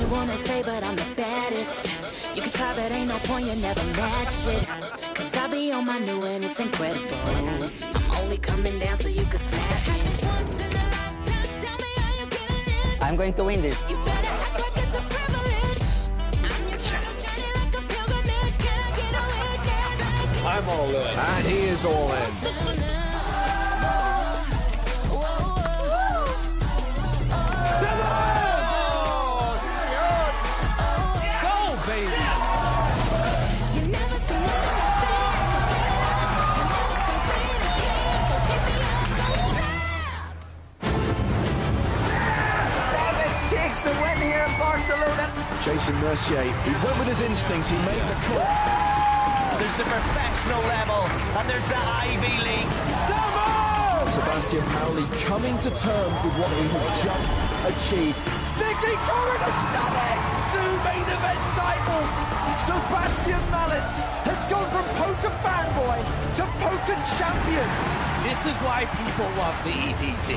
you wanna say, but I'm the baddest. You can try, but ain't no point, you never match it. Cause I be on my new and it's incredible. I'm only coming down so you can snap it. I'm going to win this. You better act like it's a privilege. I'm your friend, I'm shining like a pilgrimage. Can I get a witness? I'm all in. And he is all in. Takes the win here in Barcelona. Jason Mercier, he went with his instinct, he made the call. There's the professional level, and there's the Ivy League. Sebastian Pauli coming to terms with what he has just achieved. Nicky Corridor stunning! 2 main event titles! Sebastian Malletz has gone from poker fanboy to poker champion. This is why people love the EPT.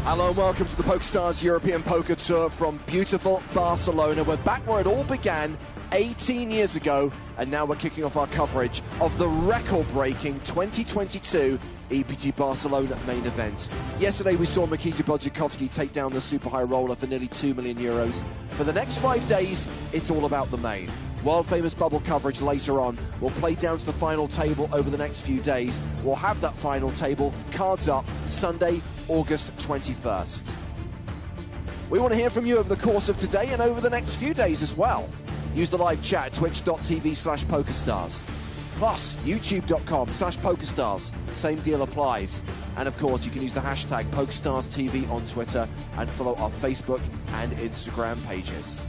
Hello and welcome to the PokerStars European Poker Tour from beautiful Barcelona. We're back where it all began 18 years ago, and now we're kicking off our coverage of the record-breaking 2022 EPT Barcelona main event. Yesterday we saw Mikita Bodzikowski take down the super high roller for nearly €2 million. For the next 5 days, it's all about the main. World-famous bubble coverage later on. We'll play down to the final table over the next few days. We'll have that final table, cards up, Sunday, August 21st. We want to hear from you over the course of today and over the next few days as well. Use the live chat at twitch.tv/PokerStars. Plus, youtube.com/PokerStars. Same deal applies. And of course, you can use the hashtag PokerStarsTV on Twitter and follow our Facebook and Instagram pages.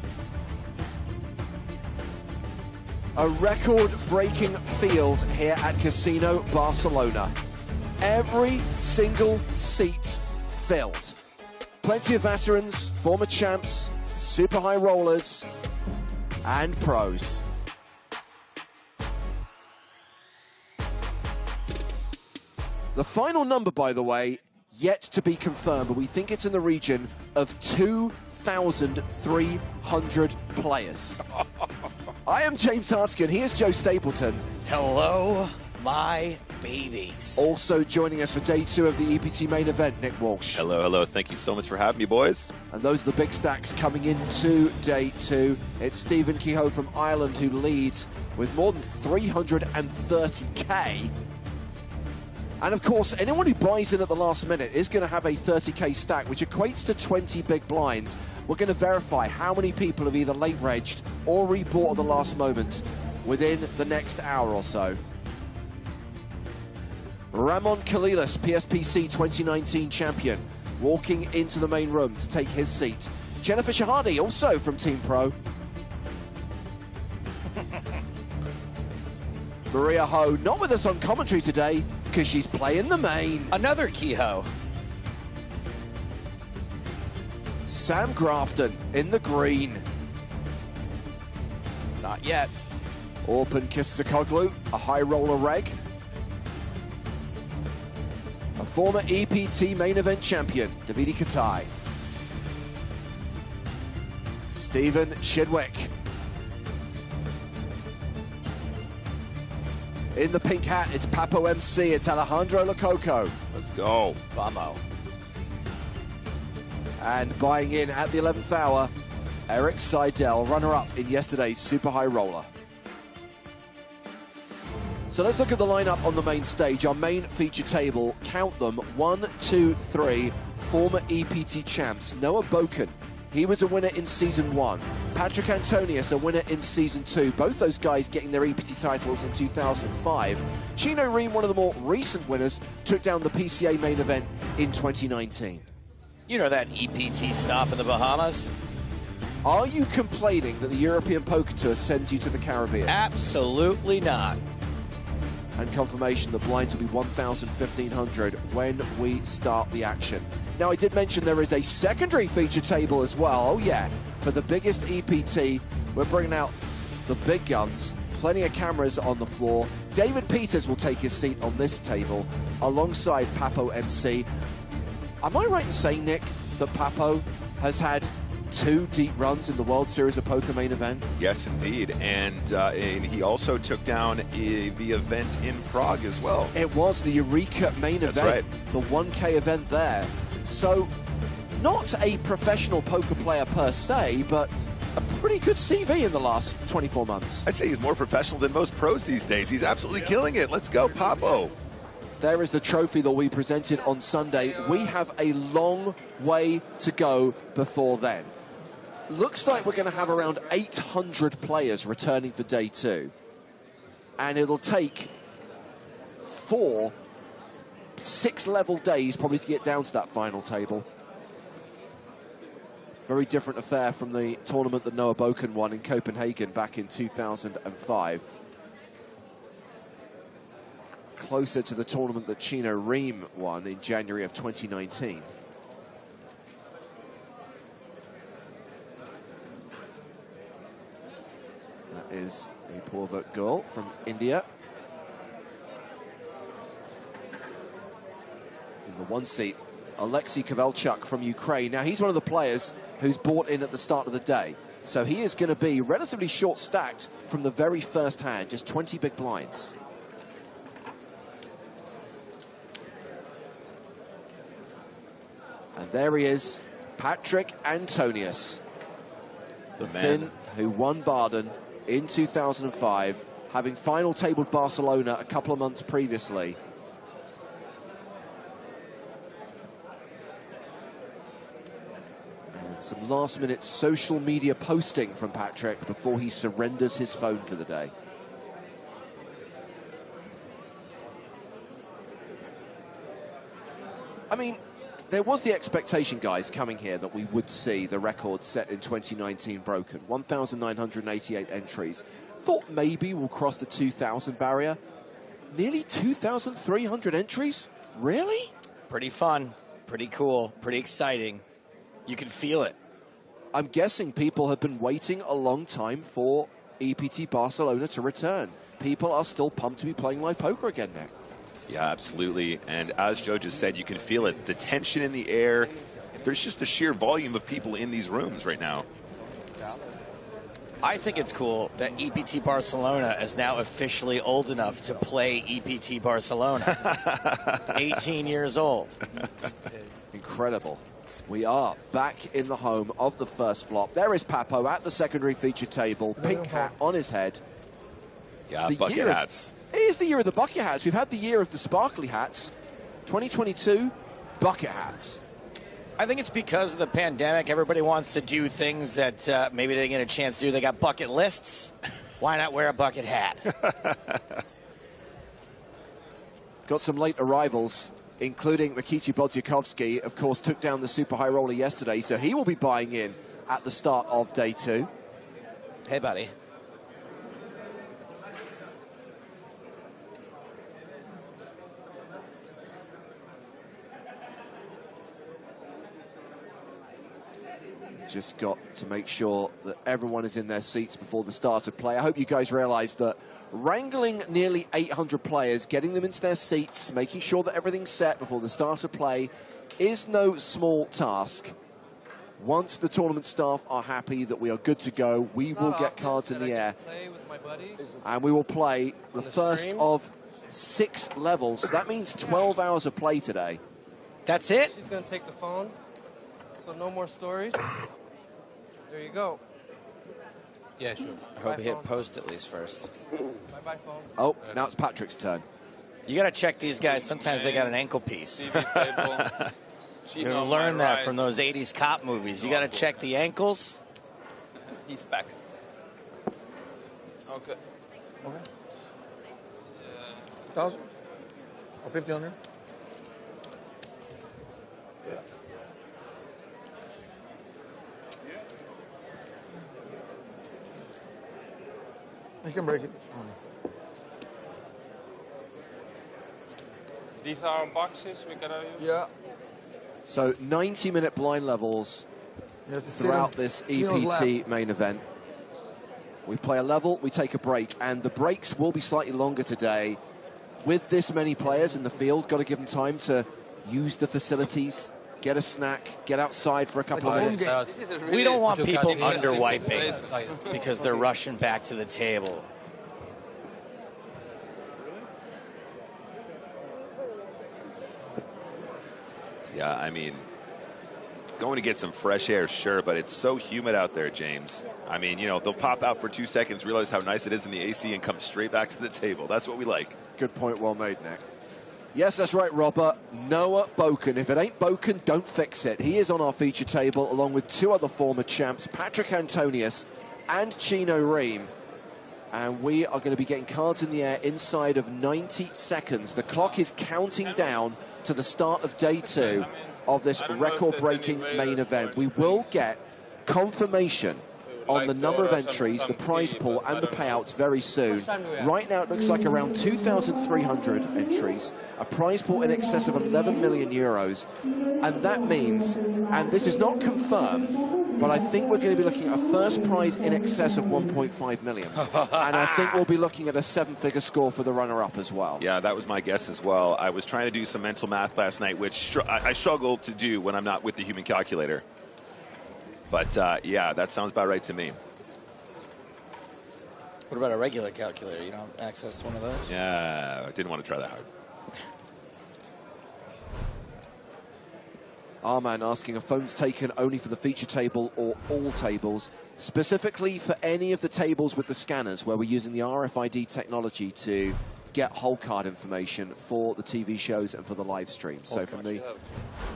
A record-breaking field here at Casino Barcelona. Every single seat filled. Plenty of veterans, former champs, super high rollers, and pros. The final number, by the way, yet to be confirmed, but we think it's in the region of 2,300 players. I am James Hartigan, he is Joe Stapleton. Hello, my babies. Also joining us for day 2 of the EPT main event, Nick Walsh. Hello, hello. Thank you so much for having me, boys. And those are the big stacks coming into day 2. It's Stephen Kehoe from Ireland who leads with more than 330k. And of course, anyone who buys in at the last minute is going to have a 30k stack, which equates to 20 big blinds. We're going to verify how many people have either late regged or rebought at the last moment within the next hour or so. Ramon Kalilas, PSPC 2019 champion, walking into the main room to take his seat. Jennifer Shahadi, also from Team Pro. Maria Ho, not with us on commentary today, because she's playing the main. Another Kehoe. Sam Grafton in the green. Not yet. Orpin Kistakoglu, a high roller reg. A former EPT main event champion, Davide Katai. Stephen Chidwick. In the pink hat, it's Papo MC, it's Alejandro Lococo. Let's go. Vamo. And buying in at the 11th hour, Eric Seidel, runner-up in yesterday's super high roller. So let's look at the lineup on the main stage. Our main feature table, count them, 1, 2, 3 former EPT champs. Noah Boken, he was a winner in Season 1. Patrick Antonius, a winner in Season 2. Both those guys getting their EPT titles in 2005. Chino Ream, one of the more recent winners, took down the PCA main event in 2019. You know that EPT stop in the Bahamas? Are you complaining that the European Poker Tour sends you to the Caribbean? Absolutely not. And confirmation the blinds will be 1,000, 1,500 when we start the action. Now, I did mention there is a secondary feature table as well. Oh yeah, for the biggest EPT, we're bringing out the big guns. Plenty of cameras on the floor. David Peters will take his seat on this table alongside Papo MC. Am I right in saying, Nick, that Papo has had 2 deep runs in the World Series of Poker main event? Yes, indeed. And he also took down the event in Prague as well. It was the Eureka main event, right. the 1K event there. So, not a professional poker player per se, but a pretty good CV in the last 24 months. I'd say he's more professional than most pros these days. He's absolutely killing it. Let's go, Papo. There is the trophy that we presented on Sunday. We have a long way to go before then. Looks like we're going to have around 800 players returning for day 2. And it'll take 4 6-level days probably to get down to that final table. Very different affair from the tournament that Noah Boken won in Copenhagen back in 2005. Closer to the tournament that Chino Ream won in January of 2019. That is a Purvat goal from India. In the 1 seat, Alexei Kovalchuk from Ukraine. Now, he's one of the players who's bought in at the start of the day. So he is going to be relatively short stacked from the very first hand, just 20 big blinds. And there he is, Patrick Antonius, the Finn who won Baden in 2005, having final tabled Barcelona a couple of months previously. And some last-minute social media posting from Patrick before he surrenders his phone for the day. I mean, there was the expectation, guys, coming here that we would see the record set in 2019 broken. 1,988 entries. Thought maybe we'll cross the 2,000 barrier. Nearly 2,300 entries? Really? Pretty fun, pretty cool, pretty exciting. You can feel it. I'm guessing people have been waiting a long time for EPT Barcelona to return. People are still pumped to be playing live poker again, Nick. Yeah, absolutely. And as Joe just said, you can feel it. The tension in the air. There's just the sheer volume of people in these rooms right now. I think it's cool that EPT Barcelona is now officially old enough to play EPT Barcelona. 18 years old. Incredible. We are back in the home of the first flop. There is Papo at the secondary feature table, pink hat on his head. Yeah, bucket hats. It is the year of the bucket hats. We've had the year of the sparkly hats. 2022, bucket hats. I think it's because of the pandemic. Everybody wants to do things that maybe they get a chance to do. They got bucket lists. Why not wear a bucket hat? Got some late arrivals, including Mikici Bodziakowski. Of course, took down the super high roller yesterday, so he will be buying in at the start of day 2. Hey, buddy. Just got to make sure that everyone is in their seats before the start of play. I hope you guys realize that wrangling nearly 800 players, getting them into their seats, making sure that everything's set before the start of play is no small task. Once the tournament staff are happy that we are good to go, we will get cards in the air. And we will play the first of 6 levels. So that means 12 hours of play today. That's it? She's going to take the phone, so no more stories. There you go. Yeah, sure. I hope you hit post at least first. Bye-bye, phone. Oh, now it's Patrick's turn. You got to check these guys. Sometimes they got an ankle piece. You're going to learn that from those 80s cop movies. You got to check the ankles. He's back. Okay. Okay. 1,000? Or 1,500? Yeah. You can break it. These are boxes we gotta use? Yeah. So 90-minute blind levels throughout this EPT main event. We play a level, we take a break, and the breaks will be slightly longer today. With this many players in the field, got to give them time to use the facilities, get a snack, get outside for a couple of minutes. We don't want people under-wiping because they're rushing back to the table. Yeah, I mean, going to get some fresh air, sure, but it's so humid out there, James. I mean, you know, they'll pop out for 2 seconds, realize how nice it is in the AC, and come straight back to the table. That's what we like. Good point, well made, Nick. Yes, that's right, Robert. Noah Boken. If it ain't Boken, don't fix it. He is on our feature table, along with 2 other former champs, Patrick Antonius and Chino Ream. And we are going to be getting cards in the air inside of 90 seconds. The clock is counting down to the start of day 2 of this record-breaking main event. We will get confirmation on the number of entries, the prize pool, and the payouts very soon. Right now, it looks like around 2,300 entries, a prize pool in excess of 11 million euros. And that means, and this is not confirmed, but I think we're going to be looking at a first prize in excess of 1.5 million. And I think we'll be looking at a 7-figure score for the runner-up as well. Yeah, that was my guess as well. I was trying to do some mental math last night, which I struggle to do when I'm not with the human calculator. But, yeah, that sounds about right to me. What about a regular calculator? You don't access one of those? Yeah, I didn't want to try that hard. Arman asking, are phones taken only for the feature table or all tables? Specifically for any of the tables with the scanners, where we're using the RFID technology to get whole card information for the TV shows and for the live stream. So from the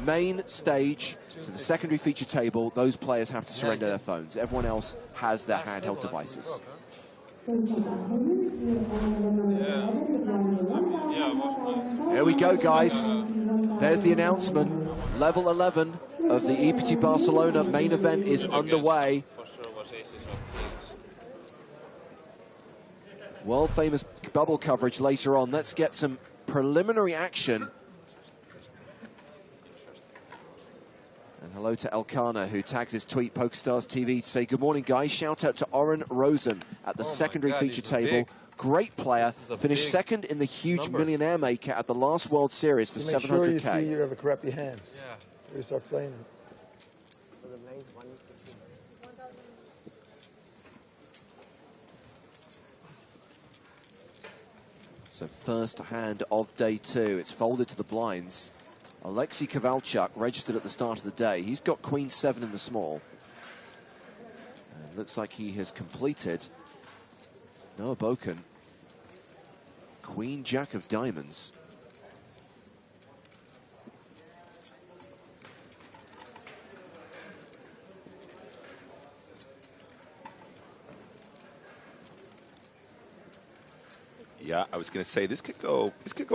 main stage to the secondary feature table, those players have to surrender their phones. Everyone else has their handheld devices. Here we go, guys. There's the announcement. Level 11 of the EPT Barcelona main event is underway. World famous bubble coverage later on. Let's get some preliminary action. And hello to Elkana, who tags his tweet PokerStars TV to say, good morning, guys. Shout out to Oren Rosen at the secondary feature table. Big. Great player. Finished second in the huge millionaire maker at the last World Series for 700K. Make sure you see you have a crappy hand. Yeah. You start playing it. So first hand of day 2, it's folded to the blinds. Alexei Kovalchuk registered at the start of the day. He's got Queen 7 in the small. And looks like he has completed. Noah Boken, Queen Jack of diamonds. Yeah, I was going to say this could go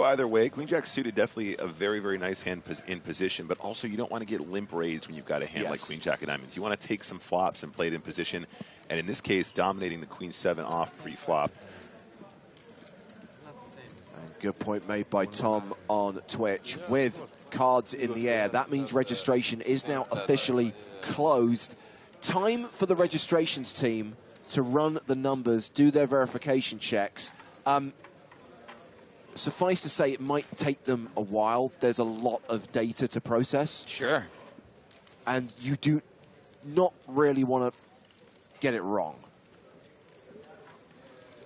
either way. Queen Jack suited, definitely a very, very nice hand in position, but also you don't want to get limp raised when you've got a hand like Queen Jack of diamonds. You want to take some flops and play it in position, and in this case, dominating the Queen 7 off pre-flop. Good point made by Tom on Twitch. With cards in the air, that means registration is now officially closed. Time for the registrations team to run the numbers, do their verification checks. Suffice to say, it might take them a while. There's a lot of data to process. Sure. And you do not really want to get it wrong.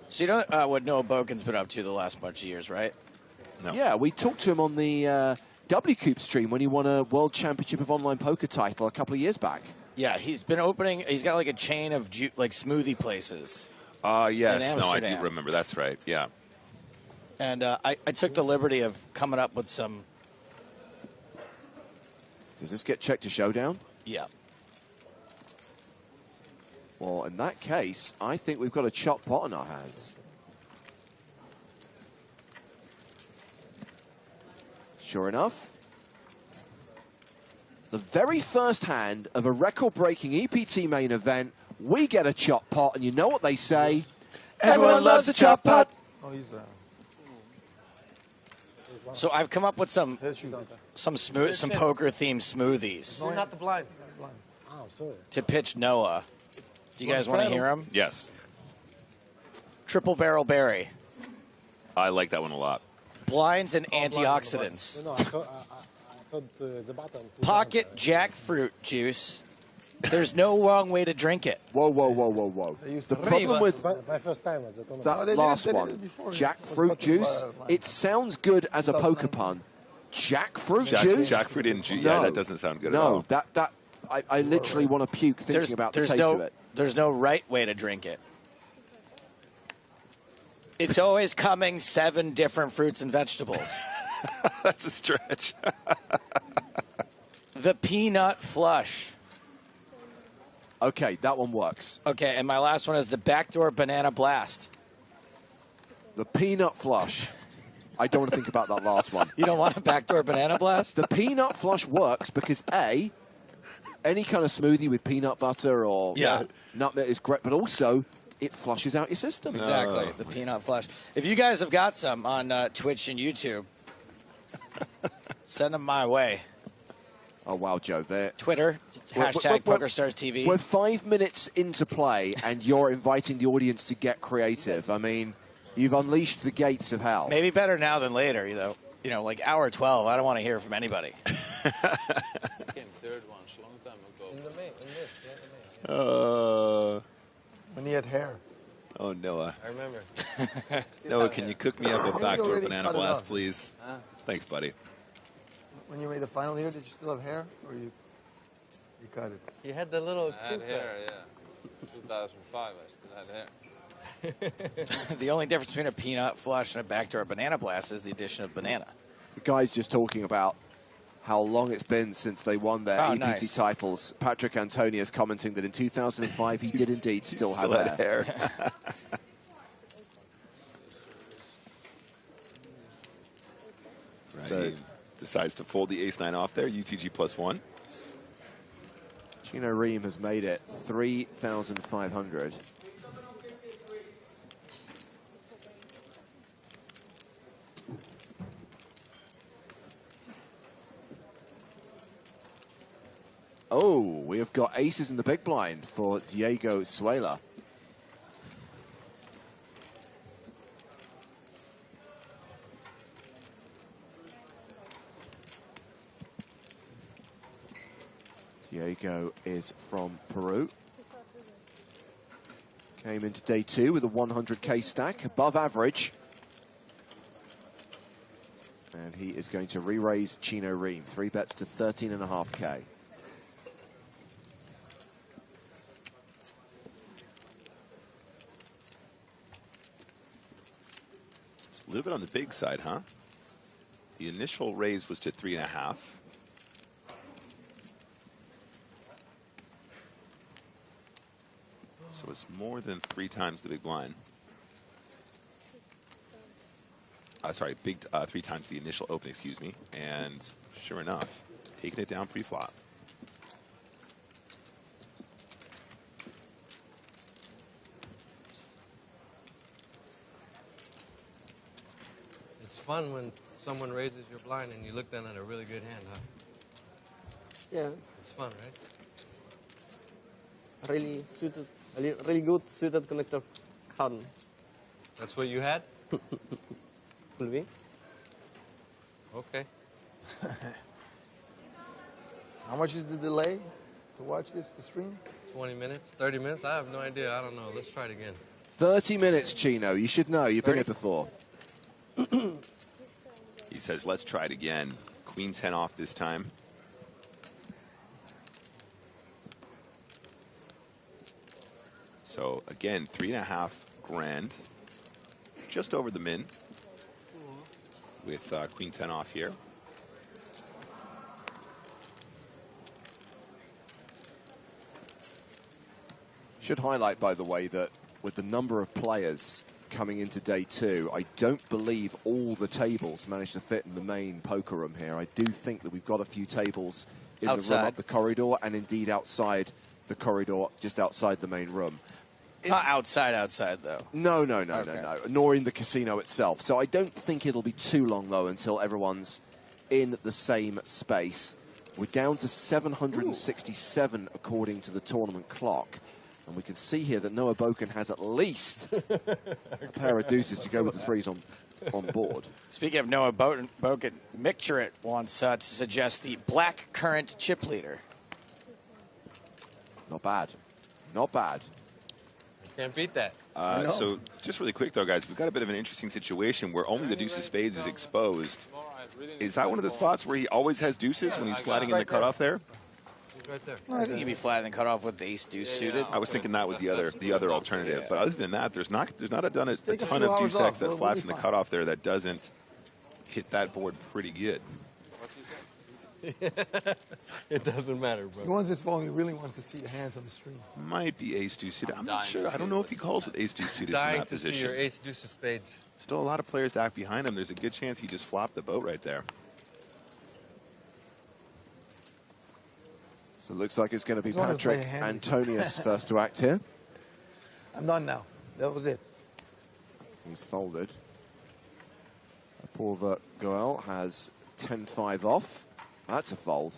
So you know what Noah Boken's been up to the last bunch of years, right? No. Yeah, we talked to him on the WCoop stream when he won a World Championship of Online Poker title a couple of years back. Yeah, he's been opening, he's got like a chain of like smoothie places. Yes, no, I do remember. That's right, yeah. And I took the liberty of coming up with some... Does this get checked to showdown? Yeah. Well, in that case, I think we've got a chop pot in our hands. Sure enough, the very first hand of a record-breaking EPT main event, we get a chop pot, and you know what they say? Everyone loves a chop pot. Oh, he's So I've come up with some poker-themed smoothies. No, not the blind. To pitch Noah. Do you guys want to hear them? Yes. Triple barrel berry. I like that one a lot. Blinds and antioxidants. Pocket jackfruit juice. There's no wrong way to drink it. Whoa, whoa, whoa, whoa, whoa. The problem with that last one, jackfruit juice, it sounds good as a poker pun. Jackfruit juice? Jackfruit in juice? Yeah, that doesn't sound good at all. No, I literally want to puke thinking about the taste of it. There's no right way to drink it. It's always coming 7 different fruits and vegetables. That's a stretch. The peanut flush. Okay, that one works. Okay, and my last one is the backdoor banana blast. The peanut flush. I don't want to think about that last one. You don't want a backdoor banana blast? The peanut flush works because, A, any kind of smoothie with peanut butter or nutmeg is great, but also it flushes out your system. Exactly, the peanut flush. If you guys have got some on Twitch and YouTube, send them my way. Oh, wow, Joe. Twitter, hashtag PokerStarsTV. We're 5 minutes into play, and you're inviting the audience to get creative. I mean, you've unleashed the gates of hell. Maybe better now than later, you know. You know, like hour 12, I don't want to hear from anybody. When he had hair. Oh, Noah. I remember. Noah, can you cook me up a backdoor banana blast, please? Thanks, buddy. When you made the final here, did you still have hair, or you cut it? He had the little. I had hair, yeah. 2005, I still had hair. The only difference between a peanut flush and a backdoor banana blast is the addition of banana. The guy's just talking about how long it's been since they won their EPT titles. Patrick Antonius commenting that in 2005 he did indeed still have hair. Right. So decides to fold the ace-9 off there, UTG +1. Chino Reem has made it 3,500. Oh, we have got aces in the big blind for Diego Suela. Diego is from Peru. Came into day 2 with a 100K stack, above average. And he is going to re-raise Chino Reem. 3 bets to 13.5K. A little bit on the big side, huh? The initial raise was to 3.5. So it's more than 3 times the big blind. Sorry, 3 times the initial open, excuse me. And sure enough, taking it down pre-flop. It's fun when someone raises your blind and you look down at a really good hand, huh? Yeah. It's fun, right? Really suited, really good suited connector card. That's what you had? Could be. Okay. How much is the delay to watch the stream? 20 minutes, 30 minutes? I have no idea. I don't know. Let's try it again. 30 minutes, Chino. You should know. You've been here before. He says, let's try it again. Queen 10 off this time. So again, 3.5 grand, just over the min, with Queen 10 off here. Should highlight, by the way, that with the number of players coming into day 2, I don't believe all the tables managed to fit in the main poker room here. I do think that we've got a few tables in the room up the corridor, and indeed outside the corridor, just outside the main room. Not outside, though. No, nor in the casino itself. So I don't think it'll be too long, though, until everyone's in the same space. We're down to 767 according to the tournament clock. And we can see here that Noah Boken has at least a pair of deuces to go with the threes on. on board. Speaking of Noah Bogan, Micturit wants to suggest the black currant chip leader. Not bad. Not bad. Can't beat that. So just really quick, though, guys, we've got a bit of an interesting situation where only the deuce of spades is exposed. Is that one of the spots where he always has deuces when he's flatting in the cutoff there? Right there. Well, I think he'd be flatting the cutoff with the ace deuce suited. I was thinking that was the other alternative. But other than that, there's not a ton of deuce X that flats in the cutoff there that doesn't hit that board pretty good. It doesn't matter, bro. He wants this phone. He really wants to see your hands on the stream. Might be ace deuce suited. I'm not sure. I don't know if he calls with ace deuce suited from Dying that to see position. your ace deuce of spades. Still a lot of players to act behind him. There's a good chance he just flopped the boat right there. So it looks like it's going to be As long as Patrick they hand it. Antonius first to act here. I'm done now. That was it. He's folded. Apoorva Goel has 10-5 off. That's a fold.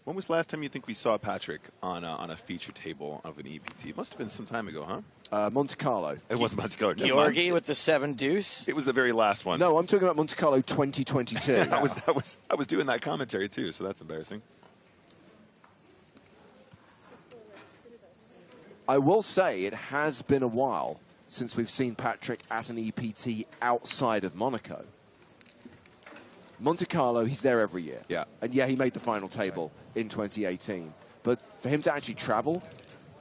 When was the last time you think we saw Patrick on a feature table of an EPT? It must have been some time ago, huh? Monte Carlo. It wasn't Monte Carlo. Georgi with the 7 deuce. It was the very last one. No, I'm talking about Monte Carlo 2022. I was doing that commentary too, so that's embarrassing. I will say it has been a while since we've seen Patrick at an EPT outside of Monaco. Monte Carlo, he's there every year. Yeah. And yeah, he made the final table in 2018. But for him to actually travel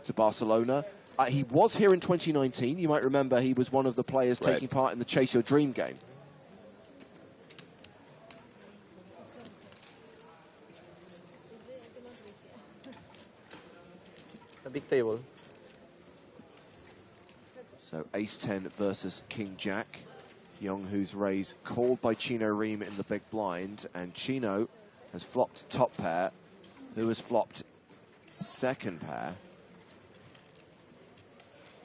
to Barcelona, he was here in 2019. You might remember he was one of the players taking part in the Chase Your Dream game. A big table. So ace-10 versus king-jack. Young, whose raise called by Chino Ream in the big blind, and Chino has flopped top pair, who has flopped second pair.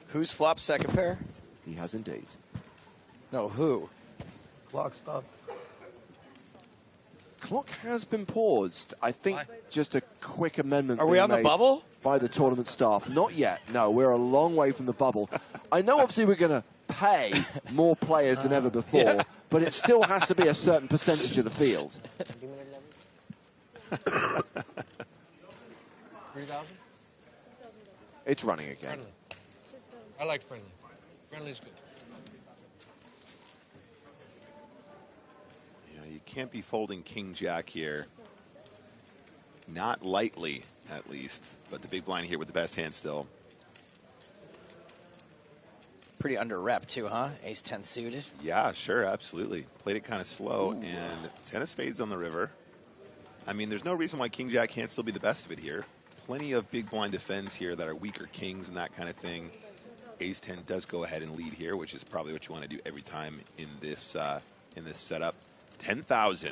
Who's flopped second pair? He has indeed. No, who? Clock stop. Clock has been paused. I think just a quick amendment. Are we on the bubble? By the tournament staff. Not yet. No, we're a long way from the bubble. I know obviously we're going to pay more players than ever before, but it still has to be a certain percentage of the field. 3,000? It's running again. Friendly. I like friendly. Friendly's good. Yeah, you can't be folding king-jack here. Not lightly, at least. But the big blind here with the best hand still. Pretty under rep too, huh? Ace-10 suited. Yeah, sure, absolutely. Played it kind of slow, and 10 of spades on the river. I mean, there's no reason why king-jack can't still be the best of it here. Plenty of big blind defends here that are weaker kings and that kind of thing. Ace-10 does go ahead and lead here, which is probably what you want to do every time in this setup. 10,000.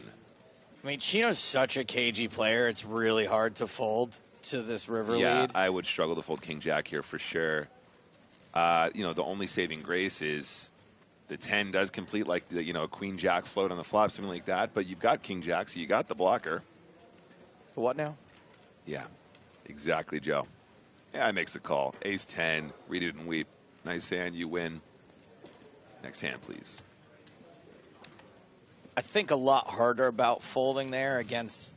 I mean, Chino's such a cagey player. It's really hard to fold to this river lead. Yeah, I would struggle to fold king-jack here for sure. You know, the only saving grace is the 10 does complete like the, you know, queen-jack float on the flop, something like that. But you've got king-jack, so you got the blocker. What now? Yeah, exactly, Joe. Yeah, it makes the call. Ace-10, read it and weep. Nice hand, you win. Next hand, please. I think a lot harder about folding there against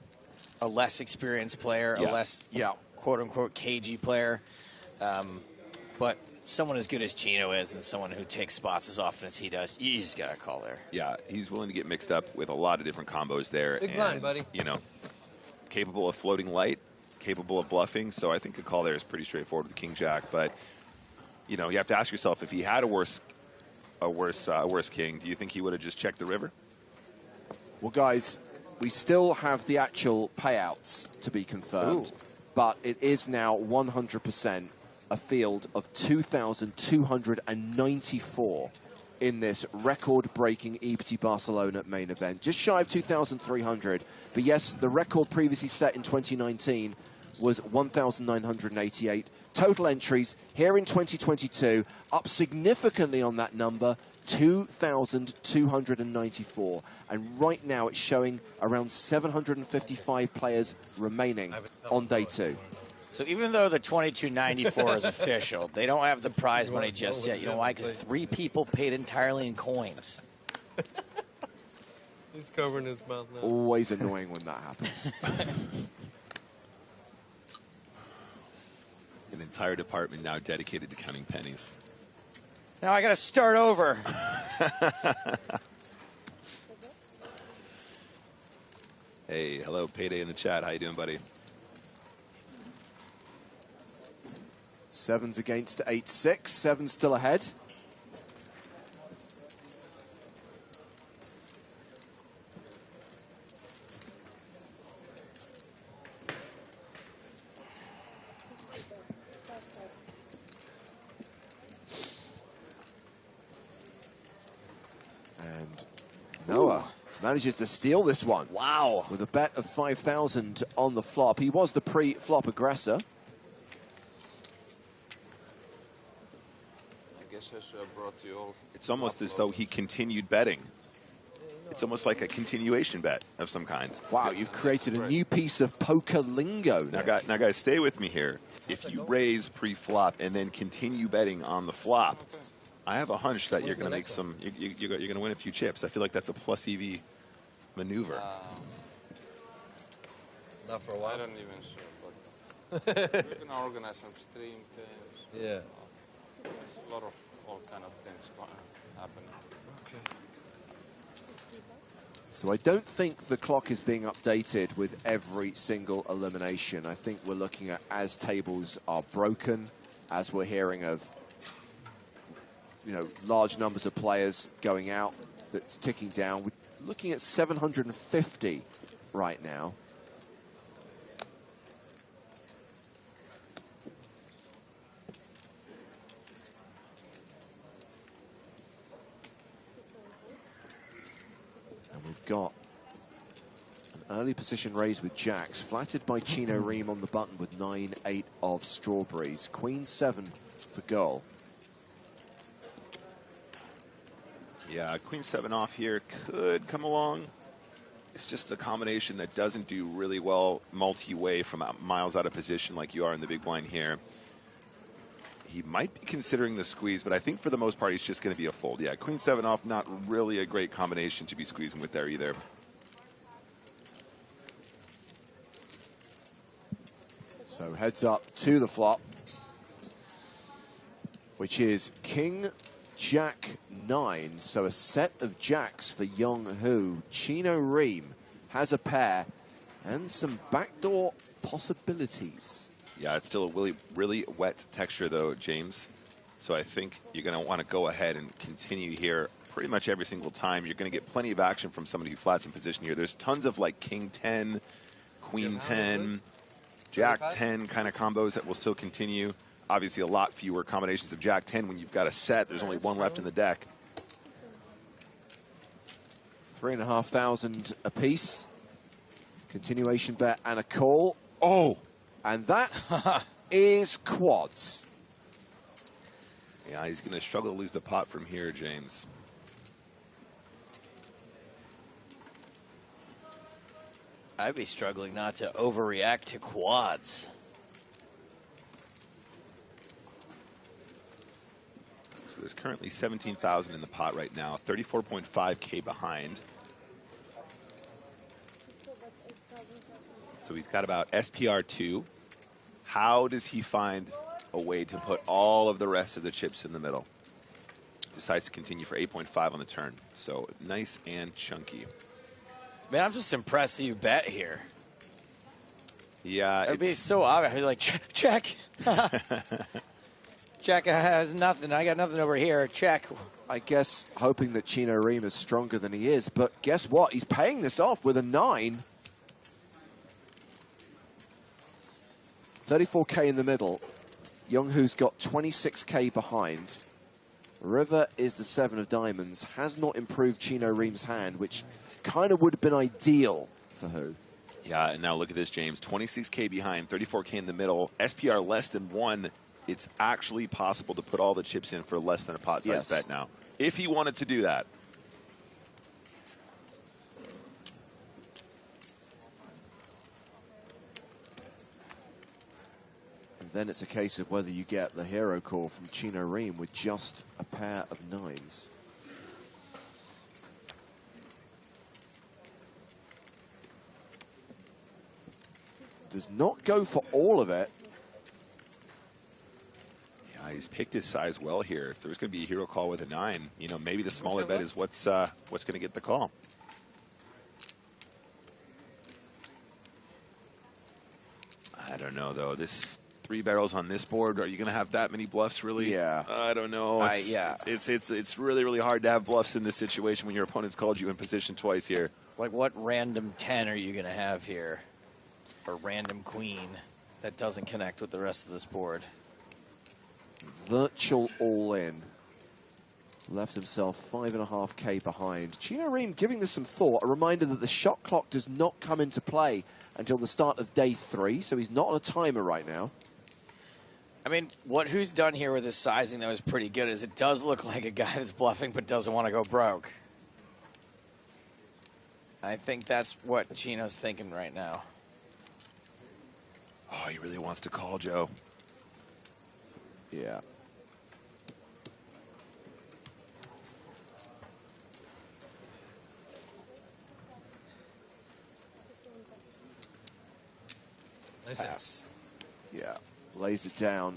a less experienced player, a less quote-unquote cagey player. But someone as good as Chino is and someone who takes spots as often as he does, you just got to call there. Yeah, he's willing to get mixed up with a lot of different combos there. Big blind, buddy. You know, capable of floating light, capable of bluffing. So I think a call there is pretty straightforward with king-jack. But, you know, you have to ask yourself, if he had a worse king, do you think he would have just checked the river? Well, guys, we still have the actual payouts to be confirmed, but it is now 100% a field of 2,294 in this record-breaking EPT Barcelona main event. Just shy of 2,300. But yes, the record previously set in 2019 was 1,988. Total entries here in 2022, up significantly on that number, 2,294. And right now it's showing around 755 players remaining on day two. So even though the 2294 is official, they don't have the prize money just yet. You know why? Because 3 people paid entirely in coins. He's covering his mouth now. Always annoying when that happens. An entire department now dedicated to counting pennies. Now I got to start over. Hey, hello, Payday in the chat. How you doing, buddy? 7's against 8-6. 7's still ahead. And Noah manages to steal this one. Wow. With a bet of 5,000 on the flop. He was the pre-flop aggressor. I guess I should have brought you all. It's almost as though he continued betting. It's almost like a continuation bet of some kind. Wow, you've created a new piece of poker lingo. Now guys, stay with me here. If you raise pre-flop and then continue betting on the flop, I have a hunch that you're going to make some. You're going to win a few chips. I feel like that's a plus EV maneuver. Not for a while. I don't even sure, but we're going to organize some stream things. Yeah. There's a lot of all kind of things happening. Okay. So I don't think the clock is being updated with every single elimination. I think we're looking at as tables are broken, as we're hearing of, you know, large numbers of players going out, that's ticking down. We're looking at 750 right now. And we've got an early position raise with jacks, flattered by Chino Ream on the button with 9-8 of strawberries. Queen 7 for goal. Yeah, Queen 7 off here could come along. It's just a combination that doesn't do really well multi-way from miles out of position like you are in the big blind here. He might be considering the squeeze, but I think for the most part, he's just going to be a fold. Yeah, Queen 7 off, not really a great combination to be squeezing with there either. So heads up to the flop, which is King Jack 9. So a set of jacks for Young Hu. Chino Ream has a pair and some backdoor possibilities. Yeah, it's still a really wet texture though, James. So I think you're going to want to go ahead and continue here pretty much every single time. You're going to get plenty of action from somebody who flats in position here. There's tons of like King 10, Queen 10, Jack 10 kind of combos that will still continue. Obviously a lot fewer combinations of Jack 10 when you've got a set. There's only one left in the deck. 3,500 apiece. Continuation bet and a call. Oh! And that is quads. Yeah, he's going to struggle to lose the pot from here, James. I'd be struggling not to overreact to quads. So there's currently 17,000 in the pot right now, 34.5K behind. So he's got about SPR2. How does he find a way to put all of the rest of the chips in the middle? Decides to continue for 8.5 on the turn. So nice and chunky. Man, I'm just impressed that you bet here. Yeah, it'd be so obvious. You're like, check. Check has nothing. I got nothing over here. Check. I guess hoping that Chino Ream is stronger than he is, but guess what? He's paying this off with a 9. 34K in the middle. Young Hu's got 26K behind. River is the 7 of diamonds. Has not improved Chino Ream's hand, which kind of would have been ideal for Hu. Yeah, and now look at this, James. 26K behind, 34K in the middle. SPR less than 1. It's actually possible to put all the chips in for less than a pot-sized bet now, if he wanted to do that. Then it's a case of whether you get the hero call from Chino Ream with just a pair of 9s. does not go for all of it. Yeah, he's picked his size well here. If there's going to be a hero call with a 9, you know, maybe the smaller bet is what's going to get the call. I don't know, though. This 3 barrels on this board, are you going to have that many bluffs, really? Yeah. I don't know. It's really, really hard to have bluffs in this situation when your opponent's called you in position twice here. Like, what random 10 are you going to have here? Or random queen that doesn't connect with the rest of this board? Virtual all-in. Left himself 5.5K behind. Chino Ream giving this some thought. A reminder that the shot clock does not come into play until the start of day 3, so he's not on a timer right now. I mean, what who's done here with his sizing, though, is pretty good, is it does look like a guy that's bluffing but doesn't want to go broke. I think that's what Chino's thinking right now. Oh, he really wants to call, Joe. Yeah. Pass. Yeah, lays it down.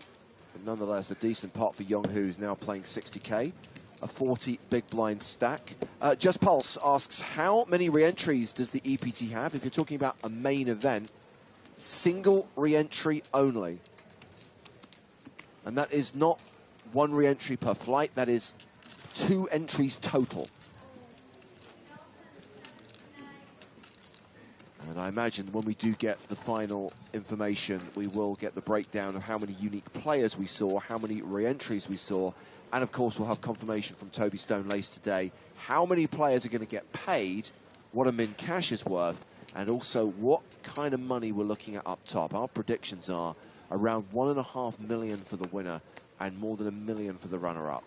But nonetheless, a decent pot for Young who's now playing 60K. A 40 big blind stack. Just Pulse asks, how many re-entries does the EPT have? If you're talking about a main event, single re-entry only. And that is not 1 re-entry per flight, that is 2 entries total. And I imagine when we do get the final information, we will get the breakdown of how many unique players we saw, how many re-entries we saw, and of course we'll have confirmation from Toby Stone later today, how many players are going to get paid, what a min cash is worth, and also what kind of money we're looking at up top. Our predictions are around $1.5 million for the winner and more than $1 million for the runner-up.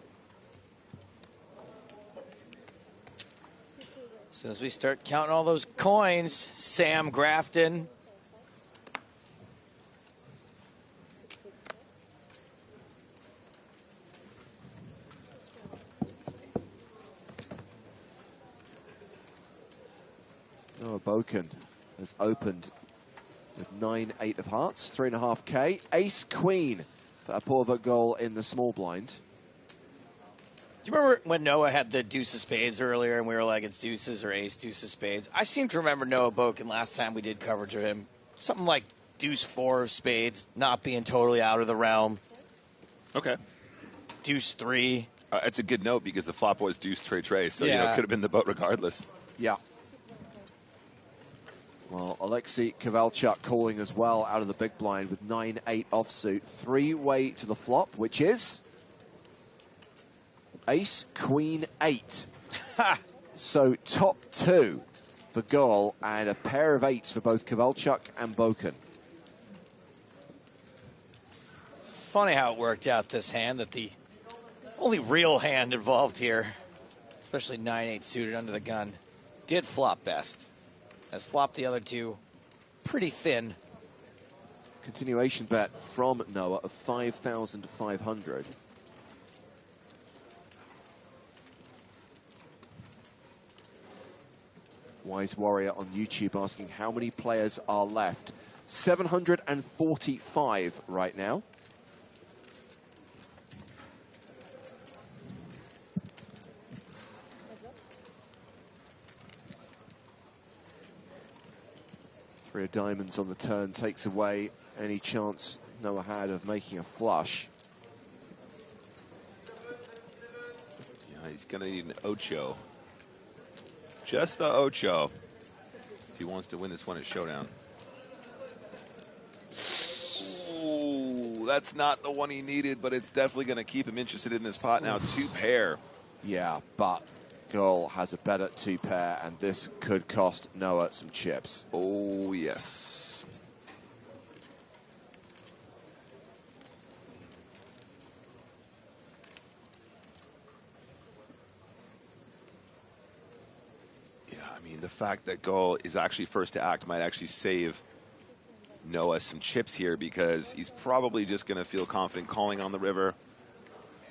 As soon as we start counting all those coins, Sam Grafton. Noah Boken has opened with 9-8 of hearts, 3.5K. Ace Queen for a Porva goal in the small blind. Do you remember when Noah had the deuce of spades earlier and we were like, it's deuces or ace, deuce of spades? I seem to remember Noah Boken last time we did coverage of him. Something like deuce 4 of spades, not being totally out of the realm. Okay. Deuce 3. It's a good note because the flop was deuce tray, so yeah. You know, it could have been the boat regardless. Yeah. Well, Alexei Kovalchuk calling as well out of the big blind with 9-8 offsuit. 3-way to the flop, which is Ace, Queen, 8. So top 2 for goal and a pair of 8s for both Kovalchuk and Boken. It's funny how it worked out this hand, that the only real hand involved here, especially 9-8 suited under the gun, did flop best. Has flopped the other 2 pretty thin. Continuation bet from Noah of 5,500. Wise Warrior on YouTube asking how many players are left. 745 right now. Three of diamonds on the turn takes away any chance Noah had of making a flush. Yeah, he's going to need an ocho. Just the ocho if he wants to win this one at Showdown. Ooh, that's not the one he needed, but it's definitely going to keep him interested in this pot now. 2 pair. Yeah, but Girl has a bet at 2 pair, and this could cost Noah some chips. Oh, yes. Yeah, I mean, the fact that Gull is actually first to act might actually save Noah some chips here, because he's probably just going to feel confident calling on the river.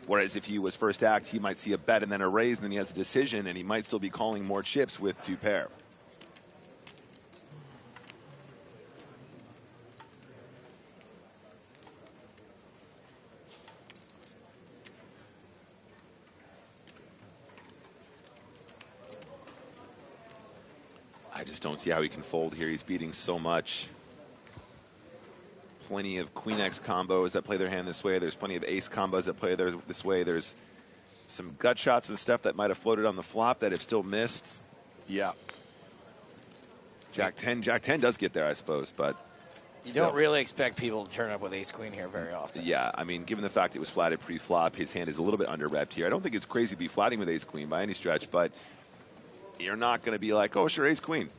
Whereas if he was first act, he might see a bet and then a raise, and then he has a decision, and he might still be calling more chips with 2 pair. I just don't see how he can fold here. He's beating so much. Plenty of Queen X combos that play their hand this way. There's plenty of ace combos that play this way. There's some gut shots and stuff that might have floated on the flop that have still missed. Yeah. Jack 10 does get there, I suppose, but you don't really expect people to turn up with ace-queen here very often. Yeah, I mean, given the fact it was flatted pre-flop, his hand is a little bit under-repped here. I don't think it's crazy to be flatting with ace-queen by any stretch, but you're not going to be like, oh, sure, ace-queen.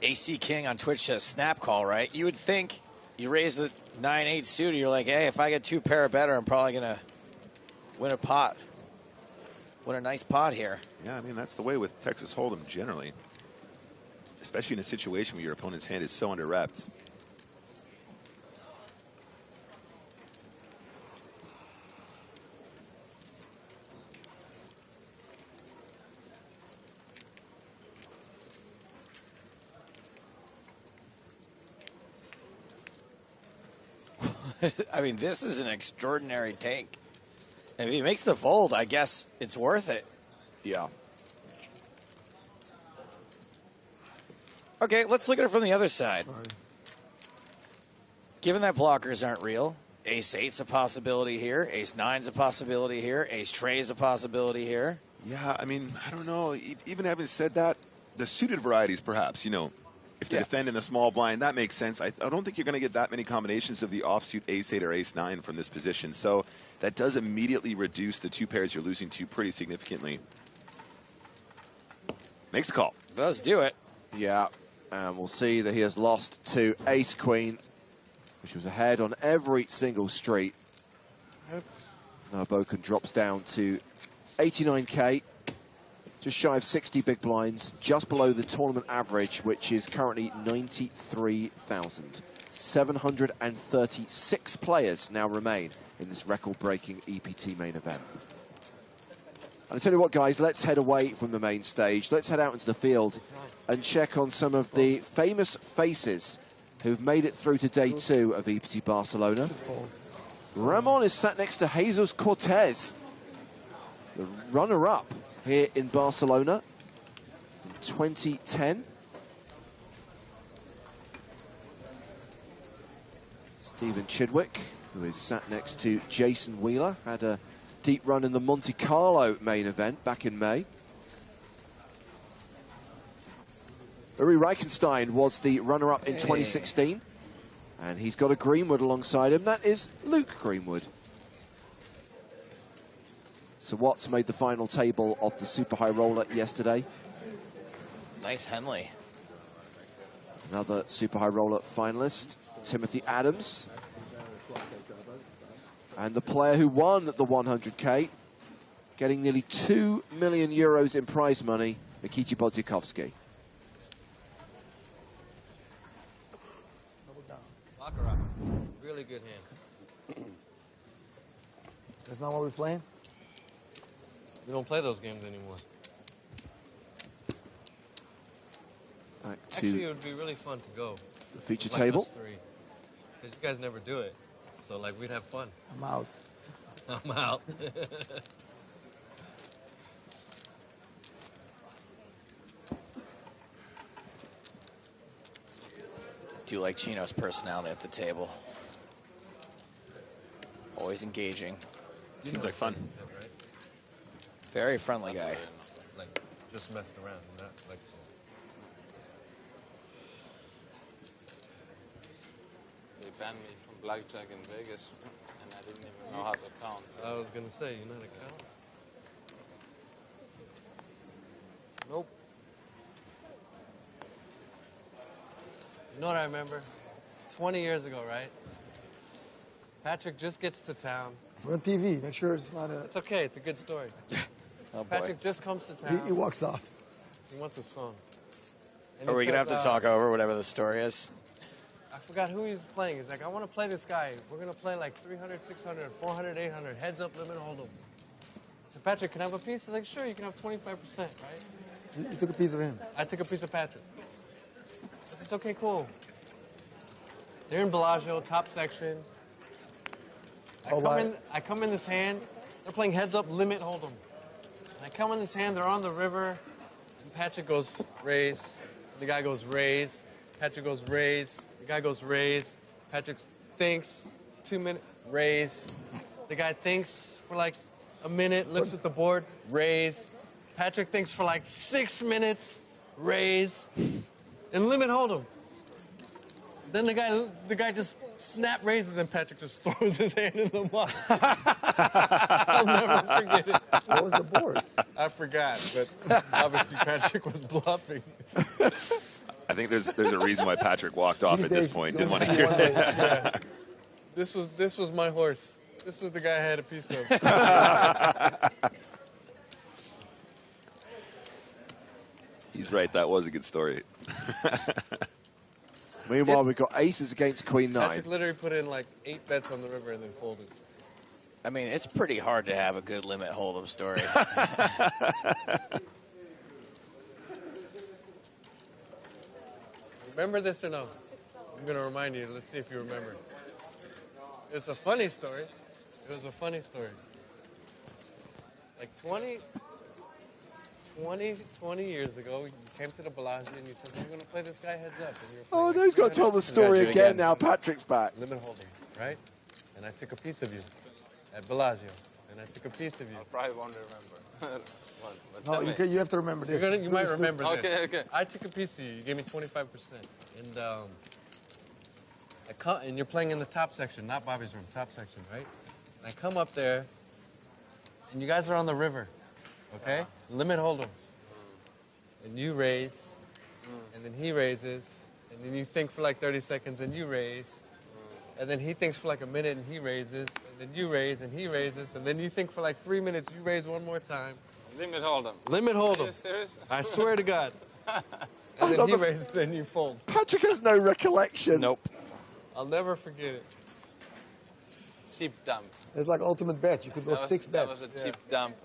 AC King on Twitch says snap call, right? You would think you raise the 9-8 suited, you're like, hey, if I get 2 pair or better, I'm probably going to win a pot. Win a nice pot here. Yeah, I mean, that's the way with Texas Hold'em generally, especially in a situation where your opponent's hand is so under-repped. I mean, this is an extraordinary take. If he makes the fold, I guess it's worth it. Yeah. Okay, let's look at it from the other side. Given that blockers aren't real, ace-8's a possibility here, ace-9's a possibility here, ace-trey's a possibility here. Yeah, I mean, I don't know. Even having said that, the suited varieties, perhaps, you know, if they defend in the small blind, that makes sense. I don't think you're going to get that many combinations of the offsuit ace-8 or ace-9 from this position. So that does immediately reduce the 2 pairs you're losing to pretty significantly. Makes the call. Does do it. Yeah, and we'll see that he has lost to ace-queen, which was ahead on every single street. Now Boken drops down to 89K. Just shy of 60 big blinds, just below the tournament average, which is currently 93,000. 736 players now remain in this record-breaking EPT main event. And I tell you what, guys, let's head away from the main stage. Let's head out into the field and check on some of the famous faces who've made it through to day 2 of EPT Barcelona. Ramon is sat next to Jesus Cortez, the runner-up here in Barcelona in 2010. Stephen Chidwick, who is sat next to Jason Wheeler, had a deep run in the Monte Carlo main event back in May. Uri Reichenstein was the runner-up in 2016, and he's got a Greenwood alongside him. That is Luke Greenwood. So Watts made the final table of the Super High Roller yesterday. Nice Henley. Another Super High Roller finalist, Timothy Adams. And the player who won the 100K, getting nearly 2 million euros in prize money, Nikita Bodziakowski. Baccarat. Really good hand. That's not what we're playing? We don't play those games anymore. Actually, it would be really fun to go. The feature like table. Us three. Because you guys never do it. So, like, we'd have fun. I'm out. I'm out. Do like Chino's personality at the table. Always engaging. Seems like fun. Very friendly guy. Like, just messed around. Not like. They banned me from blackjack in Vegas, and I didn't even know how to count. I was gonna say, you know how to count? Nope. You know what I remember? 20 years ago, right? Patrick just gets to town. We're on TV. Make sure it's not a... It's okay. It's a good story. Oh, Patrick just comes to town. He walks off. He wants his phone. Are we going to have to talk over whatever the story is? I forgot who he's playing. He's like, I want to play this guy. We're going to play like 300, 600, 400, 800. Heads up, limit, hold 'em. So Patrick, can I have a piece? He's like, sure, you can have 25%, right? You took a piece of him. I took a piece of Patrick. It's okay, cool. They're in Bellagio, top section. I come in this hand. They're playing heads up, limit, hold 'em. I come in this hand. They're on the river. And Patrick goes raise. The guy goes raise. Patrick goes raise. The guy goes raise. Patrick thinks 2 minutes raise. The guy thinks for like a minute, looks at the board, raise. Patrick thinks for like 6 minutes, raise, and limit hold 'em. Then the guy just snap raises and Patrick just throws his hand in the mud. I'll never forget it. What was the board? I forgot, but obviously Patrick was bluffing. I think there's a reason why Patrick walked off at this point. Didn't want to hear that. Yeah. This was my horse. This was the guy I had a piece of. He's right. That was a good story. Meanwhile, we've got aces against queen 9. Patrick literally put in like 8 bets on the river and then folded. I mean, it's pretty hard to have a good limit hold'em story. Remember this or no? I'm going to remind you. Let's see if you remember. It's a funny story. It was a funny story. Like 20 years ago, you came to the Bellagio and you said, we're going to play this guy heads up. And you were Oh, like, no, he's got to tell the story again now. Patrick's back. Limit hold'em, right? And I took a piece of you at Bellagio. And I took a piece of you. I probably won't remember. No, you have to remember this. You might remember this. Okay. I took a piece of you. You gave me 25%. And you're playing in the top section, not Bobby's room, top section, right? And I come up there, and you guys are on the river, okay? Limit hold'em. And you raise, and then he raises, and then you think for like 30 seconds, and you raise. And then he thinks for like a minute, and he raises, and then you raise, and he raises, and then you think for like 3 minutes, you raise one more time. Limit hold'em. Limit hold'em. Are you serious? I swear to God. And then he raises, then you fold. Patrick has no recollection. Nope. I'll never forget it. Cheap dump. It's like ultimate bet. You could go 6 bets. That was a cheap dump.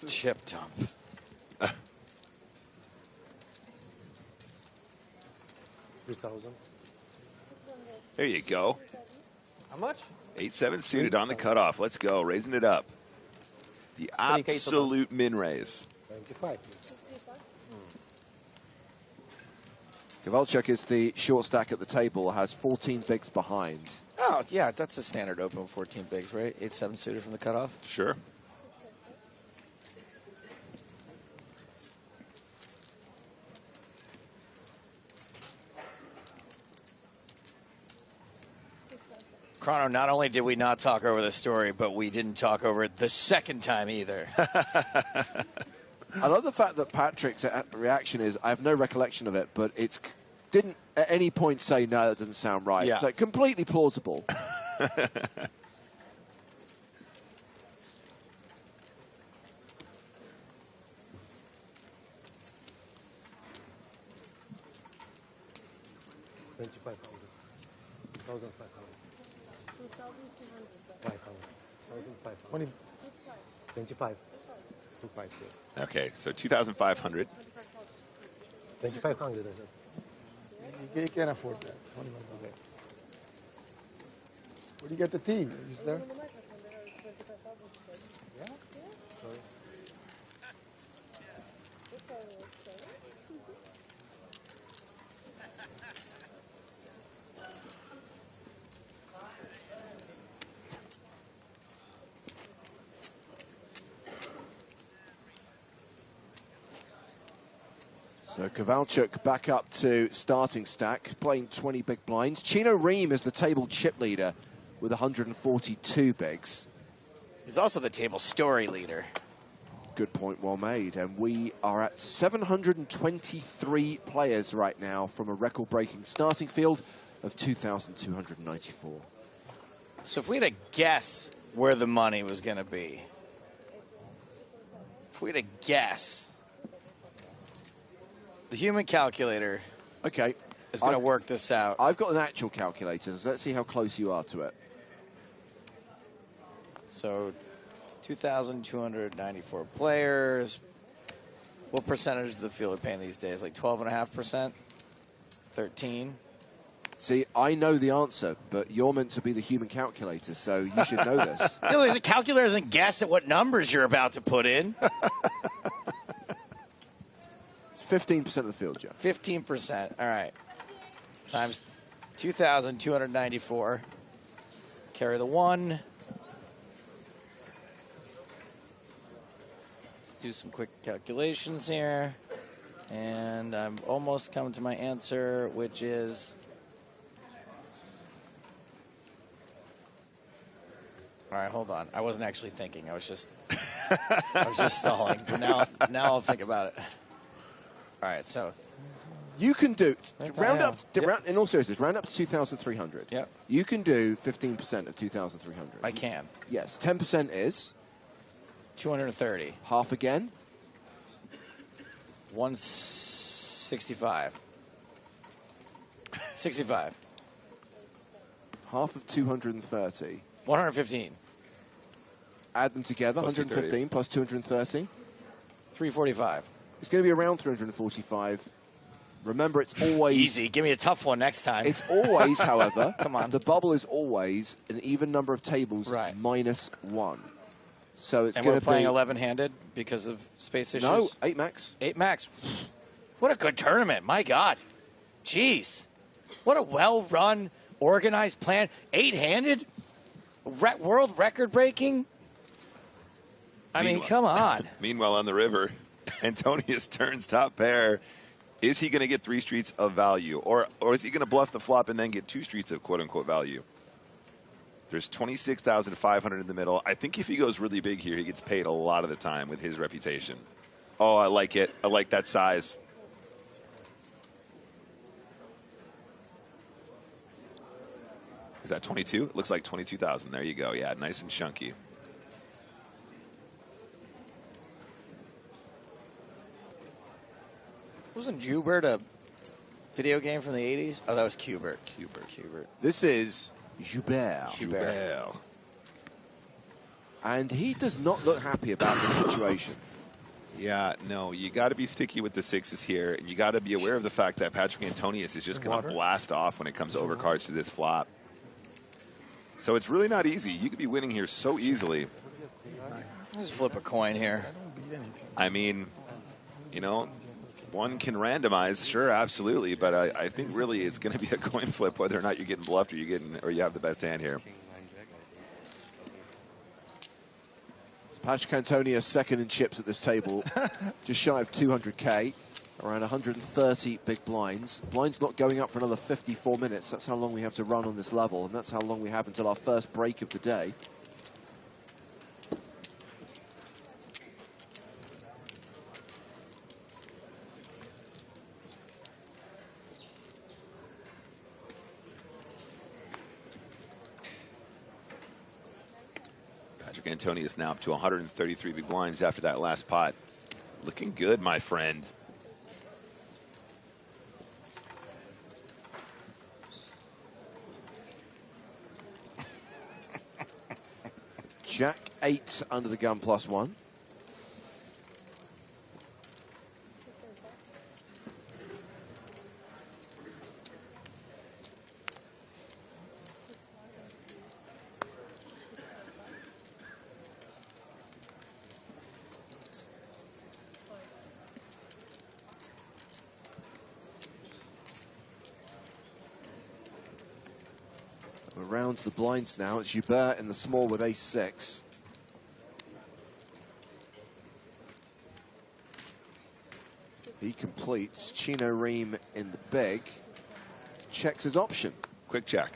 Chip dump. 3,000. There you go. How much? 8-7 suited on the cutoff. Let's go. Raising it up. The absolute min raise. 25. Kowalczyk is the short stack at the table, has 14 bigs behind. Oh, yeah, that's a standard open 14 bigs, right? 8-7 suited from the cutoff. Sure. Chrono, not only did we not talk over the story, but we didn't talk over it the second time either. I love the fact that Patrick's reaction is, I have no recollection of it, but it didn't at any point say, no, that doesn't sound right. Yeah. So completely plausible. $25. 25. 25, yes. Okay, so 2,500. 2,500, I said. You can't afford that. 21, okay. Where do you get the tea? Is there? Yeah? Sorry. So Kowalczyk back up to starting stack, playing 20 big blinds. Chino Ream is the table chip leader with 142 bigs. He's also the table story leader. Good point, well made. And we are at 723 players right now from a record-breaking starting field of 2,294. So if we had to guess where the money was going to be, if we had to guess, the human calculator is going to work this out. I've got an actual calculator, so let's see how close you are to it. So 2,294 players. What percentage of the field are paying these days? Like 12.5%? 13? See, I know the answer, but you're meant to be the human calculator, so you should know this. You know, there's a calculator doesn't guess at what numbers you're about to put in. It's 15% of the field, Jeff. 15%. All right. Times 2,294. Carry the 1. Let's do some quick calculations here. And I'm almost coming to my answer, which is... All right, hold on. I wasn't actually thinking. I was just stalling. But now I'll think about it. All right, so you can do round up. In all seriousness, round up to 2,300. Yep. You can do 15% of 2,300. I can. Yes. 10% is 230. Half again. 165. 65. Half of 230. 115. Add them together. Plus 115 plus 230. 345. It's going to be around 345. Remember, it's always... Easy. Give me a tough one next time. It's always, however... Come on. The bubble is always an even number of tables minus 1. So it's going to be... And we're playing 11-handed because of space issues? No, 8 max. 8 max. What a good tournament. My God. Jeez. What a well-run, organized plan. 8-handed? World record-breaking? I mean, come on. Meanwhile, on the river, Antonius turns top pair. Is he going to get 3 streets of value? Or is he going to bluff the flop and then get 2 streets of quote-unquote value? There's 26,500 in the middle. I think if he goes really big here, he gets paid a lot of the time with his reputation. Oh, I like it. I like that size. Is that 22? It looks like 22,000. There you go. Yeah, nice and chunky. Wasn't Joubert a video game from the 80s? Oh, that was Cubert. This is Joubert. Joubert. And he does not look happy about the situation. Yeah, no, you got to be sticky with the 6s here, and you got to be aware of the fact that Patrick Antonius is just going to blast off when it comes to overcards to this flop. So it's really not easy. You could be winning here so easily. Just flip a coin here. I mean, you know, one can randomize, sure, absolutely, but I think really it's going to be a coin flip whether or not you're getting bluffed or you have the best hand here. Patrick Antonius second in chips at this table, just shy of 200K, around 130 big blinds. Blinds not going up for another 54 minutes. That's how long we have to run on this level, and that's how long we have until our first break of the day. Antonius now up to 133 big blinds after that last pot. Looking good, my friend. Jack 8 under the gun +1. Around to the blinds now. It's Joubert in the small with ace-6. He completes. Chino Ream in the big. Checks his option. Quick check.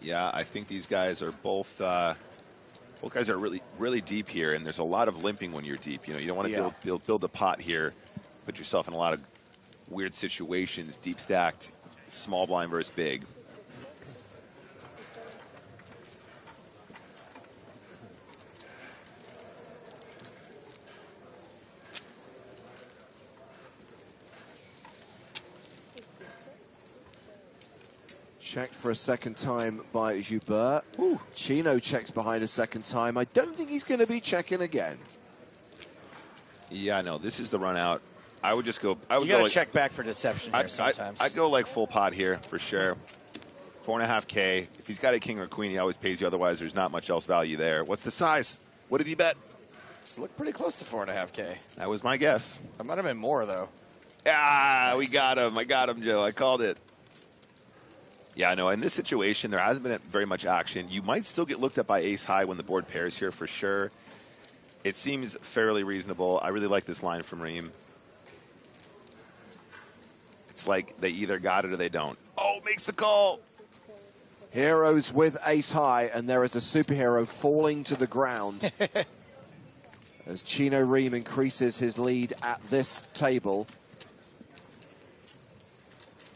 Yeah, I think these guys are both guys are really deep here, and there's a lot of limping when you're deep. You know, you don't want to build a pot here, put yourself in a lot of weird situations, deep stacked, small blind versus big. Checked for a second time by Joubert. Chino checks behind a second time. I don't think he's going to be checking again. Yeah, no, this is the run out. I would just go. I would You got to like, check back for deception here sometimes. I'd go like full pot here for sure. 4.5K. If he's got a king or queen, he always pays you. Otherwise, there's not much else value there. What's the size? What did he bet? Look pretty close to 4.5K. That was my guess. That might have been more, though. Ah, nice. We got him. I got him, Joe. I called it. Yeah, I know. In this situation, there hasn't been very much action. You might still get looked at by ace high when the board pairs here for sure. It seems fairly reasonable. I really like this line from Reem. It's like they either got it or they don't. Oh, makes the call. Heroes with ace high, and there is a superhero falling to the ground as Chino Reem increases his lead at this table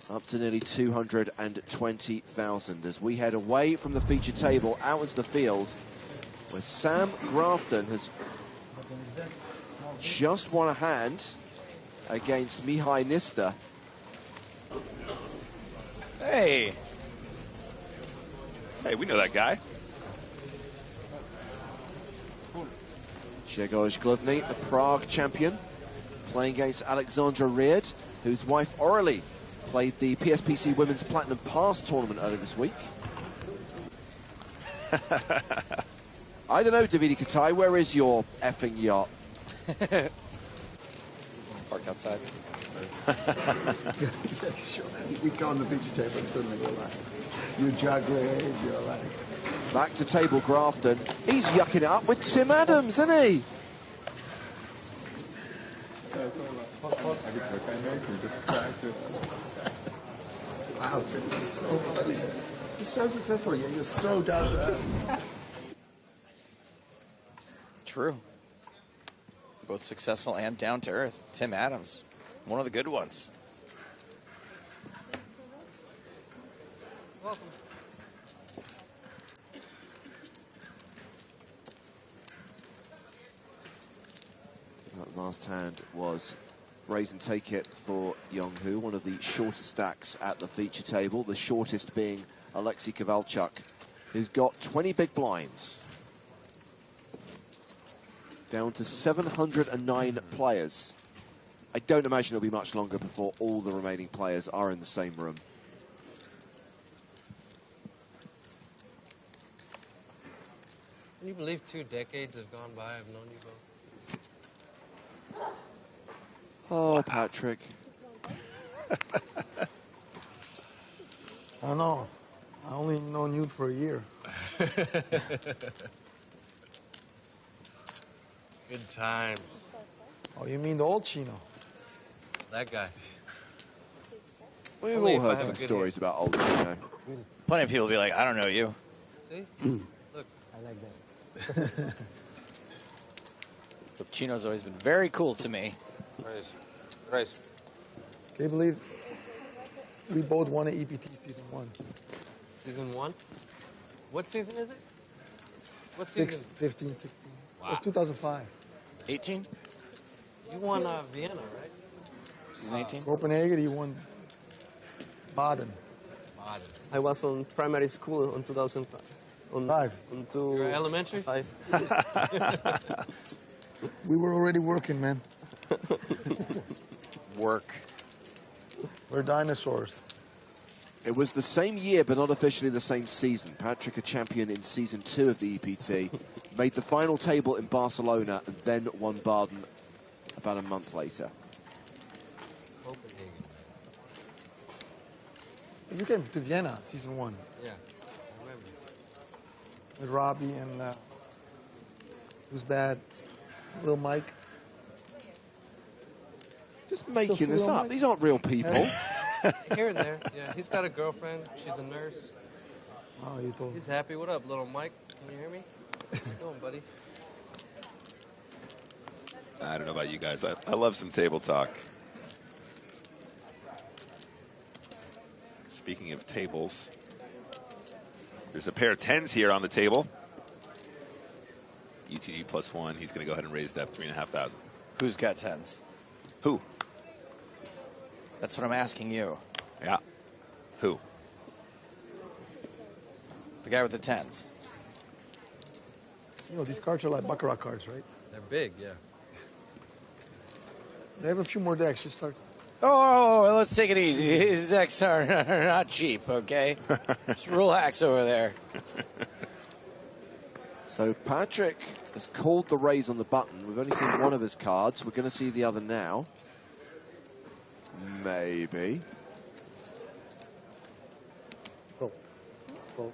up to nearly 220,000 as we head away from the feature table out into the field where Sam Grafton has just won a hand against Mihai Nista. Hey. Hey, we know that guy. Grzegorz Gluvny, the Prague champion, playing against Alexandra Reard, whose wife Aurelie played the PSPC Women's Platinum Pass tournament earlier this week. I don't know, Davide Katai, where is your effing yacht? Parked outside. Sure. We go on the feature table and suddenly you're like, you're juggling, you're like... Back to table Grafton. He's yucking it up with Tim Adams, isn't he? Wow, Tim, you're so funny. You're so successful, yet you're so down to earth. True. Both successful and down to earth. Tim Adams, one of the good ones. Welcome. That last hand was raise and take it for Yong-Hu, one of the shortest stacks at the feature table, the shortest being Alexei Kovalchuk, who's got 20 big blinds. Down to 709 players. I don't imagine it'll be much longer before all the remaining players are in the same room. Can you believe 2 decades have gone by? I've known you both. Oh, Patrick. I don't know. I only known you for a year. Good time. Oh, you mean the old Chino? That guy. We've Only all if I heard have some a good stories about old Chino. Plenty of people be like, I don't know you. See? Look. I like that. But Chino's always been very cool to me. Raise. Can you believe we both won an EPT season 1? Season 1? What season is it? What season? 15, 16. Wow. It was 2005. 18? You won Vienna, right? Season 18? Copenhagen, you won Baden. Baden. I was on primary school on 2005. On 5. On You were elementary? 5. We were already working, man. Work. We're dinosaurs. It was the same year, but not officially the same season. Patrick, a champion in season 2 of the EPT, made the final table in Barcelona and then won Baden about a month later. Copenhagen. You came to Vienna, season 1, Yeah, I remember. with Robbie and who's bad, Lil Mike. Just making this up. These aren't real people. Here and there. Yeah, he's got a girlfriend. She's a nurse. Oh, you told me. He's happy. What up, little Mike? Can you hear me? How you doing, buddy? I don't know about you guys. I love some table talk. Speaking of tables, there's a pair of 10s here on the table. UTG +1. He's going to go ahead and raise that 3,500. Who's got 10s? Who? That's what I'm asking you. Yeah. Who? The guy with the 10s. You know, these cards are like Baccarat cards, right? They're big, yeah. They have a few more decks. Just start. Oh, let's take it easy. His decks are not cheap, okay? Just relax over there. So Patrick has called the raise on the button. We've only seen one of his cards. We're going to see the other now. Maybe. Go. Go.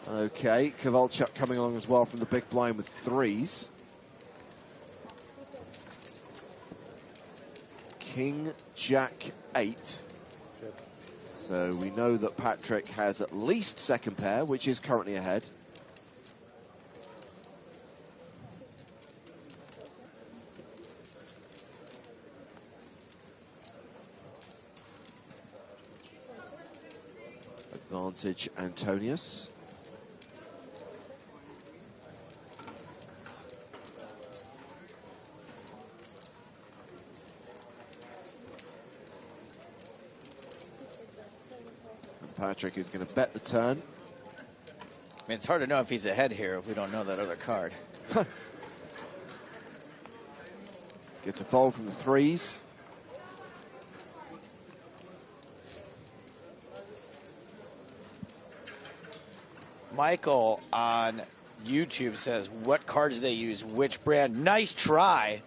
Okay, Kowalczuk coming along as well from the big blind with threes. King, Jack, 8. So we know that Patrick has at least second pair, which is currently ahead. Advantage, Antonius. Patrick is going to bet the turn. I mean, it's hard to know if he's ahead here if we don't know that other card. Gets a fold from the threes. Michael on YouTube says, what cards do they use? Which brand? Nice try.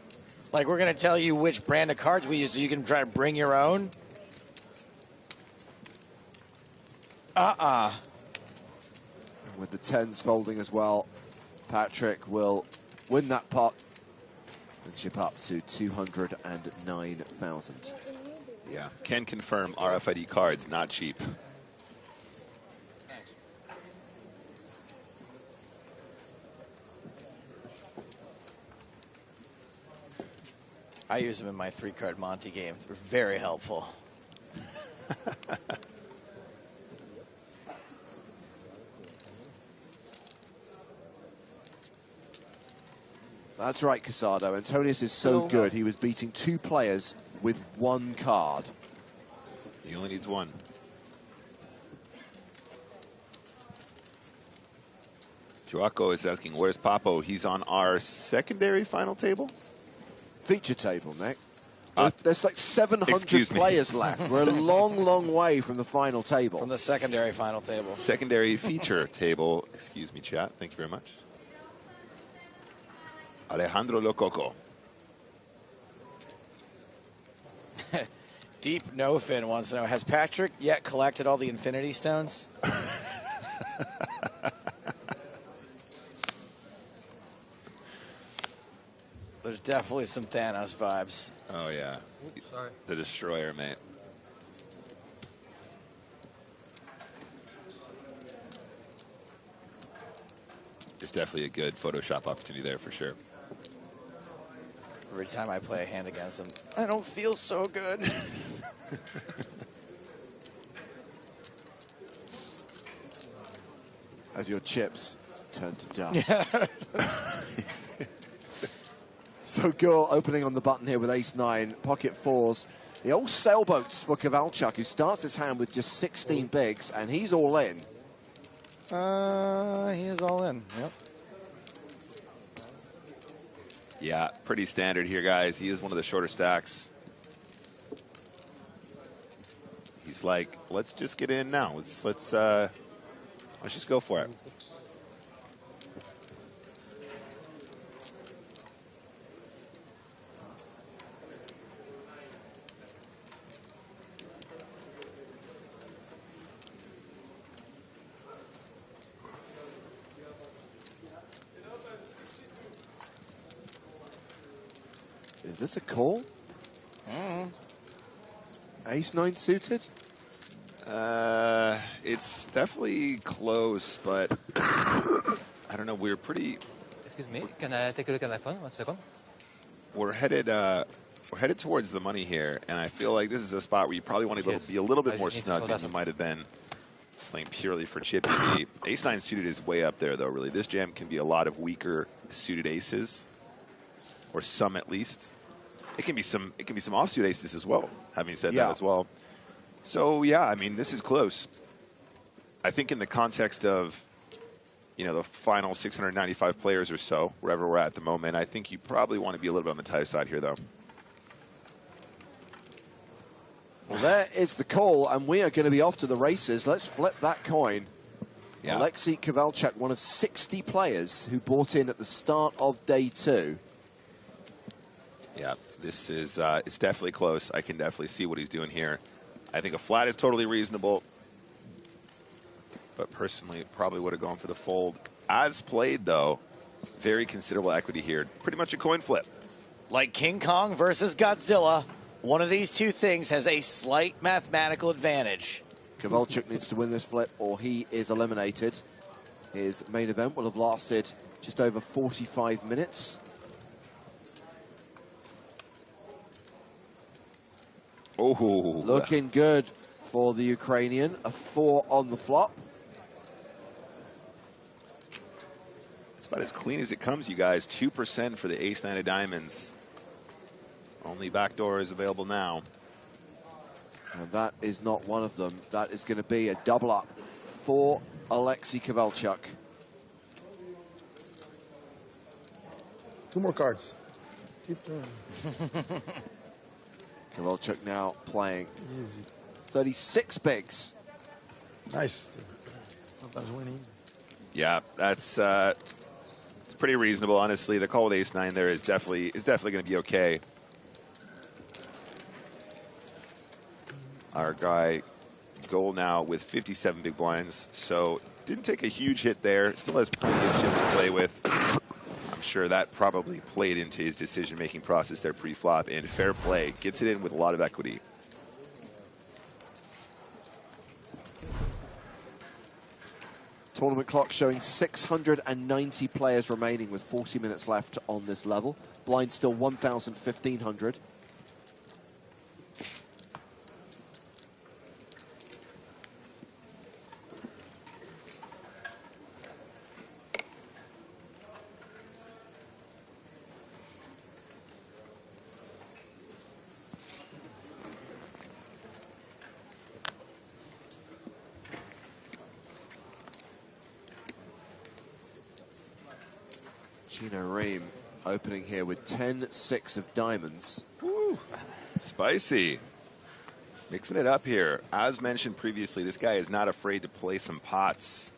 Like, we're going to tell you which brand of cards we use so you can try to bring your own? With the 10s folding as well, Patrick will win that pot and chip up to 209,000. Yeah, can confirm RFID cards, not cheap. I use them in my 3-card Monte game. They're very helpful. That's right, Casado. Antonius is so good, he was beating 2 players with 1 card. He only needs 1. Joaco is asking, where's Papo? He's on our secondary final table? Feature table, Nick. There's like 700 players left. We're a long, long way from the final table. From the secondary final table. Secondary feature table. Excuse me, chat. Thank you very much. Alejandro Lococo. Deep No Fin wants to know, has Patrick yet collected all the Infinity Stones? There's definitely some Thanos vibes. Oh, yeah. Oops, sorry. The Destroyer, mate. There's definitely a good Photoshop opportunity there for sure. Every time I play a hand against him, I don't feel so good. As your chips turn to dust. Yeah. So Gul opening on the button here with ace-9, pocket 4s. The old sailboats for Kowalczuk, who starts his hand with just 16 bigs, and he's all in. He is all in, yep. Yeah, pretty standard here, guys. He is one of the shorter stacks. He's like, let's just get in now. Let's just go for it. Is this a call? Ace-9 suited? It's definitely close, but I don't know. We're pretty. Excuse me. Can I take a look at my phone? 1 second. We're headed towards the money here, and I feel like this is a spot where you probably want to be a little bit more snug than you might have been playing purely for chip. Ace-9 suited is way up there, though. Really, this jam can be a lot of weaker suited aces, or some at least. It can be some offsuit aces as well. Having said that as well. So yeah, I mean, this is close. I think in the context of, you know, the final 695 players or so, wherever we're at the moment. I think you probably want to be a little bit on the tighter side here, though. Well, there is the call, and we are going to be off to the races. Let's flip that coin. Yeah. Alexei Kovalchuk, one of 60 players who bought in at the start of day 2. Yeah, this is it's definitely close. I can definitely see what he's doing here. I think a flat is totally reasonable, but personally probably would have gone for the fold. As played, though, very considerable equity here. Pretty much a coin flip. Like King Kong versus Godzilla, one of these two things has a slight mathematical advantage. Kovalchuk needs to win this flip or he is eliminated. His main event will have lasted just over 45 minutes. Oh, looking good for the Ukrainian. A 4 on the flop. It's about as clean as it comes, you guys. 2% for the ace-9 of diamonds. Only backdoor is available now. And that is not one of them. That is going to be a double up for Alexei Kovalchuk. 2 more cards. Keep doing. Kovalchuk now playing 36 bigs. Nice. Sometimes winning. Yeah, that's it's pretty reasonable, honestly. The call with ace-9 there is definitely going to be okay. Our guy goal now with 57 big blinds, so didn't take a huge hit there. Still has plenty of chips to play with. I'm sure that probably played into his decision-making process there pre-flop, and fair play. Gets it in with a lot of equity. Tournament clock showing 690 players remaining with 40 minutes left on this level. Blind still 1,000, 1,500. Opening here with 10-6 of diamonds. Woo. Spicy. Mixing it up here. As mentioned previously, this guy is not afraid to play some pots.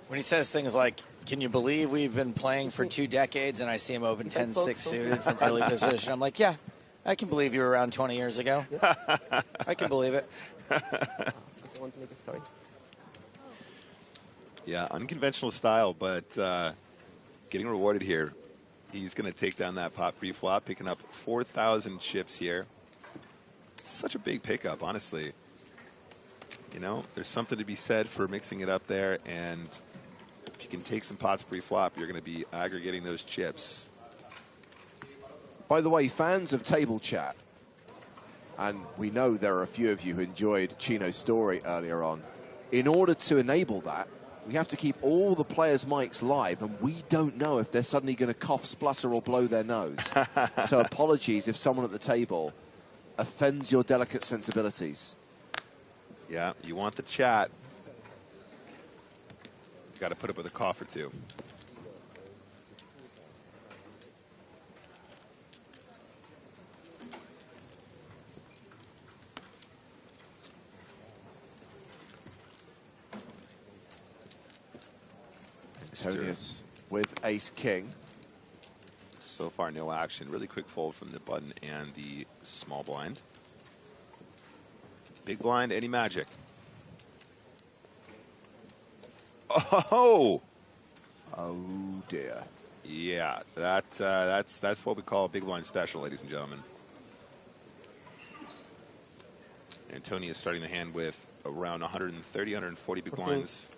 When he says things like, can you believe we've been playing for 2 decades and I see him open 10-6 suited from early position? I'm like, yeah, I can believe you were around 20 years ago. I can believe it. Yeah, unconventional style, but getting rewarded here. He's going to take down that pot pre-flop, picking up 4,000 chips here. Such a big pickup, honestly. You know, there's something to be said for mixing it up there, and if you can take some pots pre-flop, you're going to be aggregating those chips. By the way, fans of Table Chat, and we know there are a few of you who enjoyed Chino's story earlier on, in order to enable that, we have to keep all the players' mics live, and we don't know if they're suddenly going to cough, splutter, or blow their nose. So apologies if someone at the table offends your delicate sensibilities. Yeah, you want the chat. You got to put up with a cough or two. Antonius with ace-king. So far, no action. Really quick fold from the button and the small blind. Big blind, any magic? Oh! Oh, dear. Yeah, that's what we call a big blind special, ladies and gentlemen. Antonius starting the hand with around 130, 140 big blinds.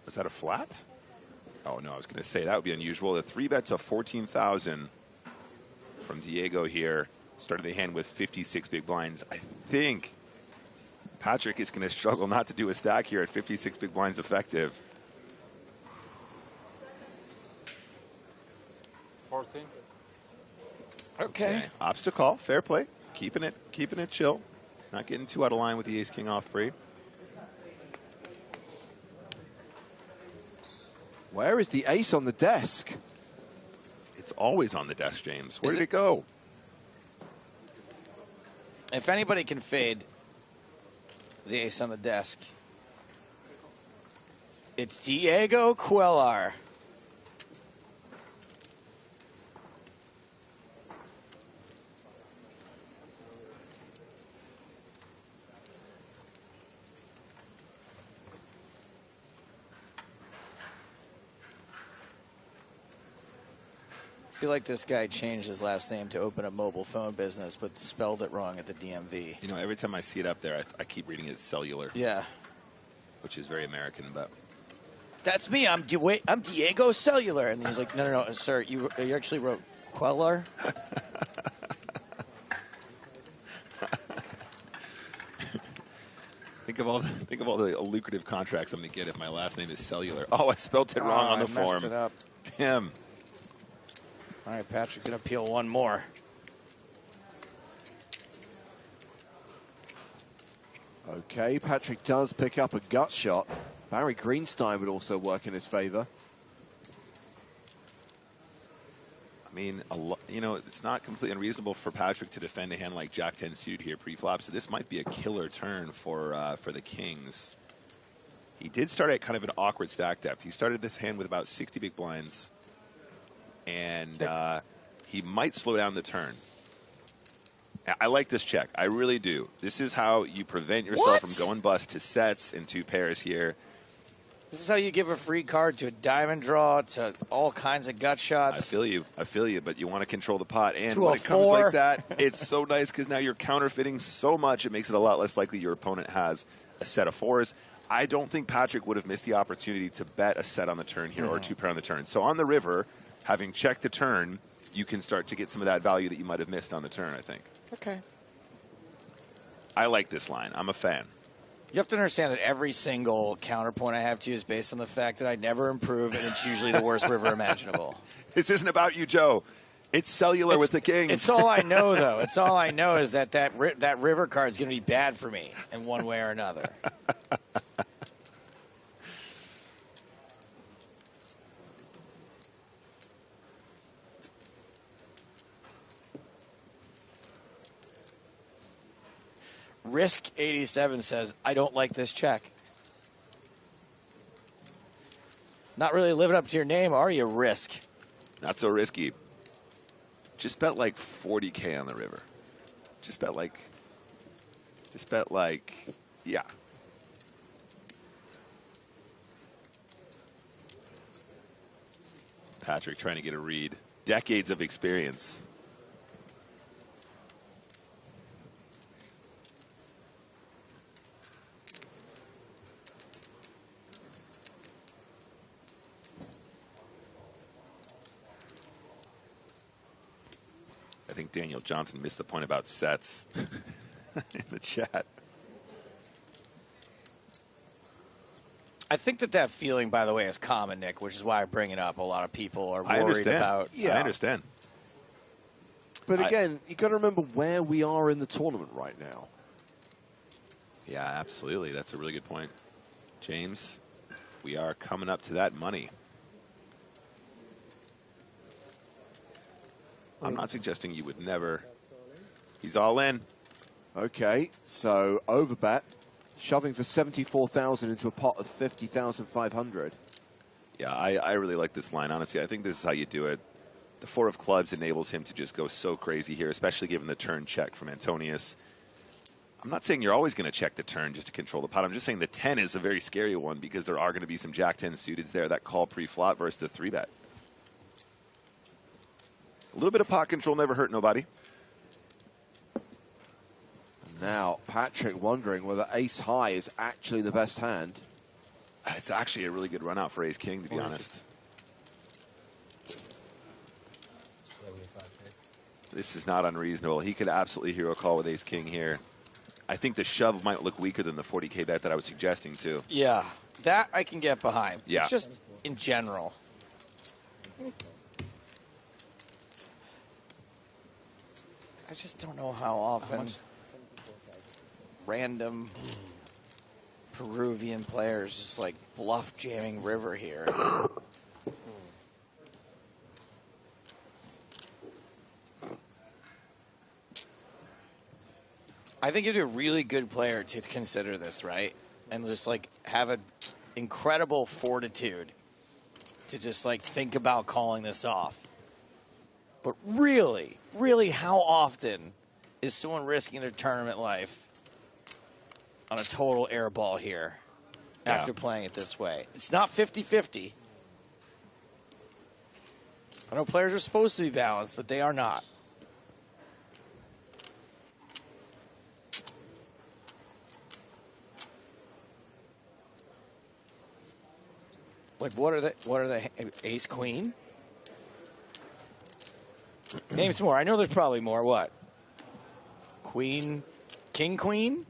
Was that a flat? Oh, no, I was going to say that would be unusual. The 3-bets of 14,000 from Diego here. Started the hand with 56 big blinds. I think Patrick is going to struggle not to do a stack here at 56 big blinds effective. 14. Okay. Obstacle, fair play. Keeping it chill. Not getting too out of line with the ace-king off pre. Where is the ace on the desk? It's always on the desk, James. Where did it go? If anybody can fade the ace on the desk, it's Diego Cuellar. I feel like this guy changed his last name to open a mobile phone business, but spelled it wrong at the DMV. You know, every time I see it up there, I keep reading it cellular. Yeah. Which is very American, but... That's me. I'm Diego Cellular. And he's like, no, sir, you actually wrote Quellar? Think of all the lucrative contracts I'm going to get if my last name is Cellular. Oh, I spelled it wrong on the form. Messed it up. Damn. All right, Patrick can appeal one more. Okay, Patrick does pick up a gut shot. Barry Greenstein would also work in his favor. I mean, you know, it's not completely unreasonable for Patrick to defend a hand like Jack-10 suited here pre-flop, so this might be a killer turn for the Kings. He did start at kind of an awkward stack depth. He started this hand with about 60 big blinds, and he might slow down the turn. I like this check. I really do. This is how you prevent yourself from going bust to sets and two pairs here. This is how you give a free card to a diamond draw, to all kinds of gut shots. I feel you, but you want to control the pot. And to when it comes four. like that, it's so nice because now you're counterfeiting so much, it makes it a lot less likely your opponent has a set of fours. I don't think Patrick would have missed the opportunity to bet a set on the turn here or two pair on the turn. So on the river, having checked the turn, you can start to get some of that value that you might have missed on the turn, I think. Okay. I like this line. I'm a fan. You have to understand that every single counterpoint I have to you is based on the fact that I never improve, and it's usually the worst river imaginable. This isn't about you, Joe. It's cellular with the Kings. It's all I know, though. It's all I know is that river card is going to be bad for me in one way or another. Risk 87 says, I don't like this check. Not really living up to your name, are you, Risk? Not so risky. Just bet like 40K on the river. Just bet like, yeah. Patrick trying to get a read. Decades of experience. I think Daniel Johnson missed the point about sets in the chat. I think that feeling, by the way, is common, Nick, which is why I bring it up. A lot of people are worried about. Yeah, I understand. But again, you got to remember where we are in the tournament right now. Yeah, absolutely. That's a really good point. James, we are coming up to that money. I'm not suggesting you would never. He's all in. Okay, so overbet, shoving for 74,000 into a pot of 50,500. Yeah, I really like this line, honestly. I think this is how you do it. The 4 of clubs enables him to just go so crazy here, especially given the turn check from Antonius. I'm not saying you're always going to check the turn just to control the pot. I'm just saying the 10 is a very scary one because there are going to be some Jack-10 suiteds there that call pre-flop versus the 3-bet. A little bit of pot control never hurt nobody. Now, Patrick wondering whether ace high is actually the best hand. It's actually a really good run out for ace king, to be honest. This is not unreasonable. He could absolutely hero call with ace king here. I think the shove might look weaker than the 40K bet that I was suggesting, too. Yeah, that I can get behind. Yeah. It's just in general. I just don't know how often. random Peruvian players just like bluff jamming river here. I think you'd be a really good player to consider this, right? And just like have an incredible fortitude to just like think about calling this off. But really, really, how often is someone risking their tournament life on a total air ball here after playing it this way? It's not 50-50. I know players are supposed to be balanced, but they are not. Like, what are the ace queen? Name some more. I know there's probably more. What? Queen, king, queen?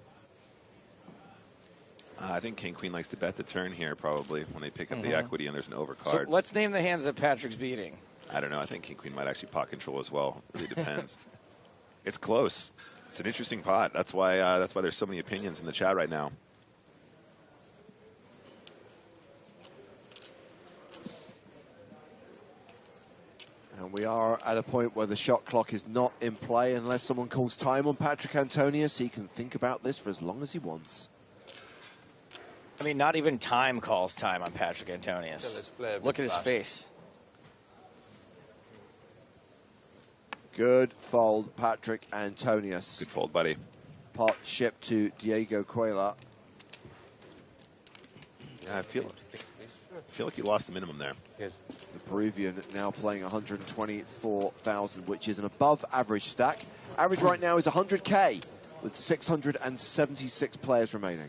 I think king, queen likes to bet the turn here probably when they pick up the equity and there's an overcard. So let's name the hands that Patrick's beating. I don't know. I think king, queen might actually pot control as well. It really depends. It's close. It's an interesting pot. That's why there's so many opinions in the chat right now. And we are at a point where the shot clock is not in play unless someone calls time on Patrick Antonius. He can think about this for as long as he wants. I mean, not even time calls time on Patrick Antonius. Look at his face. Good fold, Patrick Antonius. Good fold, buddy. Pot shipped to Diego Cuellar. Yeah, I feel like you lost the minimum there. Yes. The Peruvian now playing 124,000, which is an above average stack. Average right now is 100K with 676 players remaining.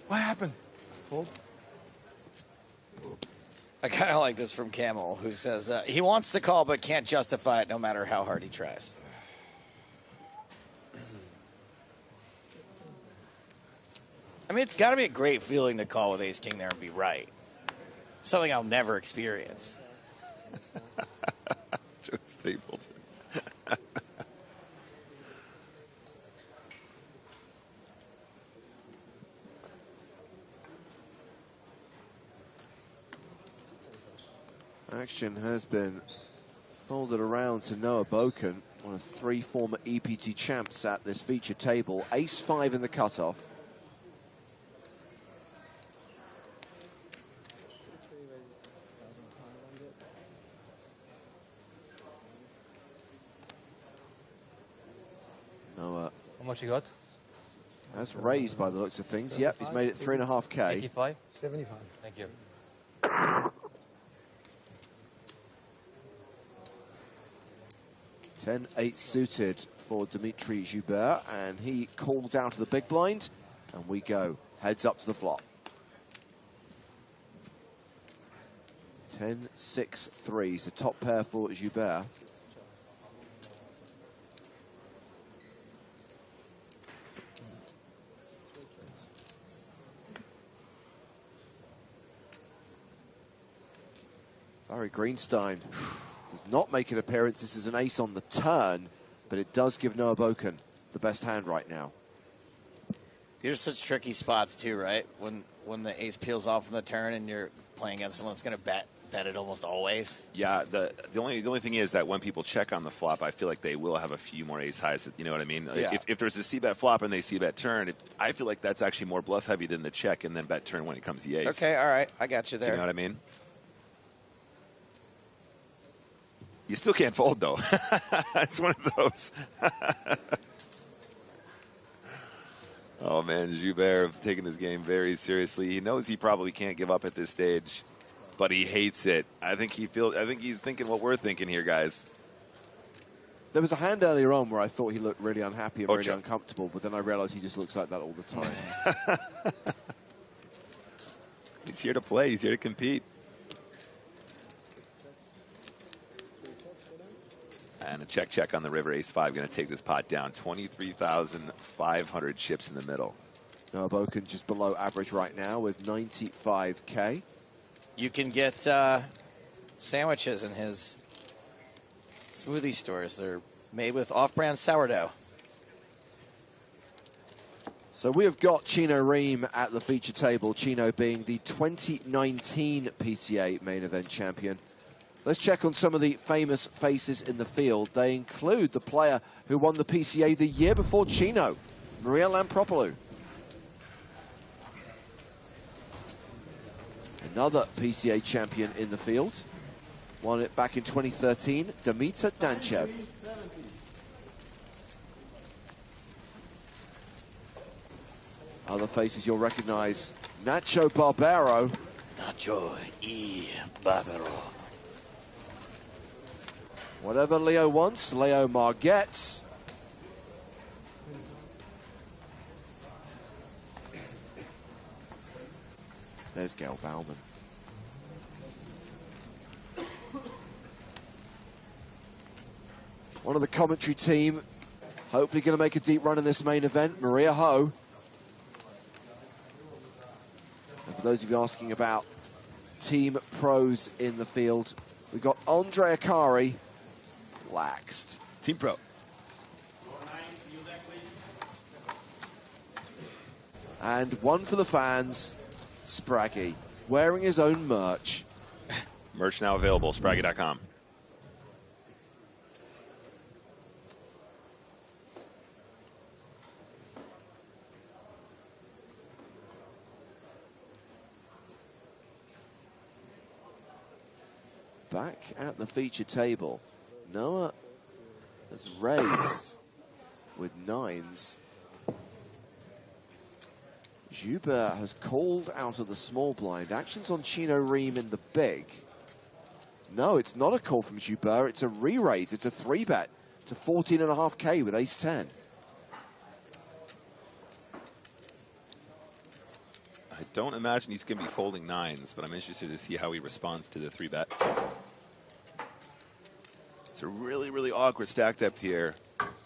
What happened? Fold? I kind of like this from Camel, who says he wants to call but can't justify it no matter how hard he tries. I mean, it's got to be a great feeling to call with ace-king there and be right. Something I'll never experience. Joe Stapleton. Action has been folded around to Noah Boken, one of 3 former EPT champs at this feature table. Ace-5 in the cutoff. Noah. How much you got? That's raised by the looks of things. Yep, he's made it 3.5K. 85? 75. Thank you. 10-8 suited for Dimitri Joubert, and he calls out of the big blind, and we go heads up to the flop. 10-6-3 is the top pair for Joubert. Barry Greenstein does not make an appearance. This is an ace on the turn, but it does give Noah Boken the best hand right now. These are such tricky spots too, right? When the ace peels off on the turn and you're playing against someone that's going to bet it almost always. Yeah, the only thing is that when people check on the flop, I feel like they will have a few more ace highs. You know what I mean? Yeah. If there's a c-bet flop and they c-bet turn, I feel like that's actually more bluff heavy than the check and then bet turn when it comes to the ace. Okay, all right, I got you there. Do you know what I mean? You still can't fold, though. It's one of those. Oh, man, Joubert taking his game very seriously. He knows he probably can't give up at this stage, but he hates it. I think he's thinking what we're thinking here, guys. There was a hand earlier on where I thought he looked really unhappy and really uncomfortable, but then I realized he just looks like that all the time. He's here to play. He's here to compete. And a check on the river. Ace-5 going to take this pot down. 23,500 chips in the middle. Noah Boken just below average right now with 95K. You can get sandwiches in his Smoothie stores. They're made with off-brand sourdough. So we have got Chino Ream at the feature table, Chino being the 2019 PCA main event champion. Let's check on some of the famous faces in the field. They include the player who won the PCA the year before Chino, Maria Lampropoulou. Another PCA champion in the field. Won it back in 2013, Dimitar Danchev. Other faces you'll recognize, Nacho Barbero. Nacho y Barbero. Whatever Leo wants, Leo Marguet. There's Gail Bauman. One of the commentary team, hopefully going to make a deep run in this main event, Maria Ho. And for those of you asking about team pros in the field, we've got Andre Akari, laxed. Team pro. And one for the fans, Spraggy, wearing his own merch. Merch now available, spraggy.com. Back at the feature table, Noah has raised with nines. Joubert has called out of the small blind. Actions on Chino Ream in the big. No, it's not a call from Joubert. It's a re-raise. It's a 3-bet to 14.5K with ace-10. I don't imagine he's going to be folding nines, but I'm interested to see how he responds to the 3-bet. It's a really, really awkward stack depth here.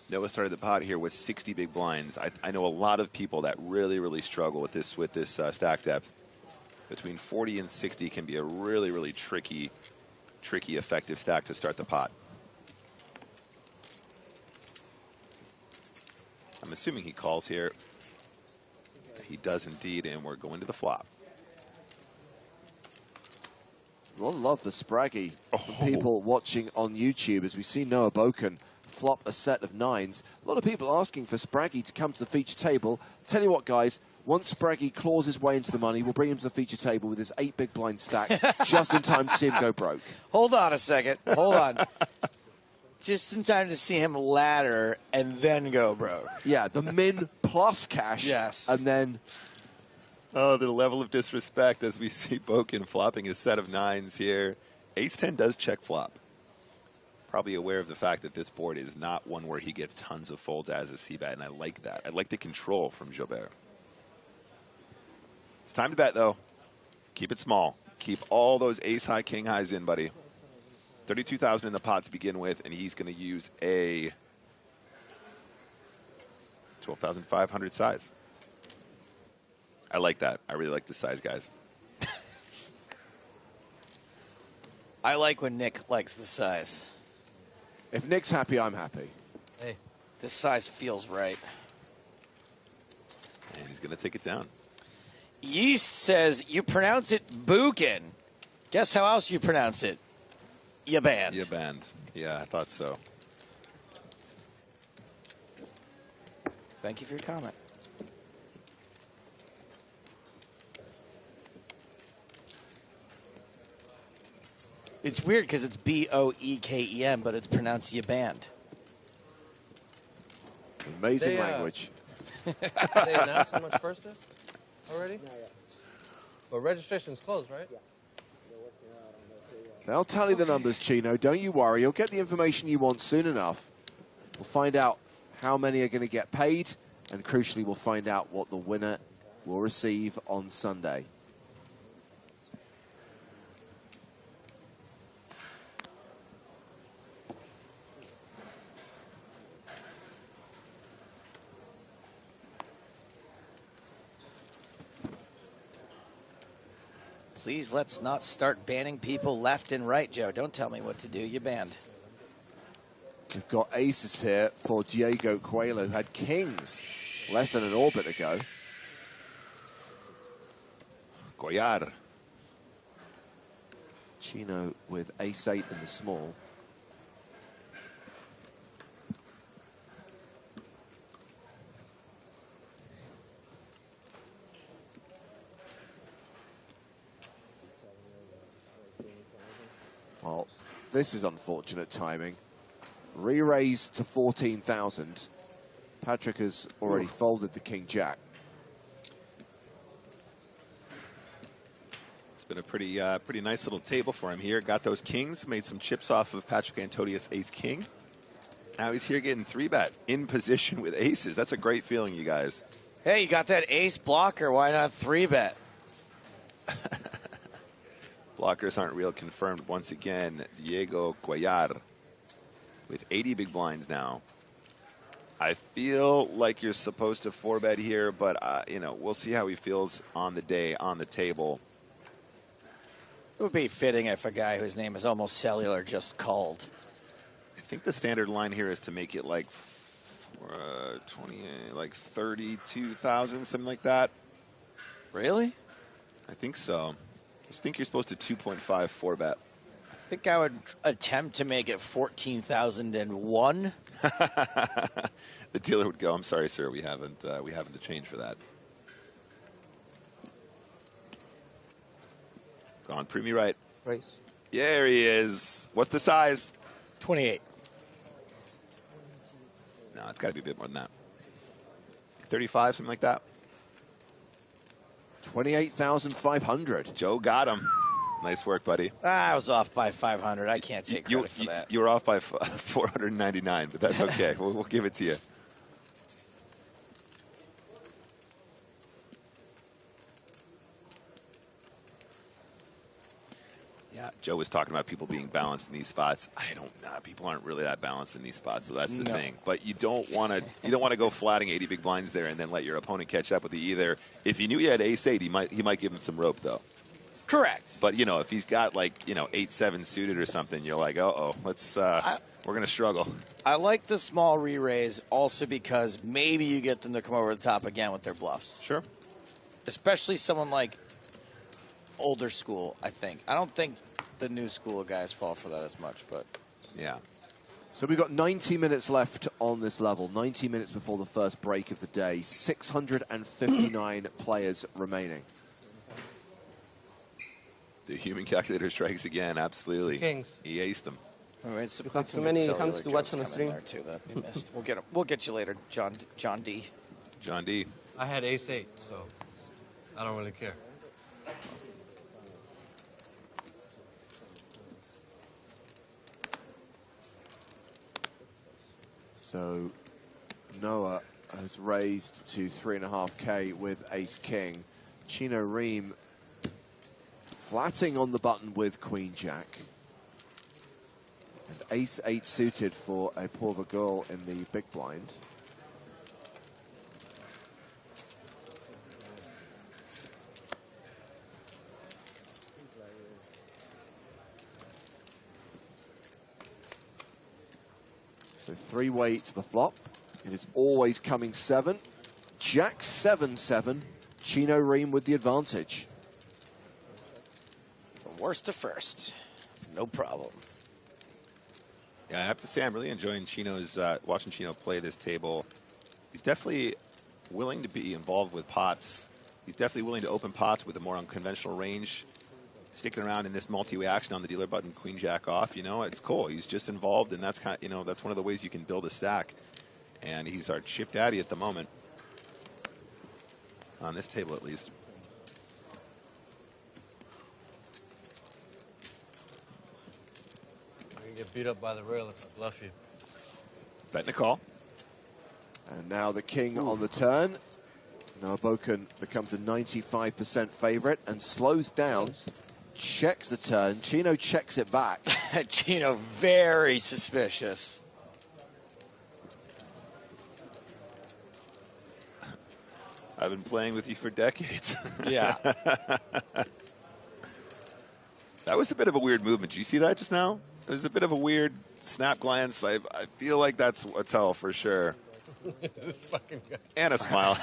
Noah started the pot here with 60 big blinds. I know a lot of people that really, really struggle with this stack depth. Between 40 and 60 can be a really, really tricky, effective stack to start the pot. I'm assuming he calls here. He does indeed, and we're going to the flop. A lot of love for Spraggy from people watching on YouTube as we see Noah Boken flop a set of nines. A lot of people asking for Spraggy to come to the feature table. Tell you what, guys, once Spraggy claws his way into the money, we'll bring him to the feature table with his 8 big blind stack just in time to see him go broke. Hold on a second. Hold on. Just in time to see him ladder and then go broke. Yeah, the min plus cash. Yes. And then... Oh, the level of disrespect as we see Boken flopping his set of nines here. Ace-10 does check flop. Probably aware of the fact that this board is not one where he gets tons of folds as a c-bet, and I like that. I like the control from Joubert. It's time to bet, though. Keep it small. Keep all those ace-high, king-highs in, buddy. 32,000 in the pot to begin with, and he's going to use a 12,500 size. I like that. I really like the size, guys. I like when Nick likes the size. If Nick's happy, I'm happy. Hey, this size feels right. And he's going to take it down. Yeast says, you pronounce it Bukin. Guess how else you pronounce it? You banned. You banned. Yeah, I thought so. Thank you for your comment. It's weird because it's B-O-E-K-E-N, but it's pronounced you banned. Amazing language. They announced how much first is already? Not yet. But registration's closed, right? Yeah. They're working out on that. They'll tally the numbers, Chino. Don't you worry. You'll get the information you want soon enough. We'll find out how many are going to get paid, and crucially, we'll find out what the winner will receive on Sunday. Please, let's not start banning people left and right, Joe. Don't tell me what to do. You're banned. We've got aces here for Diego Coelho, who had kings less than an orbit ago. Goyard. Chino with ace-8 in the small. Well, this is unfortunate timing. Re-raise to 14,000. Patrick has already folded the king-jack. It's been a pretty nice little table for him here. Got those kings, made some chips off of Patrick Antonius ace-king. Now he's here getting 3-bet in position with aces. That's a great feeling, you guys. Hey, you got that ace blocker. Why not 3-bet? Blockers aren't real. Confirmed once again. Diego Cuellar with 80 big blinds now. I feel like you're supposed to 4-bet here, but you know, we'll see how he feels on the day, on the table. It would be fitting if a guy whose name is almost cellular just called. I think the standard line here is to make it like 32,000, something like that. Really? I think so. I think you're supposed to 2.5 4-bet. I think I would attempt to make it 14,001. The dealer would go, "I'm sorry, sir, we haven't the change for that." Gone, prove me right. Race. There he is. What's the size? 28. No, it's got to be a bit more than that. 35, something like that. 28,500. Joe got him. Nice work, buddy. I was off by 500. I can't take credit for that. You were off by 499, but that's okay. we'll give it to you. Yeah, Joe was talking about people being balanced in these spots. People aren't really that balanced in these spots, so that's the thing. But you don't want to go flatting 80 big blinds there and then let your opponent catch up with you either. If he knew he had ace-8, he might give him some rope though. Correct. But you know, if he's got like 8-7 suited or something, you're like, we're gonna struggle. I like the small re-raise also because maybe you get them to come over the top again with their bluffs. Sure. Especially someone like older school, I think. I don't think the new school guys fall for that as much, but yeah. So we've got 90 minutes left on this level, 90 minutes before the first break of the day, 659 players remaining. The human calculator strikes again, absolutely. Kings. He aced them. You have too many hands to watch on the stream. Too, that we missed. We'll get you later, John D. John D. I had ace-8, so I don't really care. So Noah has raised to 3.5K with ace-king. Chino Ream flatting on the button with queen-jack. And ace-8 suited for a poor girl in the big blind. So 3-way to the flop. It is always coming 7. Jack 7-7. Chino Ream with the advantage. From worst to first. No problem. Yeah, I have to say I'm really enjoying Chino's, watching Chino play this table. He's definitely willing to be involved with pots. He's definitely willing to open pots with a more unconventional range. Sticking around in this multi-way action on the dealer button, queen jack off, it's cool. He's just involved, and that's that's one of the ways you can build a stack. And he's our chip daddy at the moment, on this table at least. I'm going to get beat up by the rail if I bluff you. Betting a call. And now the king on the turn. Noah Boken becomes a 95% favorite and slows down. Checks the turn. Chino checks it back. Chino very suspicious. I've been playing with you for decades. Yeah. That was a bit of a weird movement. Did you see that just now? There's a bit of a weird snap glance. I feel like that's a tell for sure. This fucking guy. And a smile.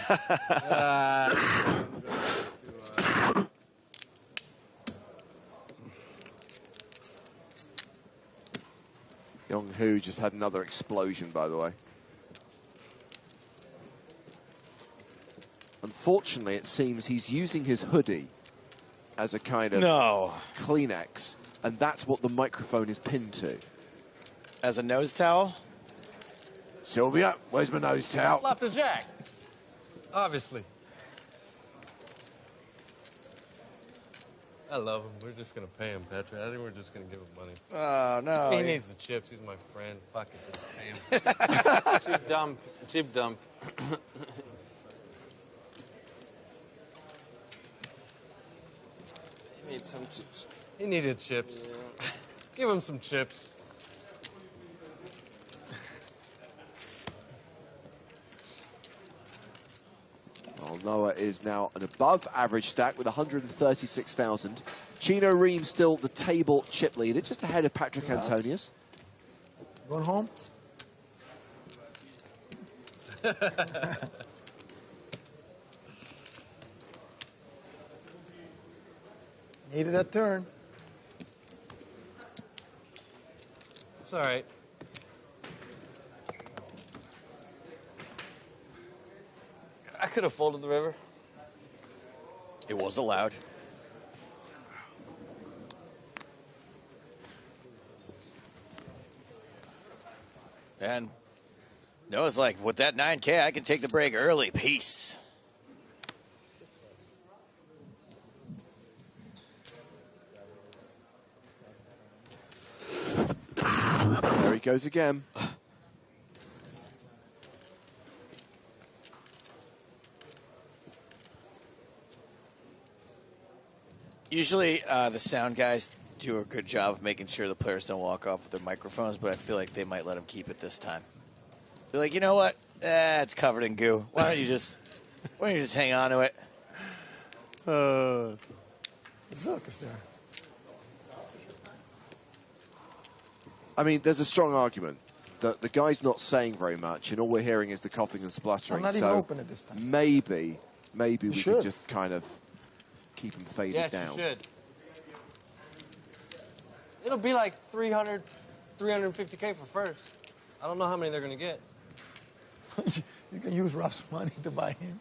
Young Hu just had another explosion, by the way. Unfortunately, it seems he's using his hoodie as a kind of Kleenex, and that's what the microphone is pinned to. As a nose towel? Sylvia, where's my nose towel? Left the jack. Obviously. I love him. We're just going to pay him, Patrick. I think we're just going to give him money. Oh, no. He needs the chips. He's my friend. Fuck it. Just pay him. Cheap dump. Cheap dump. He needs some chips. He needed chips. Yeah. Give him some chips. Well, Noah is now an above-average stack with 136,000. Chino Ream still the table chip leader, just ahead of Patrick Antonius. Going home? Needed that turn. It's all right. I could have folded the river. It was allowed. And Noah's like, with that 9K, I can take the break early. Peace. There he goes again. Usually the sound guys do a good job of making sure the players don't walk off with their microphones, but I feel like they might let them keep it this time. They're like, you know what? It's covered in goo. Why don't you just hang on to it? Zuck is there. I mean, there's a strong argument that the guy's not saying very much, and all we're hearing is the coughing and spluttering. I'm not even open at this time. Maybe we should. could just kind of keep him faded down. Yes, you should. It'll be like 300, 350K for first. I don't know how many they're going to get. You can use Rob's money to buy him.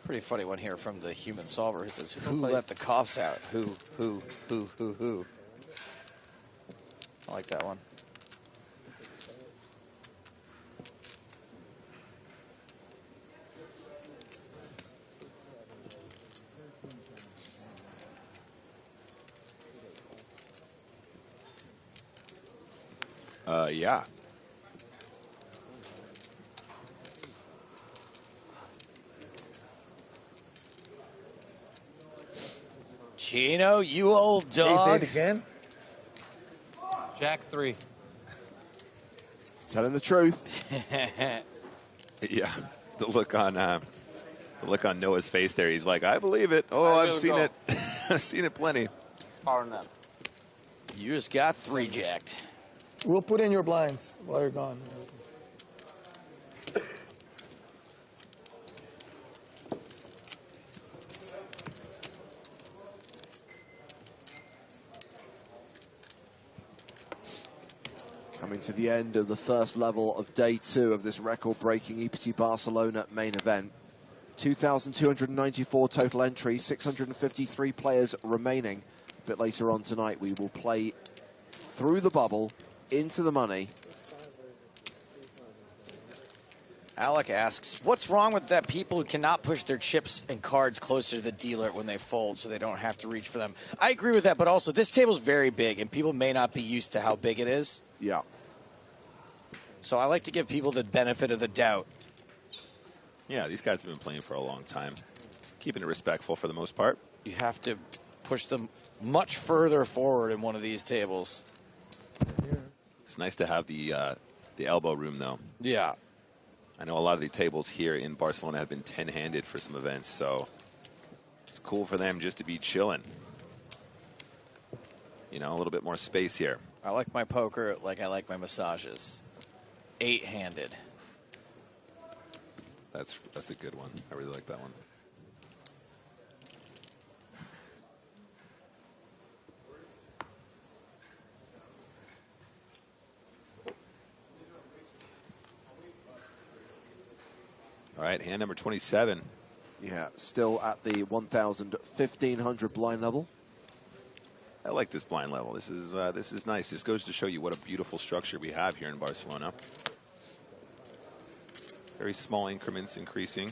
Pretty funny one here from the human solver who says, who let the coughs out? Who? I like that one. Yeah. Chino, you old dog. Say it again. Jack 3. Telling the truth. Yeah. The look on Noah's face there. He's like, I believe it. Oh, I've seen it. I've seen it plenty. Power nap. You just got 3 jacked. We'll put in your blinds while you're gone. Coming to the end of the first level of day 2 of this record-breaking EPT Barcelona main event. 2,294 total entries, 653 players remaining. A bit later on tonight, we will play through the bubble, into the money. Alec asks, what's wrong with that people who cannot push their chips and cards closer to the dealer when they fold so they don't have to reach for them? I agree with that, but also this table's very big and people may not be used to how big it is. Yeah. So I like to give people the benefit of the doubt. Yeah, these guys have been playing for a long time. Keeping it respectful for the most part. You have to push them much further forward in one of these tables. It's nice to have the elbow room, though. Yeah. I know a lot of the tables here in Barcelona have been 10-handed for some events, so it's cool for them just to be chilling. You know, a little bit more space here. I like my poker like I like my massages. 8-handed. That's a good one. I really like that one. All right, hand number 27. Yeah, still at the 1,000, 1,500 blind level. I like this blind level. This is nice. This goes to show you what a beautiful structure we have here in Barcelona. Very small increments increasing.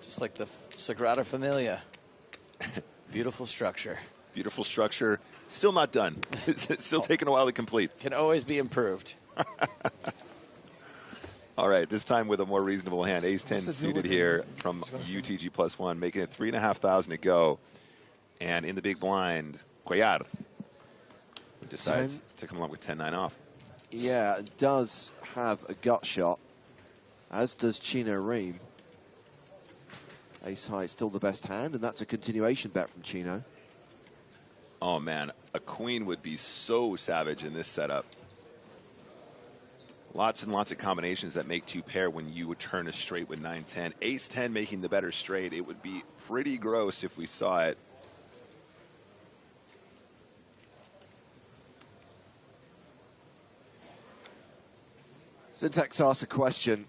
Just like the Sagrada Familia. Beautiful structure. Beautiful structure. Still not done. It's still taking a while to complete. Can always be improved. All right, this time with a more reasonable hand. Ace-10 suited here from UTG +1, making it 3,500 to go. And in the big blind, Cuellar decides to come up with 10-9 off. Yeah, it does have a gut shot, as does Chino Ream. Ace high still the best hand, and that's a continuation bet from Chino. Oh, man, a queen would be so savage in this setup. Lots and lots of combinations that make two pair when you would turn a straight with 9-10. Ace-10 making the better straight. It would be pretty gross if we saw it. Syntax asked a question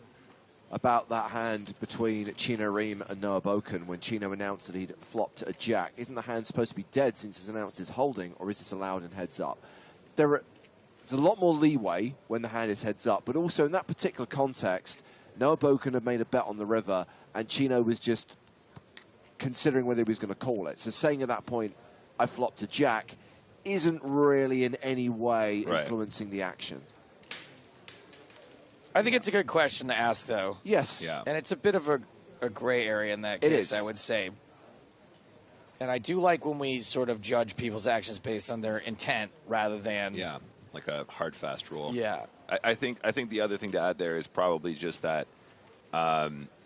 about that hand between Chino Ream and Noah Boken when Chino announced that he'd flopped a jack. Isn't the hand supposed to be dead since he's announced his holding, or is this allowed in heads up? There's a lot more leeway when the hand is heads up, but also in that particular context, Noah Boken had made a bet on the river, and Chino was just considering whether he was going to call it. So saying at that point, I flopped a jack, isn't really in any way influencing the action. I think it's a good question to ask, though. Yes. Yeah. And it's a bit of a gray area in that case, I would say. And I do like when we sort of judge people's actions based on their intent rather than... Yeah, like a hard, fast rule. Yeah. I think the other thing to add there is probably just that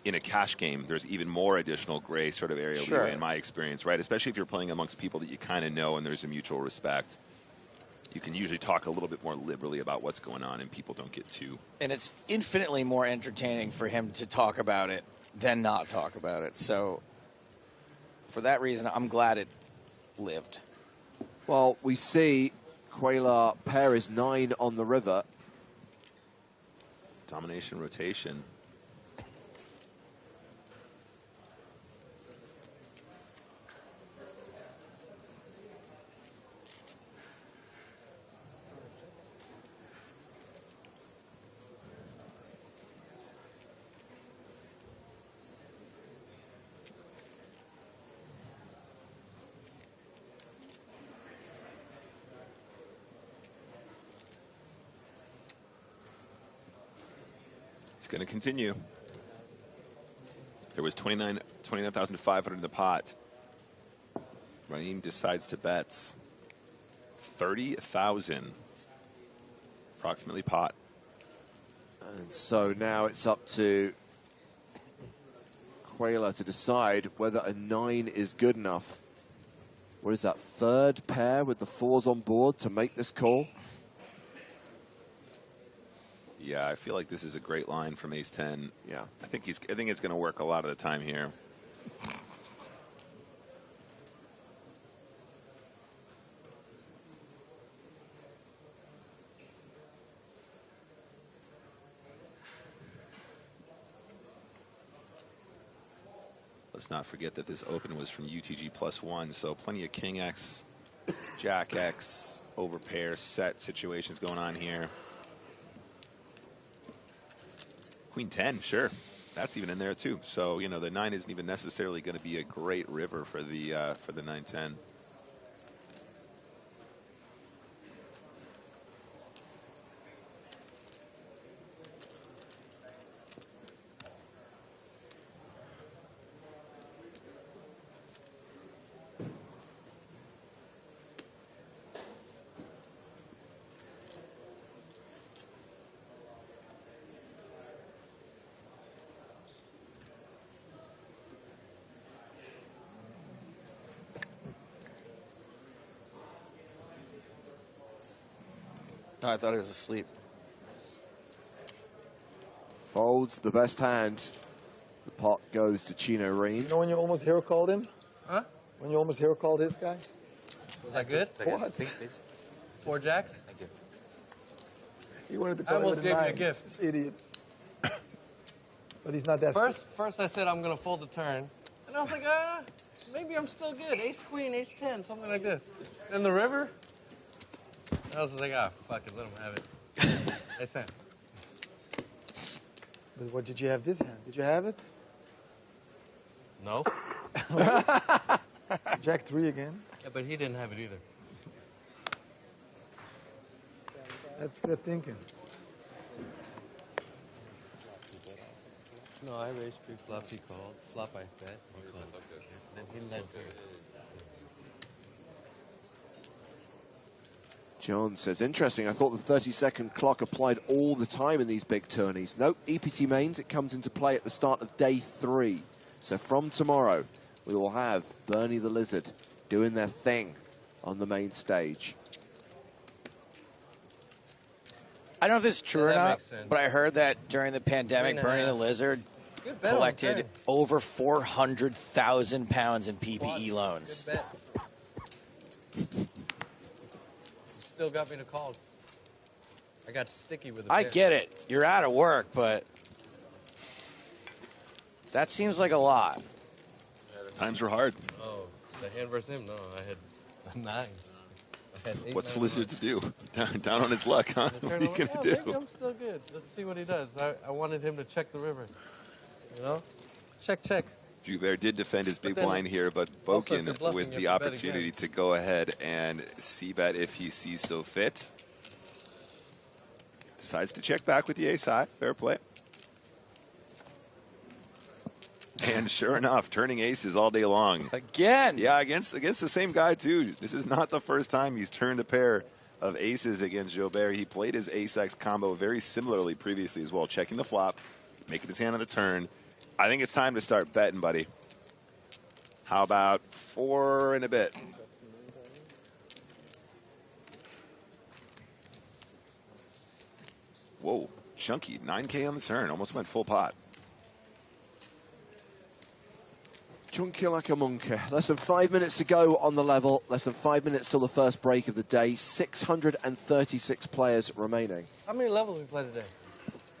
in a cash game, there's even more additional gray sort of area leeway in my experience, right? Especially if you're playing amongst people that you kind of know and there's a mutual respect. You can usually talk a little bit more liberally about what's going on and people don't get too... And it's infinitely more entertaining for him to talk about it than not talk about it. So for that reason, I'm glad it lived. Well, we see Cuellar pair is 9 on the river. Domination rotation. Going to continue. There was 29,500 in the pot. Raheem decides to bet 30,000 approximately pot. And so now it's up to Cuellar to decide whether a 9 is good enough. What is that, third pair with the 4s on board to make this call? Yeah, I feel like this is a great line from Ace-10. Yeah, I think it's going to work a lot of the time here. Let's not forget that this open was from UTG +1, so plenty of King X, Jack X, overpair set situations going on here. Queen 10, sure. That's even in there too. So, you know, the 9 isn't even necessarily going to be a great river for the 9-10. No, I thought he was asleep. Folds the best hand. The pot goes to Chino Ream. You know when you almost hero called him? Huh? When you almost hero called this guy? Was that good? What? 4 jacks? Thank you. He wanted to I call almost him gave a him a 9. gift. This idiot. But he's not that First I said I'm going to fold the turn. And I was like, maybe I'm still good. Ace, queen, ace, 10, something like this. In the river, I was like, fuck it, let him have it. Ace 10. But what did you have this hand? Did you have it? No. Jack 3 again. Yeah, but he didn't have it either. That's good thinking. No, I raised pre-flop, he called. Flop, I bet. He called. Then he led to it. John says, interesting, I thought the 30-second clock applied all the time in these big tourneys. Nope, EPT mains, it comes into play at the start of day 3. So from tomorrow, we will have Bernie the Lizard doing their thing on the main stage. I don't know if this is true or not, but I heard that during the pandemic, Bernie the Lizard collected over 400,000 pounds in PPE loans. Good bet. You still got me to call. I got sticky with it. I get it. You're out of work, but that seems like a lot. Times were hard. Oh, the hand versus him? No, I had a 9. I had 8, What's 9, the Lizard to do? Down on his luck, huh? What are you going to do? Maybe I'm still good. Let's see what he does. I wanted him to check the river. You know? Check, check. Joubert did defend his big blind here, but Boken with the opportunity to go ahead and c-bet if he sees so fit. Decides to check back with the ace high. Fair play. And sure enough, turning aces all day long. Again? Yeah, against the same guy, too. This is not the first time he's turned a pair of aces against Joubert. He played his ace-X combo very similarly previously as well, checking the flop, making his hand on a turn. I think it's time to start betting, buddy. How about 4 and a bit? Whoa, chunky, 9K on the turn, almost went full pot. Chunky like a monkey. Less than 5 minutes to go on the level. Less than 5 minutes till the first break of the day. 636 players remaining. How many levels we play today?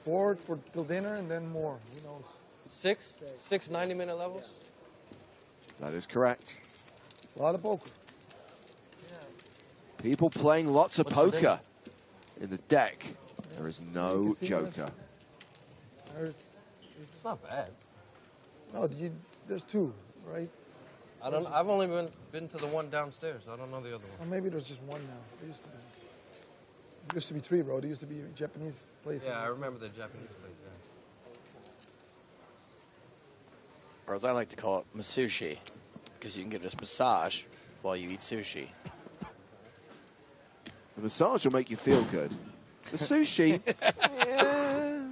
4 for till dinner and then more. Who knows? 6? 6 90-minute levels? That is correct. A lot of poker. People playing lots of poker in the deck. There is no joker. It's not bad. No, there's 2, right? I've only been to the one downstairs. I don't know the other one. Or maybe there's just 1 now. There used to be. There used to be 3, bro. There used to be a Japanese place. Yeah, I remember the Japanese place. Yeah. Or as I like to call it, masushi, because you can get this massage while you eat sushi. The massage will make you feel good. The sushi, yeah.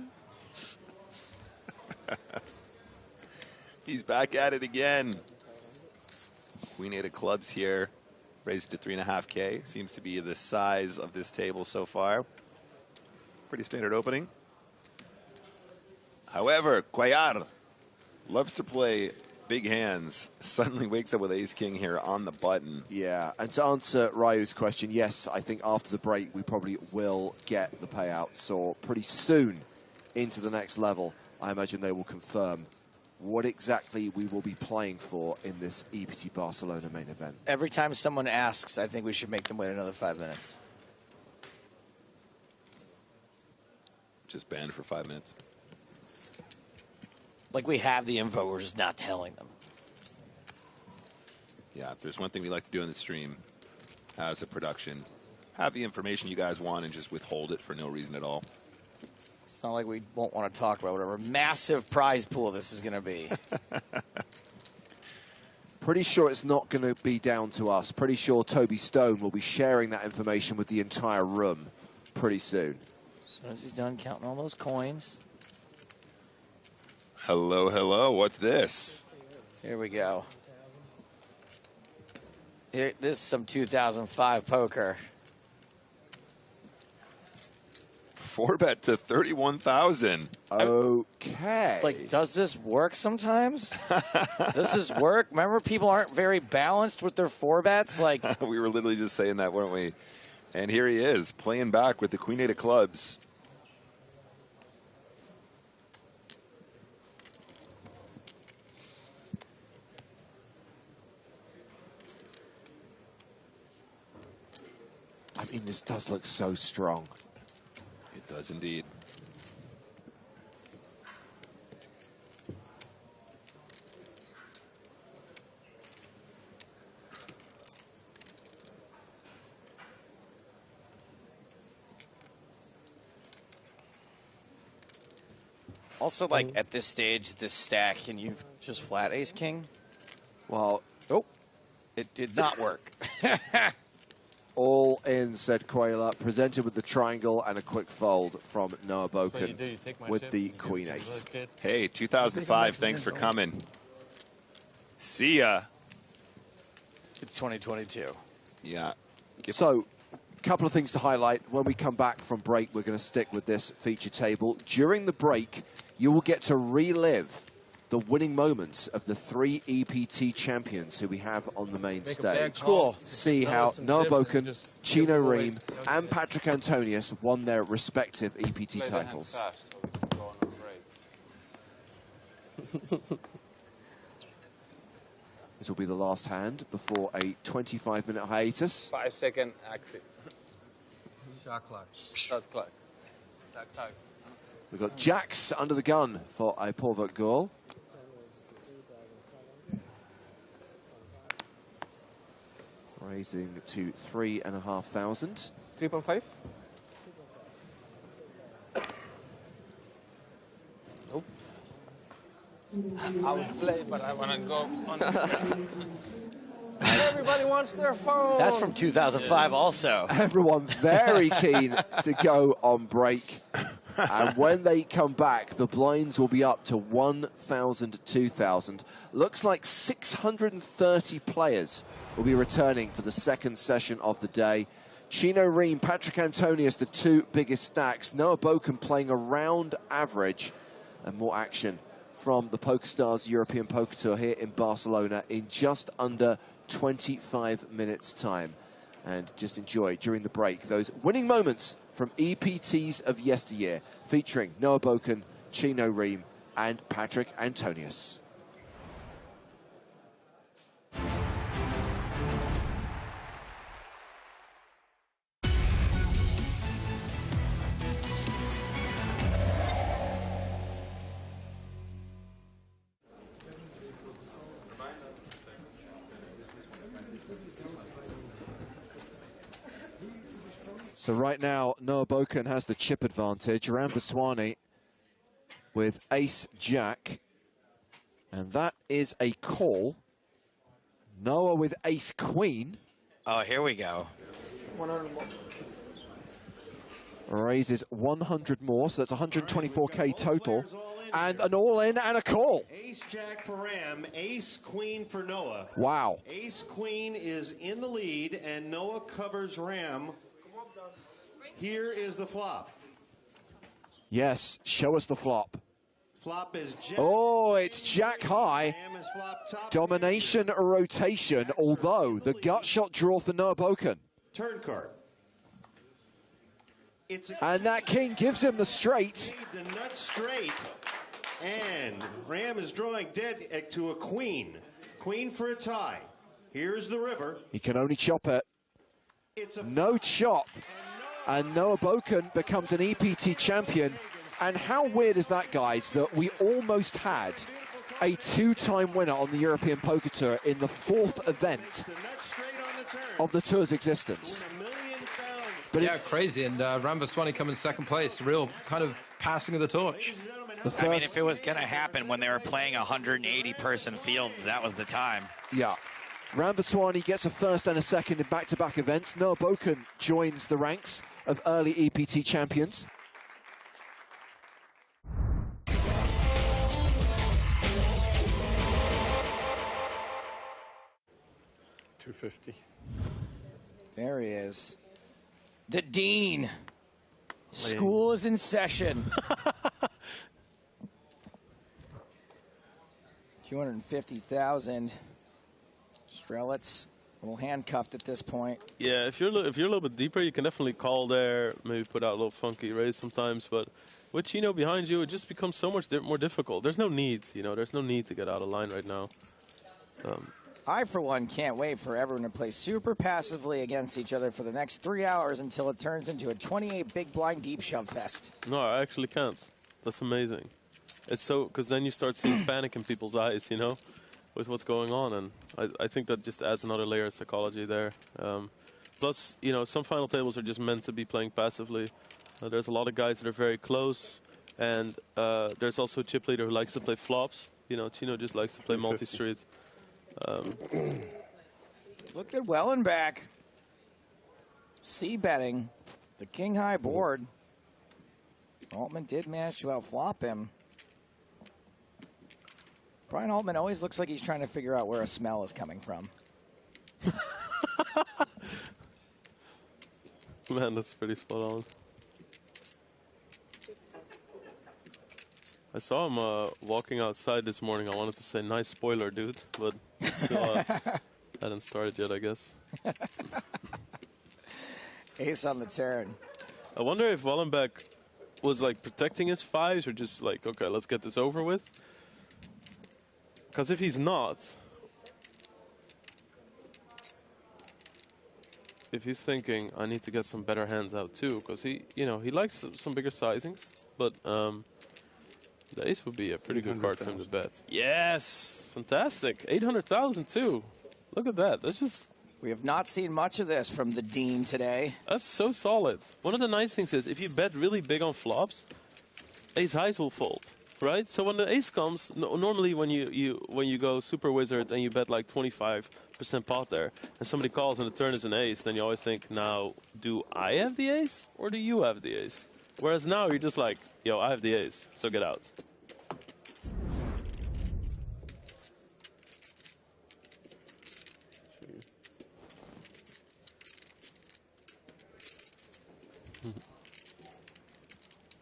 He's back at it again. Queen 8 of clubs here, raised to 3.5K. Seems to be the size of this table so far. Pretty standard opening. However, Cuellar loves to play big hands. Suddenly wakes up with ace-king here on the button. Yeah, and to answer Ryu's question, yes, I think after the break we probably will get the payouts, or pretty soon into the next level. I imagine they will confirm what exactly we will be playing for in this EPT Barcelona main event. Every time someone asks, I think we should make them wait another 5 minutes. Just banned for 5 minutes. Like we have the info, we're just not telling them. Yeah, if there's one thing we like to do in the stream as a production, have the information you guys want and just withhold it for no reason at all. It's not like we won't want to talk about whatever massive prize pool this is going to be. Pretty sure it's not going to be down to us. Pretty sure Toby Stone will be sharing that information with the entire room pretty soon. As soon as he's done counting all those coins. Hello, hello. What's this? Here we go. This is some 2005 poker. 4-bet to 31,000. Okay. Like, does this work sometimes? Does this work? Remember, people aren't very balanced with their 4-bets? Like, we were literally just saying that, weren't we? And here he is, playing back with the Queen-8 of clubs. I mean, this does look so strong. It does indeed. also, like, at this stage, this stack, can you just flat ace king? Well, it did not work. All in, said Quayla, presented with the triangle and a quick fold from Noah Boken with the Queen-8. Hey, 2005, thanks for coming. See ya. It's 2022. Yeah. So, a couple of things to highlight. When we come back from break, we're going to stick with this feature table. During the break, you will get to relive the winning moments of the 3 EPT champions who we have on the main stage. Cool. See how Noah Boken, Chino Ream, and Patrick Antonius won their respective EPT titles. This will be the last hand before a 25-minute hiatus. 5-second active. Shot clock. Shot clock. We've got jacks under the gun for a Porvert goal. Raising to 3,500. 3.5. Nope. I would play, but I want to go on. Everybody wants their phone. That's from 2005 also. Everyone very keen to go on break. And when they come back, the blinds will be up to 1,000, 2,000. Looks like 630 players will be returning for the second session of the day. Chino Ream, Patrick Antonius, the 2 biggest stacks. Noah Boken playing around average, and more action from the PokerStars European Poker Tour here in Barcelona in just under 25 minutes time. And just enjoy, during the break, those winning moments from EPTs of yesteryear, featuring Noah Boken, Chino Ream, and Patrick Antonius. So right now, Noah Boken has the chip advantage. Ram Vaswani with ace-jack. And that is a call. Noah with ace-queen. Oh, here we go. 100 more. Raises 100 more, so that's 124K total. And an all-in and a call. Ace-jack for Ram, ace-queen for Noah. Wow. Ace-queen is in the lead, and Noah covers Ram. Here is the flop. Yes, show us the flop. Flop is jack. Oh, it's jack high. Ram is flop top. Domination rotation, although the gut shot draw for Noah Boken. Turn card. And that king gives him the straight. The nut straight. And Ram is drawing dead to a queen. Queen for a tie. Here's the river. He can only chop it. No chop. And Noah Boken becomes an EPT champion. And how weird is that, guys, that we almost had a 2-time winner on the European Poker Tour in the 4th event of the tour's existence. But yeah, crazy. And Ram Vaswani coming second place. Real kind of passing of the torch. I mean, if it was going to happen when they were playing 180-person fields, that was the time. Yeah. Ram Vaswani gets a first and a second in back-to-back events. Noah Boken joins the ranks of early EPT champions. There he is. The Dean. School is in session. 250,000. Strelets a little handcuffed at this point. Yeah, if you're a little bit deeper, you can definitely call there, maybe put out a little funky raise sometimes. But with Chino behind you, it just becomes so much more difficult. There's no need, there's no need to get out of line right now. I, for one, can't wait for everyone to play super passively against each other for the next 3 hours until it turns into a 28 big blind deep shove fest. No, I actually can't. That's amazing. It's so, because then you start seeing panic in people's eyes, with what's going on. And I think that just adds another layer of psychology there. Plus, some final tables are just meant to be playing passively. There's a lot of guys that are very close. And there's also a chip leader who likes to play flops. Chino just likes to play multi-street. Look at Wellenbach. C-betting the king-high board. Altman did manage to outflop him. Brian Altman always looks like he's trying to figure out where a smell is coming from. Man, that's pretty spot on. I saw him walking outside this morning. I wanted to say, nice spoiler, dude. But still hadn't started yet, I guess. Ace on the turn. I wonder if Wellenbach was like protecting his fives or just like, okay, let's get this over with. Because if he's not, if he's thinking, I need to get some better hands out too, because he likes some bigger sizings, but the ace would be a pretty good card for him to bet. Yes, fantastic. 800,000 too. Look at that. That's just. We have not seen much of this from the Dean today. That's so solid. One of the nice things is if you bet really big on flops, ace highs will fold, right? So when the ace comes, normally when you go super wizard and you bet like 25% pot there, and somebody calls and the turn is an ace, then you always think, now, do I have the ace or do you have the ace? Whereas now you're just like, yo, I have the ace, so get out.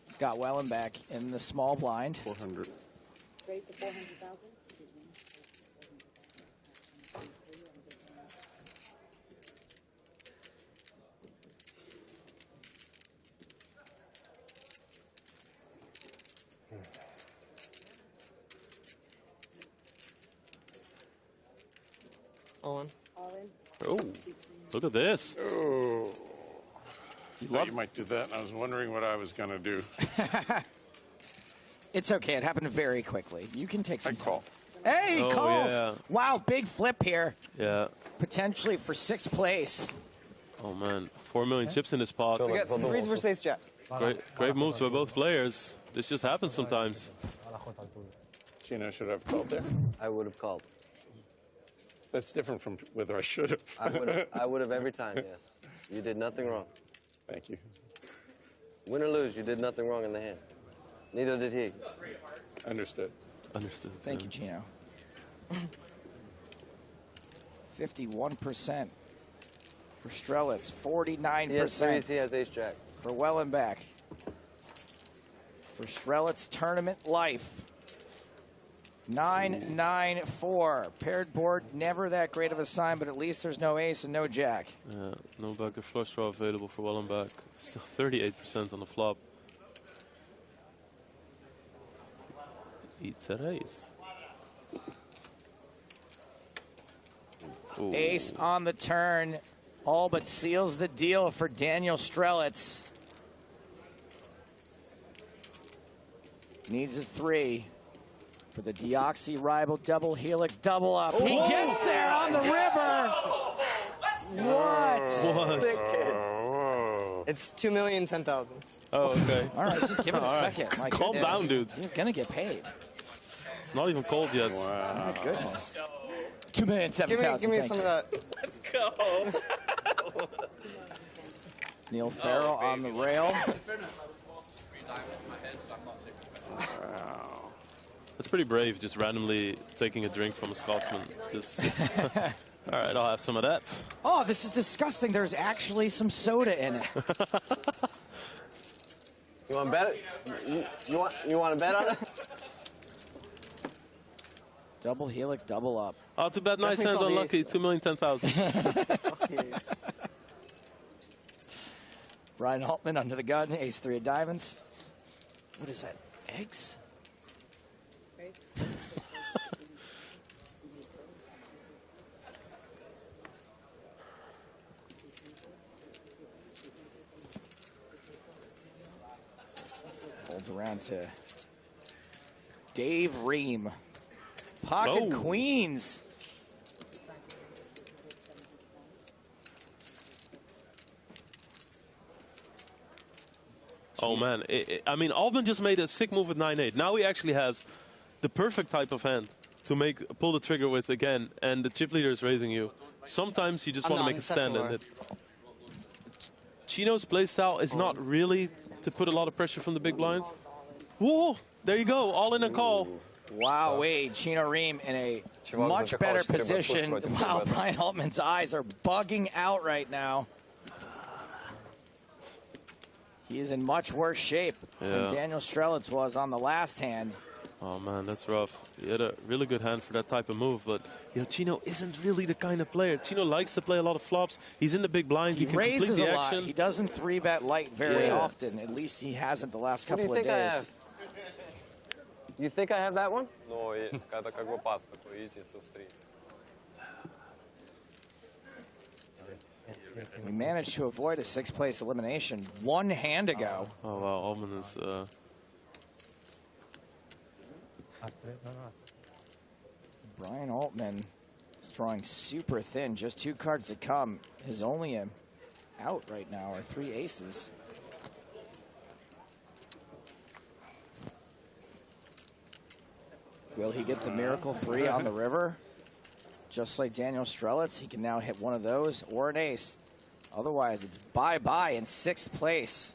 Scott Wellenbach in the small blind. 400. Raise to 400,000. All in. All in. Oh, look at this. Oh. You might do that, and I was wondering what I was going to do. It's okay. It happened very quickly. You can take some call. Hey, Oh, calls. yeah. Wow, big flip here. Yeah. Potentially for 6th place. Oh, man. 4 million chips in this pot. We got 3 versus ace jack. Great moves by both players. This just happens sometimes. Chino, should I have called there? I would have called. That's different from whether I should have. I would have every time, yes. You did nothing wrong. Thank you. Win or lose, you did nothing wrong in the hand. Neither did he. Understood. Understood. Thank you, Chino. 51% for Strelets. 49% He has ace jack. for Wellenbach. For Strelets tournament life. 9-9-4. Paired board, never that great of a sign, but at least there's no ace and no jack. Yeah, no backdoor flush draw available for Wellenbach. Still 38% on the flop. Eats a raise. Ooh. Ace on the turn, all but seals the deal for Daniel Strelets. Needs a 3 for the deoxyribal double helix double up. He gets there on the river. What? Sick kid. It's 2,010,000. Oh, okay. All right, just give it a All right. second. My Calm goodness. down, dude. You're going to get paid. It's not even cold yet. My goodness. 2,007,000. Give me some of that. Let's go. Neil Farrell on the rail. Wow. That's pretty brave, just randomly taking a drink from a Scotsman. Just all right, I'll have some of that. Oh, this is disgusting. There's actually some soda in it. You want to bet it? You want to bet on it? Double helix, double up. Oh, too bad. Nice hands unlucky. 2,010,000. Brian Altman under the gun. Ace 3 of diamonds. What is that? Eggs? Holds around to Dave Ream. Pocket queens. Oh, man. I mean, Altman just made a sick move with 9-8. Now he actually has the perfect type of hand to pull the trigger with again, and the chip leader is raising you. Sometimes you just want to make a stand in it. Chino's playstyle is not really to put a lot of pressure from the big blinds. Whoa! There you go. All in a call. Wow, Wade, Chino Ream in a much better position. Wow, Brian Altman's eyes are bugging out right now. He is in much worse shape than Daniel Strelitz was on the last hand. Oh, man, that's rough. He had a really good hand for that type of move, but you know, Chino isn't really the kind of player. Chino likes to play a lot of flops. He's in the big blind. He raises a lot. He doesn't 3-bet light very often. At least he hasn't the last couple of days. You think I have that one? No, это как бы паста, easy to stream. We managed to avoid a 6th-place elimination 1 hand ago. Oh, wow, Altman is... Brian Altman is drawing super thin. Just 2 cards to come. His only out right now are 3 aces. Will he get the miracle 3 on the river? Just like Daniel Strelitz, he can now hit one of those or an ace. Otherwise, it's bye-bye in 6th place.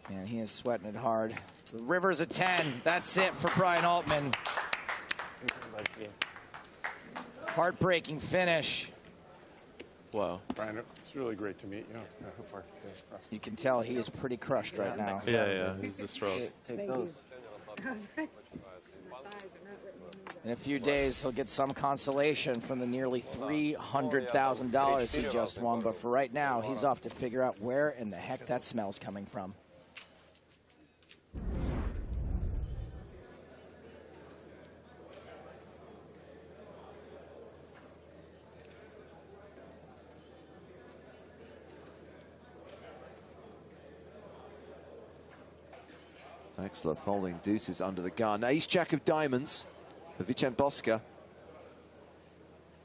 Man, he is sweating it hard. The river's a 10. That's it for Brian Altman. Heartbreaking finish. Wow. Brian, it's really great to meet you. You can tell he is pretty crushed right now. Yeah, he's distraught. Take those. In a few days, he'll get some consolation from the nearly $300,000 he just won. But for right now, he's off to figure out where in the heck that smell's coming from. Excellent folding deuces under the gun. Ace-jack of diamonds for Vicent Bosca.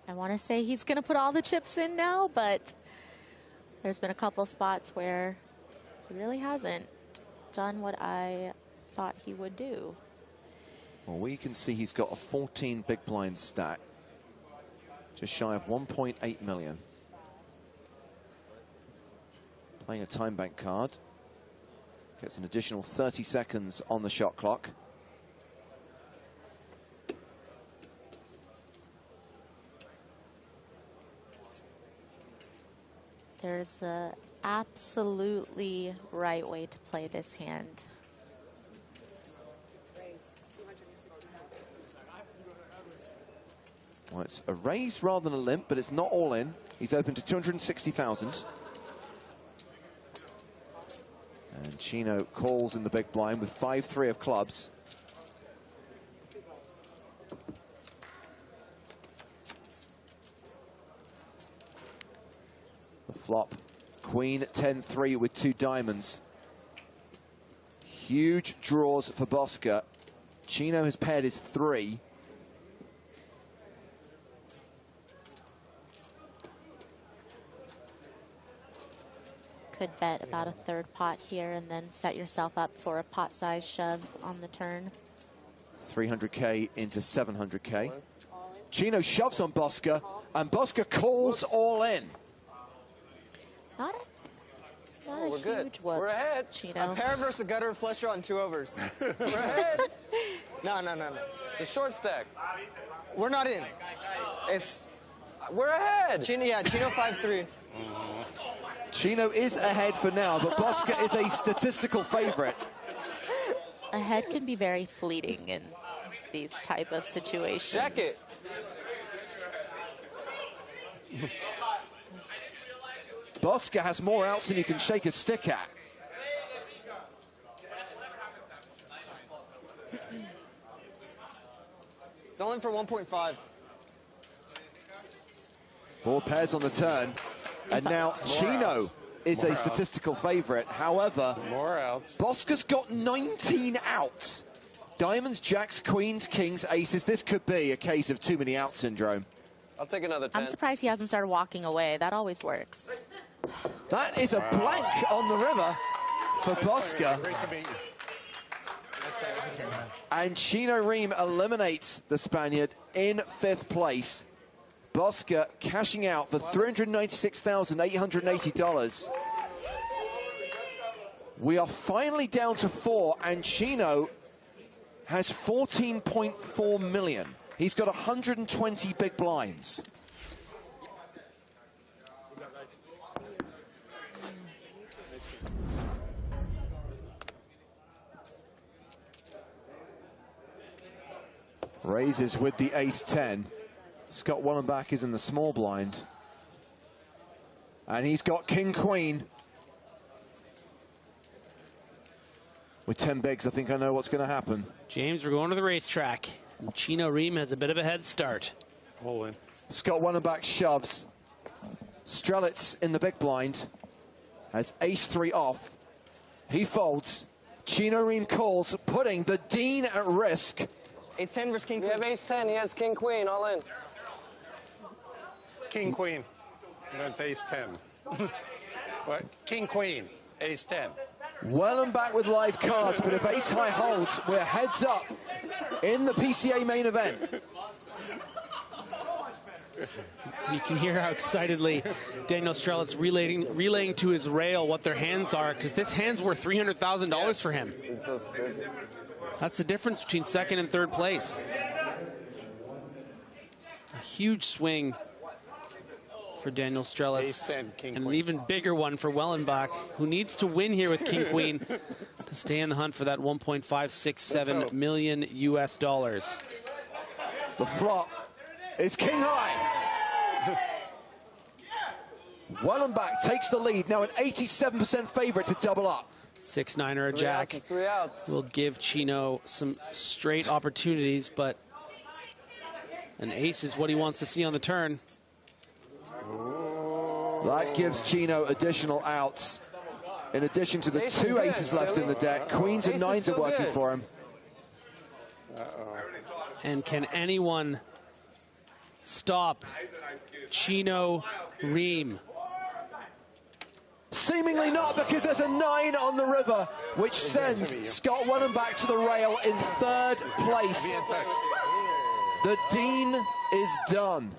I want to say he's going to put all the chips in now, but there's been a couple spots where he really hasn't done what I thought he would do. Well, we can see he's got a 14 big blind stack, just shy of 1.8 million. Playing a time bank card. Gets an additional 30 seconds on the shot clock. There's the absolutely right way to play this hand. Well, it's a raise rather than a limp, but it's not all in. He's open to 260,000. And Chino calls in the big blind with 5-3 of clubs. The flop, Queen 10-3 with 2 diamonds. Huge draws for Bosca. Chino has paired his 3. Could bet about a 3rd pot here and then set yourself up for a pot size shove on the turn. 300K into 700K. Chino shoves on Bosca, and Bosca calls all in. Not a huge whoops, We're ahead. Chino. A pair versus a gutter flusher on 2 overs. We're ahead. No. The short stack. We're not in. It's We're ahead. Chino, yeah, Chino 5-3. Chino is ahead for now, but Bosca is a statistical favorite. Ahead can be very fleeting in these type of situations. Check it. Bosca has more outs than you can shake a stick at. It's only for 1.5. 4 pairs on the turn. And now Chino is a statistical favorite. However, Bosca's got 19 outs. Diamonds, jacks, queens, kings, aces. This could be a case of too many out syndrome. I'll take another 10. I'm surprised he hasn't started walking away. That always works. That is a blank on the river for Bosca. And Chino Ream eliminates the Spaniard in 5th place. Bosca cashing out for $396,880. We are finally down to 4, and Chino has 14.4 million. He's got 120 big blinds. Raises with the ace-10. Scott Wellenbach is in the small blind. And he's got king-queen. With 10 bigs, I think I know what's going to happen. James, we're going to the racetrack. And Chino Ream has a bit of a head start. All in. Scott Wellenbach shoves. Strelitz in the big blind. Has ace-3 off. He folds. Chino Ream calls, putting the Dean at risk. Ace-10 versus king-queen. We have ace-10. He has king-queen. All in. King-queen. That's ace-10. What? King-queen. Ace-10. Wellenbach with live cards, but if ace-high holds, we're heads up in the PCA main event. You can hear how excitedly Daniel Strelitz relaying to his rail what their hands are, because this hand's worth $300,000 for him. That's the difference between 2nd and 3rd place. A huge swing for Daniel Strelitz, and an even bigger one for Wellenbach, who needs to win here with king-queen to stay in the hunt for that $1.567 million US dollars. The flop is king-high. Wellenbach takes the lead, now an 87% favorite to double up. 6-9 or a jack will give Chino some straight opportunities, but an ace is what he wants to see on the turn. That gives Chino additional outs. In addition to the 2 aces left in the deck, queens and 9s are working for him. And can anyone stop Chino Ream? Seemingly not, because there's a 9 on the river, which sends Scott Wellenbach to the rail in 3rd place. The Dean is done.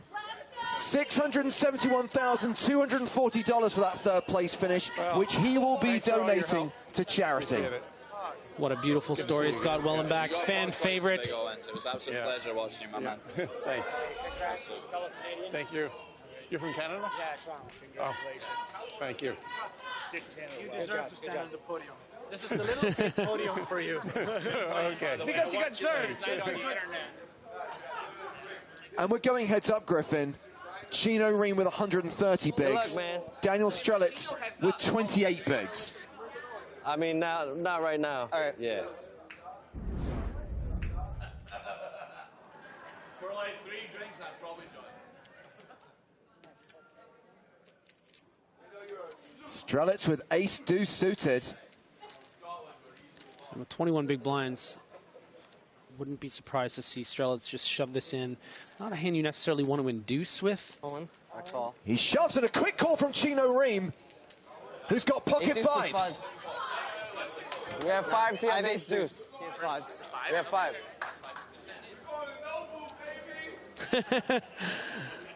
$671,240 for that 3rd place finish, which he will be donating to charity. What a beautiful story, Scott Wellenbach, fan favorite. It was an absolute pleasure watching you, my man. Thanks. Thank you. You're from Canada? Yeah, Toronto. Congratulations. Oh, thank you. You deserve to stand on the podium. This is the little fake podium for you. Okay. Because you got 3rd. And we're going heads up, Griffin. Chino Ream with 130 bigs. Good luck, man. Daniel Strelitz with 28 bigs. I mean, not right now. All right. Yeah. For like 3 drinks, I'd probably join. Strelitz with ace-deuce suited. And with 21 big blinds, wouldn't be surprised to see Strelitz just shove this in. Not a hand you necessarily want to induce with. He shoves it, a quick call from Chino Ream, who's got pocket 5s. We have 5s, he I has have ace-deuce. He has 5s. We have 5.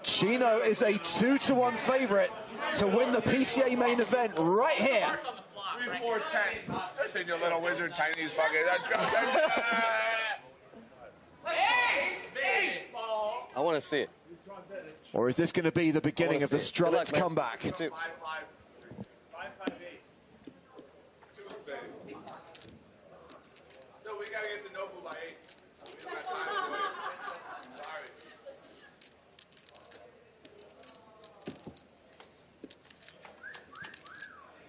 Chino is a 2-1 favorite to win the PCA main event right here. 3, 4, 10. That's in your little wizard Chinese fucking. I want to see it. Or is this going to be the beginning of the Strelets comeback?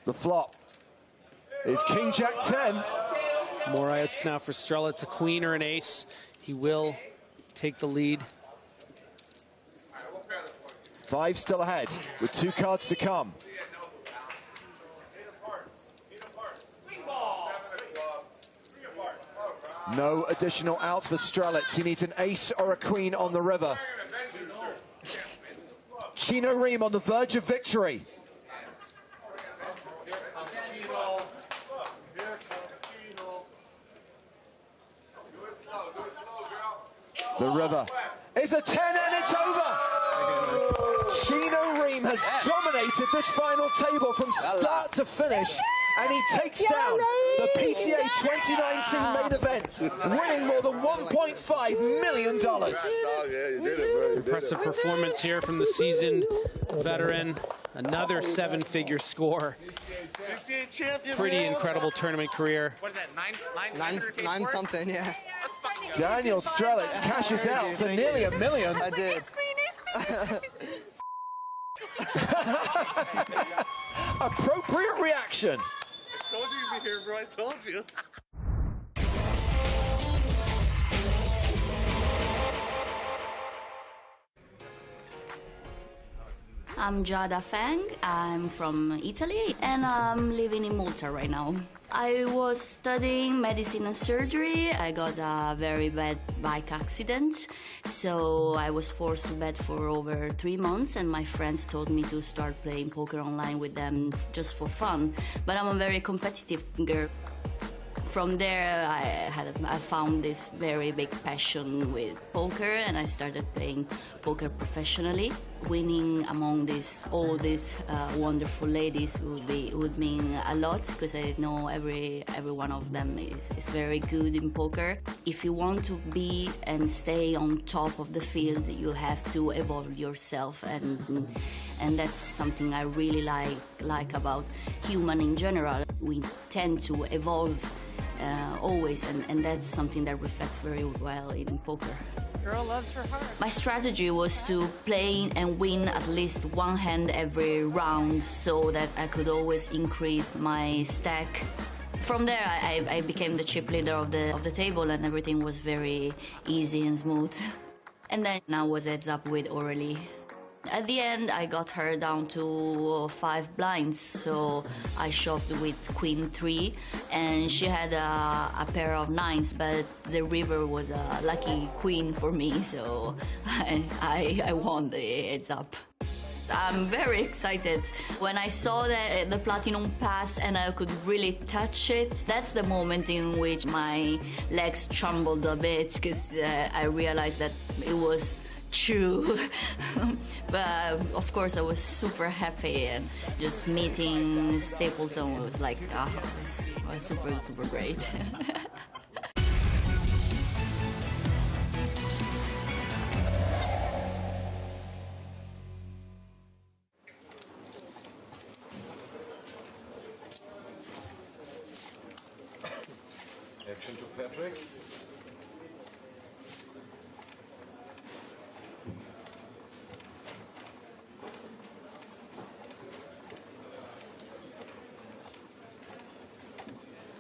The flop is King Jack 10. More outs now for Strelets, a queen or an ace. He will take the lead. 5 still ahead, with 2 cards to come. No additional outs for Strelets. He needs an ace or a queen on the river. Chino Reem on the verge of victory. The river is a 10 and it's over. Chino Reem has dominated this final table from start to finish, and he takes down the PCA 2019 main event, winning more than $1.5 million. Impressive performance here from the seasoned veteran. Another 7-figure score. Pretty incredible tournament career. What is that, nine something, yeah. Daniel Strelets cashes out for nearly $1 million. I did. Appropriate reaction. I told you you'd be here, bro. I told you. I'm Giada Feng, I'm from Italy, and I'm living in Malta right now. I was studying medicine and surgery. I got a very bad bike accident, so I was forced to bed for over 3 months, and my friends told me to start playing poker online with them just for fun. But I'm a very competitive girl. From there, I found this very big passion with poker, and I started playing poker professionally. Winning among all these wonderful ladies would mean a lot, because I know every one of them is very good in poker. If you want to be and stay on top of the field, you have to evolve yourself, and that's something I really like about human in general. We tend to evolve always, and that's something that reflects very well in poker. Girl loves her heart. My strategy was to play and win at least one hand every round, so that I could always increase my stack. From there, I became the chip leader of the table, and everything was very easy and smooth. And then I was heads up with Aurelie. At the end, I got her down to 5 blinds, so I shoved with Queen 3, and she had a pair of 9s, but the river was a lucky queen for me, so I won the heads up. I'm very excited. When I saw the platinum pass and I could really touch it, that's the moment in which my legs trembled a bit, because I realized that it was true. But of course I was super happy, and just meeting Stapleton was like, it was super great. Action to Patrick.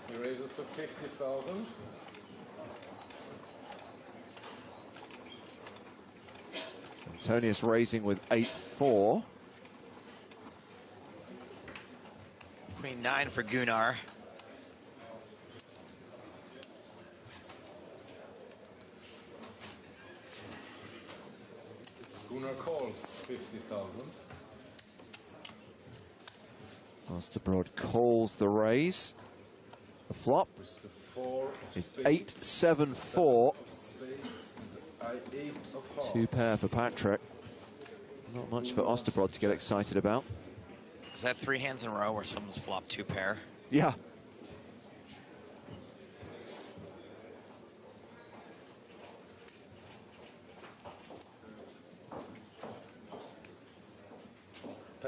He raises to 50,000. Antonius raising with 8-4. Queen 9 for Gunnar. Gunnar calls 50,000. Osterbroad calls the raise. The flop is 8-7-4. 2 pair for Patrick. Not much for Osterbroad to get excited about. Is that 3 hands in a row where someone's flopped 2 pair? Yeah.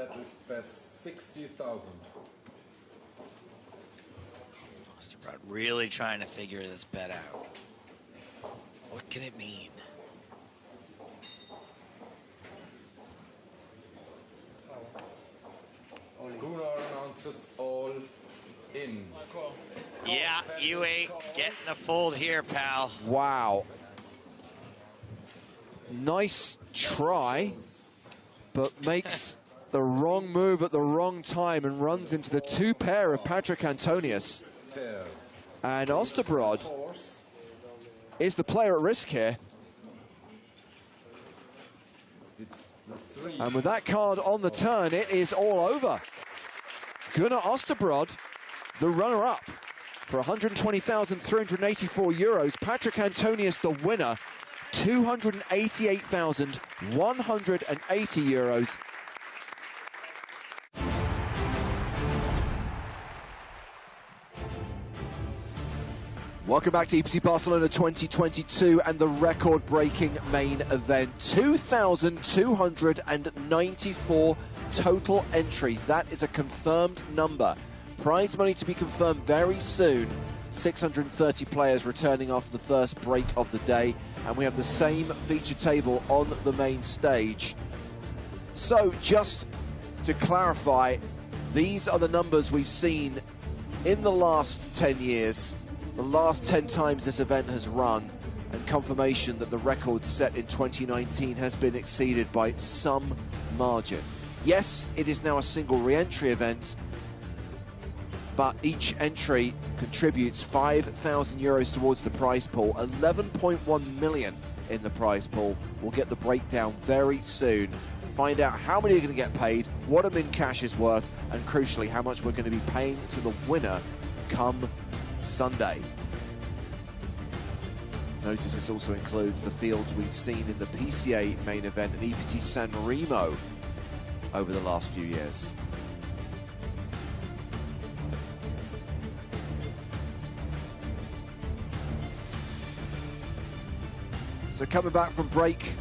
Patrick bets 60,000. Osterbrod really trying to figure this bet out. What can it mean? Gunnar announces all in. Yeah, you ain't getting a fold here, pal. Wow. Nice try, but makes the wrong move at the wrong time and runs into the two pair of Patrick Antonius. And Osterbrod is the player at risk here. And with that card on the turn, it is all over. Gunnar Osterbrod, the runner-up for 120,384 euros. Patrick Antonius, the winner, 288,180 euros. Welcome back to EPT Barcelona 2022 and the record-breaking main event. 2,294 total entries. That is a confirmed number. Prize money to be confirmed very soon. 630 players returning after the first break of the day. And we have the same feature table on the main stage. So just to clarify, these are the numbers we've seen in the last 10 years. The last 10 times this event has run, and confirmation that the record set in 2019 has been exceeded by some margin. Yes, it is now a single re-entry event, but each entry contributes 5,000 euros towards the prize pool, 11.1 million in the prize pool. We'll get the breakdown very soon. Find out how many are going to get paid, what a min cash is worth, and crucially, how much we're going to be paying to the winner come Sunday. Notice this also includes the fields we've seen in the PCA main event and EPT San Remo over the last few years. So coming back from break,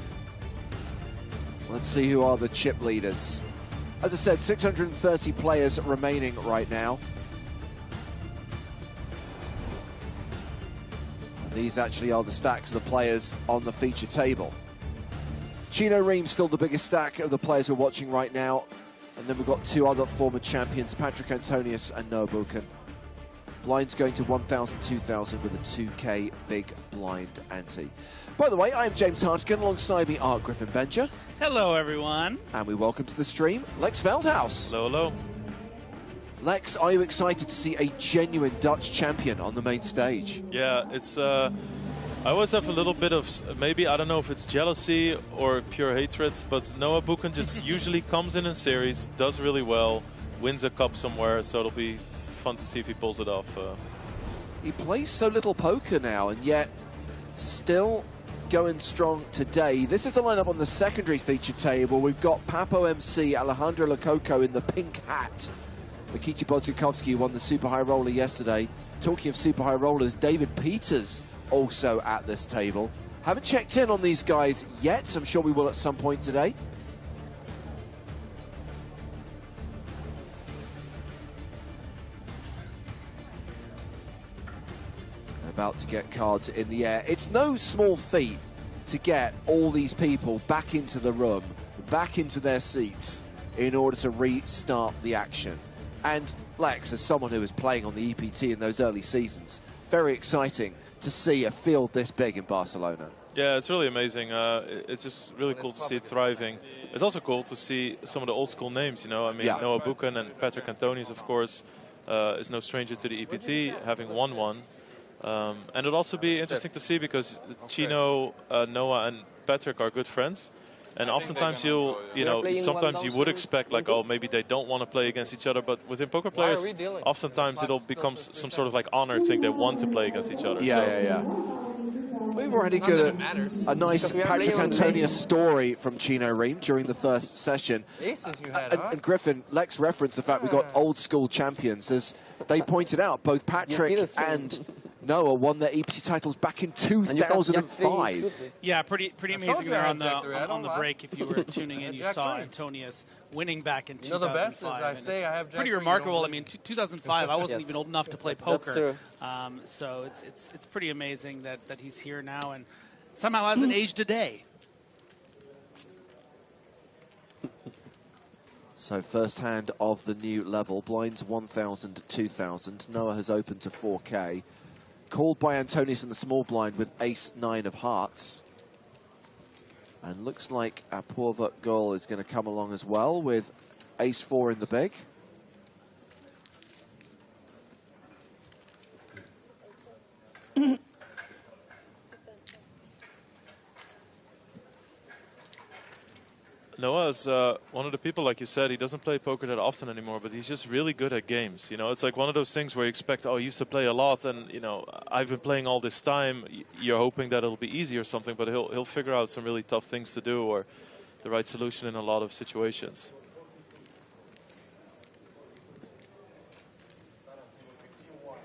let's see who are the chip leaders. As I said, 630 players remaining right now. These actually are the stacks of the players on the feature table. Chino Ream still the biggest stack of the players we're watching right now. And then we've got two other former champions, Patrick Antonius and Noah Buchan. Blinds going to 1,000, 2,000 with a 2K big blind ante. By the way, I am James Hartigan, alongside me Art Griffin-Bencher. Hello, everyone. And we welcome to the stream Lex Veldhuis. Hello, hello. Lex, are you excited to see a genuine Dutch champion on the main stage? Yeah, it's. I always have a little bit of, maybe, I don't know if it's jealousy or pure hatred, but Noah Buchan just usually comes in series, does really well, wins a cup somewhere, so it'll be fun to see if he pulls it off. He plays so little poker now, and yet still going strong today. This is the lineup on the secondary feature table. We've got Papo MC, Alejandro Lococo in the pink hat. Mikita Bodzukovsky won the Super High Roller yesterday. Talking of Super High Rollers, David Peters also at this table. Haven't checked in on these guys yet. I'm sure we will at some point today. About to get cards in the air. It's no small feat to get all these people back into the room, back into their seats in order to restart the action. And Lex, as someone who was playing on the EPT in those early seasons, very exciting to see a field this big in Barcelona. Yeah, it's really amazing. It's just really cool to see it thriving. It's also cool to see some of the old school names, you know. I mean, yeah. Noah Buchan and Patrick Antonius, of course, is no stranger to the EPT, having won one. And it'll also be interesting to see because Chino, Noah, and Patrick are good friends. And oftentimes sometimes you would expect like, oh, maybe they don't want to play against each other. But within poker players, oftentimes it'll become some sort of like honor thing. They want to play against each other. Yeah. We've already got a nice Patrick Antonius story from Chino Ream during the first session. And Griffin, Lex referenced the fact we got old school champions. As they pointed out, both Patrick and Noah won their EPT titles back in 2005. Yeah, pretty amazing there on the break. If you were tuning in, you saw Antonius winning back in 2005. You know, the best is I say I have it's pretty Jack remarkable. I mean, 2005, I wasn't even old enough to play poker. That's true. So it's pretty amazing that he's here now and somehow hasn't aged a day. So first hand of the new level, blinds 1,000 to 2,000. Noah has opened to 4K. Called by Antonius in the small blind with ace-9 of hearts. And looks like Apoorva Gol is going to come along as well with ace-4 in the big. Noah is one of the people, like you said, he doesn't play poker that often anymore, but he's just really good at games. You know, it's like one of those things where you expect, oh, he used to play a lot, and, you know, I've been playing all this time. You're hoping that it'll be easy or something, but he'll figure out some really tough things to do or the right solution in a lot of situations.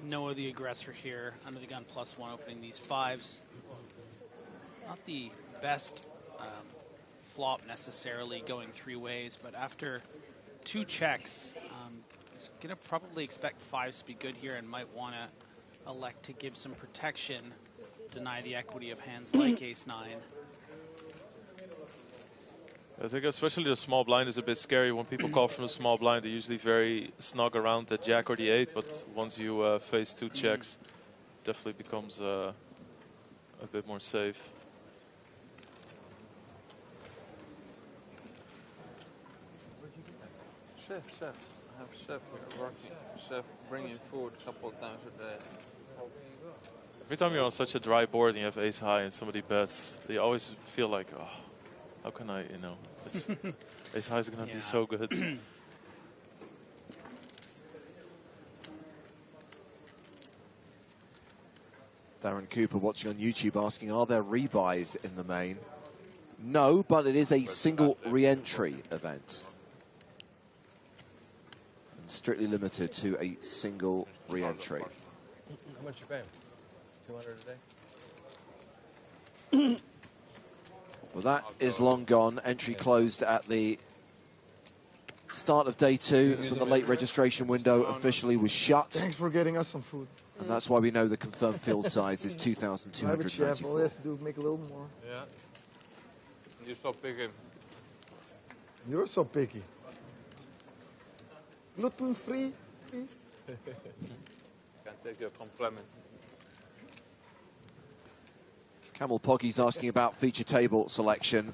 Noah the aggressor here, under the gun +1, opening these 5s. Not the best flop necessarily going 3 ways, but after 2 checks, he's going to probably expect 5s to be good here and might want to elect to give some protection, deny the equity of hands like ace-9. I think especially the small blind is a bit scary. When people call from the small blind, they're usually very snug around the jack or the 8, but once you face 2 checks, definitely becomes a bit more safe. Chef, I have chef here working. Chef bringing food a couple of times a day. Every time you're on such a dry board and you have ace high and somebody bets, you always feel like, oh, how can I, you know, ace high is going to be so good. Darren Cooper watching on YouTube asking, are there rebuys in the main? No, but it is a single re-entry event. And strictly limited to a single re-entry. How much you pay him? 200 a day? Well, that is long gone. Entry closed at the start of day 2. That's when the late registration window officially was shut. Thanks for getting us some food. And that's why we know the confirmed field size is 2,294. Chef, all he has to do is make a little more. Yeah. You're so picky. You're so picky. Gluten-free, please. Can take your compliment. Camel Poggy's asking about feature table selection.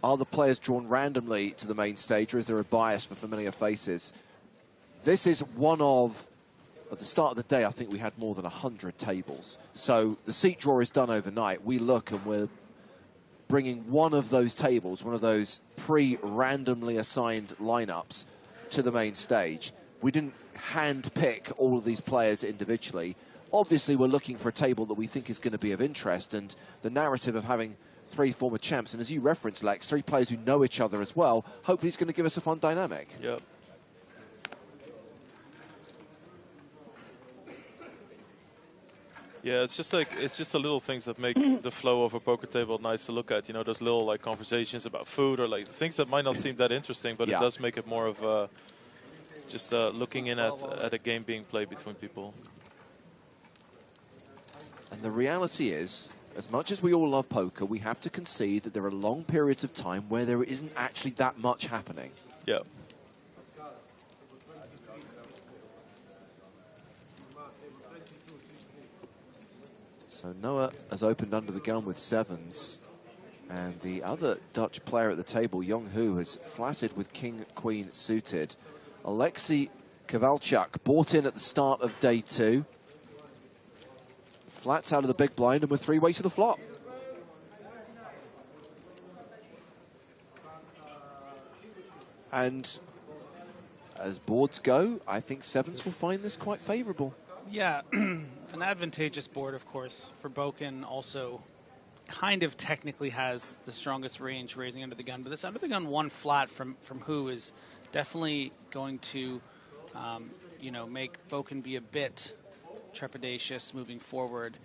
Are the players drawn randomly to the main stage, or is there a bias for familiar faces? This is one of, at the start of the day, I think we had more than 100 tables. So the seat draw is done overnight. We look and we're bringing one of those tables, one of those pre-randomly assigned lineups to the main stage. We didn't hand-pick all of these players individually. Obviously, we're looking for a table that we think is going to be of interest, and the narrative of having 3 former champs, and as you referenced, Lex, 3 players who know each other as well, hopefully it's going to give us a fun dynamic. Yep. Yeah, it's just the little things that make the flow of a poker table nice to look at. You know, those little like conversations about food or like things that might not seem that interesting, but it does make it more of just looking in at a game being played between people. And the reality is, as much as we all love poker, we have to concede that there are long periods of time where there isn't actually that much happening. Yeah. So Noah has opened under the gun with 7s. And the other Dutch player at the table, Jong Hu, has flatted with King, Queen suited. Alexei Kovalchuk bought in at the start of day 2. Flats out of the big blind and we're 3 ways to the flop. And as boards go, I think 7s will find this quite favorable. Yeah, an advantageous board, of course, for Boken. Also kind of technically has the strongest range raising under the gun, but this under the gun 1 flat from Hu is definitely going to, you know, make Boken be a bit trepidatious moving forward.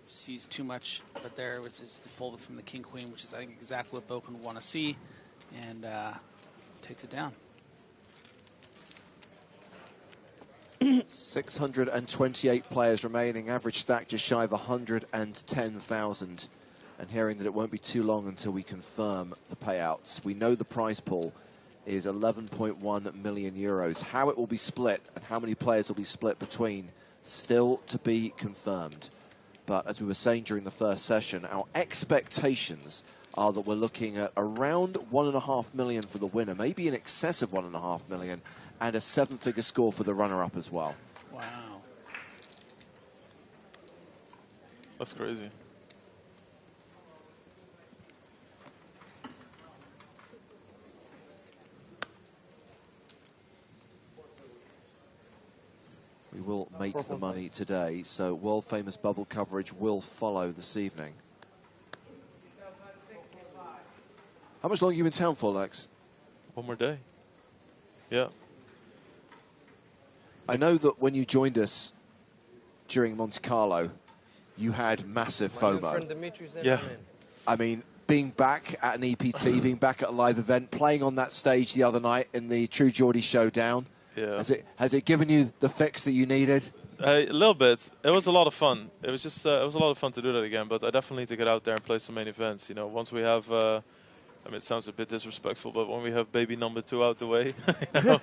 Sees too much, but there was the fold from the king-queen, which is, I think, exactly what Boken would want to see, and takes it down. 628 players remaining, average stack just shy of 110,000. And hearing that it won't be too long until we confirm the payouts. We know the prize pool is 11.1 million euros. How it will be split and how many players will be split between, still to be confirmed. But as we were saying during the first session, our expectations are that we're looking at around 1.5 million for the winner, maybe in excess of 1.5 million, and a 7-figure score for the runner-up as well. Wow. That's crazy. We will make the money today, so world-famous bubble coverage will follow this evening. How much longer are you in town for, Lex? One more day. Yeah. I know that when you joined us during Monte Carlo, you had massive FOMO. Yeah. I mean, being back at an EPT, being back at a live event, playing on that stage the other night in the True Geordie Showdown. Yeah. Has it given you the fix that you needed? A little bit. It was a lot of fun. It was just it was a lot of fun to do that again. But I definitely need to get out there and play some main events. You know, once we have, I mean, it sounds a bit disrespectful, but when we have baby number 2 out the way, you know,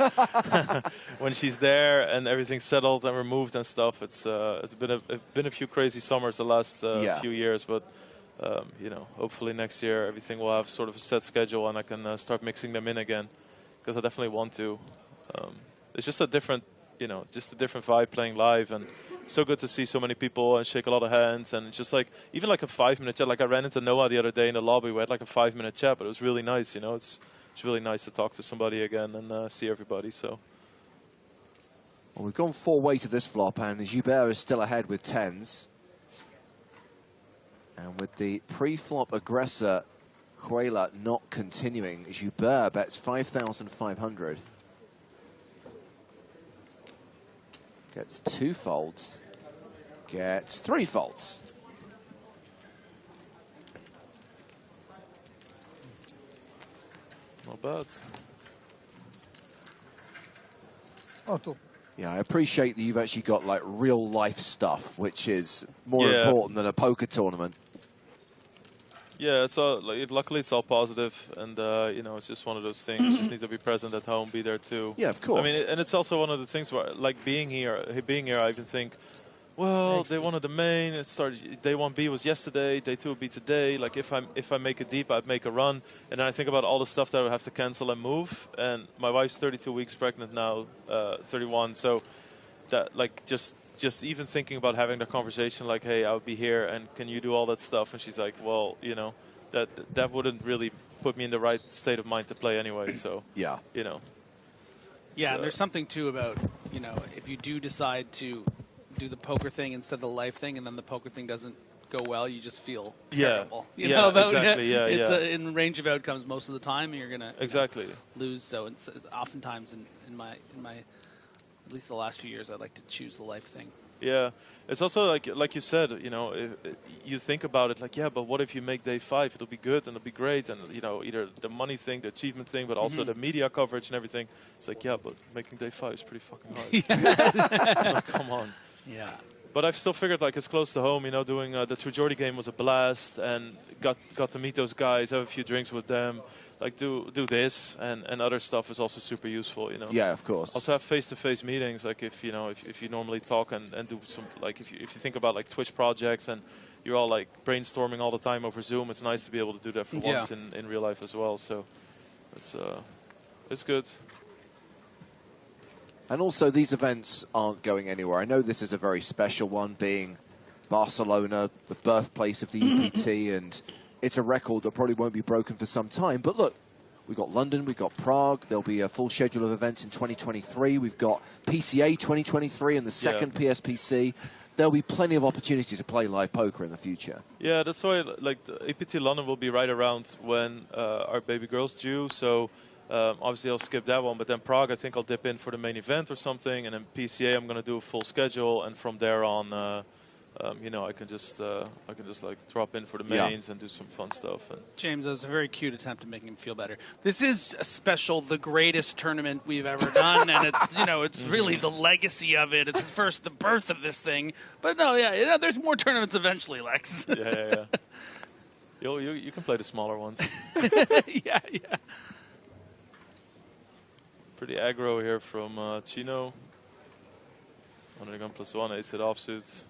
when she's there and everything's settled and removed and stuff, it's been a few crazy summers the last few years. But you know, hopefully next year everything will have sort of a set schedule and I can start mixing them in again, because I definitely want to. It's just a different, you know, just a different vibe playing live, and so good to see so many people and shake a lot of hands, and it's just like, even like a 5-minute chat. Like I ran into Noah the other day in the lobby. We had like a 5-minute chat, but it was really nice, you know. It's really nice to talk to somebody again and see everybody. So. Well, we've gone 4-way to this flop, and Joubert is still ahead with 10s. And with the pre-flop aggressor, Huela not continuing, Joubert bets 5,500. Gets 2 folds, gets 3 folds. Not bad. Yeah, I appreciate that you've actually got like real life stuff, which is more important than a poker tournament. Yeah, it's all, like, luckily it's all positive, and you know, it's just one of those things. You just need to be present at home, be there too. Yeah, of course. I mean, and it's also one of the things where, like, being here, I even think, well, day 1 of the main, it started. Day 1B was yesterday. Day 2 will be today. Like, if I make it deep, I'd make a run, and then I think about all the stuff that I would have to cancel and move. And my wife's 32 weeks pregnant now, 31. So that, like, just even thinking about having the conversation, like, hey, I'll be here, and can you do all that stuff? And she's like, well, you know, that wouldn't really put me in the right state of mind to play anyway. So yeah, you know. Yeah, and there's something too about, you know, if you do decide to do the poker thing instead of the life thing, and then the poker thing doesn't go well, you just feel terrible. You know about exactly. Yeah, it's in range of outcomes most of the time. You're gonna lose. So it's oftentimes in my at least the last few years, I'd like to choose the life thing. Yeah, it's also like you said, you know, you think about it like, yeah, but what if you make day 5? It'll be good and it'll be great, and you know, either the money thing, the achievement thing, but also the media coverage and everything. It's like, yeah, but making day 5 is pretty fucking hard. Like, come on. Yeah. But I've still figured, like, it's close to home, you know, doing the True Geordie game was a blast, and got to meet those guys, have a few drinks with them. Like, do this and other stuff is also super useful, you know. Yeah, of course. Also have face-to-face meetings, like if you know if you normally talk and do some, like if you think about like Twitch projects and you're all like brainstorming all the time over Zoom, it's nice to be able to do that for once in real life as well. So it's good. And also, these events aren't going anywhere. I know this is a very special one, being Barcelona, the birthplace of the EPT, and it's a record that probably won't be broken for some time. But look, we've got London, we've got Prague. There'll be a full schedule of events in 2023. We've got PCA 2023 and the second PSPC. There'll be plenty of opportunities to play live poker in the future. Yeah, that's why, like, the EPT London will be right around when our baby girl's due. So Obviously, I'll skip that one, but then Prague, I think I'll dip in for the main event or something, and then PCA, I'm going to do a full schedule, and from there on, you know, I can just like drop in for the mains and do some fun stuff. And James, that was a very cute attempt at making him feel better. This is a special, the greatest tournament we've ever done, and it's, you know, it's really the legacy of it. It's first the birth of this thing. But no, yeah, you know, there's more tournaments eventually, Lex. yeah. You can play the smaller ones. yeah. Pretty aggro here from Chino. Under the gun +1, ace hit offsuits.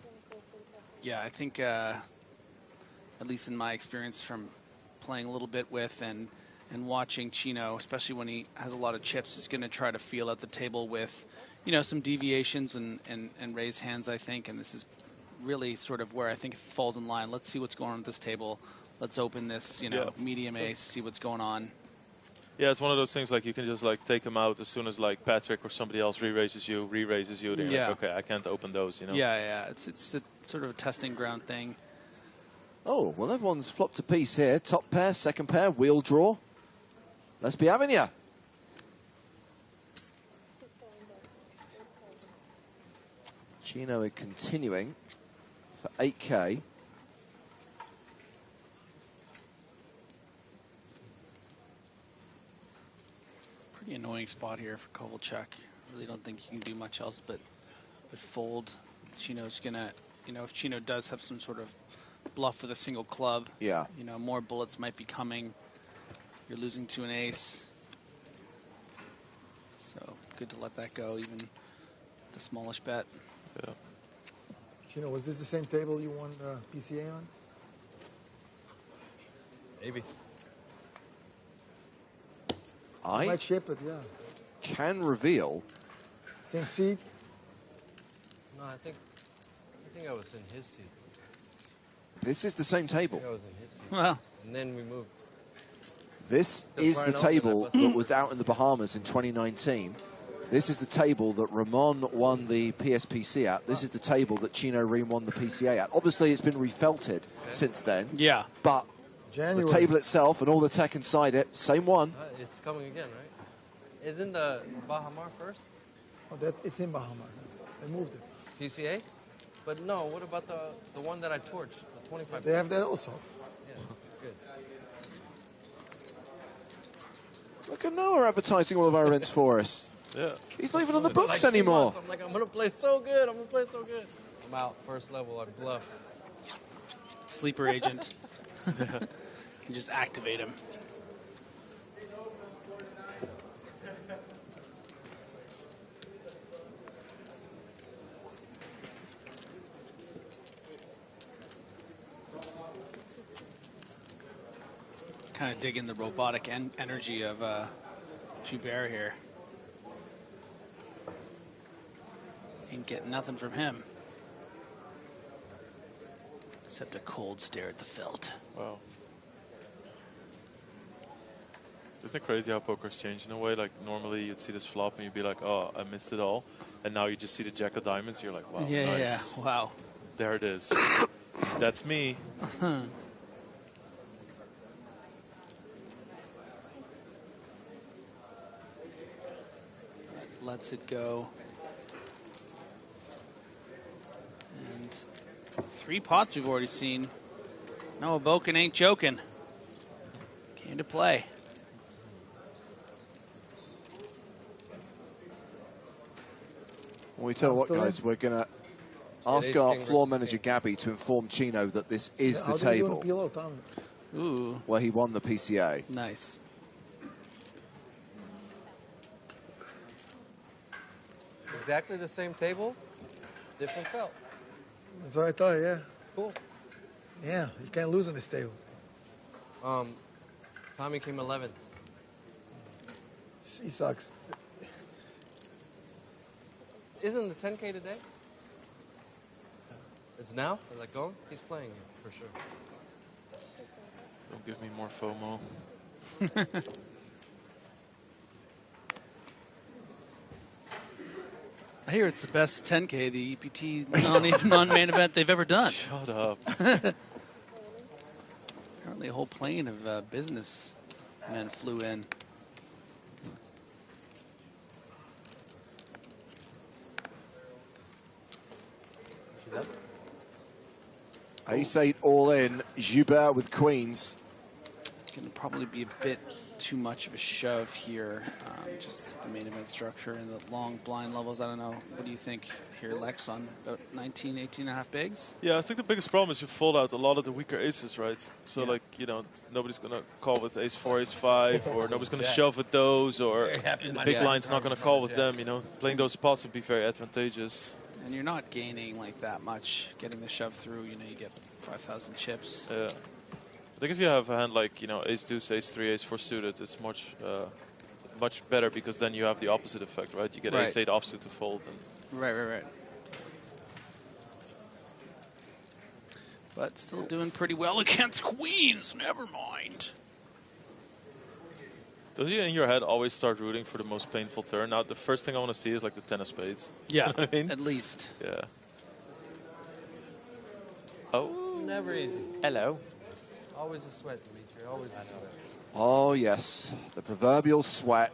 Yeah, I think, at least in my experience from playing a little bit with and watching Chino, especially when he has a lot of chips, is going to try to feel at the table with, you know, some deviations and raise hands, I think. And this is really sort of where I think it falls in line. Let's see what's going on at this table. Let's open this, you know, medium ace, see what's going on. Yeah, it's one of those things like you can just like take them out as soon as like Patrick or somebody else re-raises you. Then you're like, okay, I can't open those, you know? Yeah. It's a sort of a testing ground thing. Oh, well, everyone's flopped a piece here. Top pair, second pair, wheel draw. Let's be having ya. Chino is continuing for 8K. Pretty annoying spot here for Kovalchuk. Really don't think you can do much else but fold. Chino's gonna, you know, if Chino does have some sort of bluff with a single club, you know, more bullets might be coming. You're losing to an ace. So good to let that go, even the smallish bet. Yeah. Chino, was this the same table you won PCA on? Maybe. I might ship it, yeah. Can reveal. Same seat? No, I think I was in his seat. This is the same table. I think I was in his seat. Well. And then we moved. This is the table that was out in the Bahamas in 2019. This is the table that Ramon won the PSPC at. This is the table that Chino Ream won the PCA at. Obviously, it's been refelted since then. Yeah. But January. the table itself and all the tech inside it, same one. It's coming again, right? Isn't the Bahamar first? Oh, it's in Bahama. They moved it. PCA? But no, what about the one that I torched? The 25? They have that also. Yeah, good. Look at Noah advertising all of our events for us. Yeah. He's not even on the books like anymore. I'm like, I'm going to play so good. I'm going to play so good. I'm out. First level, I bluff. Sleeper agent. You just activate him. Kind of digging the robotic energy of Joubert here. Ain't getting nothing from him. Except a cold stare at the felt. Wow. Isn't it crazy how poker's changed in a way? Like, normally you'd see this flop and you'd be like, oh, I missed it all. And now you just see the jack of diamonds, you're like, wow, nice. Yeah, wow. There it is. That's me. Lets it go. And 3 pots we've already seen. Noah Boken ain't joking. Came to play. Well, we tell you what, guys, we're going to ask our floor manager, Gabby, to inform Chino that this is the table where he won the PCA. Nice. Exactly the same table, different felt. That's what I thought, yeah. Cool. Yeah, you can't lose on this table. Tommy came 11th. He sucks. Isn't the 10K today? It's now? Is that going? He's playing it, for sure. Don't give me more FOMO. I hear it's the best 10K, the EPT non-main event they've ever done. Shut up. Apparently a whole plane of business men flew in. Ace-8 all in. Joubert with queens. It's going to probably be a bit too much of a shove here. Just the main event structure and the long blind levels. I don't know. What do you think here, Lex, on about 19, 18 and a half bigs? Yeah, I think the biggest problem is you fold out a lot of the weaker aces, right? So, like, you know, nobody's going to call with ace-4, ace-5, or nobody's going to shove with those, or the big blind's not going to call with them, you know. Playing those spots would be very advantageous. And you're not gaining like that much getting the shove through. You know, you get 5,000 chips. Yeah. I think if you have a hand like, you know, ace-2, ace-3, ace-4 suited, it's much much better, because then you have the opposite effect, right? You get ace-8 offsuit to fold. And Right. But still doing pretty well against queens. Never mind. Does you in your head always start rooting for the most painful turn? Now, the first thing I want to see is like the 10 of spades. Yeah, You know what I mean? at least. Yeah. Oh. Never easy. Hello. Always a sweat, Dimitri. Always a sweat. Oh, yes. The proverbial sweat.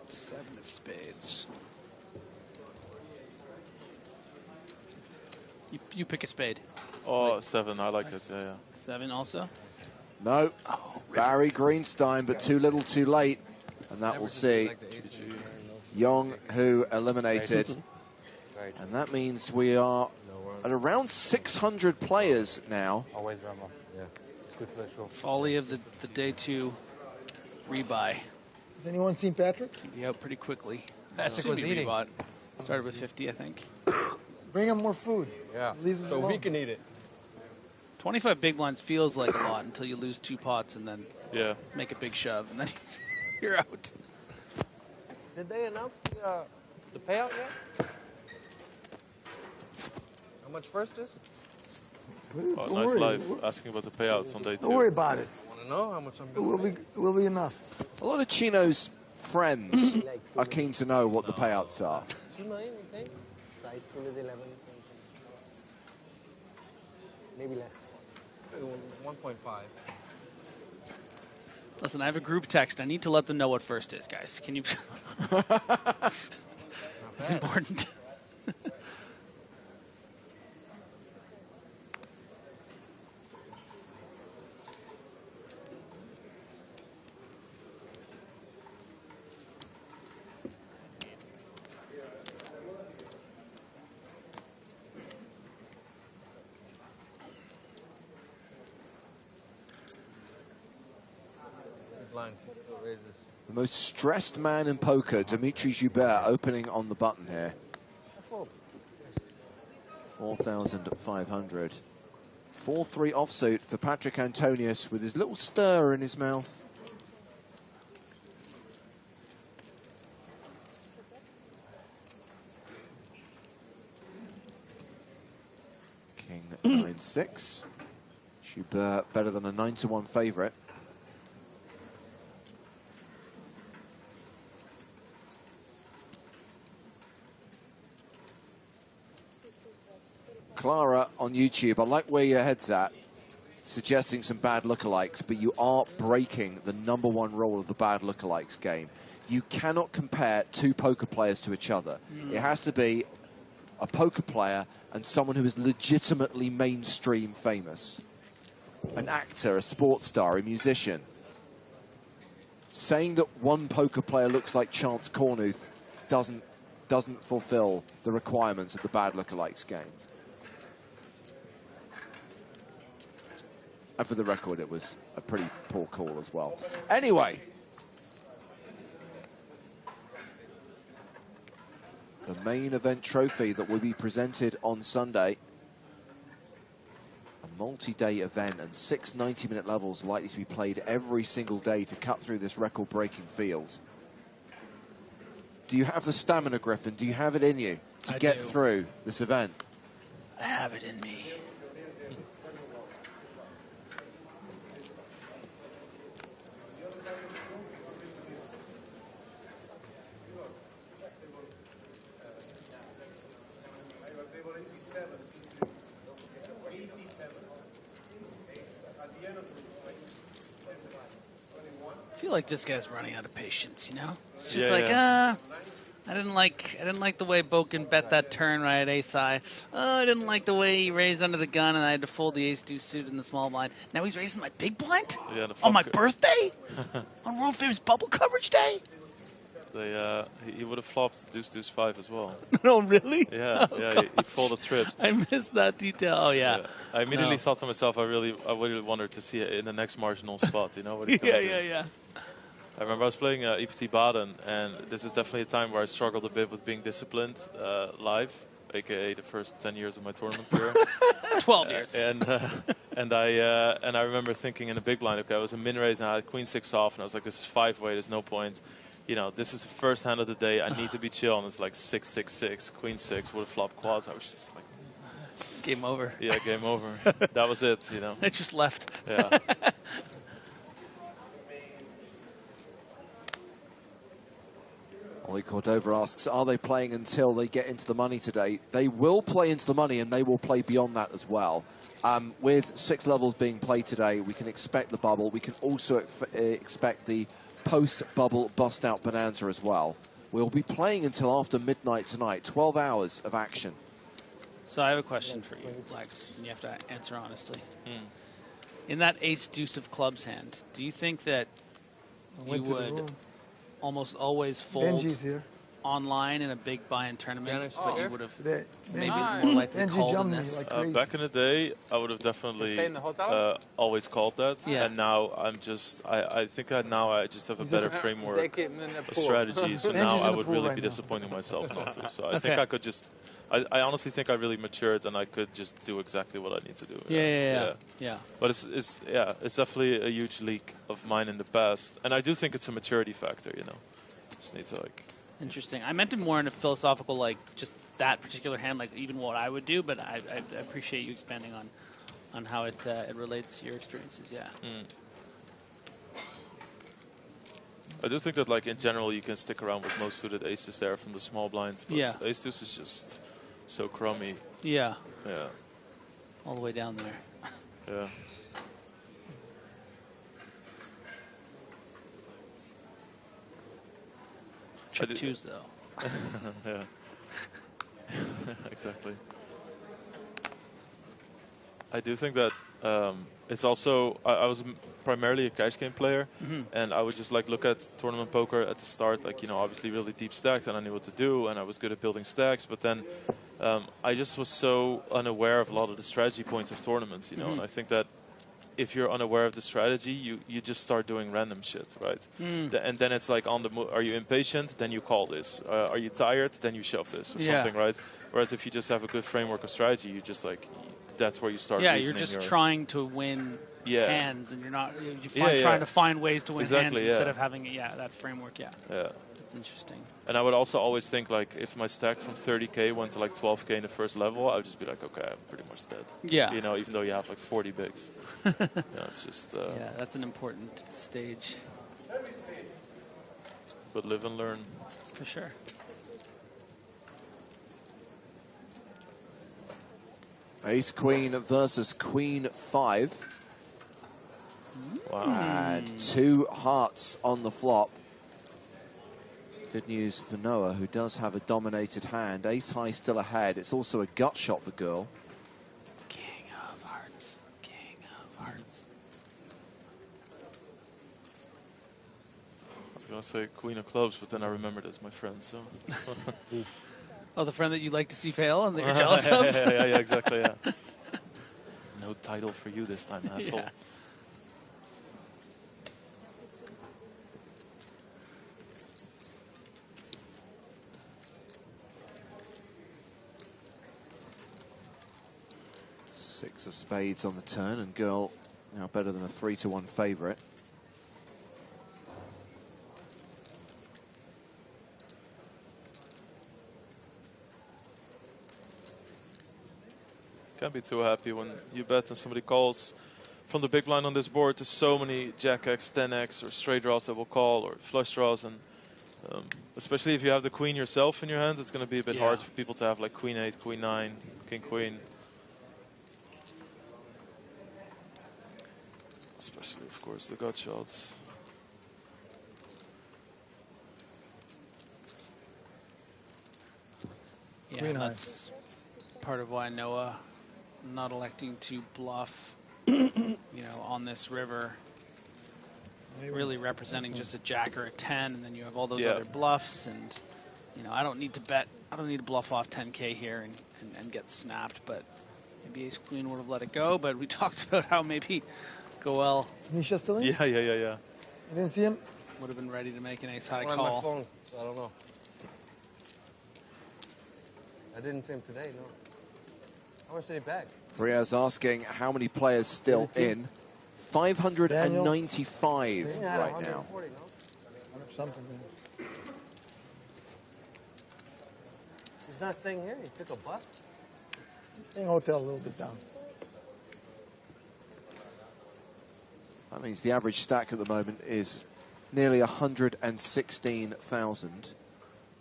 Seven of spades. You pick a spade. Oh, 7. I like it. Yeah. 7 also? No. Barry Greenstein, but too little too late. And that will see Young, who eliminated. And that means we are at around 600 players now. Always Rambo. Yeah. It's good for the show. Folly of the day 2 rebuy. Has anyone seen Patrick? Be out pretty quickly. Patrick was eating. Rebought. Started with 50, I think. Bring him more food. Yeah. Leaves us So alone. we can eat it. 25 big blinds feels like a lot until you lose 2 pots and then make a big shove, and then you're out. Did they announce the payout yet? How much first is? Oh, nice live. Asking about the payouts on day 2. Don't worry about it. Want to know how much I'm It going will be enough. A lot of Chino's friends are keen to know what the payouts are. 2 million, you think? Size pool is 11. Maybe less. 1.5. Listen, I have a group text. I need to let them know what first is, guys. Can you? It's important. The most stressed man in poker, Dimitri Joubert, opening on the button here. 4,500. 4-3 offsuit for Patrick Antonius with his little stir in his mouth. King 9-6. Joubert better than a 9-1 favourite. Clara on YouTube, I like where your head's at, suggesting some bad lookalikes, but you are breaking the #1 rule of the bad lookalikes game. You cannot compare 2 poker players to each other. It has to be a poker player and someone who is legitimately mainstream famous. An actor, a sports star, a musician. Saying that one poker player looks like Chance Cornuth doesn't fulfill the requirements of the bad lookalikes game. And for the record, it was a pretty poor call as well. Anyway. The main event trophy that will be presented on Sunday. A multi-day event and 6 90-minute levels likely to be played every single day to cut through this record-breaking field. Do you have the stamina, Griffin? Do you have it in you to get through this event? I have it in me. I feel like this guy's running out of patience, you know? It's just I didn't like the way Boken bet that turn right at ace high. Oh, I didn't like the way he raised under the gun, and I had to fold the ace-2 suit in the small blind. Now he's raising my big blind? Yeah, On my birthday? On world famous bubble coverage day? He would have flopped deuce 5 as well. No, really? Yeah, Oh, yeah. He folded trips. I missed that detail. Oh yeah. I immediately thought to myself, I really wanted to see it in the next marginal spot. You know what he's Yeah, gonna do. yeah. I remember I was playing EPT Baden, and this is definitely a time where I struggled a bit with being disciplined live, aka the first 10 years of my tournament career. 12 years. And I remember thinking in a big blind, okay, I was a min raise and I had queen 6 off, and I was like, this is 5-way, there's no point. You know, this is the first hand of the day. I need to be chill, and it's like 6-6-6, queen 6 would have flopped quads. I was just like, game over. Yeah, game over. That was it. You know. It just left. Yeah. Ollie Cordova asks, are they playing until they get into the money today? They will play into the money, and they will play beyond that as well. With 6 levels being played today, we can expect the bubble. We can also expect the post-bubble bust-out bonanza as well. We'll be playing until after midnight tonight, 12 hours of action. So I have a question for you, Lex, and you have to answer honestly. In that ace-deuce of clubs hand, do you think that you would almost always fold online in a big buy-in tournament, but you would have maybe more likely called in this? Back in the day, I would have definitely always called that. Yeah. And now I'm just, I think now I just have a better framework of strategy. So now I would really be disappointing myself not to. So I think I could just, I honestly think I really matured and I could just do exactly what I need to do. Yeah. But it's definitely a huge leak of mine in the past. And I do think it's a maturity factor, you know. Just need to like... Interesting. I meant it more in a philosophical, like, just that particular hand, like even what I would do, but I appreciate you expanding on how it relates to your experiences, yeah. I do think that, like, in general, you can stick around with most suited aces there from the small blind, but ace-deuce is just so crummy. Yeah. Yeah. All the way down there. Yeah. Chip twos, though. Yeah. Exactly. I do think that it's also, I was primarily a cash game player, and I would just like look at tournament poker at the start, like, you know, obviously really deep stacks, and I knew what to do, and I was good at building stacks, but then I just was so unaware of a lot of the strategy points of tournaments, you know, and I think that if you're unaware of the strategy, you just start doing random shit, right? And then it's like, on the are you impatient? Then you call this. Are you tired? Then you shove this or something, right? Whereas if you just have a good framework of strategy, you just like, that's where you start. Yeah, you're just trying to win hands, and you're not trying to find ways to win hands instead of having that framework. Yeah. That's interesting. And I would also always think, like, if my stack from 30K went to like 12K in the first level, I would just be like, okay, I'm pretty much dead. Yeah. You know, even though you have like 40 bigs. It's just. Yeah, that's an important stage. But live and learn. For sure. Ace Queen versus Queen 5. Wow. And 2 hearts on the flop. Good news for Noah, who does have a dominated hand. Ace high still ahead. It's also a gut shot for Girl. King of hearts. King of hearts. I was going to say Queen of Clubs, but then I remembered it's my friend, so. Oh, the friend that you like to see fail and that you're jealous of? Yeah, exactly, yeah. No title for you this time, asshole. Yeah. Six of spades on the turn, and Girl now better than a 3-1 favourite. Can't be too happy when you bet and somebody calls from the big blind on this board. There's so many Jack X, 10X, or straight draws that will call, or flush draws, and especially if you have the queen yourself in your hand, it's going to be a bit hard for people to have like Queen 8, Queen 9, King Queen. Especially, of course, the gut shots. Queen high. That's part of why Noah not electing to bluff, on this river. Really representing just a jack or a 10, and then you have all those other bluffs, and I don't need to bet. I don't need to bluff off 10K here and get snapped, but maybe ace queen would have let it go. But we talked about how maybe Goel. Misha still in? Yeah. You didn't see him? Would have been ready to make an ace high On call. my phone, so I don't know. I didn't see him today, no. How much did he bag? Ria's asking how many players still in. 595 right now. Something, man. He's not staying here? He took a bus? Staying hotel a little bit down. That means the average stack at the moment is nearly 116,000.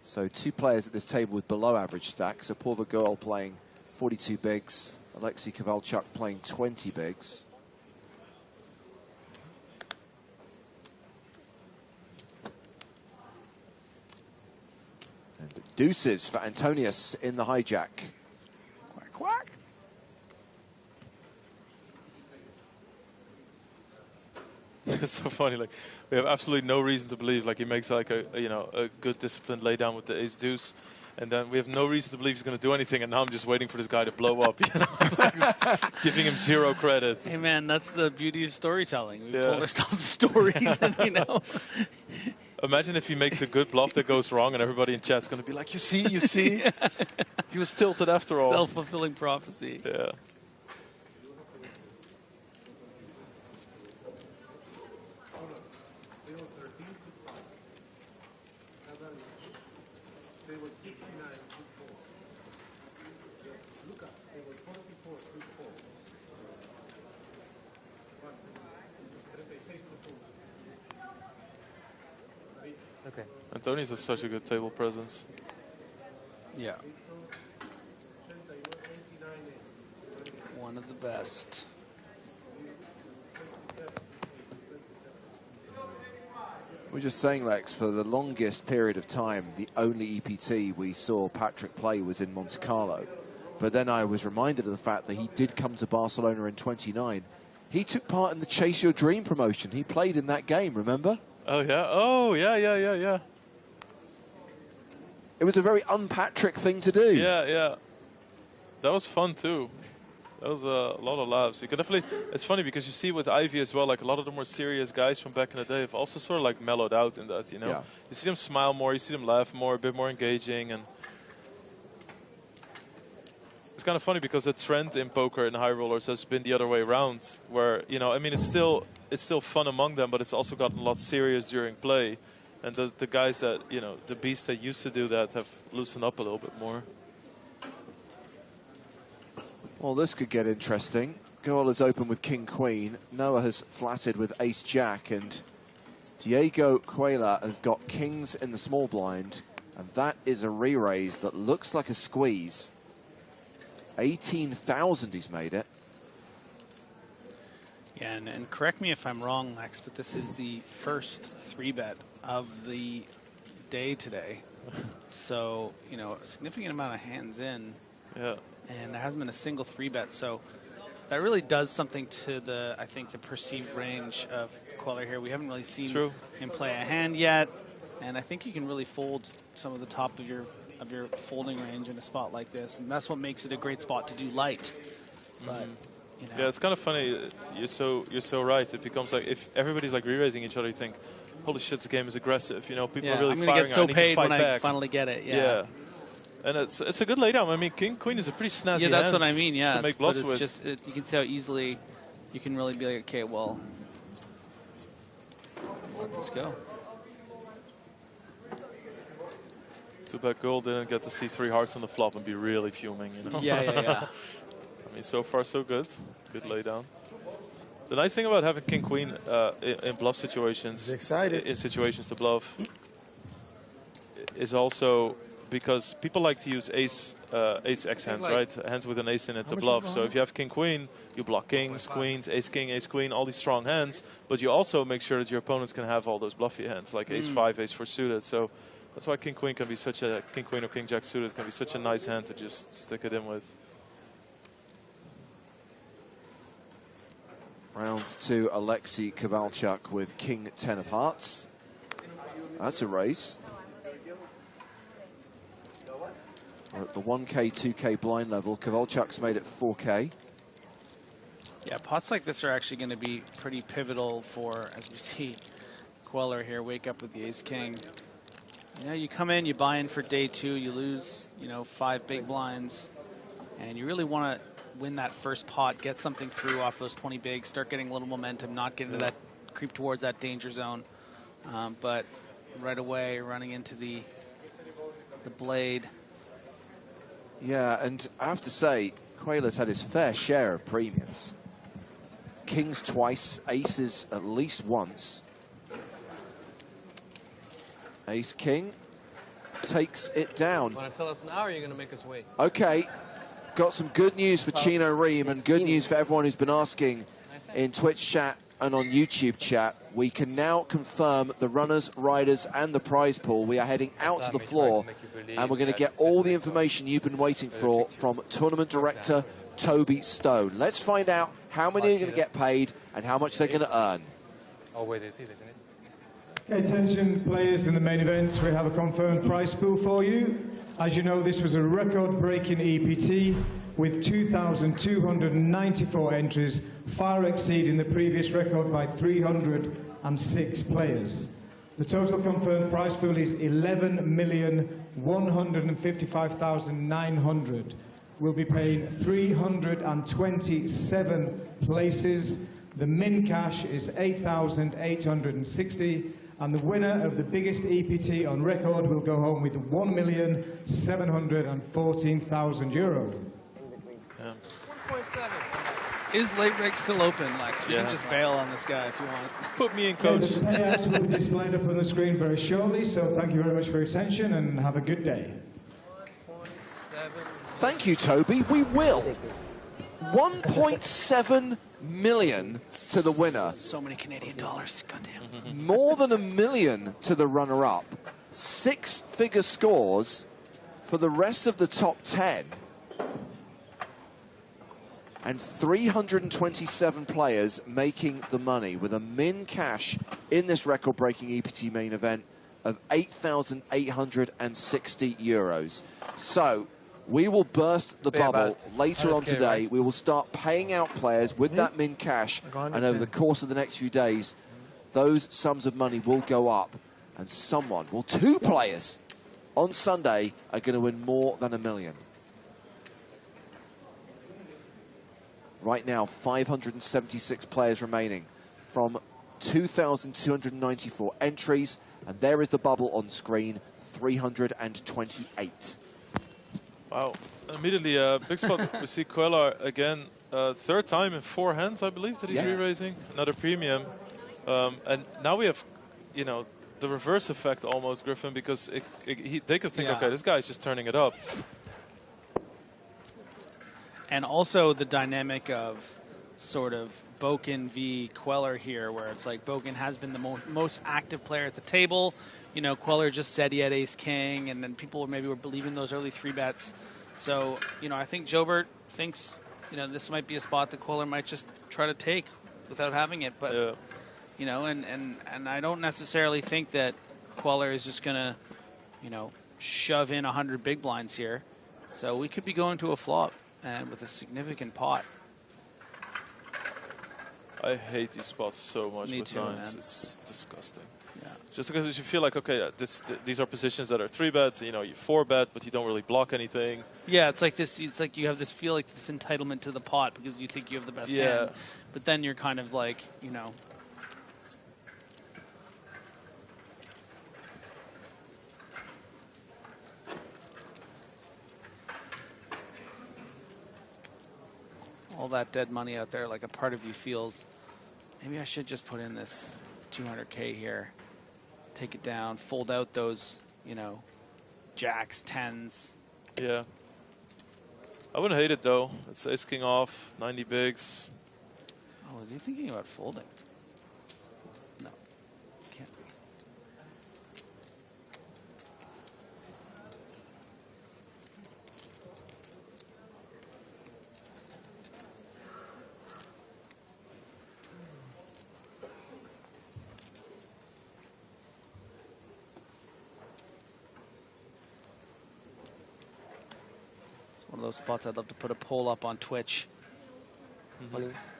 So 2 players at this table with below average stacks. So Paul Goel playing 42 bigs. Alexei Kovalchuk playing 20 bigs. And deuces for Antonius in the hijack. Quack, quack. It's so funny. Like, we have absolutely no reason to believe like he makes like a good disciplined laydown with the ace deuce, and then we have no reason to believe he's going to do anything. And now I'm just waiting for this guy to blow up, giving him 0 credit. Hey man, that's the beauty of storytelling. We've told ourselves a story, and, Imagine if he makes a good bluff that goes wrong, and everybody in chat's going to be like, "You see, he was tilted after all." Self-fulfilling prophecy. Yeah. Okay. Antonius has such a good table presence. Yeah. One of the best. We're just saying, Lex, for the longest period of time, the only EPT we saw Patrick play was in Monte Carlo. But then I was reminded of the fact that he did come to Barcelona in 29. He took part in the Chase Your Dream promotion. He played in that game, remember? Oh, yeah? Oh, yeah. It was a very un-Patrick thing to do. Yeah. That was fun, too. That was a lot of laughs. You could definitely. It's funny because you see with Ivy as well, like a lot of the more serious guys from back in the day have also sort of like mellowed out in that, Yeah. You see them smile more, you see them laugh more, a bit more engaging, and it's kind of funny because the trend in poker and high rollers has been the other way around, where I mean, it's still fun among them, but it's also gotten a lot serious during play, and the guys that the beasts that used to do that have loosened up a little bit more. Well, this could get interesting. Goal is open with King-Queen. Noah has flatted with Ace-Jack, and Diego Cuela has got kings in the small blind, and that is a re-raise that looks like a squeeze. 18,000 he's made it. Yeah, and correct me if I'm wrong, Lex, but this is the first 3-bet of the day today. So, a significant amount of hands in. Yeah. And there hasn't been a single 3-bet, so that really does something to I think the perceived range of Queller here. We haven't really seen him play a hand yet, and I think you can really fold some of the top of your folding range in a spot like this, and that's what makes it a great spot to do light. But yeah, it's kind of funny. You're so right. It becomes like if everybody's like re-raising each other, you think, holy shit, this game is aggressive. People are really I'm gonna firing. get so I need paid to fight when back. I finally get it. Yeah. And it's a good laydown. I mean, King Queen is a pretty snazzy Yeah, that's hand what I mean. Yeah, to make bluffs but it's with. just you can see how easily you can really be like, okay, well, let's go. Too bad Gold didn't get to see 3 hearts on the flop and be really fuming. Yeah. I mean, so far so good. Good laydown. The nice thing about having King Queen in bluff situations, in situations to bluff, is also because people like to use ace X hands, right? Hands with an ace in it to bluff. So if you have King Queen, you block kings, queens, ace king, ace queen, all these strong hands. But you also make sure that your opponents can have all those bluffy hands, like ace 5, ace 4 suited. So That's why King Queen can be such a King Queen or King Jack suited can be such a nice hand to just stick it in with. Round 2, Alexei Kovalchuk with King 10 of Hearts. That's a raise. We're at the 1K, 2K blind level. Kovalchuk's made it 4K. Yeah, pots like this are actually going to be pretty pivotal for, as we see, Queller here wake up with the ace-king. You know, you come in, you buy in for day 2, you lose, you know, 5 big blinds, and you really want to win that first pot, get something through off those 20 bigs, start getting a little momentum, not get into that creep towards that danger zone. But right away, running into the blade. Yeah, and I have to say, Queller's had his fair share of premiums. Kings twice, aces at least once. Ace-king takes it down. Want to tell us now, or are you going to make us wait? Okay, got some good news for Chino Ream and good news for everyone who's been asking in Twitch chat and on YouTube chat. We can now confirm the runners, riders, and the prize pool. We are heading out to the floor, and we're going to get all the information you've been waiting for from tournament director Toby Stone. Let's find out how many are going to get paid and how much they're going to earn. Oh, wait, is it, isn't it? Okay, attention players in the main event, we have a confirmed prize pool for you. As you know, this was a record-breaking EPT with 2,294 entries, far exceeding the previous record by 306 players. The total confirmed prize pool is 11,155,900. We'll be paying 327 places. The min cash is 8,860. And the winner of the biggest EPT on record will go home with €1,714,000. Yeah. 1.7. Is late break still open, Lex? We can just bail on this guy if you want. Put me in, coach. The payouts will be displayed up on the screen very shortly, so thank you very much for your attention and have a good day. Thank you, Toby. We will. 1.7 million to the winner. So many Canadian dollars. Goddamn. More than $1 million to the runner-up. 6-figure scores for the rest of the top 10. And 327 players making the money with a min cash in this record-breaking EPT main event of €8,860. So we will burst the bubble later on today. Right? We will start paying out players with that min cash, and over the course of the next few days, those sums of money will go up, and someone, well, 2 players on Sunday are going to win more than $1 million. Right now, 576 players remaining from 2,294 entries, and there is the bubble on screen, 328. Wow. Immediately, big spot. We see Queller again, 3rd time in 4 hands, I believe, that he's re-raising. Another premium. And now we have, you know, the reverse effect almost, Griffin, because they could think, okay, this guy's just turning it up. And also the dynamic of sort of Boken v. Queller here, where it's like Boken has been the most active player at the table. You know, Queller just said he had ace-king, and then people maybe were believing those early 3-bets. So, you know, I think Jobert thinks, you know, this might be a spot that Queller might just try to take without having it. But, you know, and I don't necessarily think that Queller is just going to, you know, shove in 100 big blinds here. So we could be going to a flop and with a significant pot. I hate these spots so much. Me with too, nines. man. It's disgusting. Yeah. Just because you feel like, okay, these are positions that are 3-bets, you know, you 4-bet, but you don't really block anything. Yeah, it's like this. It's like you have this feel like this entitlement to the pot because you think you have the best hand. But then you're kind of like, you know. All that dead money out there, like a part of you feels, maybe I should just put in this 200K here, take it down, fold out those, you know, jacks, 10s. Yeah. I wouldn't hate it, though. It's ace-king off, 90 bigs. Oh, is he thinking about folding? No, can't be. those spots I'd love to put a poll up on Twitch.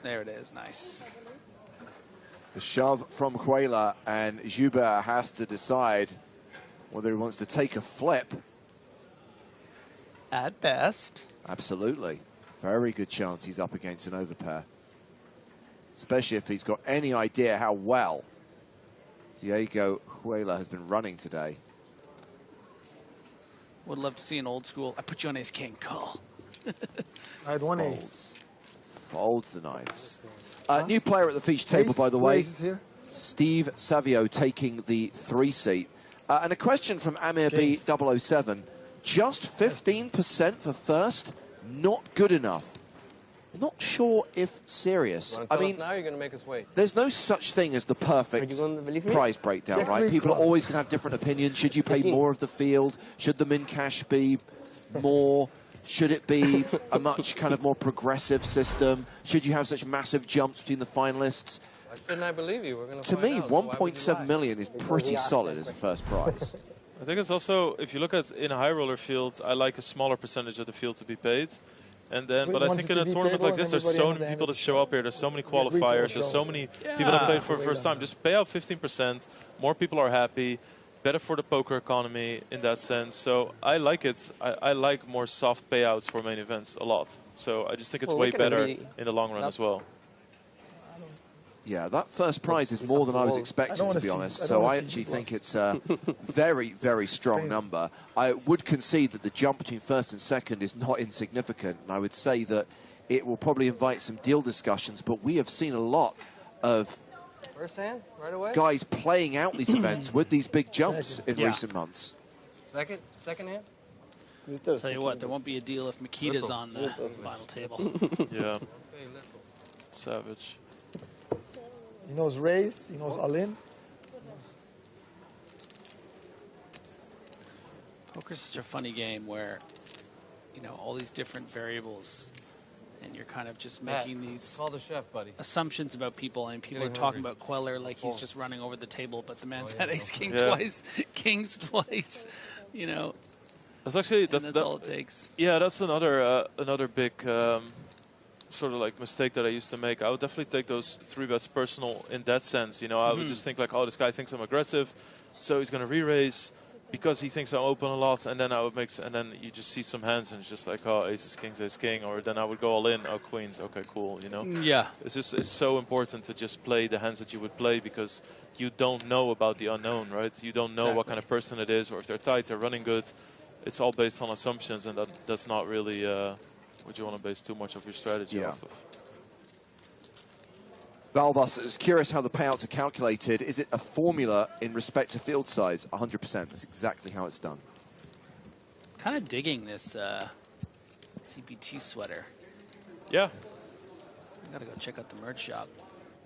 There it is. Nice. The shove from Cuela, and Joubert has to decide whether he wants to take a flip. At best. Absolutely. Very good chance he's up against an overpair. Especially if he's got any idea how well Diego Cuela has been running today. Would love to see an old school. I put you on ace king. Call. I had one ace. Folds the nines. New player at the feature table, by the way. Here. Steve Savio taking the 3 seat. And a question from Amir B007. Just 15% for first? Not good enough. Not sure if serious. I mean, now you're going to make us wait. There's no such thing as the perfect prize breakdown, right? People are always going to have different opinions. Should you play more of the field? Should the min cash be more? Should it be a much kind of more progressive system? Should you have such massive jumps between the finalists? Why shouldn't I believe you? We're going To me, 1.7 million is pretty solid as a first prize. I think it's also, if you look at in a high roller field, I like a smaller percentage of the field to be paid. And then, but I think in a tournament like this, there's so many people that show up here. There's so many qualifiers. There's so many people that played for the first time. Just pay out 15%. More people are happy. Better for the poker economy in that sense. So I like it. I like more soft payouts for main events a lot. So I just think it's way better in the long run as well. Yeah, that first prize is more than I was expecting, to be honest. So I actually think it's a very, very strong number. I would concede that the jump between first and second is not insignificant. And I would say that it will probably invite some deal discussions. But we have seen a lot of first hand, right away? Guys playing out these events with these big jumps in recent months. Second hand? Tell you what, there won't be a deal if Makita's on the final table. Yeah. Savage. He knows raise, he knows all-in. Poker's such a funny game where, you know, all these different variables, and you're kind of just making these call the chef, buddy. assumptions about people. And people are talking about Queller like he's just running over the table, but the man's had ace king twice, kings twice, you know. That's actually that's all it takes. Yeah, that's another big sort of like mistake that I used to make. I would definitely take those 3 bets personal in that sense. You know, I would just think like, oh, this guy thinks I'm aggressive, so he's going to re-raise because he thinks I'm open a lot, and then I would and then you just see some hands and it's just like, oh, ace king, or then I would go all in, oh, queens, okay, cool, you know. Yeah. It's so important to just play the hands that you would play because you don't know about the unknown, right? You don't know what kind of person it is, or if they're tight, they're running good. It's all based on assumptions, and that's not really what you want to base too much of your strategy off of. Valbus is curious how the payouts are calculated. Is it a formula in respect to field size? 100%. That's exactly how it's done. Kind of digging this CPT sweater. Yeah. I gotta go check out the merch shop.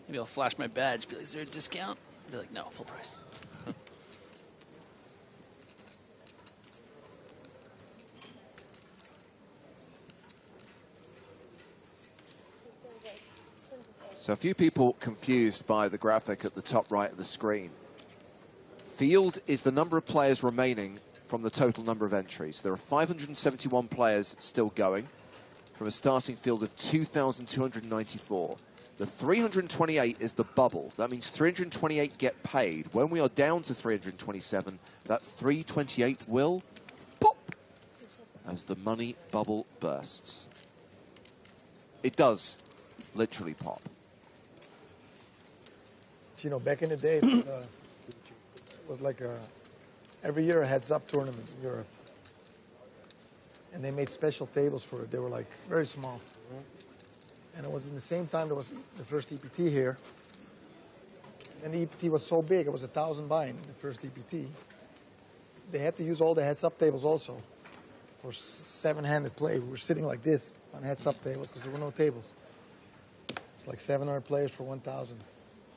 Maybe I'll flash my badge. Be like, is there a discount? Be like, no, full price. So a few people confused by the graphic at the top right of the screen. Field is the number of players remaining from the total number of entries. There are 571 players still going from a starting field of 2,294. The 328 is the bubble. That means 328 get paid. When we are down to 327, that 328 will pop as the money bubble bursts. It does literally pop. You know, back in the day, it was like every year a heads-up tournament in Europe. And they made special tables for it. They were like very small. And it was in the same time there was the first EPT here. And the EPT was so big, it was 1,000 buy-in, the first EPT. They had to use all the heads-up tables also for 7-handed play. We were sitting like this on heads-up tables because there were no tables. It's like 700 players for 1,000.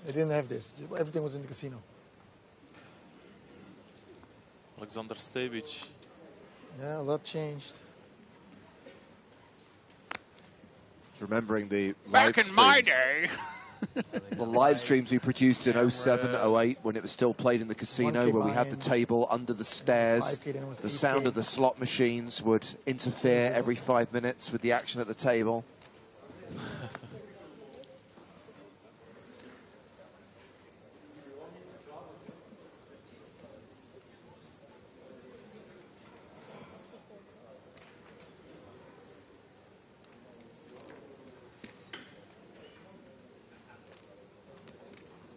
They didn't have this. Everything was in the casino. Alexander Stevic. Yeah, a lot changed. Remembering the Back in my day. The live streams we produced in 07, 08, when it was still played in the casino, where we had the table under the stairs. The sound of the slot machines would interfere every 5 minutes with the action at the table.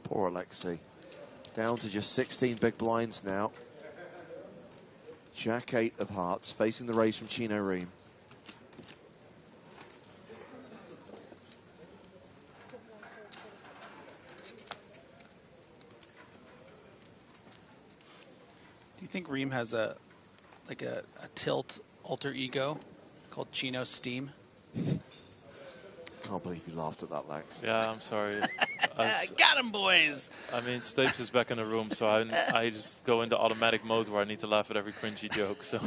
Poor Alexei. Down to just 16 big blinds now. Jack 8 of hearts, facing the raise from Chino Ream. Do you think Ream has a tilt alter ego called Chino Steam? Can't believe you laughed at that, Lex. Yeah, I'm sorry. Got him, boys! I mean, Stapes is back in the room, so I just go into automatic mode where I need to laugh at every cringy joke. So,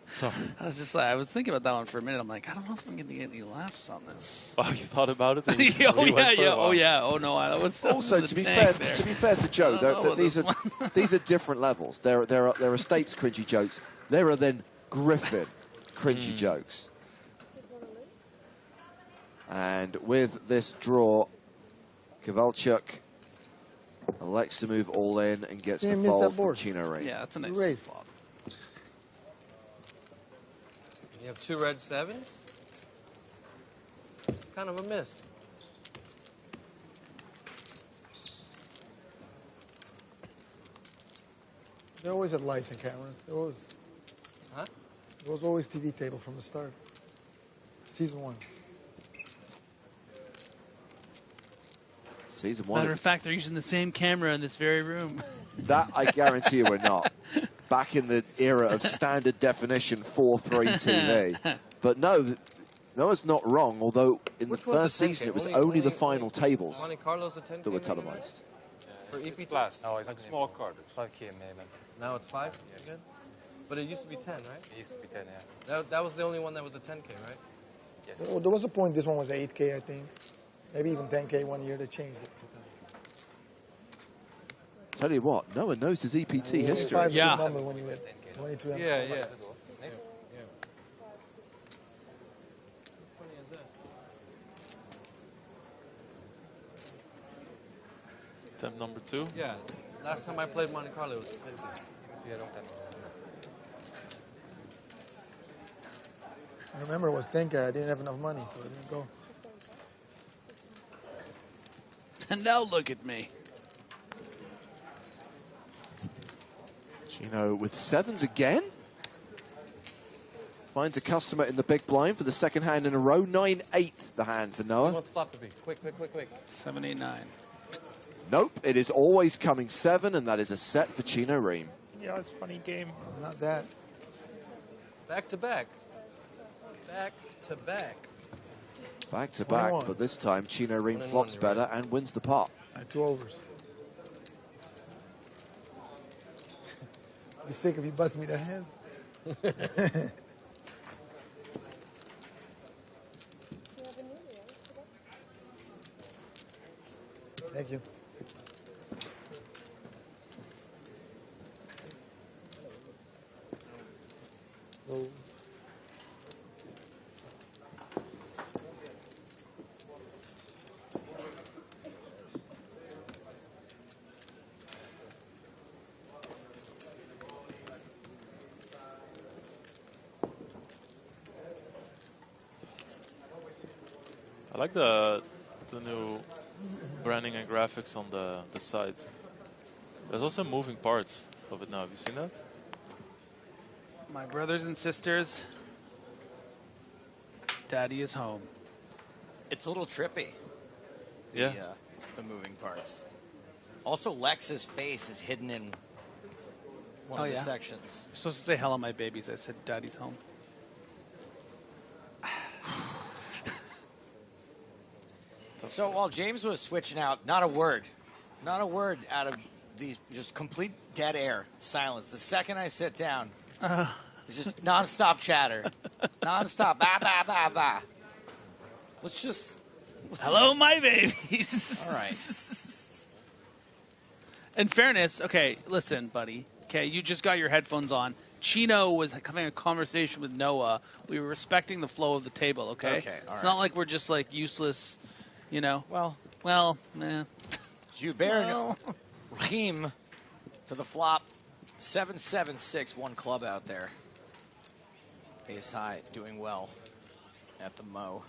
sorry. I was thinking about that one for a minute. I'm like, I don't know if I'm going to get any laughs on this. Oh, you thought about it? Oh yeah. Oh no, I was. Also, to be fair to Joe, these are different levels. There are Stapes cringy jokes. There are then Griffin cringy jokes. And with this draw, Kovalchuk elects to move all in and gets the fold from Chino Ream. Yeah, that's a nice flop. You have 2 red 7s. Kind of a miss. They're always at lights and cameras. There was always TV table from the start. Season 1. Season 1. Matter of fact, they're using the same camera in this very room. That I guarantee you we're not. Back in the era of standard definition 4:3 TV. But no, it's not wrong, although in the first season it was only the final tables that were televised. For EPT? No, it's small card. 5K maybe. Now it's 5? Good. But it used to be 10, right? It used to be 10, yeah. That was the only one that was a 10K, right? Yes. Well, there was a point this one was 8K, I think. Maybe even 10K one year they changed it. Tell you what, no one knows his EPT history. Yeah. Number when you hit 22. Yeah. Attempt number 2? Yeah. Last time I played Monte Carlo was 10K. Yeah, long time. I remember it was 10K. I didn't have enough money, so I didn't go. And now look at me. Chino with 7s again. Finds a customer in the big blind for the second hand in a row. 9-8 the hand for Noah. What the flop to be? Quick. 7, 8, 9. Nope, it is always coming 7, and that is a set for Chino Ream. Yeah, it's a funny game. Not that. Back to back. Back to back. Back to back, but this time Chino Ream flops better and wins the pot. At 2 overs. Be sick if you bust me the hand. Thank you. Oh. I like the new branding and graphics on the site. There's also moving parts of it now. Have you seen that? My brothers and sisters, Daddy is home. It's a little trippy. Yeah. The moving parts. Also, Lex's face is hidden in one of the sections. You're supposed to say hello, my babies. I said Daddy's home. So while James was switching out, not a word out of these, just complete dead air, silence. The second I sit down, it's just nonstop chatter, nonstop. Bah, bah, bah, bah. Let's just Hello, my babies. All right. In fairness, okay, listen, buddy. Okay, you just got your headphones on. Chino was having a conversation with Noah. We were respecting the flow of the table, okay? Okay, all It's right. not like we're just, like, useless, you know. Well, nah. Joubert Rahim to the flop. 7-7-6, one club out there. Ace high, doing well at the Mo.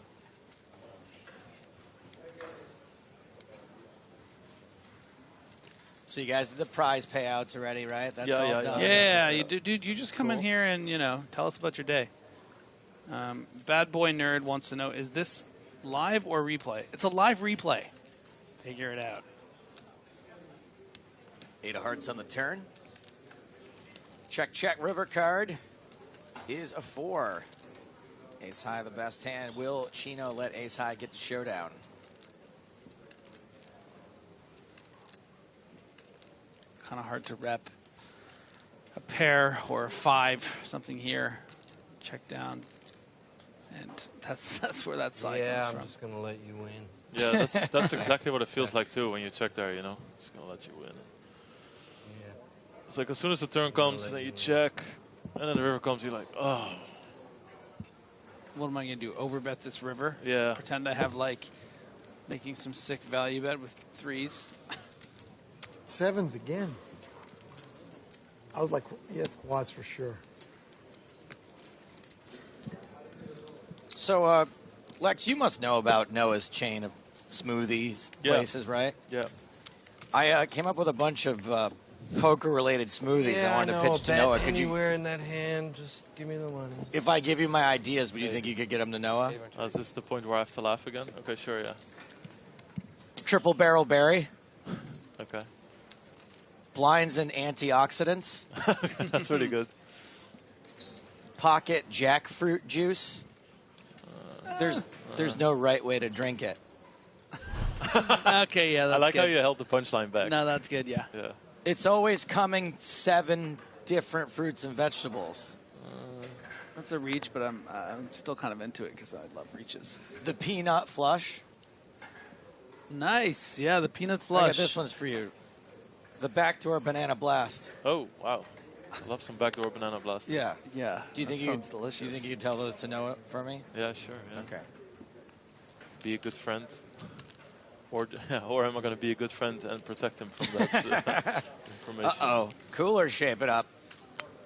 So you guys did the prize payouts already, right? That's all done. Yeah, you do, dude. You just come in here and tell us about your day. Bad boy nerd wants to know: is this live or replay? It's a live replay. Figure it out. 8 of hearts on the turn. Check, check. River card is a 4. Ace high, the best hand. Will Chino let ace high get the showdown? Kind of hard to rep a pair or a 5, something here. Check down, and that's where that side Yeah, comes I'm from. just gonna let you win. Yeah, that's exactly what it feels like too when you check there. Just gonna let you win. Yeah. It's like as soon as the turn comes, then you check, and then the river comes. You're like, oh. What am I gonna do? Overbet this river? Yeah. Pretend I have like making some sick value bet with 3s. 7s again. I was like, yes, quads for sure. So, Lex, you must know about Noah's chain of smoothies places, right? Yeah. I came up with a bunch of poker-related smoothies Yeah, I wanted know, to pitch to bet Noah. Could you, anywhere in that hand, just give me the money. if I give you my ideas, would you think you could get them to Noah? Is this the point where I have to laugh again? Okay, sure, yeah. Triple barrel berry. Okay. Blinds and antioxidants. That's really good. Pocket jackfruit juice. There's no right way to drink it. Okay, yeah, that's I like good. how you held the punchline back. No, that's good, yeah. Yeah. It's always coming 7 different fruits and vegetables. That's a reach, but I'm still kind of into it because I love reaches. The peanut flush. Nice, yeah, the peanut I flush. got this one's for you. The backdoor banana blast. Oh, wow. I love some backdoor banana blast. Yeah. Yeah. Do you think sounds delicious? Do you think you could tell those to Noah for me? Yeah, sure. Yeah. Okay. Be a good friend. Or am I going to be a good friend and protect him from that information? Uh-oh. Cooler shape it up.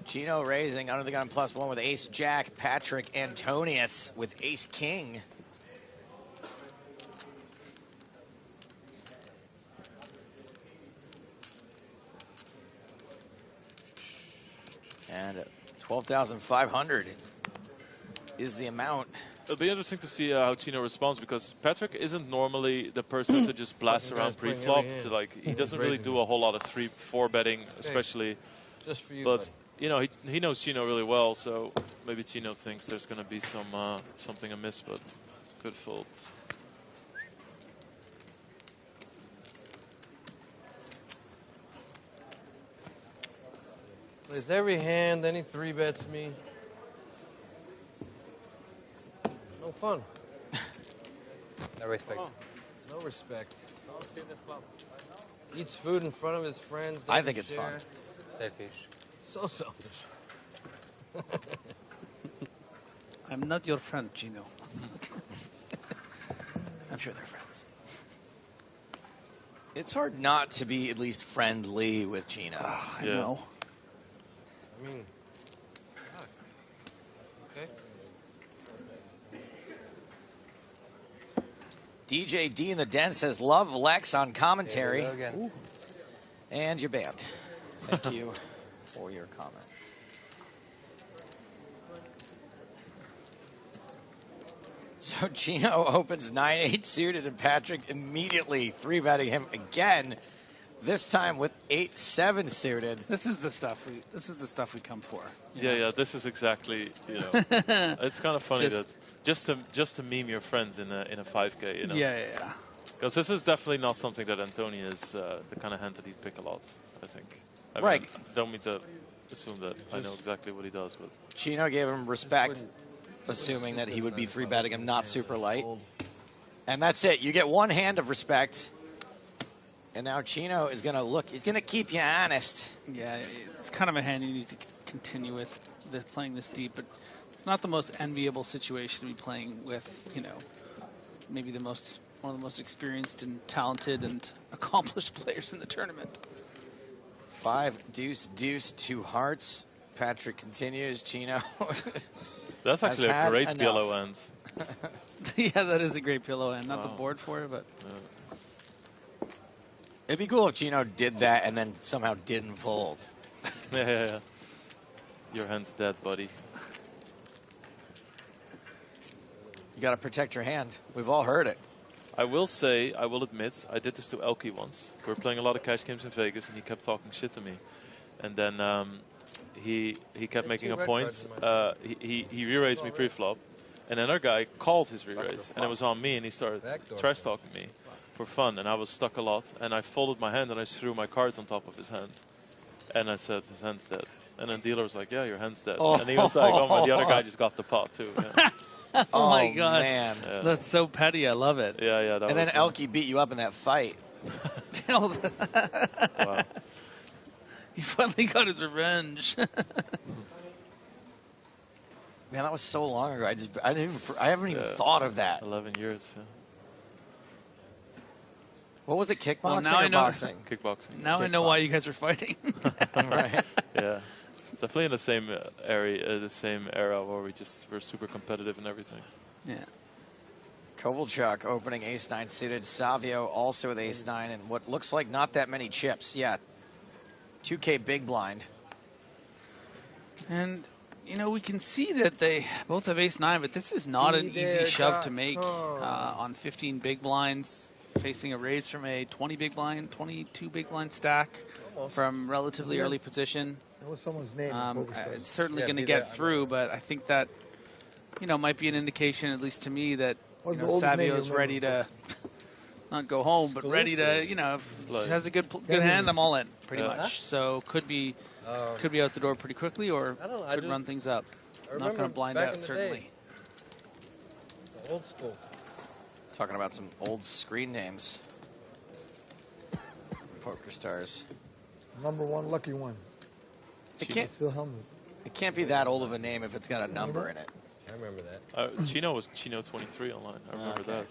Chino raising under the gun +1 with ace jack. Patrick Antonius with ace king. And 12,500 is the amount. It'll be interesting to see how Chino responds because Patrick isn't normally the person to just blast around pre-flop. He doesn't really do a whole lot of 3-4 betting, especially. Just for you, but he knows Chino really well, so maybe Chino thinks there's going to be something amiss, but good fold. Plays every hand, then he 3-bets me. No fun. No respect. No respect. Eats food in front of his friends. I think it's fun. Selfish. So selfish. I'm not your friend, Gino. I'm sure they're friends. It's hard not to be at least friendly with Chino. I know. I mean, okay. DJ D in the den says, love Lex on commentary. There we go again. And you're banned. Thank you for your comment. So Chino opens 9-8 suited and Patrick immediately 3-betting him again. This time with 8-7 suited. This is the stuff we come for. Yeah, this is exactly, it's kind of funny that just to meme your friends in a 5K, Yeah. Because this is definitely not something that Antonio is the kind of hand that he'd pick a lot, I think. I mean, Right. Don't mean to assume that I know exactly what he does, but Chino gave him respect, assuming that he would be 3-betting him not super light. And that's it. You get one hand of respect. And now Chino is going to look. He's going to keep you honest. Yeah, it's kind of a hand you need to continue with playing this deep, but it's not the most enviable situation to be playing with, you know, maybe one of the most experienced and talented and accomplished players in the tournament. 5, deuce, deuce, 2 hearts. Patrick continues. Chino. That's actually a great pillow end. Yeah, that is a great pillow end. Not the board for it, but. It'd be cool if Chino did that and then somehow didn't fold. Yeah. Your hand's dead, buddy. You got to protect your hand. We've all heard it. I will admit, I did this to Elke once. We were playing a lot of cash games in Vegas, and he kept talking shit to me. And then he kept making a point. He re-raised me pre-flop, and another guy called his re-raise, and it was on me, and he started trash-talking me for fun, and I was stuck a lot. And I folded my hand, and I threw my cards on top of his hand. And I said, his hand's dead. And then the dealer was like, yeah, your hand's dead. And he was like, oh, my, the other guy just got the pot, too. Yeah. Oh my gosh. Man. Yeah. That's so petty. I love it. Yeah. And then Elke beat you up in that fight. Wow. He finally got his revenge. Man, that was so long ago. I haven't even thought of that. 11 years. Yeah. What was it? Kickboxing Well, now or I know, boxing? Kickboxing. Now I know why you guys are fighting. Right. Yeah. It's definitely in the same area, the same era where we're super competitive and everything. Yeah. Kovalchuk opening ace-9 suited. Savio also with ace-9 and what looks like not that many chips. Yeah. 2K big blind. And, you know, we can see that they both have ace-9, but this is not an easy shove to make on 15 big blinds, facing a raise from a 20 big blind, 22 big blind stack from relatively early position. That was someone's name. It's certainly going to get through, but I think that, you know, might be an indication, at least to me, that Savio's ready to not go home, but ready to, you know, if he has a good hand, I'm all in, pretty much. So could be out the door pretty quickly, or could run things up. Not going to blind out, certainly. Old school. Talking about some old screen names. PokerStars. #1 lucky one. It can't be that old of a name if it's got a number in it. I remember that. Chino was Chino23 online. I remember that.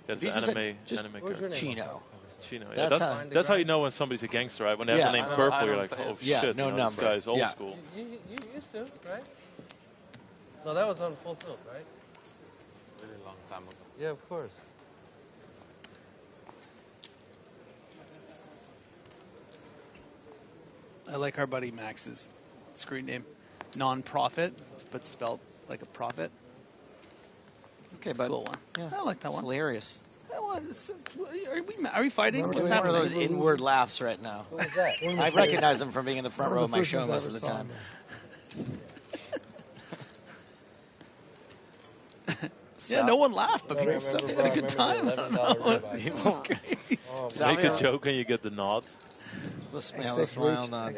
That's an anime character. Chino. Chino. Yeah, that's how you know when somebody's a gangster, right? When they have the name Purple, you're like, oh shit, no this guy's old school. You used to, right? No, that was on Full Tilt, right? Really long time ago. Yeah, of course. I like our buddy Max's screen name. Non-profit, but spelled like a profit. Okay, but cool one. Yeah. I like that one. Hilarious. Are we fighting? What's one of those inward laughs right now? What was that? I recognize him from being in the front row of my show most of the time. Yeah, no one laughed, but people had a good time. Make a joke and you get the nod. The smile nod.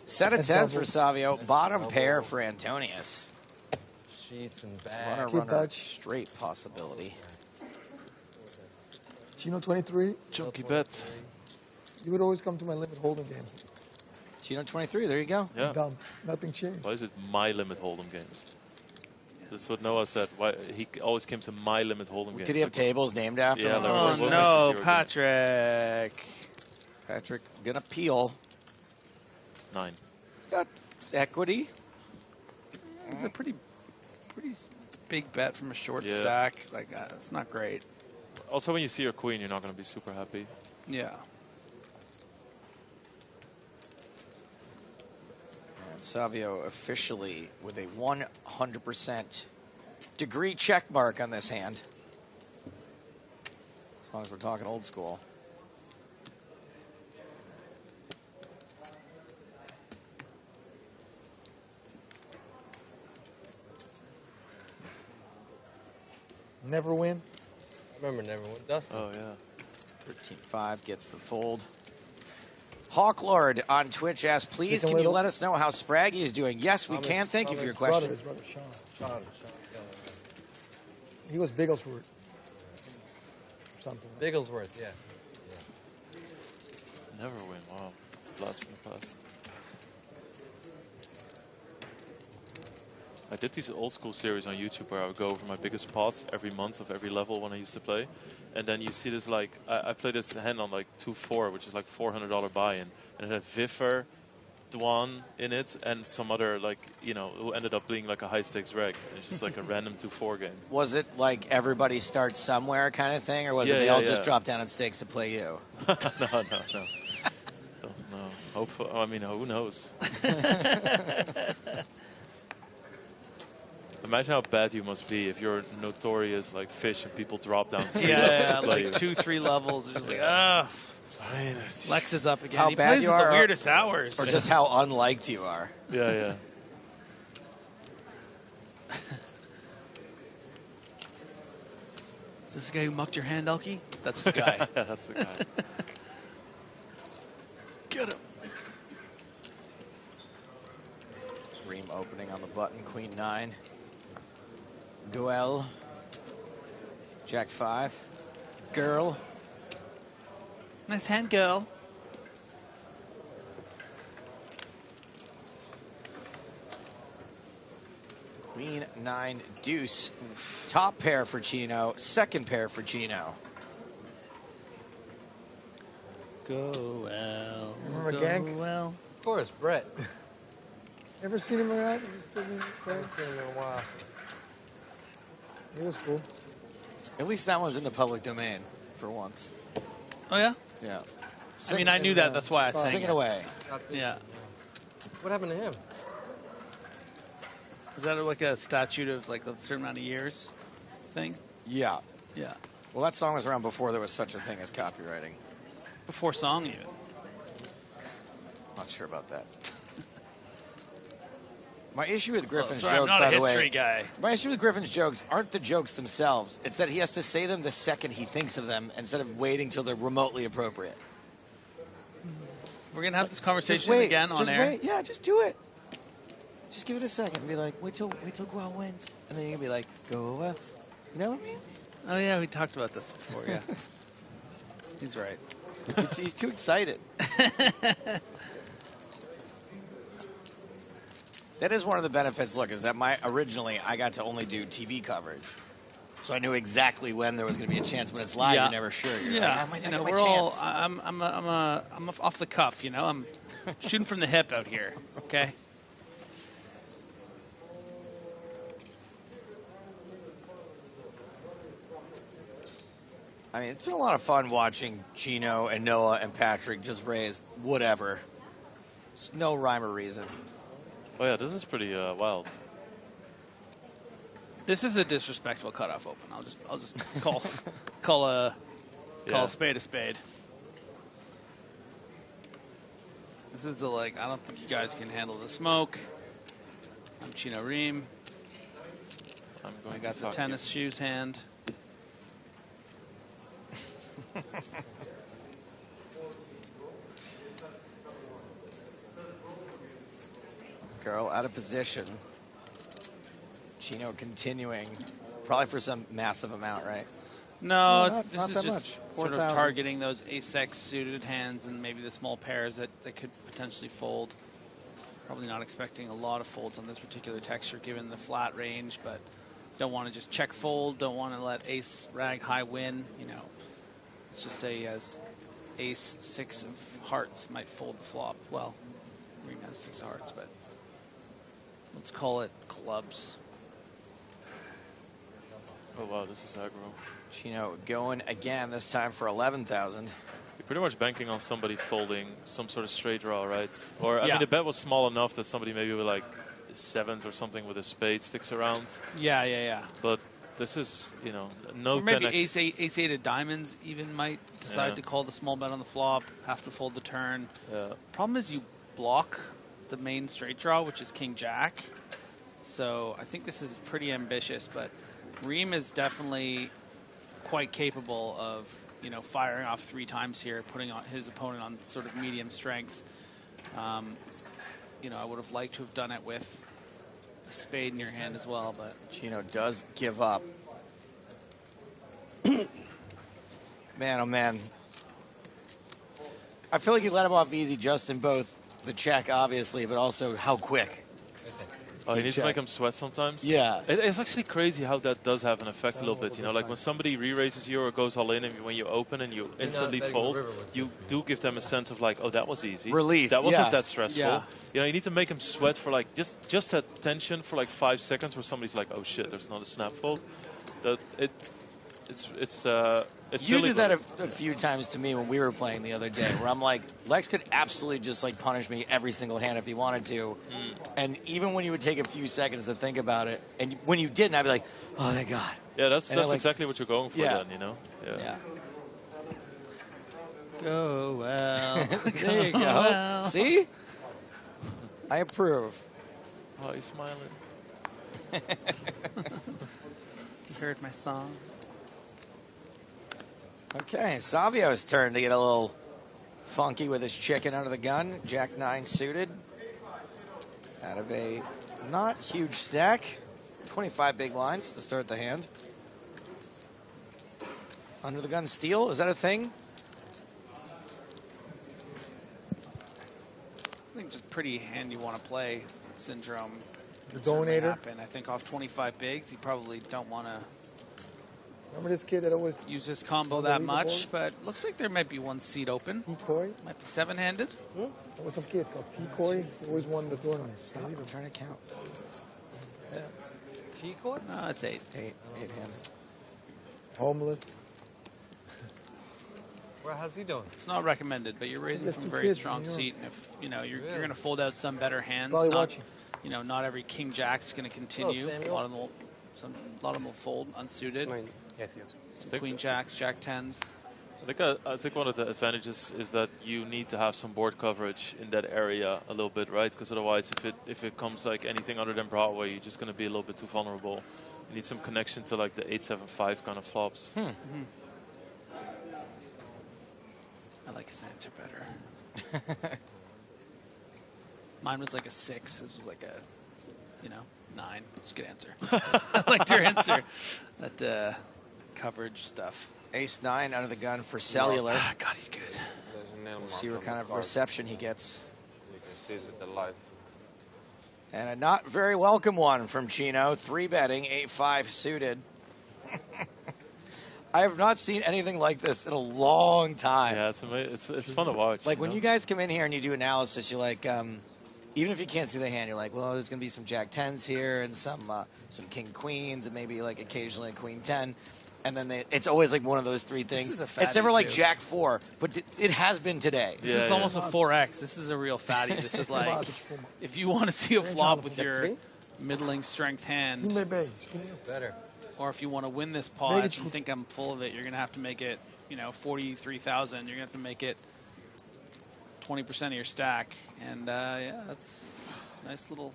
Set of 10s for Savio. Bottom pair for Antonius. Sheets and bags. Runner straight possibility. Chino23. Chunky bet. You would always come to my limit hold'em games. Chino23, there you go. Yeah. Dumb. Nothing changed. Why is it my limit hold'em games? That's what Noah said. Why he always came to my limit hold'em games. Did he have tables named after him? Oh no, Patrick. Patrick gonna peel. 9. He's got equity. It's a pretty big bet from a short stack. Like it's not great. Also, when you see your queen, you're not going to be super happy. Yeah. And Savio officially with a 100% degree check mark on this hand. As long as we're talking old school. Never win. I remember never win. Dustin. Oh, yeah. 13-5 gets the fold. Hawklord on Twitch asks, please, can you let us know how Spraggy is doing? Yes, we can. Thank you for your question. He was Bigglesworth. Something. Bigglesworth, yeah. Never win. Wow, it's a blast from the past. I did these old school series on YouTube where I would go over my biggest pots every month of every level when I used to play. And then you see this, like, I played this hand on like 2-4, which is like $400 buy-in. And it had Viffer, Dwan in it, and some other, like, you know, who ended up being like a high stakes reg. It's just like a random 2-4 game. Was it like everybody starts somewhere kind of thing, or was it they all just drop down in stakes to play you? No. Don't know. Hopefully, I mean, who knows? Imagine how bad you must be if you're notorious like fish and people drop down 3 levels to play like you. 2-3 levels. It's just like, ah. Lex is up again. How he bad plays you at are, the weirdest hours. or just how unliked you are. Yeah. Is this the guy who mucked your hand, Elkie? That's the guy. That's the guy. Get him. Ream opening on the button, Queen 9. Goel. Jack 5. Girl. Nice hand, girl. Queen 9 deuce. Top pair for Chino. Second pair for Chino. Go well. Remember go Gank? well. Of course, Brett. Ever seen him around? I haven't seen him in a while. He was cool. At least that one's in the public domain for once. Oh, yeah? Yeah. I mean, I knew that. That's why I sang Sing it away. Yeah. What happened to him? Is that like a statute of like a certain amount of years thing? Yeah. Yeah. Well, that song was around before there was such a thing as copywriting. Before song, even. Not sure about that. My issue with Griffin's sorry, jokes, I'm not by a the way, history guy. my issue with Griffin's jokes aren't the jokes themselves. It's that he has to say them the second he thinks of them instead of waiting till they're remotely appropriate. We're going to have this conversation wait, again on just air. Wait. Yeah, just do it. Just give it a second. Be like, wait till Gual wins. And then you can be like, go, you know what I mean? Oh, yeah, we talked about this before, yeah. He's right. He's too excited. That is one of the benefits, look, is that originally I got to only do TV coverage. So I knew exactly when there was going to be a chance. When it's live, you're never sure. You're like, I might not get my chance. I'm off the cuff, you know? I'm shooting from the hip out here, okay? I mean, it's been a lot of fun watching Chino and Noah and Patrick just raise whatever. There's no rhyme or reason. Oh yeah, this is pretty wild. This is a disrespectful cutoff open. I'll just call a spade a spade. This is I don't think you guys can handle the smoke. I'm Chino Ream. I got the tennis shoes hand. Girl out of position. Chino continuing, probably for some massive amount, right? No, this not is that just much. sort of 4,000. targeting those ace-x suited hands and maybe the small pairs that could potentially fold. Probably not expecting a lot of folds on this particular texture given the flat range, but don't want to just check fold, don't want to let ace rag high win, you know. Let's just say he has ace 6 of hearts might fold the flop. Well, Ream has 6 of hearts, but let's call it clubs. Oh wow, this is aggro. Chino going again, this time for 11,000. You're pretty much banking on somebody folding some sort of straight draw, right? Or I mean, the bet was small enough that somebody maybe with like 7s or something with a spade sticks around. Yeah. But this is, you know, no or maybe 10x. ace-8 of diamonds even might decide to call the small bet on the flop, have to fold the turn. Yeah. Problem is you block the main straight draw, which is king-jack. So I think this is pretty ambitious, but Ream is definitely quite capable of, you know, firing off 3 times here, putting on his opponent on sort of medium strength. You know, I would have liked to have done it with a spade in your hand as well, but Chino does give up Man, oh man. I feel like you let him off easy just in both the check, obviously, but also how quick. Oh, you need to make him sweat sometimes? Yeah. It's actually crazy how that does have an effect a little bit. You know, like when somebody re-raises you or goes all in, and when you open and you instantly fold, you do give them a sense of like, oh, that was easy. Relief. That wasn't that stressful. Yeah. You know, you need to make him sweat for like just that tension for like 5 seconds where somebody's like, oh shit, there's not a snap fold. It's You silly, did that a few times to me when we were playing the other day, where I'm like, Lex could absolutely just like punish me every single hand if he wanted to. And even when you would take a few seconds to think about it, and when you didn't, I'd be like, oh, thank God. Yeah, that's like, exactly what you're going for then, you know? Yeah. Go well. There you go. Well. See? I approve. Oh, he's smiling. You heard my song. Okay, Savio's turn to get a little funky with his chicken under the gun. Jack 9 suited. Out of a not huge stack. 25 big blinds to start the hand. Under the gun steal, is that a thing? I think it's a pretty hand you want to play. Syndrome. The Certainly donator. happen. I think off 25 bigs, you probably don't want to Remember this kid that always use this combo that much, but looks like there might be one seat open. Decoy? Might be 7-handed. There was some kid called Decoy. He always won the tournament. Stop, I'm trying to count. Yeah. Decoy? No, it's 8. 8-handed. Homeless. Well, how's he doing? It's not recommended, but you're raising Just from a two very kids, strong you know. seat, and if you're going to fold out some better hands. Probably Not, watching. not every king jack's going to continue. Samuel. A lot of them will fold unsuited. Yes, yes. Some queen jacks, jack tens. I think one of the advantages is that you need to have some board coverage in that area a little bit, right? Because otherwise, if it comes like anything other than Broadway, you're just going to be a little bit too vulnerable. You need some connection to like the 8-7-5 kind of flops. I like his answer better. Mine was like a 6. This was like a, 9. It's a good answer. I liked your answer. That coverage stuff. Ace-9 under the gun for cellular. God, he's good. We'll see what kind of reception he gets. You can see that the lights. And a not very welcome one from Chino. 3-betting, 8-5 suited. I have not seen anything like this in a long time. Yeah, it's amazing. It's fun to watch. Like when you guys come in here and you do analysis, you're like, even if you can't see the hand, you're like, well, there's going to be some Jack 10s here and some King Queens and maybe like occasionally a Queen 10. And then it's always like one of those three things. This is a fatty it's never like too. Jack 4, but it has been today. This is almost a 4X. This is a real fatty. This is like, if you want to see a flop with your middling strength hand, Better. or if you want to win this pot and think I'm full of it, you're going to have to make it, 43,000. You're going to have to make it 20% of your stack. And yeah, that's a nice little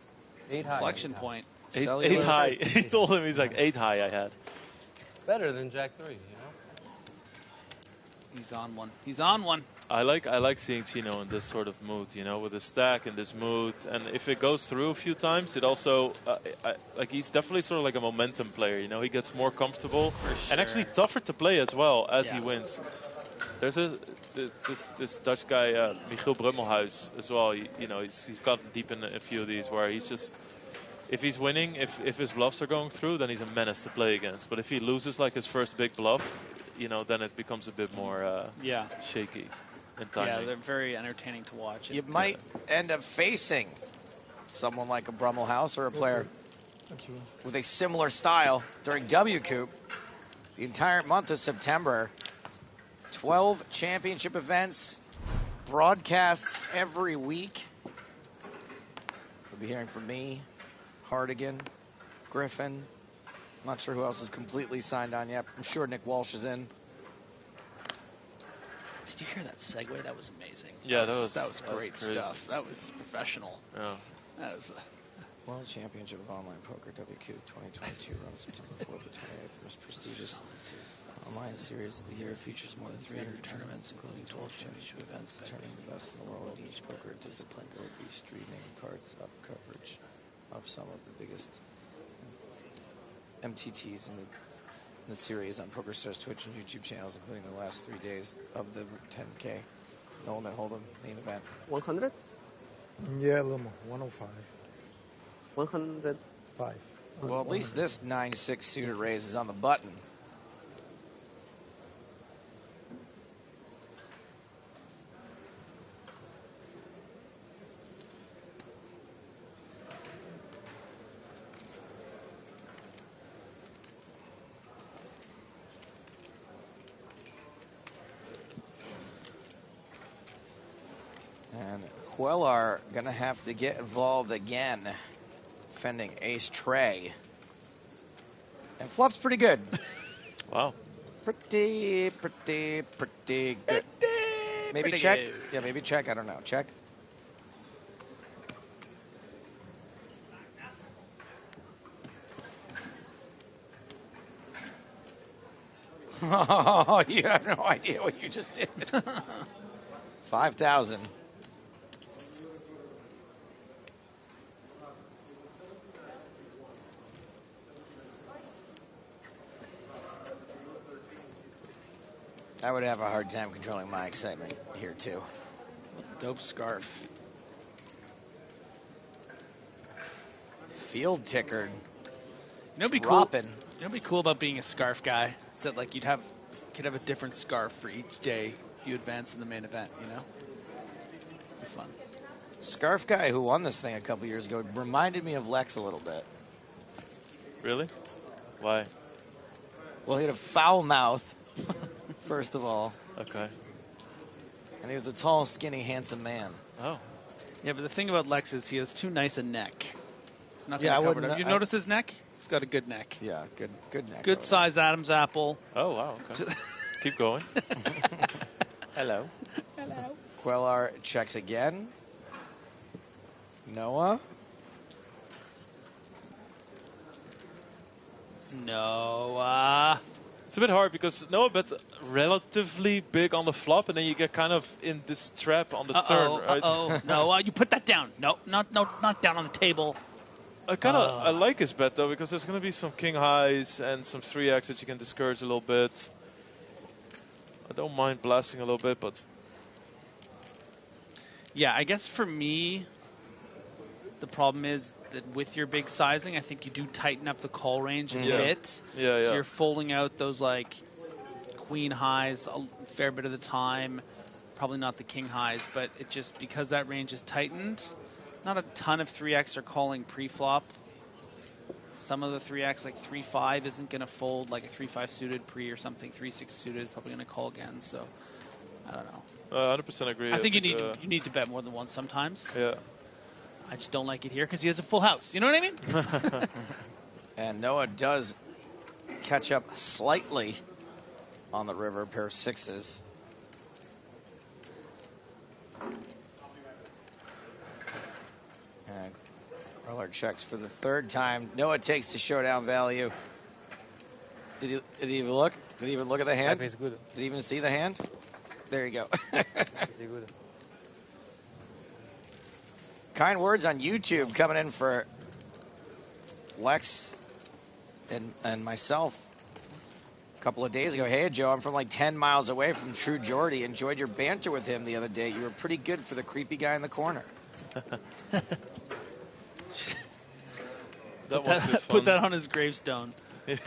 inflection point. 8 high. He told him he's like 8 high I had. Better than Jack 3, you know? He's on one. He's on one. I like seeing Chino in this sort of mood, with his stack in this mood. And if it goes through a few times, it also, like he's definitely sort of like a momentum player, He gets more comfortable and actually tougher to play as well as he wins. There's this Dutch guy, Michiel Brummelhuis, as well. He's gotten deep in a few of these where he's just, if he's winning, if his bluffs are going through, then he's a menace to play against. But if he loses like his first big bluff, then it becomes a bit more shaky and timing. Yeah, they're very entertaining to watch. You might end up facing someone like a Brummelhouse or a player with a similar style during WCOOP. The entire month of September, 12 championship events, broadcasts every week. You'll be hearing from me, Hardigan, Griffin. I'm not sure who else is completely signed on yet. I'm sure Nick Walsh is in. Did you hear that segue? That was amazing. Yeah, that was great crazy. stuff. That was professional. Yeah. That was World Championship of Online Poker WCOOP 2022 runs September 4th to 28th. The most prestigious online series of the year features more than 300 tournaments, including 12 championship events, determining the best in the world in each poker discipline. There will be streaming, cards up coverage of some of the biggest MTTs in the the series on PokerStars Twitch and YouTube channels, including the last 3 days of the 10K No Limit Hold'em main event. 100? Yeah, a little more. 105. 105. Well, at least this 9-6 suited raise is on the button. And Quellar gonna have to get involved again, defending ace tray. And flop's pretty good. Wow. Pretty good. Maybe pretty check? good. Yeah, maybe check. I don't know. Check? Oh, you have no idea what you just did. 5,000. I would have a hard time controlling my excitement here, too. Dope scarf. Field tickered. You know, what'd be cool. You know, what'd be cool about being a scarf guy is that like could have a different scarf for each day you advance in the main event. You know, it'd be fun. Scarf guy who won this thing a couple years ago reminded me of Lex a little bit. Really? Why? Well, he had a foul mouth, first of all. Okay. And he was a tall, skinny, handsome man. Oh. Yeah, but the thing about Lex is he has too nice a neck. It's not Yeah, going I to cover it wouldn't- up. You notice his neck? He's got a good neck. Yeah, good neck. Good size Adam's apple. Oh, wow. Okay. Keep going. Hello. Hello. Quellar checks again. Noah. Noah. It's a bit hard because Noah bets relatively big on the flop, and then you get kind of in this trap on the turn, right? No, you put that down. No, not down on the table. I like his bet though, because there's going to be some king highs and some 3x that you can discourage a little bit. I don't mind blasting a little bit, but yeah, I guess for me, the problem is that with your big sizing, I think you do tighten up the call range a bit. Yeah, So you're folding out those like queen highs a fair bit of the time. Probably not the king highs, but it just because that range is tightened. Not a ton of 3x are calling pre-flop. Some of the 3x, like 3-5, isn't going to fold like a 3-5 suited pre or something. 3-6 suited is probably going to call again. So I don't know. 100% agree. I think you need to bet more than once sometimes. Yeah. I just don't like it here because he has a full house. You know what I mean? And Noah does catch up slightly on the river, pair of sixes. And Quellar checks for the third time. Noah takes the showdown value. Did he even look? Did he even look at the hand? It's good. Did he even see the hand? There you go. Good. Kind words on YouTube coming in for Lex and myself a couple of days ago. Hey, Joe, I'm from like 10 miles away from True Geordie. Enjoyed your banter with him the other day. You were pretty good for the creepy guy in the corner. Put that on his gravestone.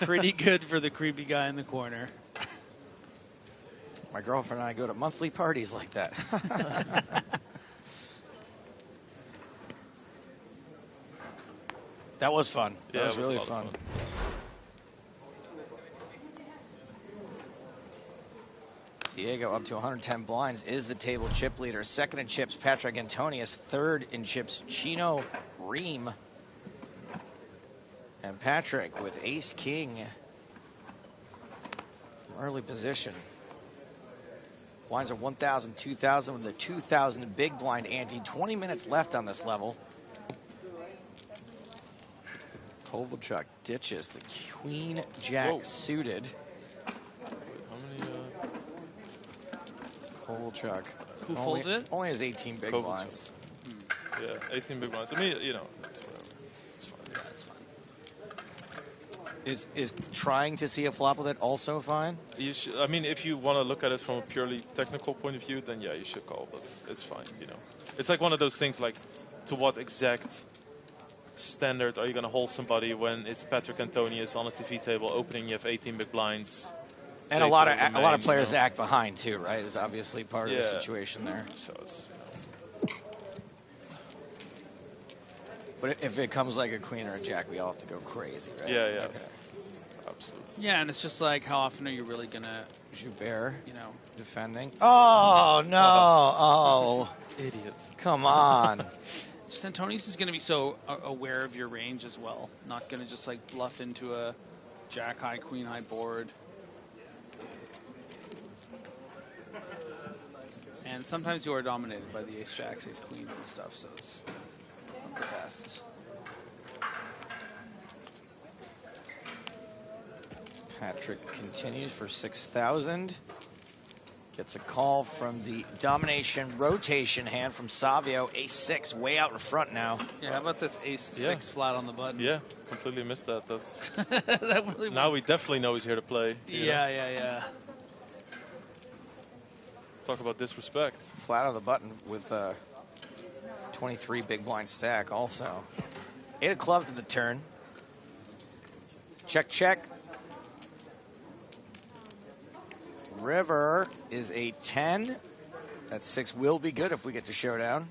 Pretty good for the creepy guy in the corner. My girlfriend and I go to monthly parties like that. That was fun. That was really fun. Diego up to 110 blinds is the table chip leader. Second in chips, Patrick Antonius. Third in chips, Chino Ream. And Patrick with ace-king. Early position. Blinds are 1,000, 2,000 with a 2,000 big blind ante. 20 minutes left on this level. Kovalchuk ditches the queen jack suited. How many? Kovalchuk. Who folded it? Only has 18 big Kovalchuk. blinds. Yeah, 18 big blinds. I mean, you know, it's whatever. It's fine. Yeah, it's fine. Is trying to see a flop with it also fine? You should, I mean, if you want to look at it from a purely technical point of view, then yeah, you should call, but it's fine, you know. It's like one of those things, like, to what exact standard are you going to hold somebody when it's Patrick Antonius on a TV table opening, you have 18 big blinds. And a lot of players act behind, too, right? Is obviously part of the situation there. So it's, But if it comes like a queen or a jack, we all have to go crazy, right? Yeah, yeah. Okay. Absolutely. Yeah, and it's just like, how often are you really going to... Joubert, you know, defending. Oh, no. Oh. Idiot. Come on. Antonius is going to be so aware of your range as well. Not going to just, like, bluff into a jack-high, queen-high board. And sometimes you are dominated by the ace-jacks, ace-queens and stuff, so it's not the best. Patrick continues for 6,000. Gets a call from the domination rotation hand from Savio. Ace-6 way out in front now. Yeah, how about this ace-6 flat on the button? Yeah, completely missed that. That's that really now we definitely know he's here to play. Yeah. Talk about disrespect. Flat on the button with 23 big blind stack also. 8 of clubs in the turn. Check, check. River is a 10. That 6 will be good if we get to showdown.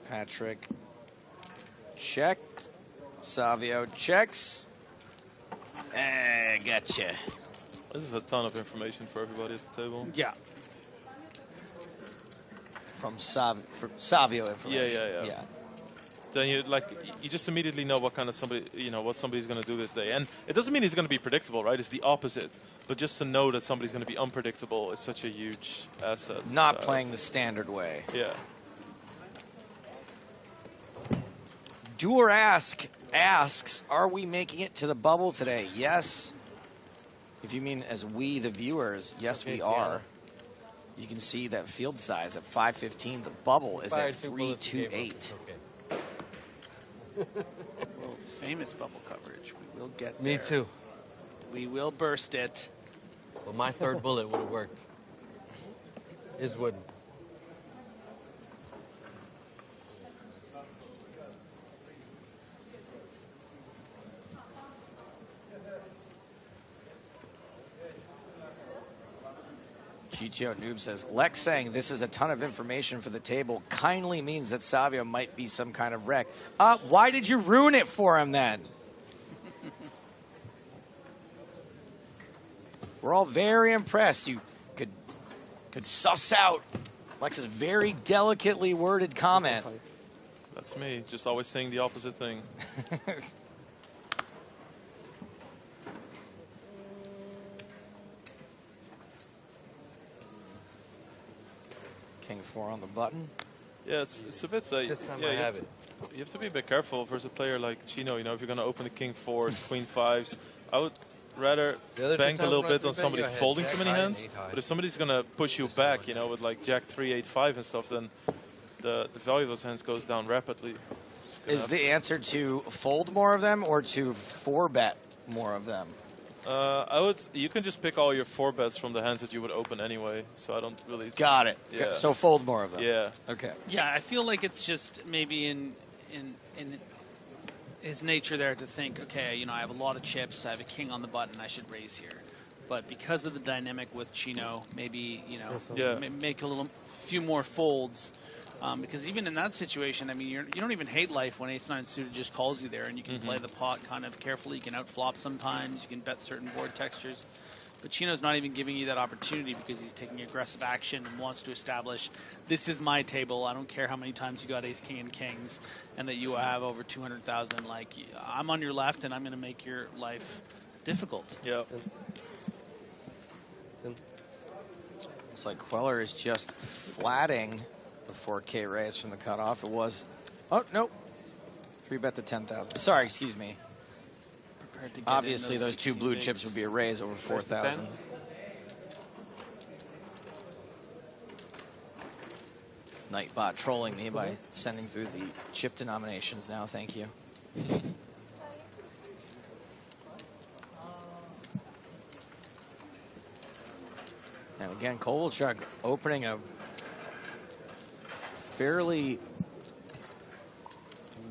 Patrick checked. Savio checks. Gotcha. This is a ton of information for everybody at the table. Yeah. From Savio information. Yeah. Then you just immediately know what kind of somebody, what somebody's going to do this day. And it doesn't mean he's going to be predictable, right? It's the opposite. But just to know that somebody's going to be unpredictable, it's such a huge asset. Not playing the standard way. Yeah. Doer asks, are we making it to the bubble today? Yes. If you mean as we, the viewers, yes, we are. You can see that field size at 515. The bubble is at 328. World famous bubble coverage. We will get there. Me too. We will burst it. Well, my third bullet would have worked. His wouldn't. GTO Noob says, Lex saying this is a ton of information for the table kindly means that Savio might be some kind of wreck. Why did you ruin it for him then? We're all very impressed. You could suss out Lex's very delicately worded comment. That's me, just always saying the opposite thing. King 4 on the button. Yeah, it's a bit. This time I have it. You have to be a bit careful versus a player like Chino. If you're going to open the King 4s, Queen 5s, I would rather bank a little bit on somebody folding too many hands. But if somebody's going to push you back, with like Jack 3, 8, 5 and stuff, then the value of those hands goes down rapidly. Is the answer to fold more of them or to 4-bet more of them? You can just pick all your 4-bets from the hands that you would open anyway, so I don't really... Got it. Yeah. So fold more of them. Yeah. Okay. Yeah, I feel like it's just maybe in his nature there to think, okay, I have a lot of chips, I have a king on the button, I should raise here. But because of the dynamic with Chino, maybe, make a few more folds. Because even in that situation, I mean, you don't even hate life when ace-9 suited just calls you there, and you can play the pot kind of carefully. You can outflop sometimes. You can bet certain board textures. But Chino's not even giving you that opportunity because he's taking aggressive action and wants to establish, this is my table. I don't care how many times you got ace, king, and kings, and that you have over 200,000. Like, I'm on your left, and I'm going to make your life difficult. Yeah. Looks like Queller is just flatting the 4K raise from the cutoff. It was, oh, nope. 3-bet to 10,000. Sorry, excuse me. Obviously, those 2 blue chips would be a raise over 4,000. Nightbot trolling me by sending through the chip denominations now. Thank you. Now again, Kovalchuk opening a fairly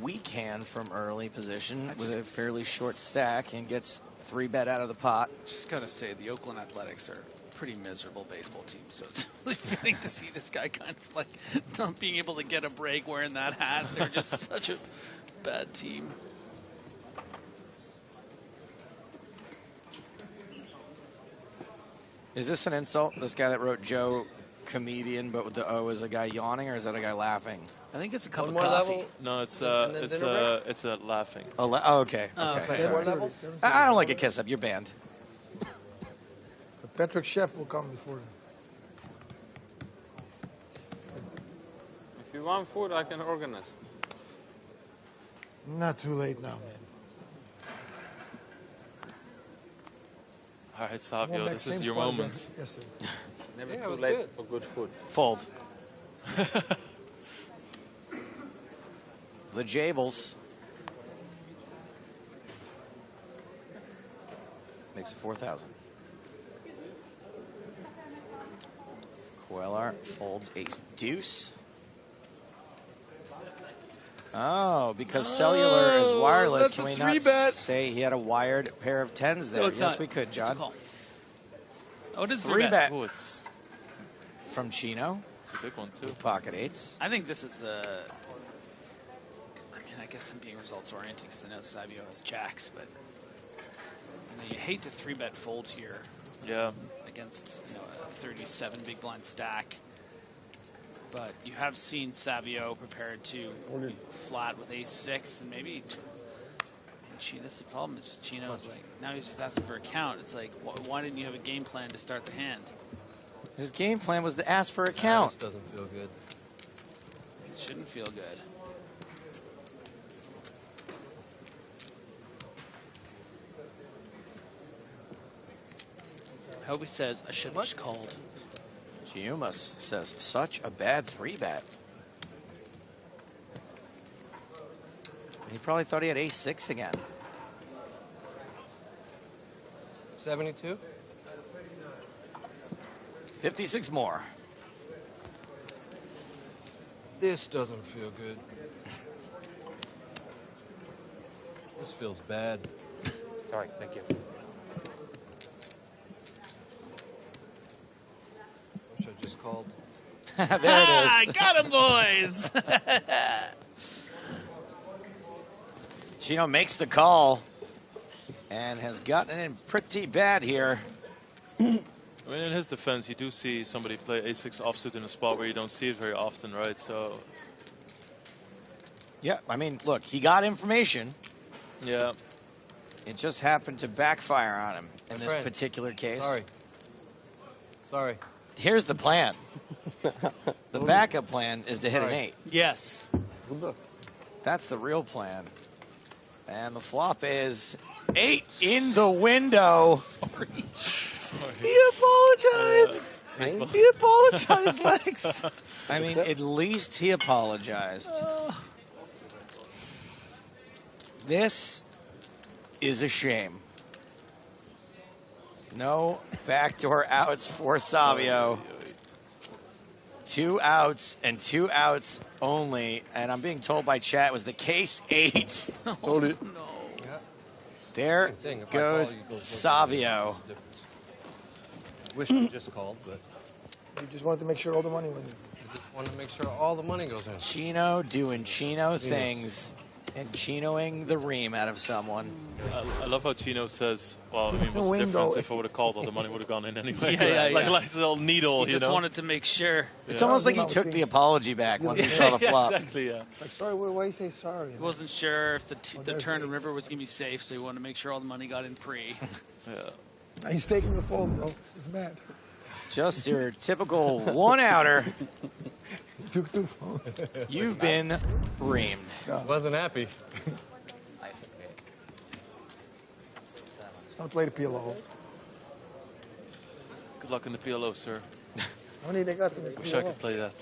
weak hand from early position with a fairly short stack and gets 3-bet out of the pot. Just gotta say, the Oakland Athletics are a pretty miserable baseball team, so it's really fitting to see this guy kind of like not being able to get a break wearing that hat. They're just such a bad team. Is this an insult? This guy that wrote Joe comedian, but with the O is a guy yawning, or is that a guy laughing? I think it's a cup One of more coffee. level. No, it's it's a laughing. Oh, okay. Oh, Okay. okay. Sorry. More level? I don't like a kiss up. You're banned. But Patrick Chef will come before them. If you want food, I can organize. Not too late now, man. All right, Savio, Going back this is same your spot moment. as yesterday. Never Yeah, it too was late good. for good food. Fold. The Jables. Makes it 4,000. Quellar folds ace deuce. Oh, because cellular is wireless, that's can a we not 3-bet. say he had a wired pair of tens there? No, it's Yes, not. we could, It's a John. call. Oh, it is 3-bet. Oh, it's From Chino. a big one, too. Pocket eights. I think this is the. I mean, I guess I'm being results oriented because I know Savio has jacks, but you hate to 3-bet fold here. Yeah. Against a 37 big blind stack, but you have seen Savio prepared to flat with ace-6, and maybe. That's the problem. Is just Chino's like now he's just asking for a count. It's like why didn't you have a game plan to start the hand? His game plan was to ask for a count. This doesn't feel good. It shouldn't feel good. I hope he says, I should have just called. Giumas says, such a bad 3-bet. He probably thought he had ace-6 again. 72? 56 more. This doesn't feel good. This feels bad. Sorry, thank you. Wish I just called. There it is. Got him, boys! Chino makes the call and has gotten it in pretty bad here. I mean, in his defense, you do see somebody play ace-6 offsuit in a spot where you don't see it very often, right? So, Yeah, I mean, look, he got information. yeah. It just happened to backfire on him in My this friend. particular case. Sorry. Here's the plan. The backup plan is to hit an 8. Yes. That's the real plan. And the flop is 8 in the window. He apologized. He apologized, Lex. I mean, at least he apologized. This is a shame. No backdoor outs for Savio. 2 outs and 2 outs only. And I'm being told by chat it was the case 8. Told it. There Thing, if I goes call, you go Savio. Wish I just called, but You just wanted to make sure all the money went in. I just want to make sure all the money goes in. Chino doing Chino things and Chinoing the ream out of someone. I love how Chino says, well, I mean, what's the Window. difference if I would have called all the money would have gone in anyway? Yeah. Like a little needle, He you just know? wanted to make sure. It's almost like he took the apology back once he saw the flop. Exactly, yeah. Like, sorry, why you say sorry? He wasn't sure if the there's turn the and river was going to be safe, so he wanted to make sure all the money got in pre. Yeah. Now he's taking the fold, bro. He's mad. Just your typical one-outer. He took 2 folds. You've been reamed. Wasn't happy. Don't play the PLO. Good luck in the PLO, sir. Wish I could play that.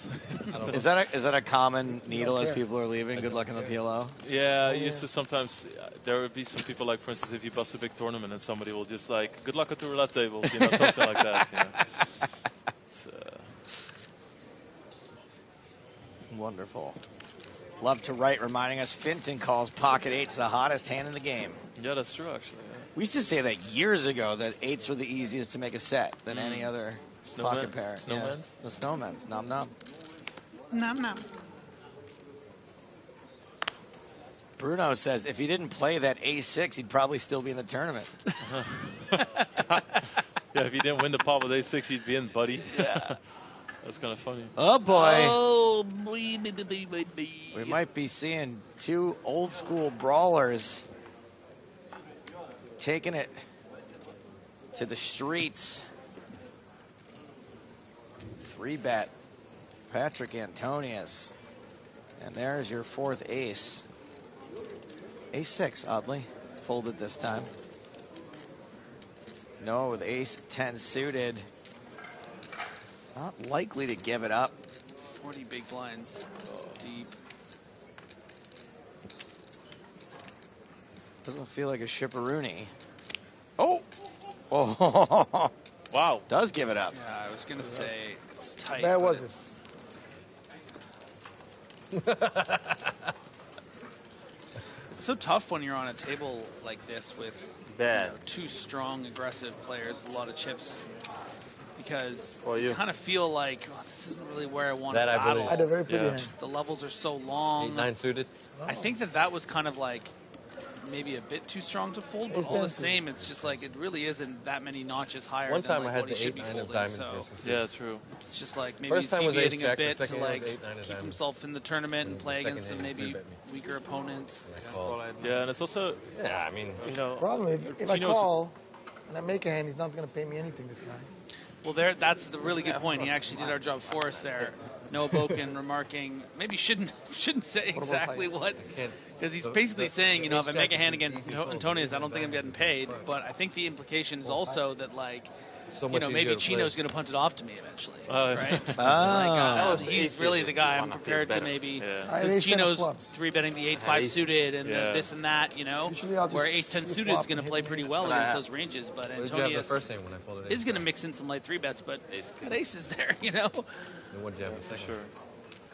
Is that a common needle as people are leaving? Good luck in the PLO. Yeah, I used to sometimes. There would be some people like, for instance, if you bust a big tournament and somebody will just like, good luck at the roulette tables, you know, something like that. You know. Wonderful. Love to write, reminding us Finton calls pocket eights the hottest hand in the game. Yeah, that's true, actually. Yeah. We used to say that years ago, that eights were the easiest to make a set than any other pocket pair. Snowmans? Yeah. The snowmans. Nom nom. Nom nom. Bruno says if he didn't play that ace-6, he'd probably still be in the tournament. Yeah, if you didn't win the pot with ace-6, you'd be in, buddy. Yeah. That's kind of funny. Oh, boy. Oh, boy. We might be seeing two old-school brawlers taking it to the streets. 3-bet Patrick Antonius. And there's your fourth ace. Ace-6, oddly. Folded this time. No, with ace-10 suited. Not likely to give it up. 40 big blinds. Deep. Doesn't feel like a shipperoonie. Oh! Oh! Wow. Does give it up. Yeah, I was going to say it's tight. Where was it? It's so tough when you're on a table like this with two strong, aggressive players, a lot of chips, because you kind of feel like, oh, this isn't really where I want to battle. I had a very pretty hand. The levels are so long. 8-9 suited. I think that was kind of like maybe a bit too strong to fold, but all the same, it's just like it really isn't that many notches higher One time than like I had what he the should be 8-9 folding. of diamonds So versus yeah, true. it's just like maybe First he's time was deviating ace-jack, a bit the to second hand like was 8-9 of keep diamonds. himself in the tournament and play against some hand he maybe three-bet me. weaker opponents. Yeah, and it's also, yeah, I mean, you know, Problem if I call and I make a hand, he's not going to pay me anything. This guy. Well, that's the really good point. He actually did our job for us there. Noah Boken remarking, maybe shouldn't say exactly what, because he's basically saying, you know, if I make a hand against Antonius, I don't think I'm getting paid. But I think the implication is also that, like, you know, maybe Chino's going to punt it off to me eventually, right? He's really the guy I'm prepared to maybe, because Chino's 3-betting the 8-5 suited and the this and that, you know, where ace-10 suited is going to play pretty well against those ranges, but Antonius is going to mix in some light 3-bets, but got aces there, you know. And what did you have in second? Sure.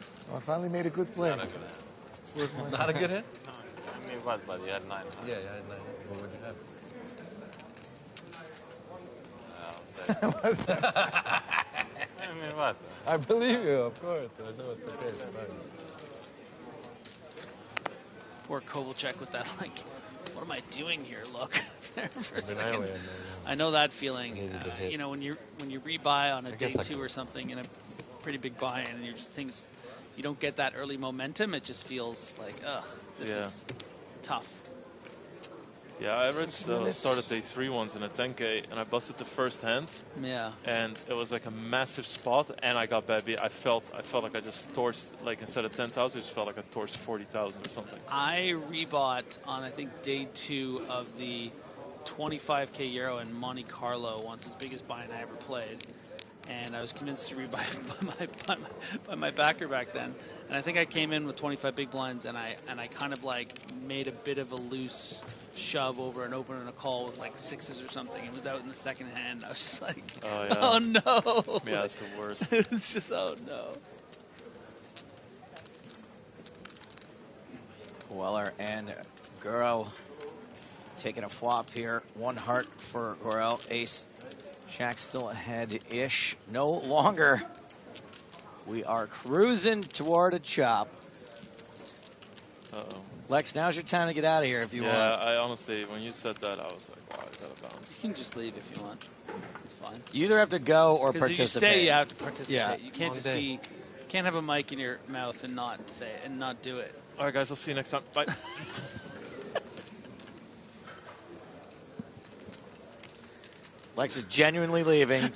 So I finally made a good play. Not a good hit? No, I mean, what, but you had 9. Huh? Yeah, you had 9. What would you have? I mean, what? I believe you, of course. I know it's the case. Poor Kovalchuk with that, like, what am I doing here? Look, for a second. I know that feeling. You know, when you rebuy on a day 2 or something in a pretty big buy-in, and you're just things, you don't get that early momentum. It just feels like, ugh, this is tough. Yeah, I started day 3 once in a 10K, and I busted the first hand. Yeah. And it was like a massive spot, and I got bad beat. I felt like I just torched, like instead of 10,000, I just felt like I torched 40,000 or something. I rebought on, I think, day 2 of the 25K Euro in Monte Carlo once, his biggest buy-in I ever played. And I was convinced to rebuy by my backer back then. And I think I came in with 25 big blinds, and I kind of like made a bit of a loose shove over an open and a call with like 6s or something. It was out in the second hand. I was just like, oh no. Yeah, it's the worst. It was just, oh no. Weller and Gurel taking a flop here. 1 heart for Gurel. Ace. Jack still ahead-ish. No longer. We are cruising toward a chop. Uh-oh. Lex, now's your time to get out of here if you want. Yeah, I honestly, when you said that, I was like, wow, I gotta bounce. You can just leave if you want. It's fine. You either have to go or participate. If you stay, you have to participate. Yeah. You can't just be, can't have a mic in your mouth and not say it and not do it. All right, guys, I'll see you next time. Bye. Lex is genuinely leaving.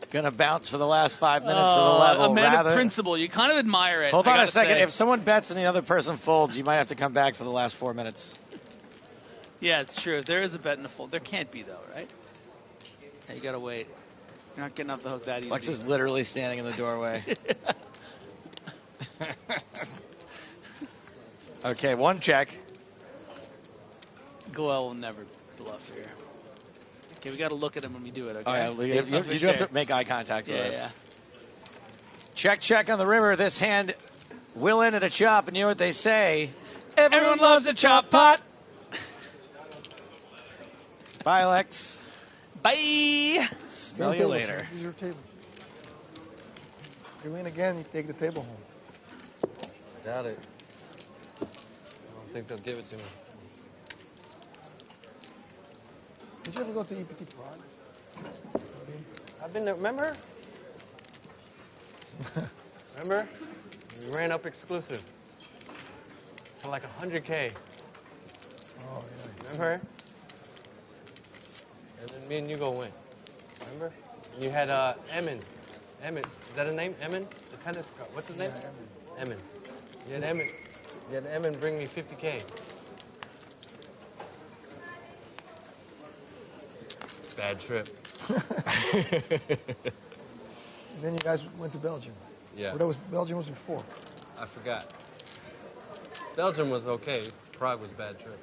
Gonna bounce for the last 5 minutes of the level. A man of principle. You kind of admire it. Hold on a second. If someone bets and the other person folds, you might have to come back for the last 4 minutes. Yeah, it's true. If there is a bet in the fold, there can't be though, right? Yeah, you gotta wait. You're not getting off the hook that easy. Lex is literally standing in the doorway. Okay, one check. Goel will never bluff here. Okay, we got to look at him when we do it, okay? Oh, yeah, you do have to make eye contact with us. Yeah. Check, check on the river. This hand will end at a chop, and you know what they say? Everyone loves a chop pot. Bye, Lex. Bye. Smell you later. Use your table. If you win again, you take the table home. Got it. I don't think they'll give it to me. Did you ever go to EPT Prague? I've been there, remember? Remember? We ran up exclusive. So like 100K. Oh, yeah. Remember? And then me and you go win. Remember? And you had Emin. Emin. Is that his name? Emin? The tennis guy. What's his name? Yeah, Emin. You had Emin. You had Emin bring me 50K. Bad trip. And then you guys went to Belgium. Yeah. Or Belgium was before. I forgot. Belgium was okay. Prague was a bad trip.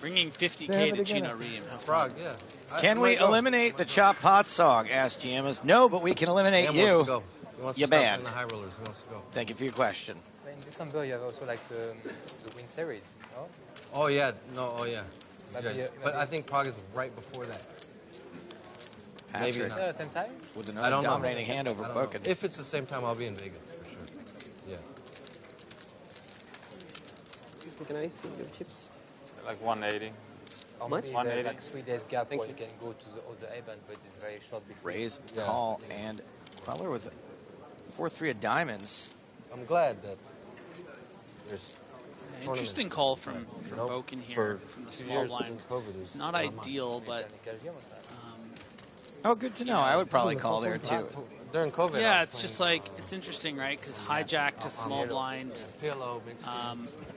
Bringing 50K to Chino Ream. Prague, yeah. Can we eliminate the chop pot song? Asked GMS. No, but we can eliminate you. Wants to go. He wants You to stop banned. in the high rollers. He wants to go. Thank you for your question. In December, you have also like the Win Series, no? Oh yeah, no, oh yeah. Maybe, Yeah. But I think Prague is right before that. Maybe Patrick, Is it at the same time? with I another don't know. dominating hand over I don't know. Boken. If it's the same time, I'll be in Vegas for sure. Yeah. Can I see your chips? Like 180. Or What? maybe 180. like 3 days gap where you can go to the other event, but it's very short between. Raise, Yeah. call, and Queller with 4-3 of diamonds. I'm glad that there's Interesting call from Boken here from the small blind. It's not ideal, but Oh, good to know. I would probably call there too. during COVID. yeah, it's just like it's interesting, right? Because hijack to small blind. PLO, big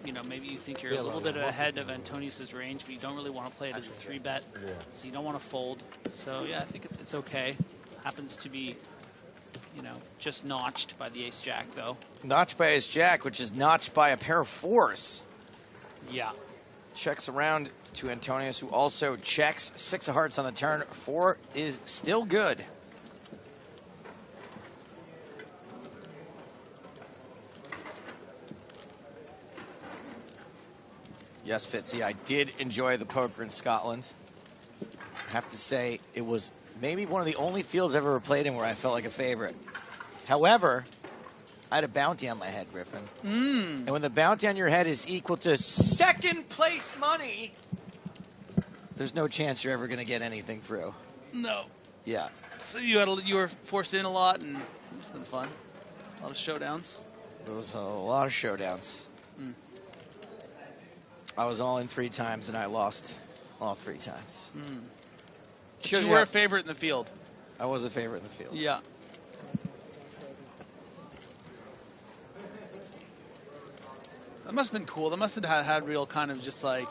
You know, maybe you think you're a little bit ahead of Antonius's range, but you don't really want to play it as a 3-bet, so you don't want to fold. So yeah, I think it's okay. Happens to be, you know, just notched by the ace-jack, though. Notched by his jack, which is notched by a pair of 4s. Yeah. Checks around to Antonius, who also checks. 6 of hearts on the turn. 4 is still good. Yes, Fitzy, I did enjoy the poker in Scotland. I have to say, it was maybe one of the only fields I've ever played in where I felt like a favorite. However, I had a bounty on my head, Griffin. And when the bounty on your head is equal to second place money, there's no chance you're ever going to get anything through. No. Yeah. So you were forced in a lot, and it's been fun. A lot of showdowns. There was a lot of showdowns. I was all in 3 times, and I lost all 3 times. You were a favorite in the field. I was a favorite in the field. Yeah. That must have been cool. That must have had real kind of just like,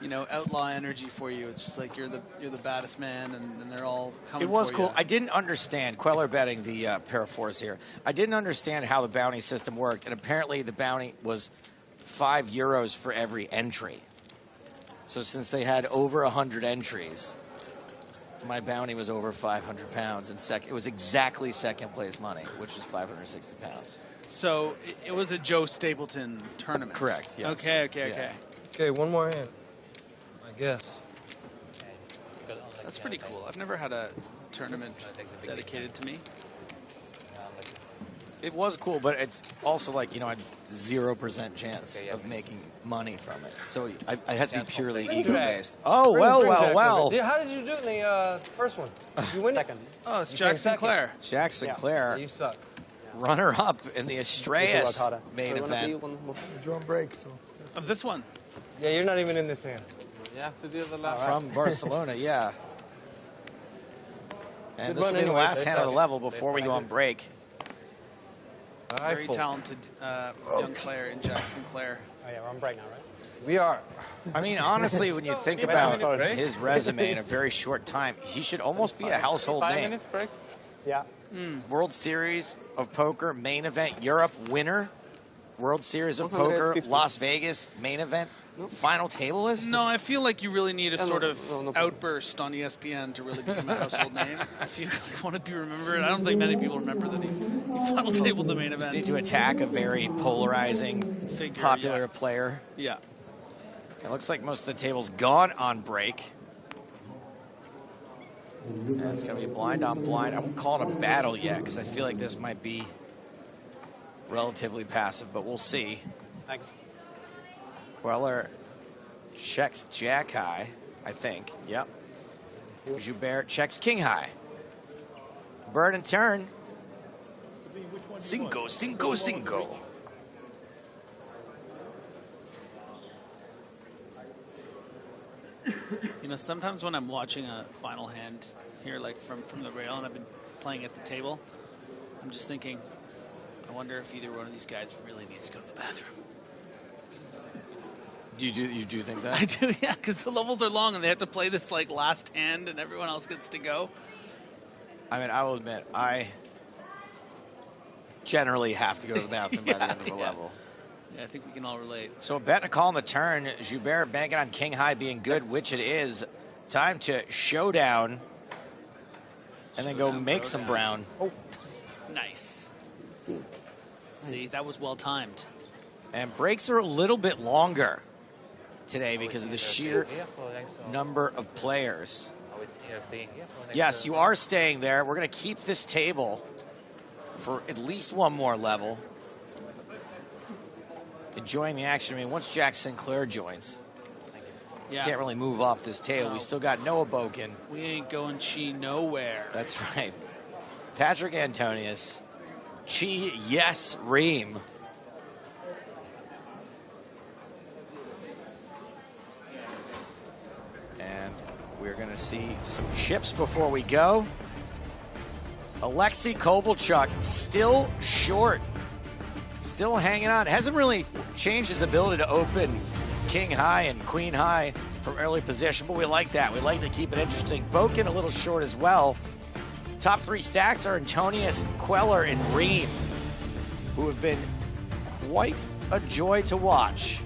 you know, outlaw energy for you. It's just like you're the baddest man, and they're all coming. It was for cool. you. I didn't understand, Queller betting the pair of 4s here. I didn't understand how the bounty system worked, and apparently the bounty was €5 for every entry. So since they had over 100 entries, my bounty was over £500, and it was exactly second place money, which was £560. So it was a Joe Stapleton tournament. Correct. Yes. Okay. Okay, one more hand. I guess. That's pretty cool. I've never had a tournament dedicated to me. It was cool, but it's also like, you know, I had 0% chance of making money from it. So I had to be purely ego-based. Oh, well. Yeah, how did you do in the first one? You win Second. Oh, it's Jack Sinclair. Jack Sinclair. You suck. Runner-up in the Estrellas main event. You're on break, so. Of this one. Yeah, you're not even in this hand. You have to do the last. From Barcelona, yeah. And Good this run will be the anyway, last so hand of the it's level before we go on break. Very talented young player in Jack Sinclair. Oh yeah, we're on break now, right? We are. I mean, honestly, when you think about his resume in a very short time, he should almost be a household name. 5 minutes break? Yeah. World Series of Poker, main event, Europe winner. World Series of Poker, Las Vegas, main event, final table list? No, I feel like you really need a sort of outburst on ESPN to really become a household name. If you want to be remembered, I don't think many people remember that he final tabled the main event. You need to attack a very polarizing, popular player. Yeah. It looks like most of the table's gone on break. And it's going to be blind on blind. I won't call it a battle yet because I feel like this might be relatively passive, but we'll see. Thanks. Queller checks jack high, I think. Yep. Joubert checks king high. Bird and turn. Cinco, cinco, cinco. You know, sometimes when I'm watching a final hand here, like from the rail, and I've been playing at the table, I'm just thinking, I wonder if either one of these guys really needs to go to the bathroom. You do think that? I do, yeah, because the levels are long and they have to play this like last hand and everyone else gets to go. I mean, I will admit, I generally have to go to the bathroom by the end of the level. Yeah, I think we can all relate. So a bet and a call on the turn. Joubert banking on king high being good, which it is. Time to showdown and then go make some brown. Oh, nice. See, that was well timed. And breaks are a little bit longer today because of the sheer number of players. Yes, you are staying there. We're going to keep this table for at least one more level. Enjoying the action. I mean, once Jack Sinclair joins, you can't really move off this table. No. We still got Noah Boken. We ain't going Chi nowhere. That's right. Patrick Antonius. Chi, yes, Reem. And we're going to see some chips before we go. Alexei Kovalchuk still short. Still hanging on. Hasn't really changed his ability to open king high and queen high from early position, but we like that. We like to keep it interesting. Boken a little short as well. Top three stacks are Antonius, Queller, and Reem, who have been quite a joy to watch.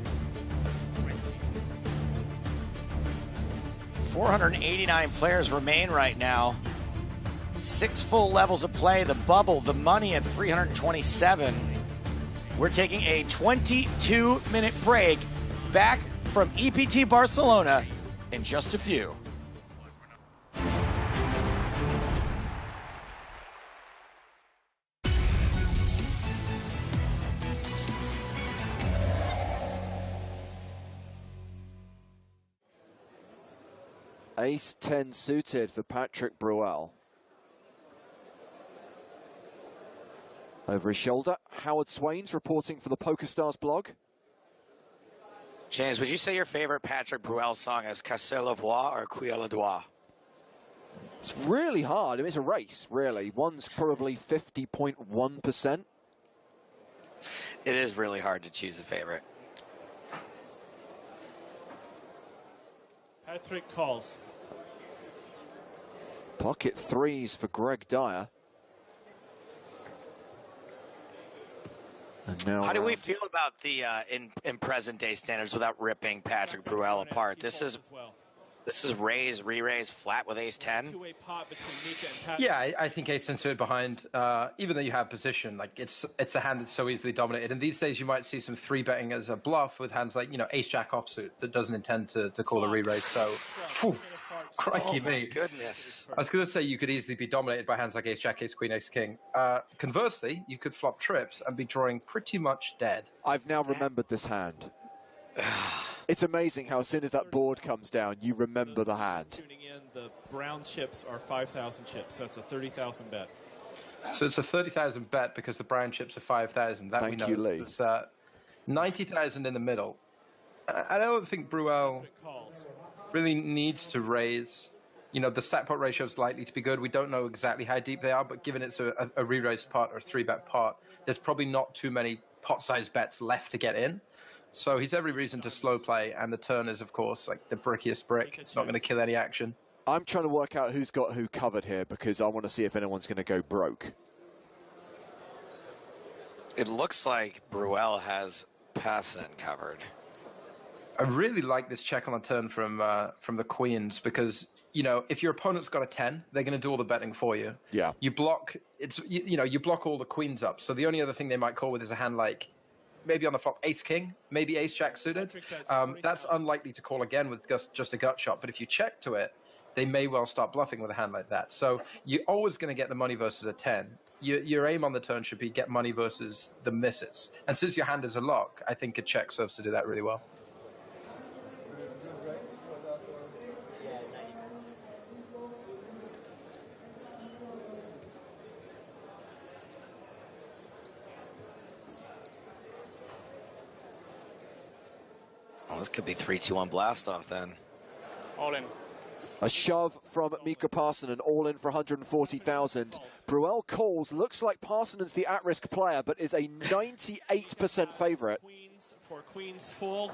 489 players remain right now. 6 full levels of play. The bubble, the money at 327. We're taking a 22-minute break. Back from EPT Barcelona in just a few. Ace-10 suited for Patrick Bruel. Over his shoulder, Howard Swains reporting for the PokerStars blog. James, would you say your favorite Patrick Bruel song is Casser la Voix or Cuire le Doigt? It's really hard. I mean, it's a race, really. One's probably 50.1%. It is really hard to choose a favorite. Patrick calls. Pocket threes for Greg Dyer. And now how do we feel about the in present day standards without ripping Patrick Bruel apart? This is raise, re-raise, flat with ace-10. Yeah, I think ace-10 suited behind, even though you have position, like it's a hand that's so easily dominated. And these days you might see some 3-betting as a bluff with hands like, you know, ace-jack offsuit that doesn't intend to call a re-raise. So, whew, crikey me. Goodness. I was going to say you could easily be dominated by hands like ace-jack, ace-queen, ace-king. Conversely, you could flop trips and be drawing pretty much dead. I've now remembered this hand. It's amazing how as soon as that board comes down, you remember the hand. Tuning in, the brown chips are 5,000 chips, so it's a 30,000 bet. So it's a 30,000 bet because the brown chips are 5,000. That we know. Thank you, Lee. There's 90,000 in the middle. I don't think Bruel really needs to raise. You know, the stack pot ratio is likely to be good. We don't know exactly how deep they are, but given it's a re-raised pot or a 3-bet pot, there's probably not too many pot-sized bets left to get in. So he's every reason to slow play, and the turn is, of course, like the brickiest brick. It's not going to kill any action. I'm trying to work out who's got who covered here because I want to see if anyone's going to go broke. It looks like Bruel has Passon covered. I really like this check on the turn from the queens because, you know, if your opponent's got a 10, they're going to do all the betting for you. Yeah. You block, you block all the queens up. So the only other thing they might call with is a hand like, maybe on the flop, ace-king, maybe ace-jack suited. That's unlikely to call again with just a gut shot. But if you check to it, they may well start bluffing with a hand like that. So you're always going to get the money versus a 10. Your aim on the turn should be get money versus the misses. And since your hand is a lock, I think a check serves to do that really well. Well, this could be 3-2-1 blast off then. All in. A shove from Mika Parsonen, all in for 140,000. Bruel calls. Looks like Parsonen's the at-risk player, but is a 98% favourite. Queens for queens full.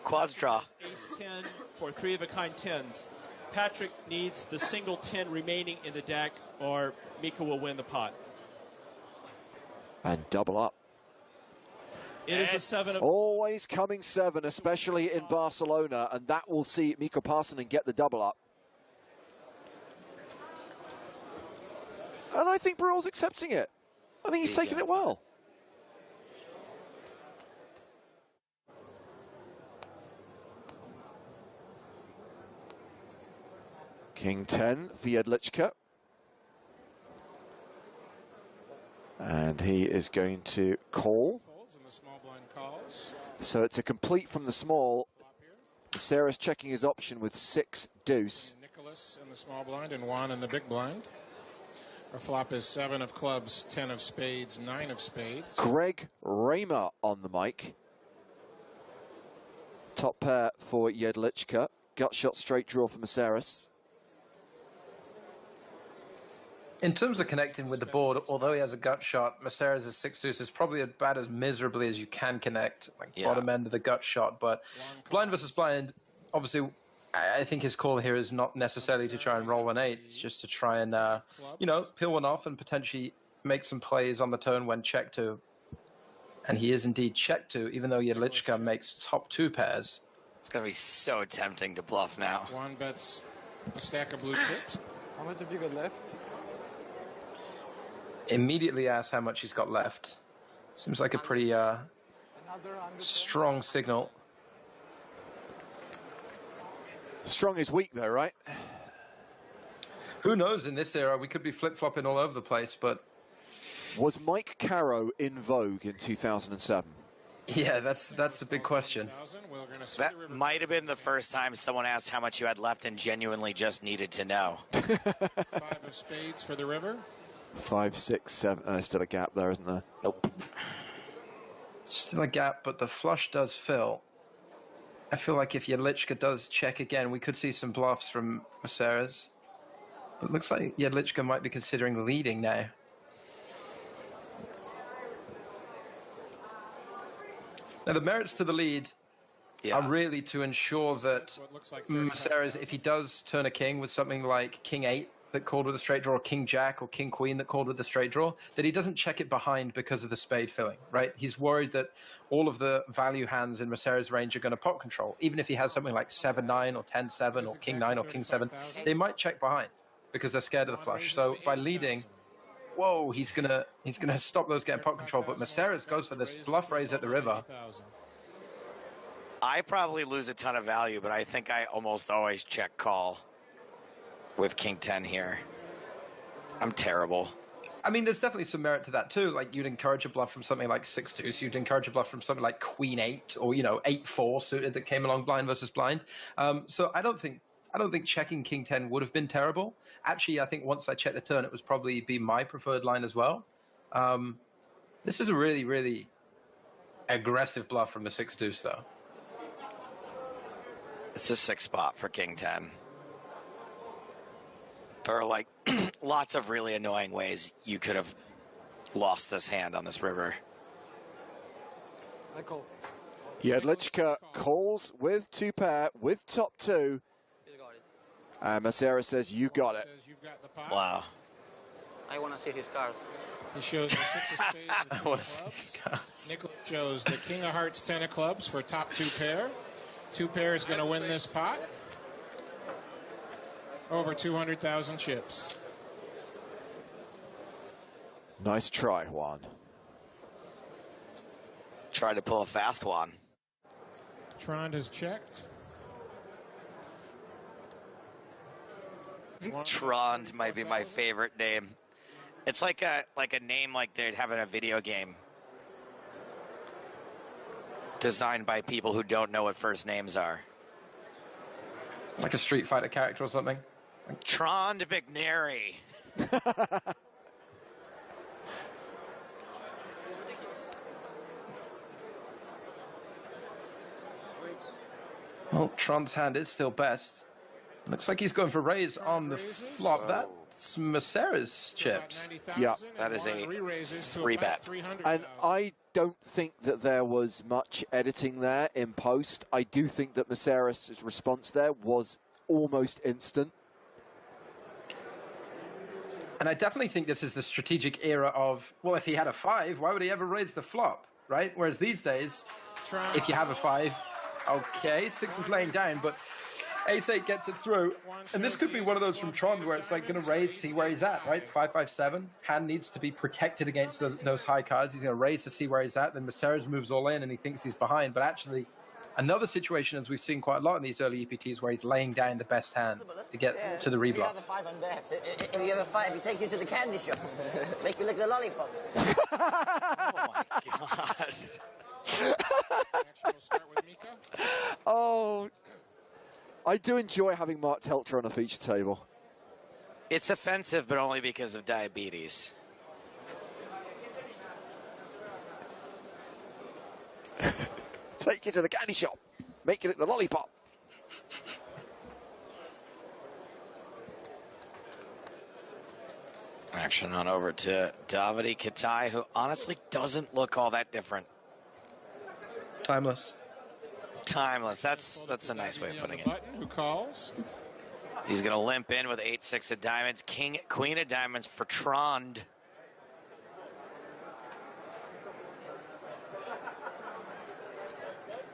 Quads draw. Ace 10 for 3-of-a-kind 10s. Patrick needs the single 10 remaining in the deck, or Mika will win the pot. And double up. It is a 7 of... Always coming 7, especially in Barcelona, and that will see Mika Parsonen get the double up. And I think Bruel's accepting it. I think he's taking it well. King 10 for Jedlička. And he is going to call. So it's a complete from the small. Sarah's checking his option with 6 deuce. Nicholas in the small blind and Juan in the big blind. Our flop is 7 of clubs, 10 of spades, 9 of spades. Greg Raymer on the mic. Top pair for Jedlička. Gut shot straight draw for Maseras. In terms of connecting with the board, although he has a gut shot, Maseras' 6 deuce is probably about as miserably as you can connect, like bottom end of the gut shot. But blind versus blind, obviously, I think his call here is not necessarily to try and roll an 8. It's just to try and, you know, peel one off and potentially make some plays on the turn when check to. And he is indeed check to, even though Jedlička makes top 2 pairs. It's going to be so tempting to bluff now. Juan bets a stack of blue chips. How much have you got left? Immediately asks how much he's got left. Seems like a pretty strong signal. Strong is weak though, right? Who knows, in this era, we could be flip-flopping all over the place, but... Was Mike Caro in vogue in 2007? Yeah, that's the big question. That might have been the first time someone asked how much you had left and genuinely just needed to know. 5 of spades for the river. 5, 6, 7. There's still a gap there, isn't there? Nope. Still a gap, but the flush does fill. I feel like if Jedlička does check again, we could see some bluffs from Maseras. It looks like Jedlička might be considering leading now. Now, the merits to the lead are really to ensure that Maseras, if he does turn a king with something like King 8 that called with a straight draw, or King Jack or King Queen that called with a straight draw, that he doesn't check it behind because of the spade filling, right? He's worried that all of the value hands in Maseras' range are going to pot control. Even if he has something like 7-9 or 10-7 or King 9 or King 7, they might check behind because they're scared of the flush. So by leading, whoa, he's gonna stop those getting pot control. But Maseras goes for this bluff raise at the river. I probably lose a ton of value, but I think I almost always check call with King 10 here. I'm terrible. I mean, there's definitely some merit to that too. Like, you'd encourage a bluff from something like 6-2, so you'd encourage a bluff from something like Queen 8 or, you know, 8-4 suited that came along blind versus blind. So I don't think checking King 10 would have been terrible. Actually, I think once I checked the turn, it was probably be my preferred line as well. This is a really, really aggressive bluff from the 6 deuce, though. It's a 6 spot for King 10. There are like lots of really annoying ways you could have lost this hand on this river. I call. Jedlička calls with 2 pair, with top 2. And Macera says, you got it. Wow. I want to see his cards. He shows the 6 of spades and 2 of clubs. Nicholas shows the king of hearts, 10 of clubs for top 2 pair. 2 pair is going to win this pot. Over 200,000 chips. Nice try, Juan. Tried to pull a fast one. Trond has checked. Trond might be my favorite name. It's like a name like they'd have in a video game. Designed by people who don't know what first names are. Like a Street Fighter character or something. Trond McNary. Well, Trond's hand is still best. Looks like he's going for raise on the flop. That's Macera's chips. Yeah, that is a 3-bet. And I don't think that there was much editing there in post. I do think that Macera's response there was almost instant. And I definitely think this is the strategic era of, well, if he had a 5, why would he ever raise the flop, right? Whereas these days, if you have a 5, okay, 6 is laying down, but Ace-8 gets it through. And this could be one of those from Trond where it's like going to raise, see where he's at, right? 5-5-7. Hand needs to be protected against those high cards. He's going to raise to see where he's at. Then Macera's moves all in and he thinks he's behind. But actually, another situation, as we've seen quite a lot in these early EPTs, where he's laying down the best hand to get to the rebluff. If you have a 5 on left, if you have a 5, he take you to the candy shop. Make you lick the lollipop. Oh, my God. Oh, I do enjoy having Mark Telter on a feature table. It's offensive, but only because of diabetes. Take you to the candy shop. Make you lick the lollipop. Action on over to Davide Katai, who honestly doesn't look all that different. Timeless. Timeless. That's a nice way of putting it. Who calls? He's going to limp in with 8-6 of diamonds. King, queen of diamonds for Trond.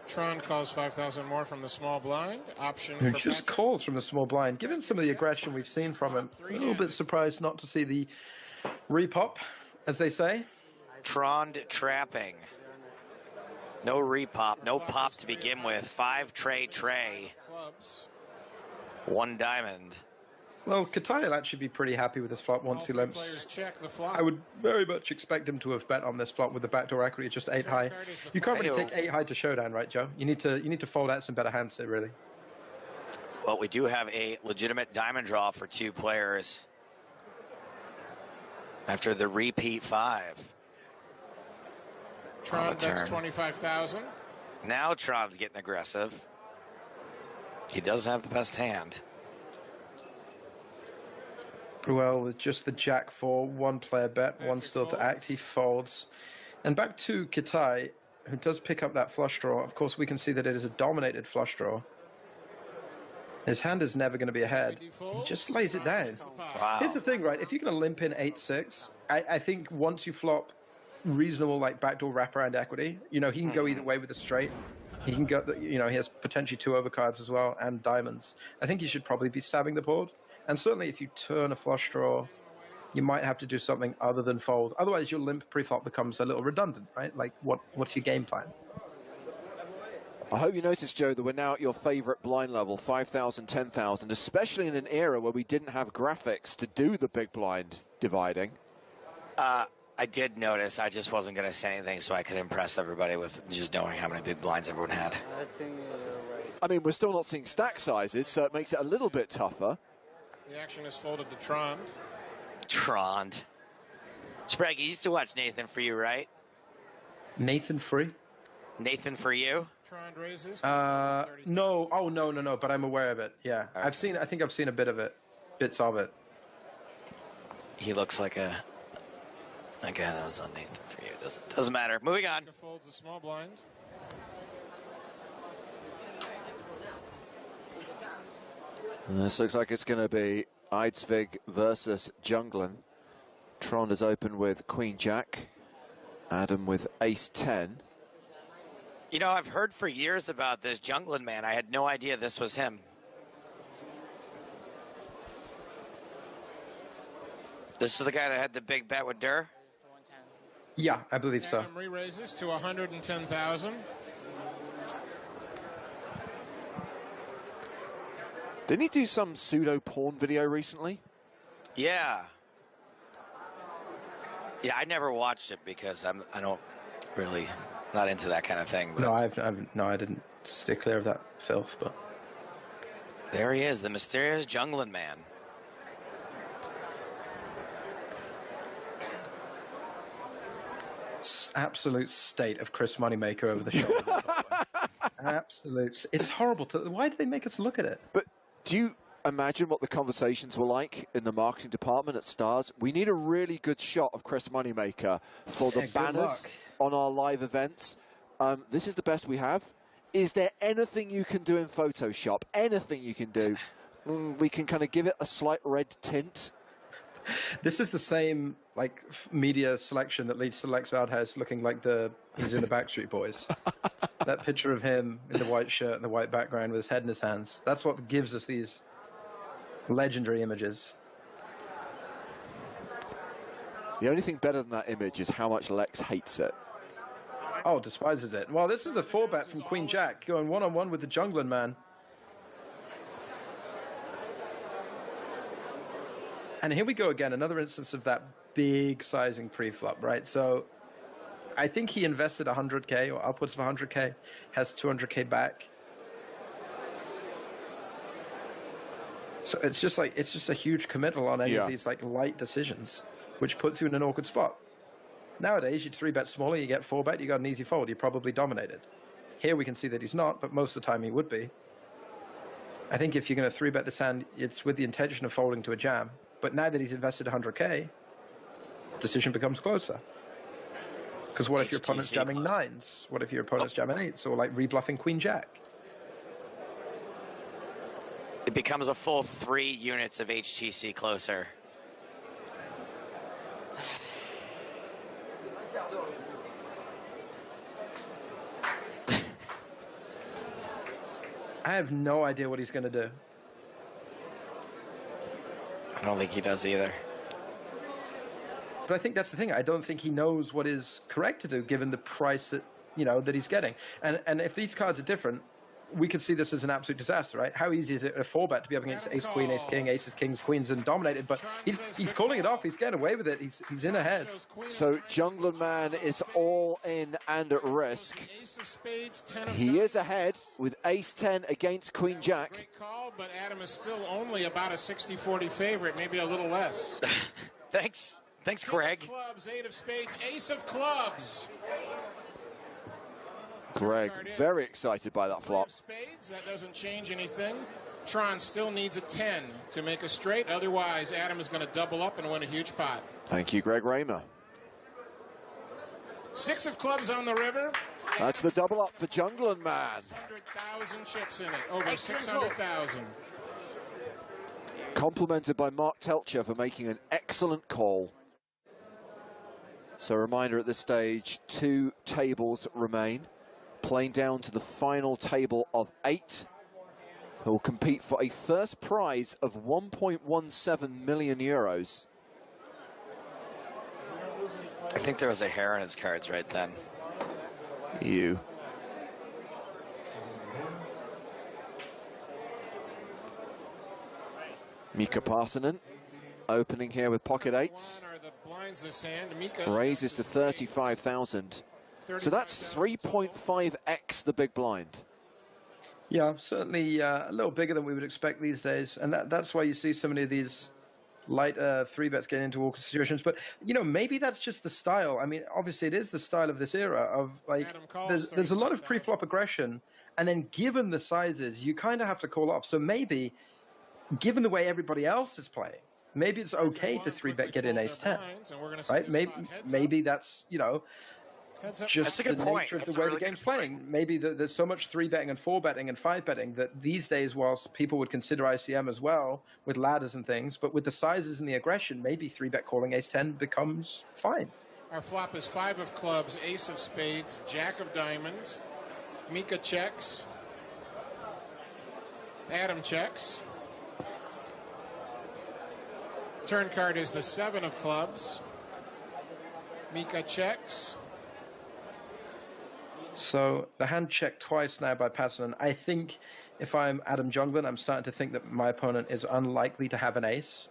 Trond calls 5,000 more from the small blind. Option Who for just calls from the small blind. Given some of the aggression we've seen from him, a little bit surprised not to see the repop, as they say. Trond trapping. No repop, no pop to begin with. 5 tray. 1 diamond. Well, Katai will actually be pretty happy with this flop once he limps. I would very much expect him to have bet on this flop with the backdoor equity just 8 high. You can't really take 8 high to showdown, right, Joe? You need to fold out some better hands here, really. Well, we do have a legitimate diamond draw for 2 players after the repeat 5. Trond, that's 25,000. Now Trond's getting aggressive. He does have the best hand. Bruel with just the Jack-4, 1 player bet, 1 still to act. He folds. And back to Katai, who does pick up that flush draw. Of course, we can see that it is a dominated flush draw. His hand is never going to be ahead. He just lays it down. Wow. Here's the thing, right? If you can limp in 8-6, I think once you flop reasonable like backdoor wraparound equity, you know, he can go either way with a straight. He can go, you know, he has potentially 2 overcards as well and diamonds. I think he should probably be stabbing the board. And certainly if you turn a flush draw, you might have to do something other than fold. Otherwise your limp pre-flop becomes a little redundant, right? Like what's your game plan? I hope you noticed, Joe, that we're now at your favorite blind level, 5,000, 10,000, especially in an era where we didn't have graphics to do the big blind dividing. I did notice. I just wasn't going to say anything so I could impress everybody with just knowing how many big blinds everyone had. I think you're right. I mean, we're still not seeing stack sizes, so it makes it a little bit tougher. The action is folded to Trond. Trond. Sprague, you used to watch Nathan For You, right? Nathan Free? Nathan For You? Trond raises. No. Oh, no. But I'm aware of it. Yeah. Okay. I think I've seen a bit of it. Bits of it. He looks like a guy that was on Nathan For You. Doesn't matter. Moving on. Folds a small blind. This looks like it's going to be Eidsvig versus Junglin. Trond is open with Queen Jack. Adam with Ace 10. You know, I've heard for years about this Junglin man. I had no idea this was him. This is the guy that had the big bet with Durr? Yeah, I believe so. Adam re-raises to 110,000. Didn't he do some pseudo porn video recently? Yeah. Yeah, I never watched it because I don't really, not into that kind of thing. But No, I didn't stay clear of that filth, but. There he is, the mysterious Junglin man. Absolute state of Chris Moneymaker over the shoulder. Absolute. It's horrible. Why do they make us look at it? But do you imagine what the conversations were like in the marketing department at Stars? We need a really good shot of Chris Moneymaker for the banners on our live events. This is the best we have. Is there anything you can do in Photoshop? Anything you can do? We can kind of give it a slight red tint. This is the same like media selection that leads to Lex Valdez looking like he's in the Backstreet Boys. That picture of him in the white shirt and the white background with his head in his hands. That's what gives us these legendary images. The only thing better than that image is how much Lex hates it. Oh, despises it. Well, this is a 4-bet from Queen Jack going one-on-one with the Junglin man. And here we go again, another instance of that big sizing pre-flop, right? So I think he invested 100K or upwards of 100K, has 200K back. So it's just a huge committal on any of these like light decisions, which puts you in an awkward spot. Nowadays, you'd 3-bet smaller, you get 4-bet, you got an easy fold, you're probably dominated. Here we can see that he's not, but most of the time he would be. I think if you're going to 3-bet this hand, it's with the intention of folding to a jam. But now that he's invested 100K, decision becomes closer. Because what if your opponent's jamming 9s? What if your opponent's jamming 8s? Or like rebluffing Queen Jack? It becomes a full 3 units of HTC closer. I have no idea what he's going to do. I don't think he does either. But I think that's the thing. I don't think he knows what is correct to do given the price that, that he's getting. And if these cards are different, we could see this as an absolute disaster, right? How easy is it a 4-bet to be up against Ace Queen, Ace King, Aces, Kings, Queens, and dominated? But he's calling it off. He's getting away with it. He's in ahead. So Junglin Man is all in and at risk. He is ahead with Ace 10 against Queen Jack. Great call, but Adam is still only about a 60-40 favorite, maybe a little less. Thanks, Greg. Clubs, 8 of spades, ace of clubs. Greg, very excited by that flop. Spades, that doesn't change anything. Tron still needs a 10 to make a straight. Otherwise, Adam is going to double up and win a huge pot. Thank you, Greg Raymer. 6 of clubs on the river. That's the double up for Junglin Man. 600,000 chips in it, over 600,000. Complimented by Mark Telcher for making an excellent call. So a reminder at this stage, 2 tables remain. Playing down to the final table of 8, who will compete for a first prize of 1.17 million euros. I think there was a hair on his cards right then. You. Mika Parsonen opening here with pocket 8s. Raises to 35,000. So that's 3.5x the big blind. Yeah, certainly a little bigger than we would expect these days. And that's why you see so many of these light 3-bets getting into awkward situations. But, maybe that's just the style. I mean, obviously it is the style of this era of, like, there's a lot of pre-flop aggression. And then given the sizes, you kind of have to call off. So maybe, given the way everybody else is playing, maybe it's okay to 3-bet get in ace 10, right? Maybe that's, just the nature of the way the game's playing. Maybe there's so much 3-betting and 4-betting and 5-betting that these days, whilst people would consider ICM as well with ladders and things, but with the sizes and the aggression, maybe 3-bet calling ace-10 becomes fine. Our flop is 5 of clubs, ace of spades, jack of diamonds. Mika checks. Adam checks. Turn card is the 7 of clubs. Mika checks. So the hand checked twice now by Passanen. I think if I'm Adam Jungland, I'm starting to think that my opponent is unlikely to have an ace.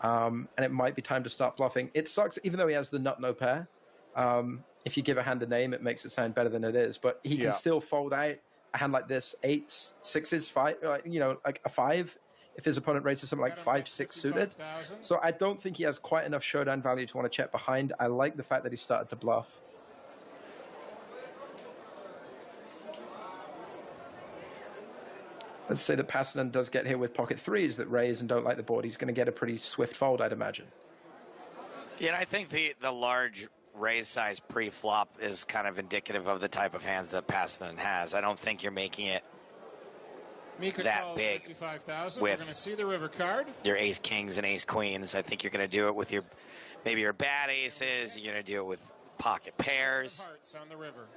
And it might be time to start bluffing. It sucks, even though he has the nut no pair. If you give a hand a name, it makes it sound better than it is. But he can still fold out a hand like this, 8s, 6s, 5, like a 5. If his opponent raises something like 5-6 suited. So I don't think he has quite enough showdown value to want to check behind. I like the fact that he started to bluff. Let's say that Passanen does get here with pocket 3s that raise and don't like the board. He's going to get a pretty swift fold, I'd imagine. Yeah, I think the large raise size pre-flop is kind of indicative of the type of hands that Passanen has. I don't think you're making it Mika that big 55,000. with We're going to see the river card. your ace kings and ace queens. I think you're going to do it with your maybe your bad aces. You're going to do it with pocket pairs. Hearts on the river.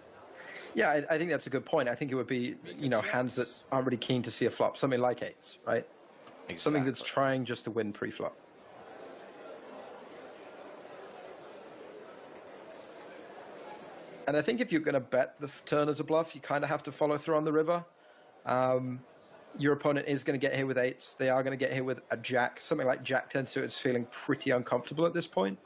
Yeah, I think that's a good point. I think it would be, hands that aren't really keen to see a flop. Something like 8s, right? Exactly. Something that's trying just to win pre-flop. And I think if you're going to bet the turn as a bluff, you kind of have to follow through on the river. Your opponent is going to get here with 8s. They are going to get here with a jack. Something like jack 10 suited is feeling pretty uncomfortable at this point.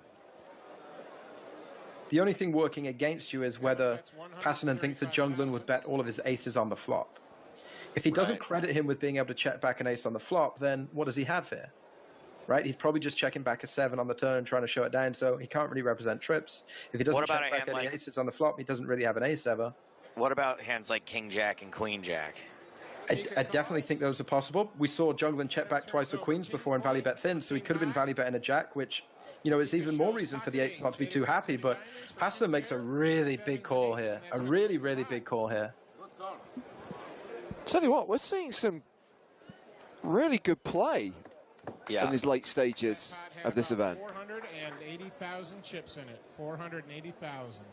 The only thing working against you is whether Passanen thinks that Jungland would bet all of his aces on the flop. If he doesn't credit him with being able to check back an ace on the flop, then what does he have here? Right? He's probably just checking back a 7 on the turn, trying to show it down, so he can't really represent trips. If he doesn't check back any aces on the flop, he doesn't really have an ace ever. What about hands like king jack and queen jack? I definitely think those are possible. We saw Jungland check back twice with queens before in value bet thin, so he could have been value betting a jack, which is even more reason for the 8s not to be too happy. But Passanen makes a really big call here, a really, really big call here. Tell you what, we're seeing some really good play in these late stages of this event. 480,000 chips in it. 480,000.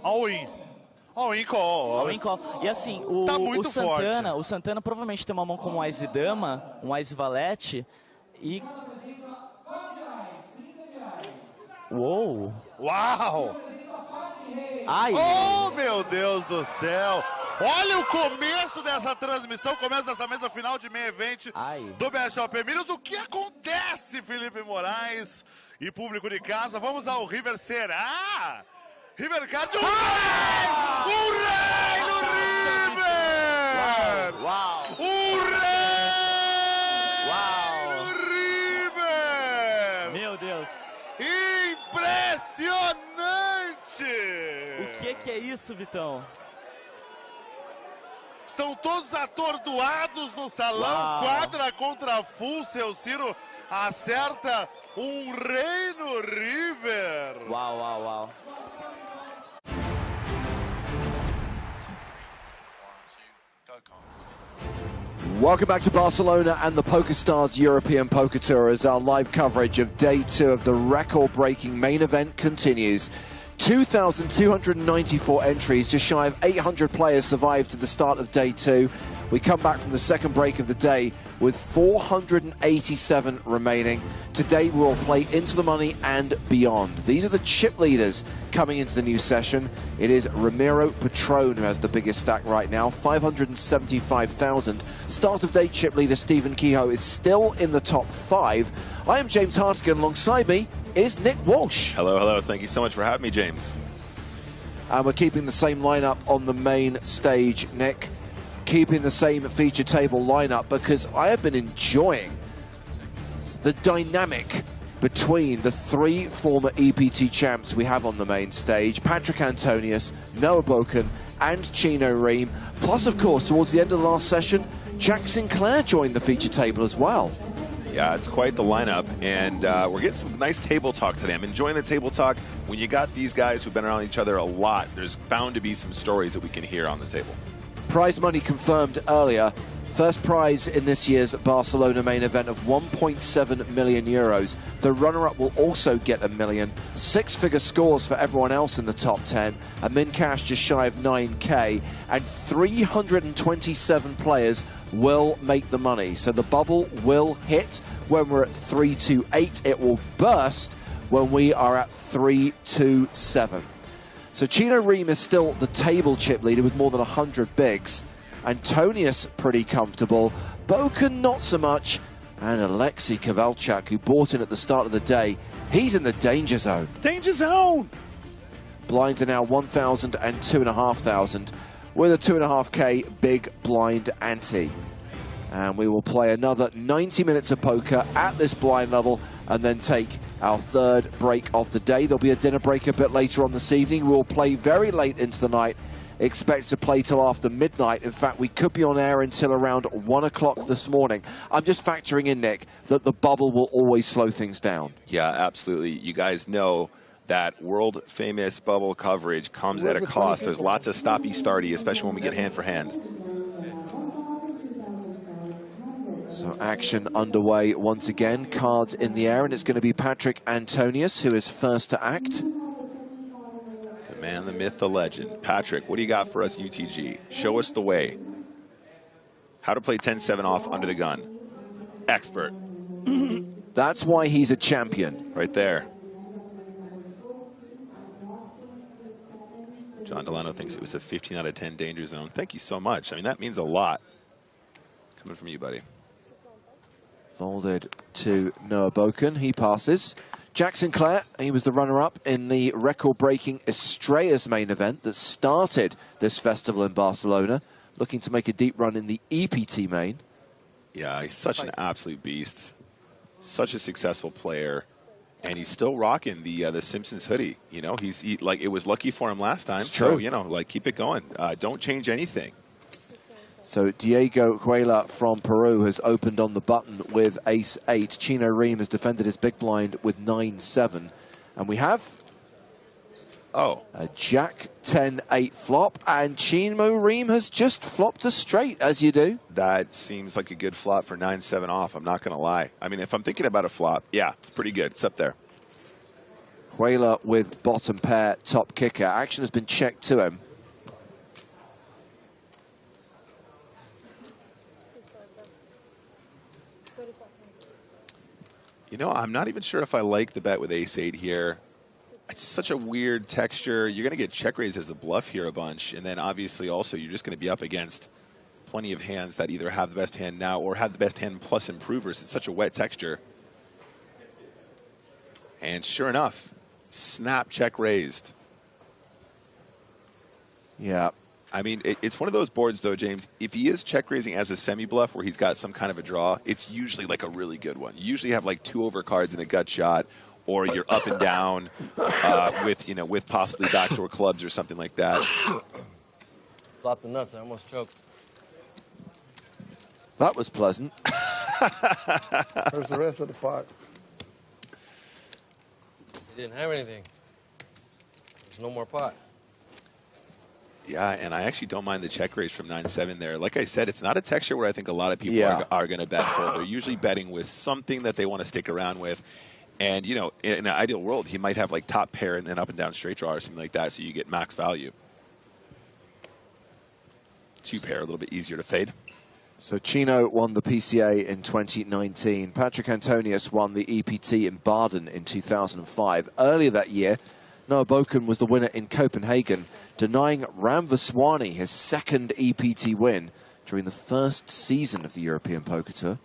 All-in. All-in call. All-in call. E assim, o Santana provavelmente tem uma mão como um Ás e Dama, um Ás e Valete, e... Uou! Uau! Ai! Oh, meu Deus do céu! Olha o começo dessa transmissão, começo dessa mesa final de main event do BSOP Milhos. O que acontece, Felipe Moraes e público de casa? Vamos ao River Será! River Card, um rei no River! Uau! Um rei no River! Meu Deus! Impressionante! O que é isso, Vitão? Estão todos atordoados no salão, quadra contra full, seu Ciro acerta um rei no River. Uau, uau, uau. Welcome back to Barcelona and the PokerStars European Poker Tour as our live coverage of day 2 of the record-breaking main event continues. 2,294 entries, just shy of 800 players survived to the start of day 2. We come back from the second break of the day with 487 remaining. Today we will play into the money and beyond. These are the chip leaders coming into the new session. It is Ramiro Patron who has the biggest stack right now, 575,000. Start of day chip leader Stephen Kehoe is still in the top 5. I am James Hartigan, alongside me is Nick Walsh. Hello, hello. Thank you so much for having me, James. And we're keeping the same lineup on the main stage, Nick. Keeping the same feature table lineup because I have been enjoying the dynamic between the 3 former EPT champs we have on the main stage, Patrick Antonius, Noah Boken and Chino Ream. Plus, of course, towards the end of the last session, Jack Sinclair joined the feature table as well. Yeah, it's quite the lineup, and we're getting some nice table talk today. I'm enjoying the table talk. When you got these guys who've been around each other a lot, there's bound to be some stories that we can hear on the table. Prize money confirmed earlier. First prize in this year's Barcelona main event of 1.7 million euros. The runner-up will also get $1 million. Six-figure scores for everyone else in the top 10. A min cash just shy of 9K. And 327 players will make the money. So the bubble will hit when we're at 328. It will burst when we are at 327. So Chino Reem is still the table chip leader with more than 100 bigs. Antonius pretty comfortable. Boken not so much. And Alexei Kovalchuk, who bought in at the start of the day, he's in the danger zone. Danger zone! Blinds are now 1,000 and 2,500 with a 2.5K big blind ante. And we will play another 90 minutes of poker at this blind level and then take our third break of the day. There'll be a dinner break a bit later on this evening. We'll play very late into the night. Expect to play till after midnight. In fact, we could be on air until around 1 o'clock this morning. I'm just factoring in, Nick, that the bubble will always slow things down. Yeah, absolutely. You guys know that world-famous bubble coverage comes at a cost. There's lots of stoppy-starty, especially when we get hand for hand. So action underway once again. Cards in the air, and it's going to be Patrick Antonius who is first to act. The man, the myth, the legend. Patrick, what do you got for us, UTG? Show us the way. How to play 10-7 off under the gun. Expert. That's why he's a champion. Right there. John Delano thinks it was a 15 out of 10 danger zone. Thank you so much. I mean, that means a lot. Coming from you, buddy. Folded to Noah Boken. He passes. Jack Sinclair, he was the runner-up in the record-breaking Estrellas main event that started this festival in Barcelona, looking to make a deep run in the EPT main. Yeah, he's such an absolute beast. Such a successful player. And he's still rocking the Simpsons hoodie. You know, like, it was lucky for him last time. It's true. So, you know, like, keep it going. Don't change anything. So Diego Cuela from Peru has opened on the button with ace-8. Chino Reem has defended his big blind with 9-7. And we have a Jack 10-8 flop, and Chino Reem has just flopped a straight, as you do. That seems like a good flop for 9-7 off, I'm not going to lie. I mean, if I'm thinking about a flop, yeah, it's pretty good. It's up there. Cuela with bottom pair, top kicker. Action has been checked to him. You know, I'm not even sure if I like the bet with ace-8 here. It's such a weird texture. You're going to get check raise as a bluff here a bunch. And then obviously also you're just going to be up against plenty of hands that either have the best hand now or have the best hand plus improvers. It's such a wet texture. And sure enough, snap check raised. Yeah. I mean, it's one of those boards, though, James. If he is check raising as a semi-bluff where he's got some kind of a draw, it's usually like a really good one. You usually have like 2 overcards and a gut shot, or you're up and down with possibly backdoor clubs or something like that. Flop the nuts. I almost choked. That was pleasant. Where's the rest of the pot? He didn't have anything. There's no more pot. Yeah, and I actually don't mind the check raise from 9-7 there. Like I said, it's not a texture where I think a lot of people are going to bet for. They're usually betting with something that they want to stick around with. And, you know, in an ideal world, he might have like top pair and then up and down straight draw or something like that, so you get max value. 2 pair, a little bit easier to fade. So Chino won the PCA in 2019. Patrick Antonius won the EPT in Baden in 2005. Earlier that year, Noah Boken was the winner in Copenhagen, denying Ram Vaswani his second EPT win during the first season of the European Poker Tour.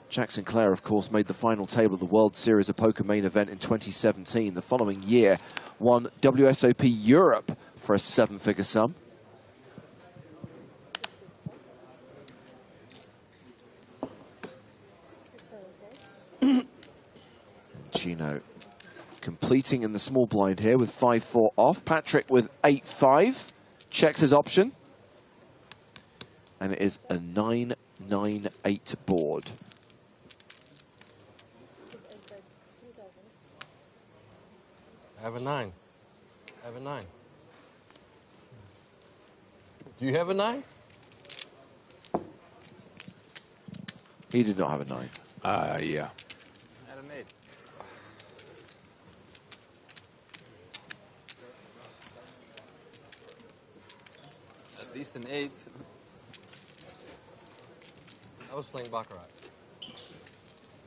Jack Sinclair, of course, made the final table of the World Series of Poker main event in 2017. The following year, won WSOP Europe for a 7-figure sum. Chino completing in the small blind here with 5-4 off. Patrick with 8-5 checks his option. And it is a 9-9 9-8 board. I have a 9. I have a 9. Do you have a 9? He did not have a 9. Yeah. I had an 8. At least an 8. I was playing Baccarat.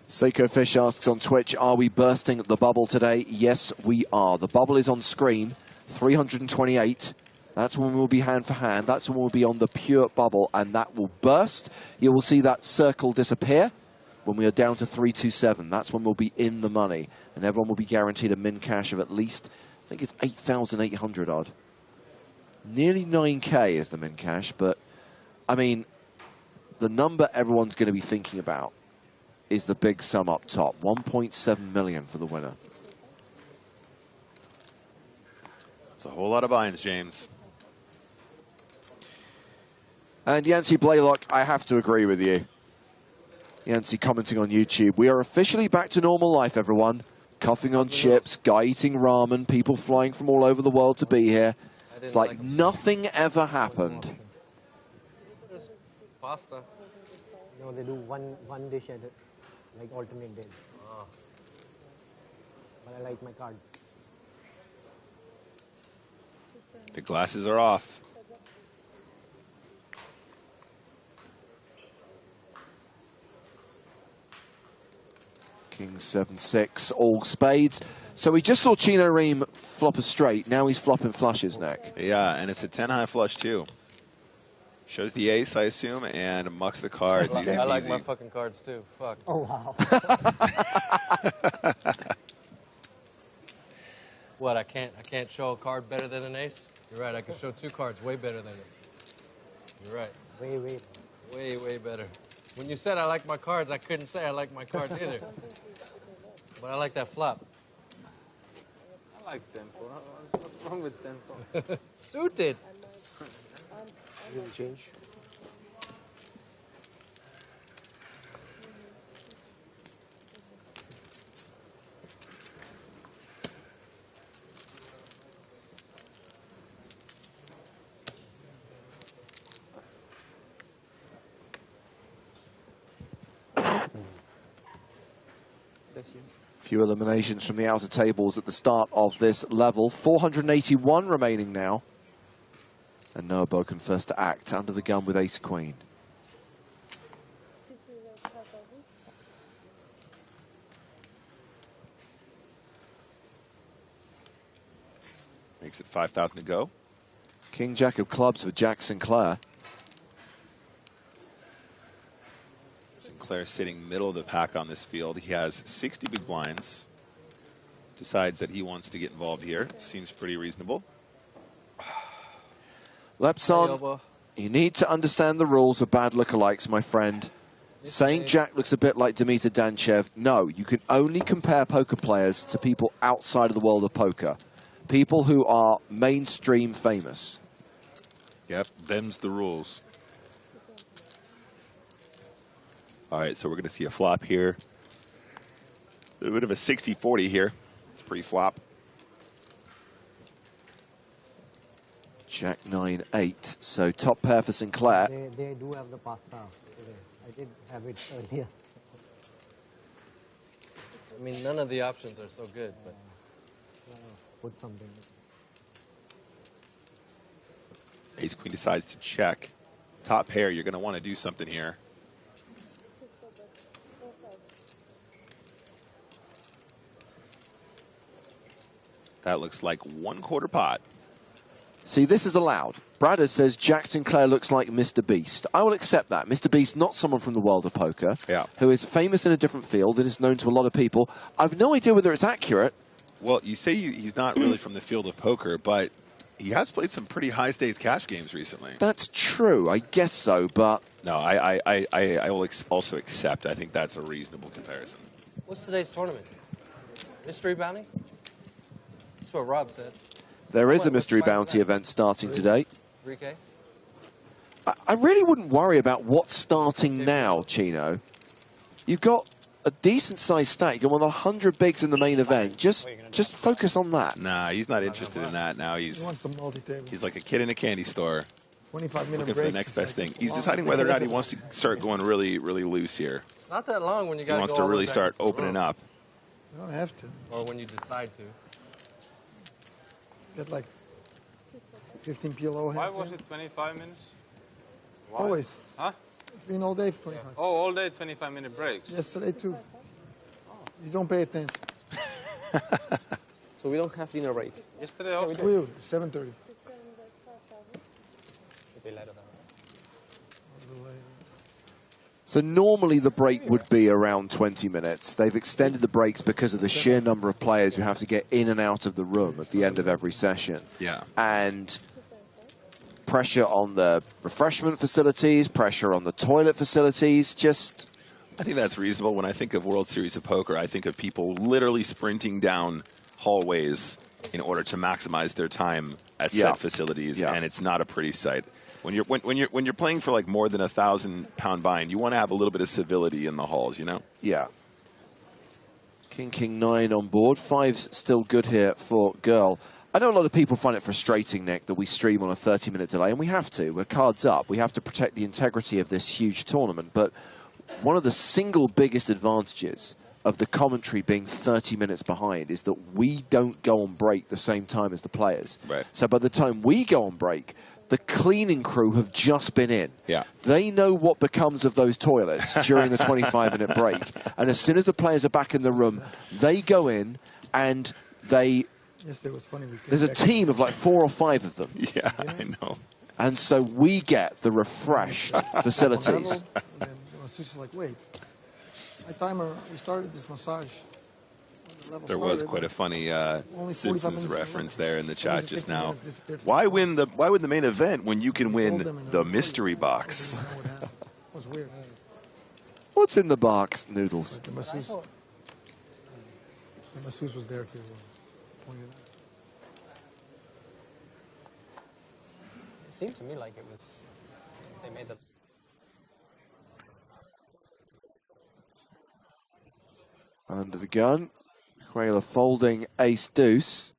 Seiko Fish asks on Twitch, are we bursting the bubble today? Yes, we are. The bubble is on screen, 328. That's when we'll be hand for hand. That's when we'll be on the pure bubble, and that will burst. You will see that circle disappear when we are down to 327. That's when we'll be in the money, and everyone will be guaranteed a min cash of at least, I think it's 8,800 odd. Nearly 9K is the min cash, but, I mean, the number everyone's going to be thinking about is the big sum up top, 1.7 million for the winner. It's a whole lot of buy-ins, James. And Yancey Blaylock, I have to agree with you. Yancey commenting on YouTube, we are officially back to normal life, everyone. Coughing on chips, guy eating ramen, people flying from all over the world to be here. It's like nothing ever happened. Pasta. No, they do one dish at it, like alternate days. Oh. But I like my cards. The glasses are off. King 7-6, all spades. So we just saw Chino Ream flop a straight. Now he's flopping flushes, Nick. Yeah, and it's a 10-high flush, too. Shows the ace, I assume, and mucks the cards. I like my fucking cards, too. Fuck. Oh, wow. What, I can't show a card better than an ace? You're right, I can show 2 cards way better than it. You're right. Way better. When you said I like my cards, I couldn't say I like my cards either. But I like that flop. I like 10-4. What's wrong with 10-4? Suited. You will change. Few eliminations from the outer tables at the start of this level. 481 remaining now. And Noah Boken first to act, under the gun with ace-queen. Makes it 5,000 to go. King-jack of clubs for Jack Sinclair. Sinclair sitting middle of the pack on this field. He has 60 big blinds. Decides that he wants to get involved here. Seems pretty reasonable. Lepson, you need to understand the rules of bad lookalikes, my friend. Saying Jack looks a bit like Dimitar Danchev. No, you can only compare poker players to people outside of the world of poker. People who are mainstream famous. Yep, them's the rules. All right, so we're going to see a flop here. A little bit of a 60-40 here. It's pre-flop. Jack 9-8. So top pair for Sinclair. They do have the pasta today. I did have it earlier. I mean, none of the options are so good, but put something. Ace-queen decides to check. Top pair, you're going to want to do something here. That looks like 1/4 pot. See, this is allowed. Bradder says Jack Sinclair looks like Mr. Beast. I will accept that. Mr. Beast, not someone from the world of poker, who is famous in a different field and is known to a lot of people. I've no idea whether it's accurate. Well, you say he's not really from the field of poker, but he has played some pretty high-stakes cash games recently. That's true. I guess so, but... No, I will also accept. I think that's a reasonable comparison. what's today's tournament? Mystery bounty? That's what Rob said. There is a mystery bounty event starting today. 3K? I really wouldn't worry about what's starting now, Chino. You've got a decent-sized stack. You've got one of the 100 bigs in the main event. Just focus on that. Nah, he's not interested in that now. He wants the multi-table. He's like a kid in a candy store. 25-minute looking breaks. for the next best thing. He's long. deciding whether or not he wants to start going really, really loose here. Not that long when you got. He wants to really start opening up. You don't have to. Or when you decide to. Get like 15 PLO hands. Why was it 25 minutes? Why? Always. Huh? It's been all day for 25. Oh, all day 25-minute breaks. Yesterday too. You don't pay attention. So we don't have dinner break. Yesterday also. We do. 7:30. So normally the break would be around 20 minutes. They've extended the breaks because of the sheer number of players who have to get in and out of the room at the end of every session. Yeah. And pressure on the refreshment facilities, pressure on the toilet facilities, just... I think that's reasonable. When I think of World Series of Poker, I think of people literally sprinting down hallways in order to maximize their time at set facilities, and it's not a pretty sight. When you're playing for like more than a 1,000-pound bind, you want to have a little bit of civility in the halls, you know? Yeah. King 9 on board. 5's still good here for Girl. I know a lot of people find it frustrating, Nick, that we stream on a 30-minute delay, and we have to. We're cards up. We have to protect the integrity of this huge tournament. But one of the single biggest advantages of the commentary being 30 minutes behind is that we don't go on break the same time as the players. Right. So by the time we go on break, the cleaning crew have just been in. Yeah. They know what becomes of those toilets during the 25-minute break. And as soon as the players are back in the room, they go in and they... Yes, it was funny. There's a team of like 4 or 5 of them. Yeah, I know. And so we get the refreshed facilities. And then Susi's like, wait, my timer, we started this massage. There was quite a funny Simpsons reference there in the chat just now. Why win the main event when you can win the mystery box? Was weird. What's in the box, Noodles? The masseuse was there to point it out. It seemed to me like it was. They made the. Under the gun. Quayler folding ace deuce.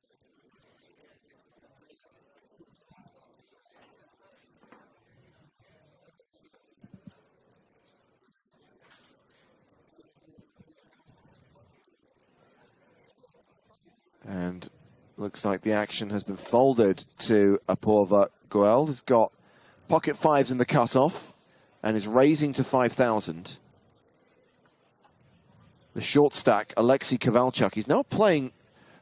And looks like the action has been folded to Apoorva Goel. Has got pocket 5s in the cutoff and is raising to 5,000. The short stack, Alexei Kovalchuk. He's now playing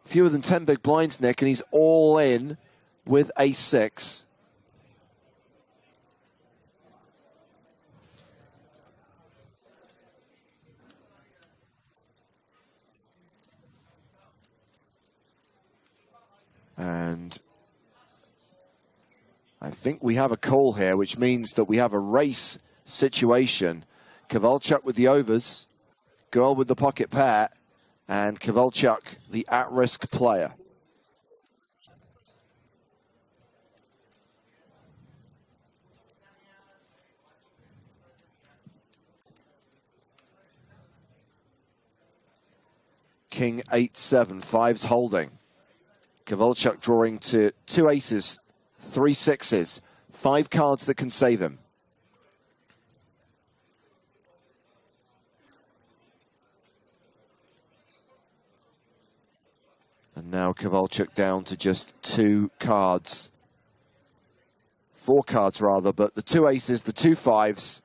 fewer than 10 big blinds, Nick, and he's all in with ace-6. And I think we have a call here, which means that we have a race situation. Kovalchuk with the overs. Girl with the pocket pair, and Kovalchuk, the at-risk player. King 8-7, 5's holding. Kovalchuk drawing to 2 aces, 3 6s, 5 cards that can save him. And now Kovalchuk down to just 2 cards. 4 cards, rather, but the 2 aces, the 2 5s.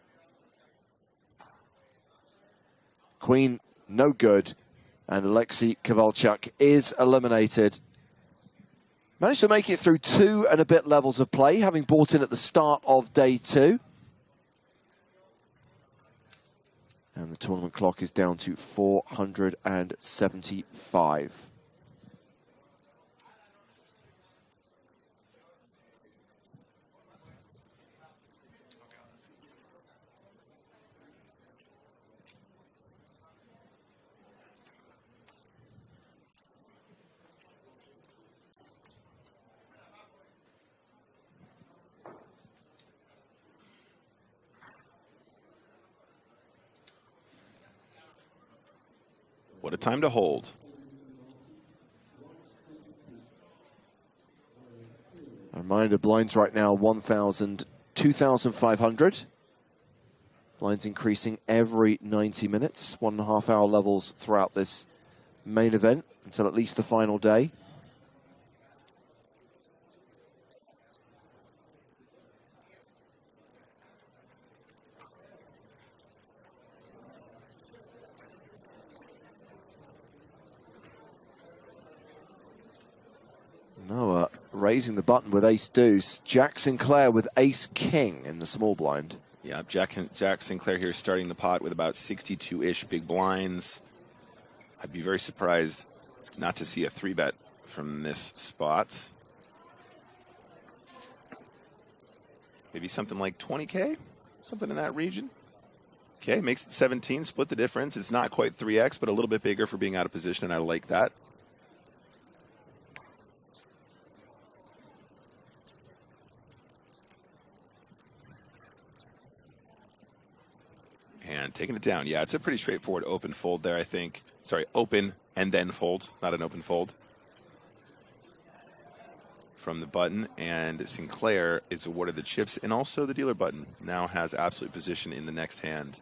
Queen, no good. And Alexei Kovalchuk is eliminated. Managed to make it through 2 and a bit levels of play, having bought in at the start of day 2. And the tournament clock is down to 475. What a time to hold. A reminder, blinds right now 1,000, 2,500. Blinds increasing every 90 minutes, 1.5 hour levels throughout this main event until at least the final day. Noah raising the button with ace-deuce. Jack Sinclair with ace-king in the small blind. Yeah, Jack Sinclair here starting the pot with about 62-ish big blinds. I'd be very surprised not to see a 3-bet from this spot. Maybe something like 20K, something in that region. Okay, makes it 17, split the difference. It's not quite 3x, but a little bit bigger for being out of position, and I like that. And taking it down. Yeah, it's a pretty straightforward open fold there, I think. Sorry, open and then fold, not an open fold. From the button, and Sinclair is awarded the chips and also the dealer button. Now has absolute position in the next hand.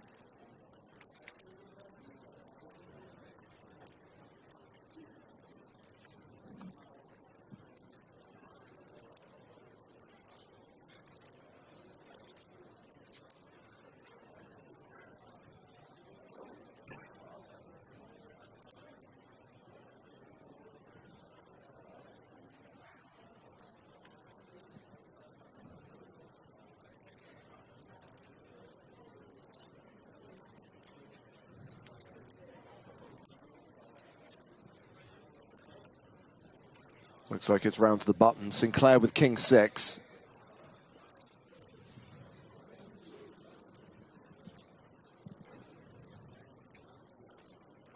Looks like it's round to the button. Sinclair with king 6.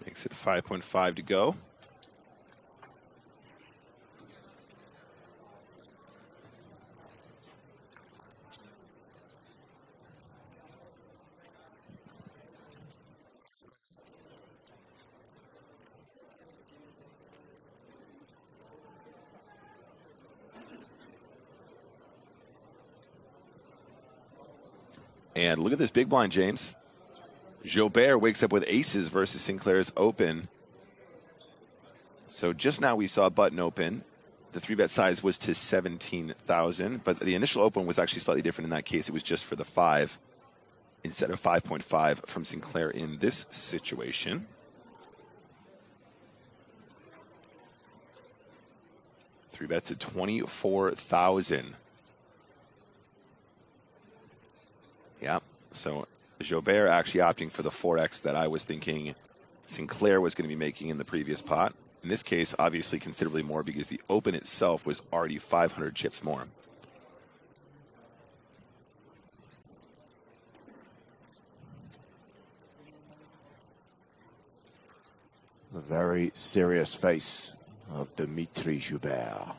Makes it 5.5 to go. And look at this big blind, James. Gilbert wakes up with aces versus Sinclair's open. So just now we saw button open. The 3-bet size was to 17,000, but the initial open was actually slightly different in that case. It was just for the 5 instead of 5.5 from Sinclair in this situation. Three bet to 24,000. Yeah, so Jobert actually opting for the 4x that I was thinking Sinclair was going to be making in the previous pot. In this case, obviously considerably more because the open itself was already 500 chips more. The very serious face of Dimitri Joubert.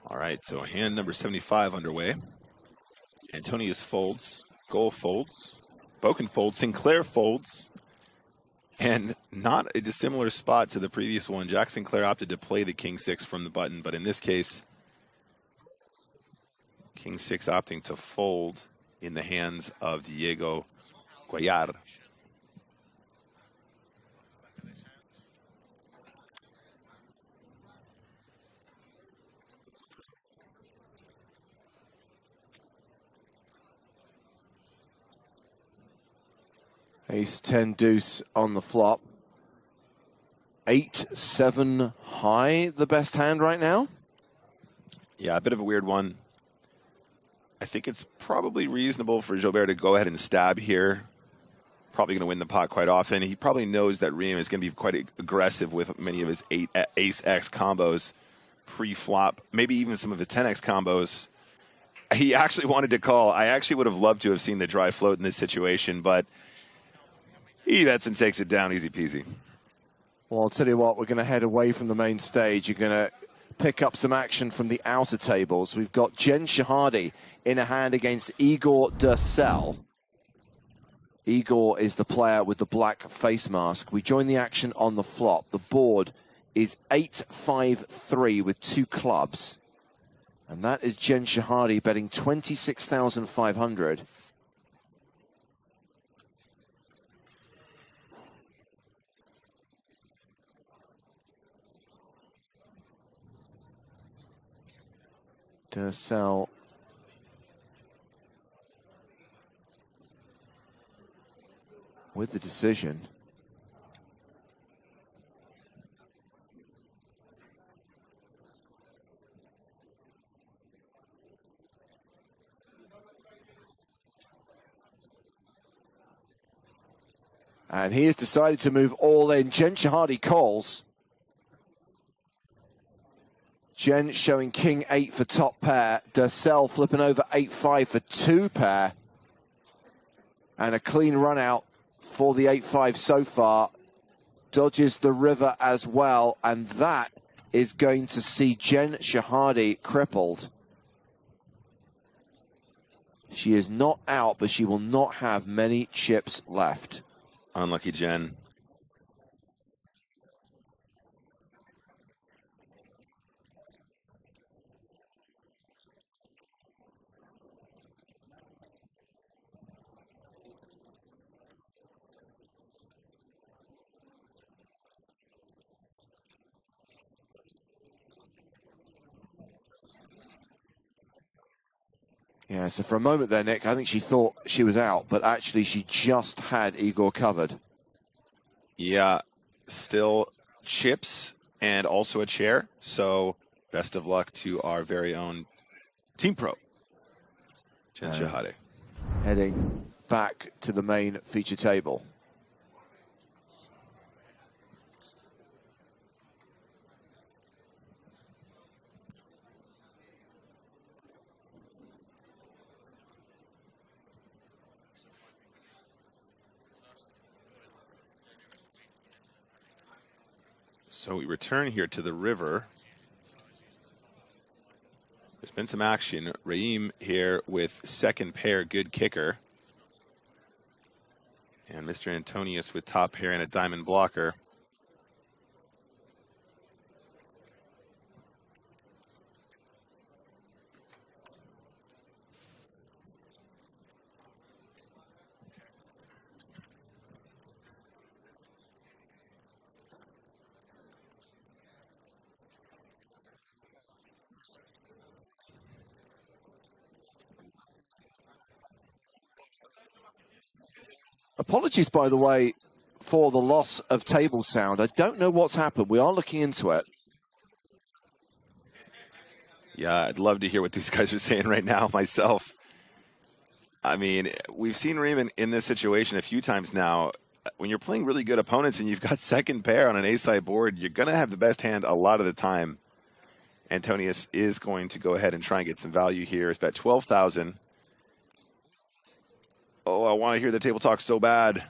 All right, so hand number 75 underway. Antonius folds, Goal folds, Boken folds, Sinclair folds, and not a dissimilar spot to the previous one. Jack Sinclair opted to play the king 6 from the button, but in this case, king 6 opting to fold in the hands of Diego Cuellar. Ace 10 deuce on the flop. 8-7 high, the best hand right now. Yeah, a bit of a weird one. I think it's probably reasonable for Gilbert to go ahead and stab here. Probably going to win the pot quite often. He probably knows that Reem is going to be quite aggressive with many of his ace-X combos pre-flop, maybe even some of his 10X combos. He actually wanted to call. I actually would have loved to have seen the dry float in this situation, but he bets and takes it down easy peasy. Well, I'll tell you what, we're going to head away from the main stage. You're going to pick up some action from the outer tables. We've got Jen Shahadi in a hand against Igor Duthie. Igor is the player with the black face mask. We join the action on the flop. The board is 8-5-3 with 2 clubs. And that is Jen Shahadi betting 26,500. Duthie with the decision. And he has decided to move all in. Jen Shahadi calls. Jen showing king 8 for top pair. Duthie flipping over 8-5 for 2 pair. And a clean run out for the 8-5 so far. Dodges the river as well. And that is going to see Jen Shahadi crippled. She is not out, but she will not have many chips left. Unlucky Jen. Yeah, so for a moment there, Nick, I think she thought she was out, but actually she just had Igor covered. Yeah, still chips and also a chair. So best of luck to our very own team pro, Jen Shahadi. Heading back to the main feature table. So we return here to the river. There's been some action. Raheem here with second pair, good kicker. And Mr. Antonius with top pair and a diamond blocker. Apologies, by the way, for the loss of table sound. I don't know what's happened. We are looking into it. Yeah, I'd love to hear what these guys are saying right now myself. I mean, we've seen Raymond in this situation a few times now. When you're playing really good opponents and you've got second pair on an ace-high board, you're going to have the best hand a lot of the time. Antonius is going to go ahead and try and get some value here. It's bet 12,000. Oh, I want to hear the table talk so bad.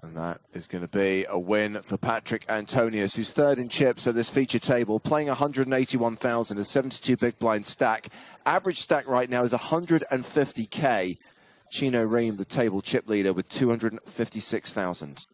And that is going to be a win for Patrick Antonius, who's third in chips at this feature table, playing 181,000, a 72 big blind stack. Average stack right now is 150K. Chino Ream, the table chip leader, with 256,000.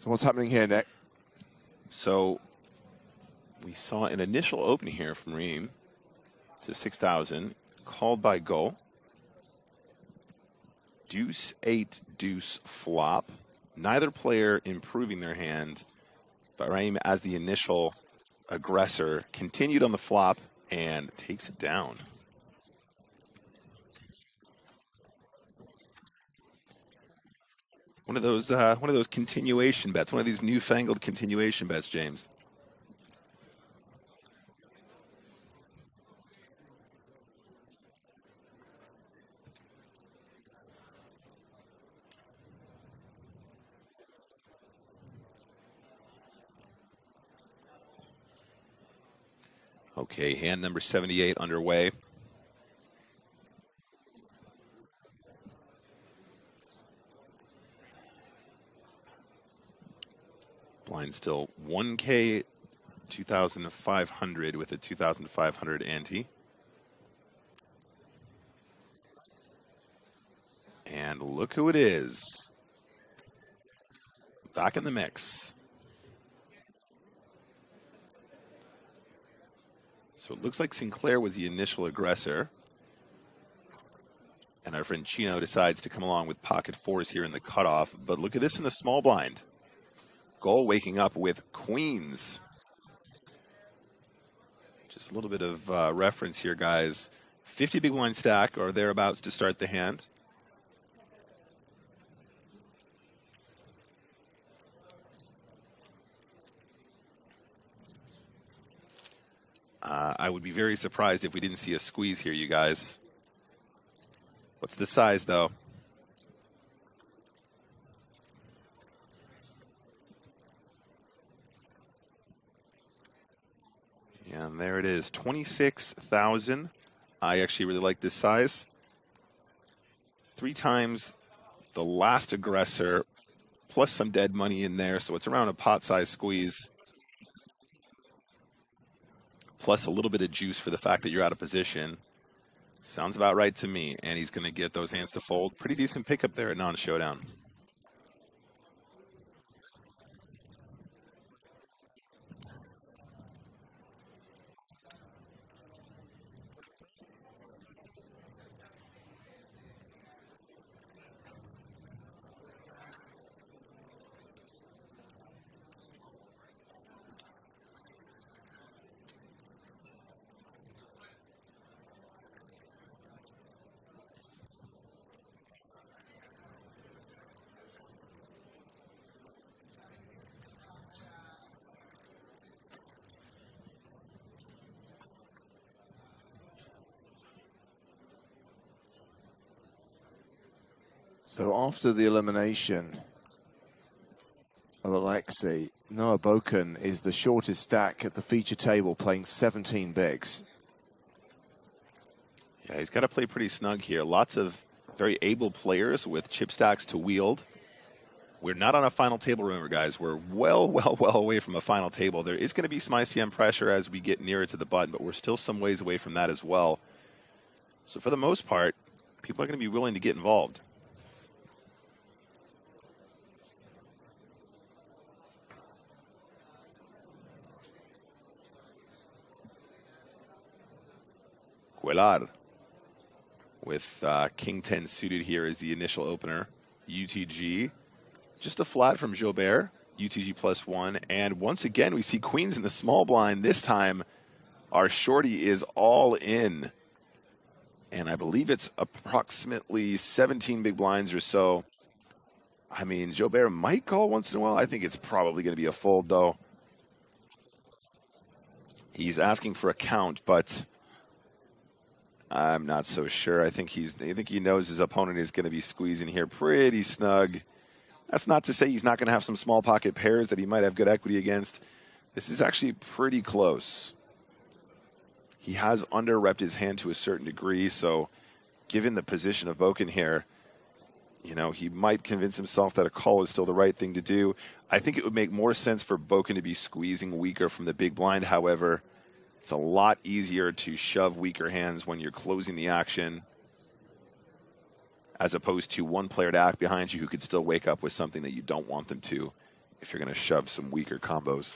So what's happening here, Nick? So we saw an initial opening here from Reem to 6,000, called by Go. Deuce 8, deuce flop. Neither player improving their hand, but Reem, as the initial aggressor, continued on the flop and takes it down. One of those continuation bets, one of these newfangled continuation bets, James. Okay, hand number 78 underway. Blind still 1K, 2,500 with a 2,500 ante. And look who it is. Back in the mix. So it looks like Sinclair was the initial aggressor. And our friend Chino decides to come along with pocket fours here in the cutoff. But look at this in the small blind. Goal waking up with queens. Just a little bit of reference here, guys. 50 big blind stack or thereabouts to start the hand. I would be very surprised if we didn't see a squeeze here, you guys. What's the size, though? Yeah, and there it is, 26,000. I actually really like this size. 3 times the last aggressor, plus some dead money in there, so it's around a pot-size squeeze. Plus a little bit of juice for the fact that you're out of position. Sounds about right to me, and he's going to get those hands to fold. Pretty decent pickup there at non-showdown. So after the elimination of Alexei, Noah Boken is the shortest stack at the feature table, playing 17 bigs. Yeah, he's got to play pretty snug here. Lots of very able players with chip stacks to wield. We're not on a final table, remember, guys. We're well away from a final table. There is going to be some ICM pressure as we get nearer to the button, but we're still some ways away from that as well. So for the most part, people are going to be willing to get involved. Cuellar with King 10 suited here as the initial opener. UTG, just a flat from Jobert, UTG +1. And once again, we see queens in the small blind. This time, our shorty is all in. And I believe it's approximately 17 big blinds or so. I mean, Jobert might call once in a while. I think it's probably going to be a fold, though. He's asking for a count, but I'm not so sure. I think he knows his opponent is going to be squeezing here pretty snug. That's not to say he's not going to have some small pocket pairs that he might have good equity against. This is actually pretty close. He has under-repped his hand to a certain degree, so given the position of Boken here, you know, he might convince himself that a call is still the right thing to do. I think it would make more sense for Boken to be squeezing weaker from the big blind. However, it's a lot easier to shove weaker hands when you're closing the action, as opposed to one player to act behind you who could still wake up with something that you don't want them to if you're going to shove some weaker combos.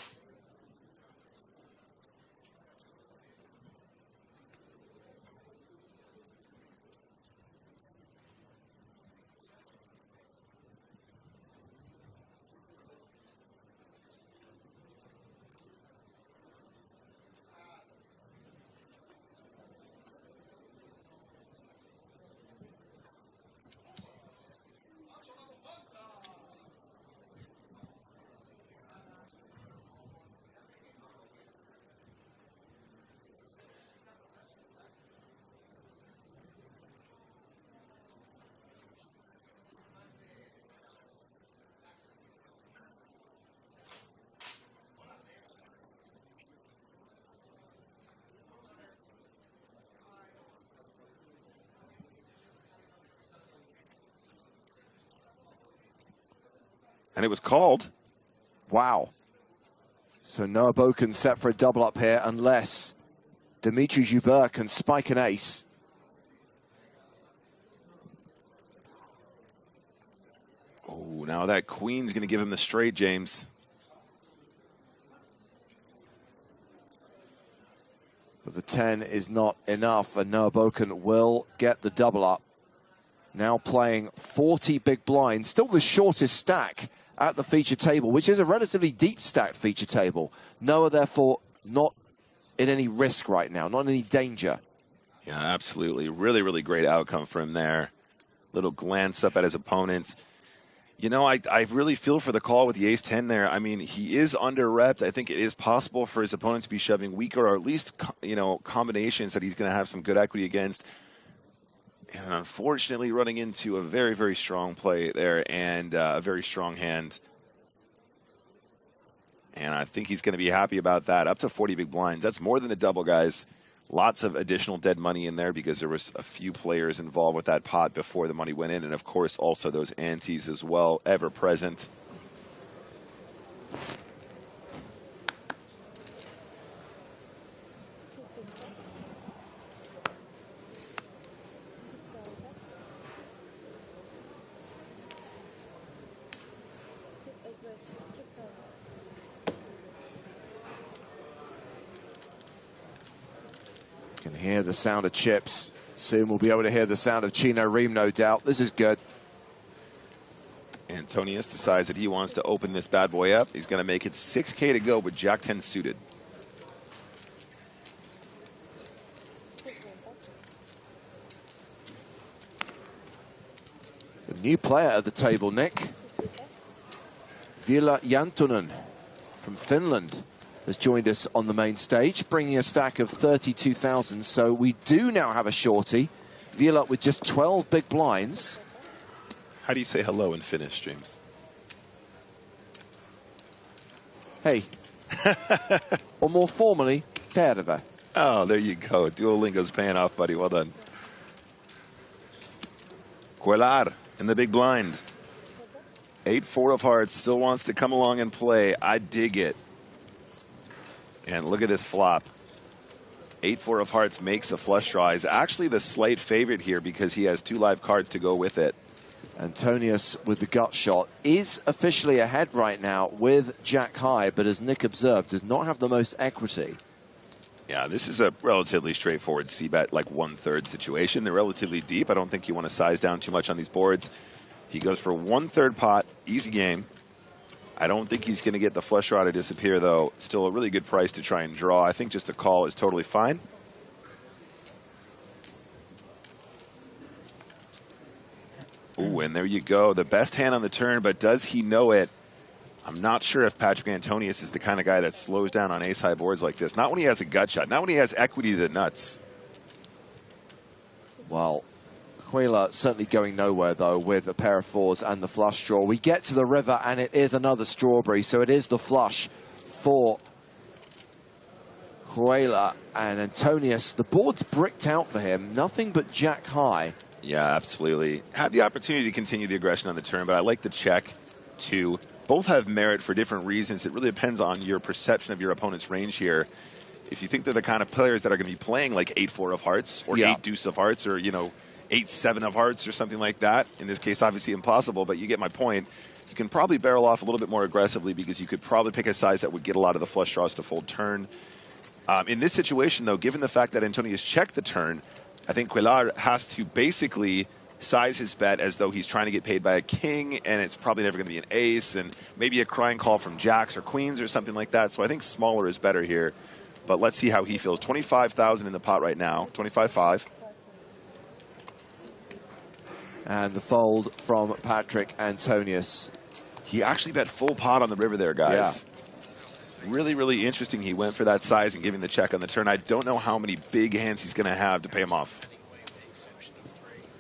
And it was called. Wow. So Noah Boken set for a double up here unless Dimitri Joubert can spike an ace. Oh, now that queen's going to give him the straight, James. But the 10 is not enough, and Noah Boken will get the double up. Now playing 40 big blinds, still the shortest stack at the feature table, which is a relatively deep stacked feature table. Noah, therefore, not in any risk right now, not in any danger. Yeah, absolutely. Really, really great outcome for him there. Little glance up at his opponent. You know, I really feel for the call with the ace-10 there. I mean, he is under-repped. I think it is possible for his opponent to be shoving weaker or at least, you know, combinations that he's going to have some good equity against. And unfortunately running into a very, very strong play there and a very strong hand. And I think he's going to be happy about that. Up to 40 big blinds. That's more than a double, guys. Lots of additional dead money in there because there was a few players involved with that pot before the money went in. And, of course, also those antes as well, ever present. Can hear the sound of chips. Soon we'll be able to hear the sound of Chino Ream, no doubt. This is good. Antonius decides that he wants to open this bad boy up. He's going to make it 6K to go with Jack-10 suited. The new player at the table, Nick. Vila Jantunen from Finland has joined us on the main stage, bringing a stack of 32,000. So we do now have a shorty. Vila with just 12 big blinds. How do you say hello in Finnish, James? Hey. Or more formally, terve. Oh, there you go. Duolingo's paying off, buddy. Well done. Quelar in the big blind. 8-4 of hearts. Still wants to come along and play. I dig it. And look at this flop. 8-4 of hearts makes the flush draw. He's actually the slight favorite here because he has 2 live cards to go with it. Antonius with the gut shot is officially ahead right now with Jack high, but as Nick observed, does not have the most equity. Yeah, this is a relatively straightforward c-bet, like 1/3 situation. They're relatively deep. I don't think you want to size down too much on these boards. He goes for 1/3 pot, easy game. I don't think he's going to get the flush draw to disappear, though. Still a really good price to try and draw. I think just a call is totally fine. Ooh, and there you go. The best hand on the turn, but does he know it? I'm not sure if Patrick Antonius is the kind of guy that slows down on ace-high boards like this. Not when he has a gut shot. Not when he has equity to the nuts. Well, Huela certainly going nowhere, though, with a pair of 4s and the flush draw. We get to the river, and it is another strawberry, so it is the flush for Huela and Antonius. The board's bricked out for him. Nothing but jack high. Yeah, absolutely. Had the opportunity to continue the aggression on the turn, but I like the check, too. Both have merit for different reasons. It really depends on your perception of your opponent's range here. If you think they're the kind of players that are going to be playing like 8-4 of hearts or 8 deuce of hearts or, you know, 8-7 of hearts or something like that. In this case, obviously impossible, but you get my point. You can probably barrel off a little bit more aggressively because you could probably pick a size that would get a lot of the flush draws to fold turn. In this situation, though, given the fact that Antonius checked the turn, I think Cuellar has to basically size his bet as though he's trying to get paid by a king, and it's probably never going to be an ace, and maybe a crying call from jacks or queens or something like that. So I think smaller is better here. But let's see how he feels. 25,000 in the pot right now, 25.5. And the fold from Patrick Antonius. He actually bet full pot on the river there, guys. Yeah. Really, really interesting. He went for that size and giving the check on the turn. I don't know how many big hands he's going to have to pay him off.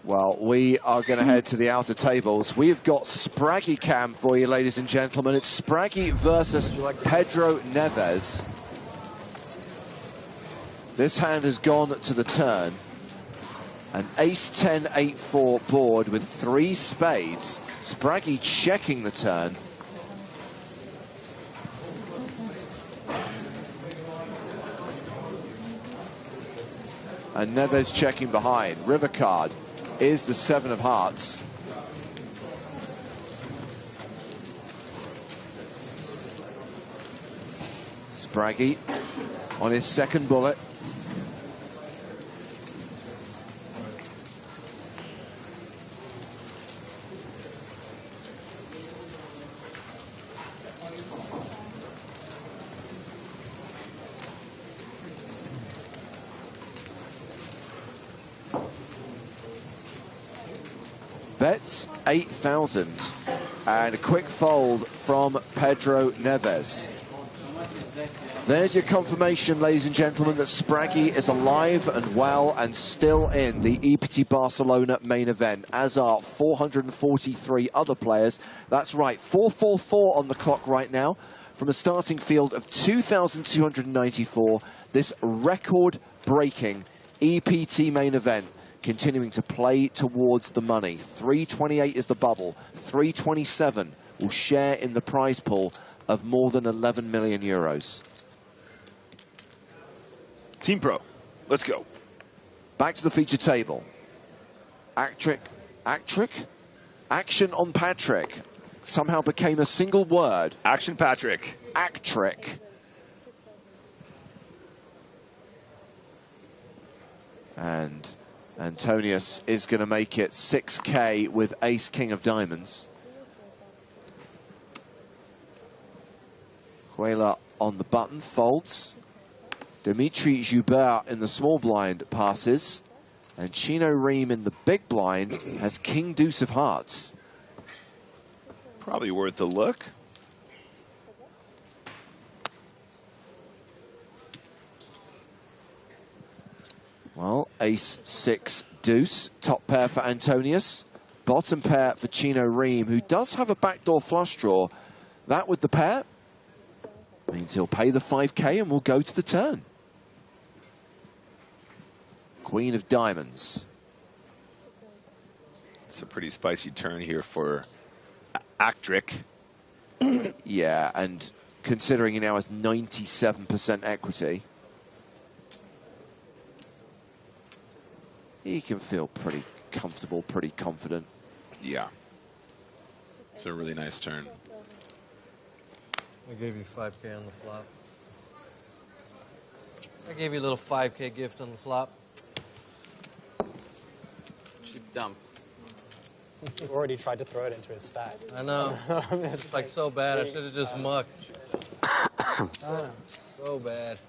Well, we are going to head to the outer tables. We've got Spraggy Cam for you, ladies and gentlemen. It's Spraggy versus Pedro Neves. This hand has gone to the turn. An ace-10, 8-4 board with 3 spades. Spraggy checking the turn. And Neves checking behind. River card is the 7 of hearts. Spraggy on his second bullet. Bets 8,000 and a quick fold from Pedro Neves. There's your confirmation, ladies and gentlemen, that Spraggy is alive and well and still in the EPT Barcelona main event, as are 443 other players. That's right, 444 on the clock right now from a starting field of 2,294. This record-breaking EPT main event continuing to play towards the money. 328 is the bubble. 327 will share in the prize pool of more than 11 million euros. Team Pro, let's go. Back to the feature table. Action on Patrick somehow became a single word. Action Patrick. Actrick. And Antonius is going to make it 6K with ace-king of diamonds. Cuellar on the button, folds. Dimitri Joubert in the small blind passes. And Chino Ream in the big blind has king deuce of hearts. Probably worth a look. Well, ace, 6, deuce. Top pair for Antonius. Bottom pair for Chino Ream, who does have a backdoor flush draw. That with the pair means he'll pay the 5K and we'll go to the turn. Queen of diamonds. It's a pretty spicy turn here for Actrick. Yeah, and considering he now has 97% equity, he can feel pretty comfortable, pretty confident. Yeah. It's a really nice turn. I gave you 5K on the flop. I gave you a little 5K gift on the flop. Cheap dump. You already tried to throw it into his stack. I know. It's like so bad. I should have just mucked. So bad.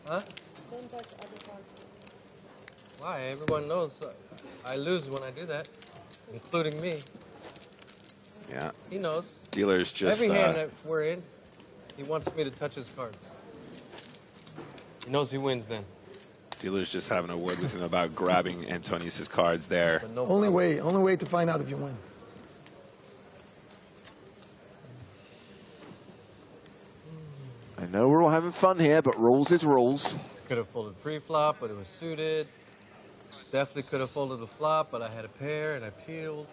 Huh? Why? Everyone knows I lose when I do that, including me. Yeah. He knows. Dealer's just... Every hand that we're in, he wants me to touch his cards. He knows he wins then. Dealer's just having a word with him about grabbing Antonius' cards there. No only way to find out if you win. I know we're all having fun here, but rules is rules. Could have folded pre-flop, but it was suited. Definitely could have folded the flop, but I had a pair and I peeled.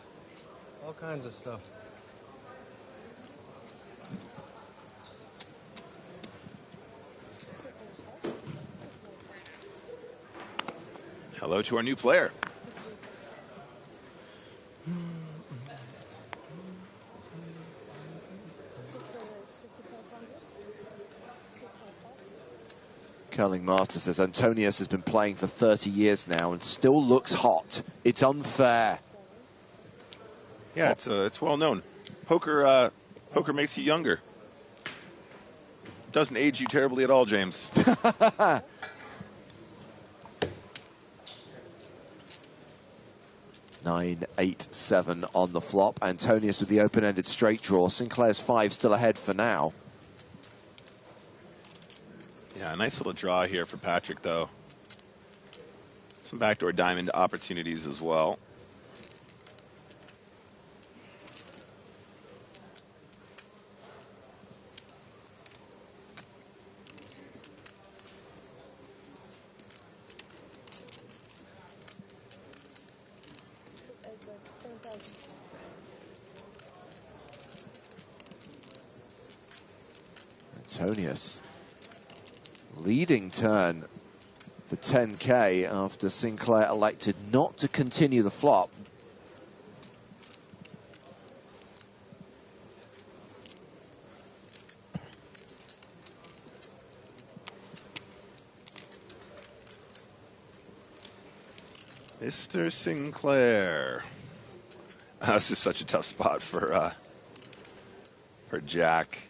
All kinds of stuff. Hello to our new player. Curling Master says Antonius has been playing for 30 years now and still looks hot. It's unfair. Yeah, it's well known. Poker makes you younger. Doesn't age you terribly at all, James. 9-8-7 on the flop. Antonius with the open-ended straight draw. Sinclair's 5 still ahead for now. Yeah, a nice little draw here for Patrick, though. Some backdoor diamond opportunities as well. Antonius leading turn for 10K after Sinclair elected not to continue the flop. Mr. Sinclair. This is such a tough spot for Jack.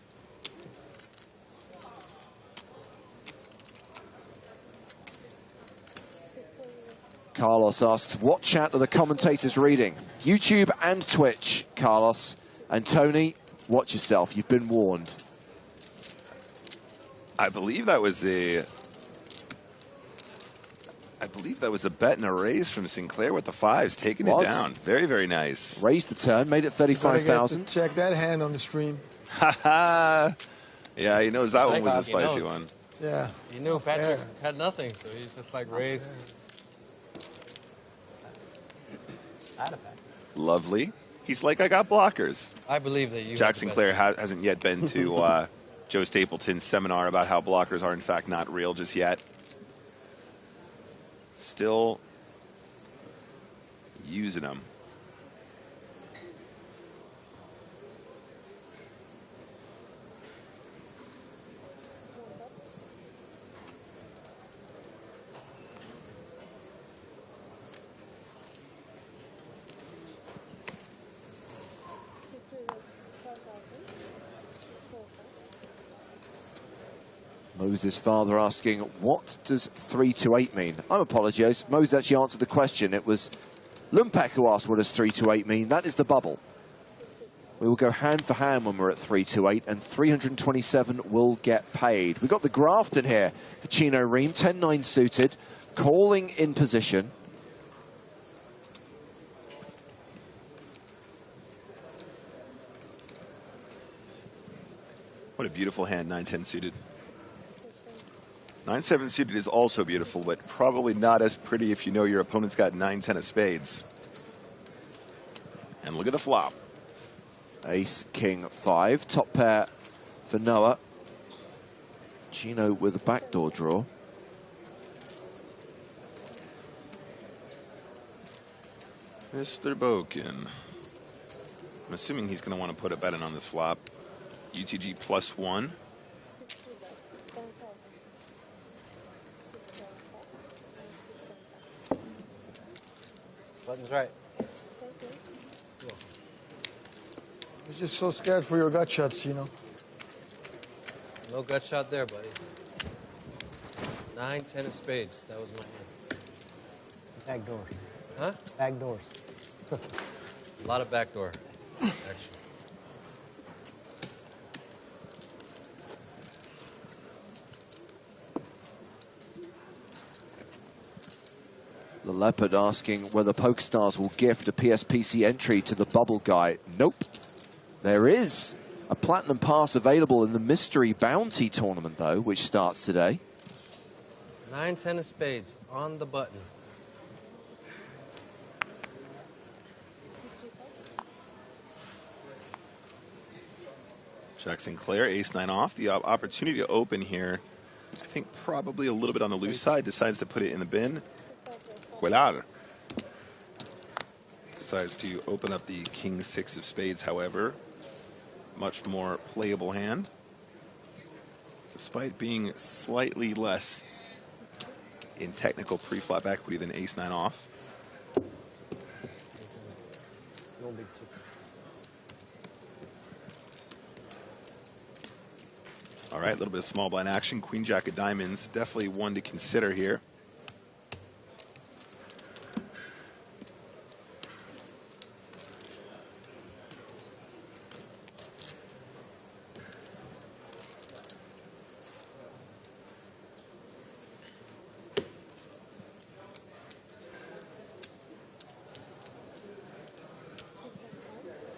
Carlos asks, what chat are the commentators reading? YouTube and Twitch, Carlos. And Tony, watch yourself. You've been warned. I believe that was a bet and a raise from Sinclair with the 5s, taking it down. Very, very nice. Raised the turn, made it 35,000. Check that hand on the stream. Yeah, he knows that one was a spicy one. Yeah. He knew Patrick had nothing, so he's just like raised. Lovely. He's like, I got blockers. I believe that you. Jack Sinclair hasn't yet been to Joe Stapleton's seminar about how blockers are in fact not real just yet. Still using them. Moses' father asking, what does 3-8 mean? I apologise. Moses actually answered the question. It was Lumpek who asked, what does 3-8 mean? That is the bubble. We will go hand for hand when we're at 3-8, and 327 will get paid. We've got the Grafton here for Chino Ream, 10-9 suited, calling in position. What a beautiful hand, 9-10 suited. 9-7 suited is also beautiful, but probably not as pretty if you know your opponent's got 9-10 of spades. And look at the flop. Ace, King, 5. Top pair for Noah. Chino with a backdoor draw. Mr. Boken. I'm assuming he's going to want to put a bet in on this flop. UTG +1. Button's right. I was just so scared for your gut shots, you know. No gut shot there, buddy. 9-10 of spades. That was my hand. Back door. Huh? Back doors. A lot of backdoor action. The Leopard asking whether PokerStars will gift a PSPC entry to the bubble guy. Nope. There is a platinum pass available in the Mystery Bounty tournament, though, which starts today. 9-10 of spades on the button. Jack Sinclair, ace-9 off. The opportunity to open here, I think probably a little bit on the loose side. Decides to put it in the bin. Cuellar. Decides to open up the king six of spades, however. Much more playable hand, despite being slightly less in technical pre-flop equity than ace nine off. All right, a little bit of small blind action. Queen jack of diamonds, definitely one to consider here.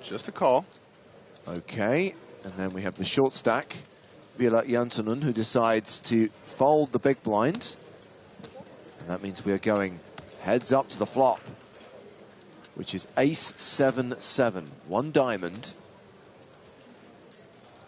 Just a call. Okay, and then we have the short stack. Viola Jantonen, who decides to fold the big blind. And that means we are going heads up to the flop, which is ace 7-7, one diamond.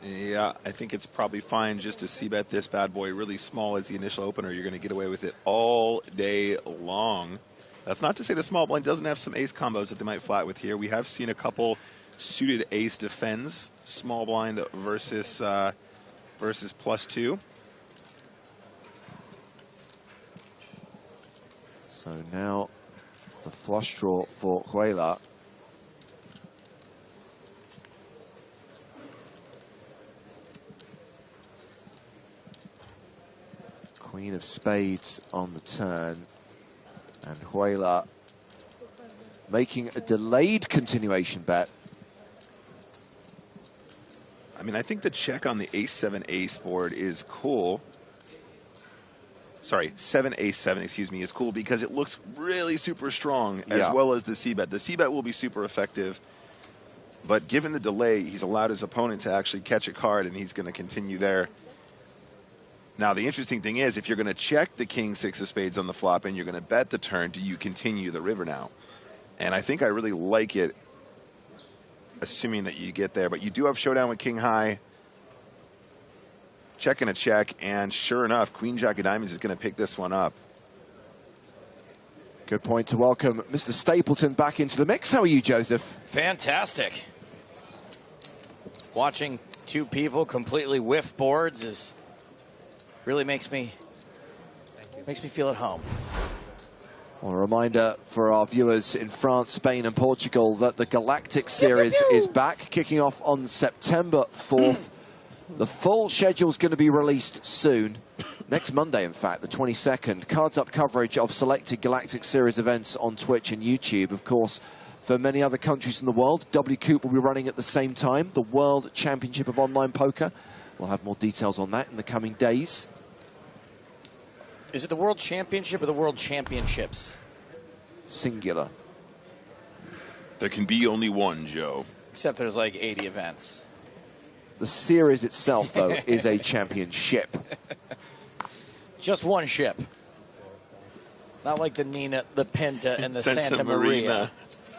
Yeah, I think it's probably fine just to c-bet this bad boy really small as the initial opener. You're going to get away with it all day long. That's not to say the small blind doesn't have some ace combos that they might flat with here. We have seen a couple suited ace defends, small blind versus versus +2. So now the flush draw for Cuellar. Queen of spades on the turn, and Cuellar making a delayed continuation bet. I mean, I think the check on the ace-7 ace board is cool. Sorry, 7 ace-7, excuse me, is cool because it looks really super strong as well as the c-bet. The c-bet will be super effective, but given the delay, he's allowed his opponent to actually catch a card, and he's going to continue there. Now, the interesting thing is, if you're going to check the king six of spades on the flop and you're going to bet the turn, do you continue the river now? And I think I really like it, assuming that you get there. But you do have showdown with king high, check and a check, and sure enough, queen jack of diamonds is going to pick this one up. Good point to welcome Mr. Stapleton back into the mix. How are you, Joseph? Fantastic. Watching two people completely whiff boards is really makes me feel at home. Well, a reminder for our viewers in France, Spain and Portugal that the Galactic Series is back, kicking off on September 4th. The full schedule is going to be released soon. Next Monday, in fact, the 22nd. Cards Up coverage of selected Galactic Series events on Twitch and YouTube. Of course, for many other countries in the world, WCOOP will be running at the same time, the World Championship of Online Poker. We'll have more details on that in the coming days. Is it the World Championship or the World Championships? Singular. There can be only one, Joe. Except there's like 80 events. The series itself, though, is a championship. Just one ship. Not like the Nina, the Pinta, and the Santa Maria.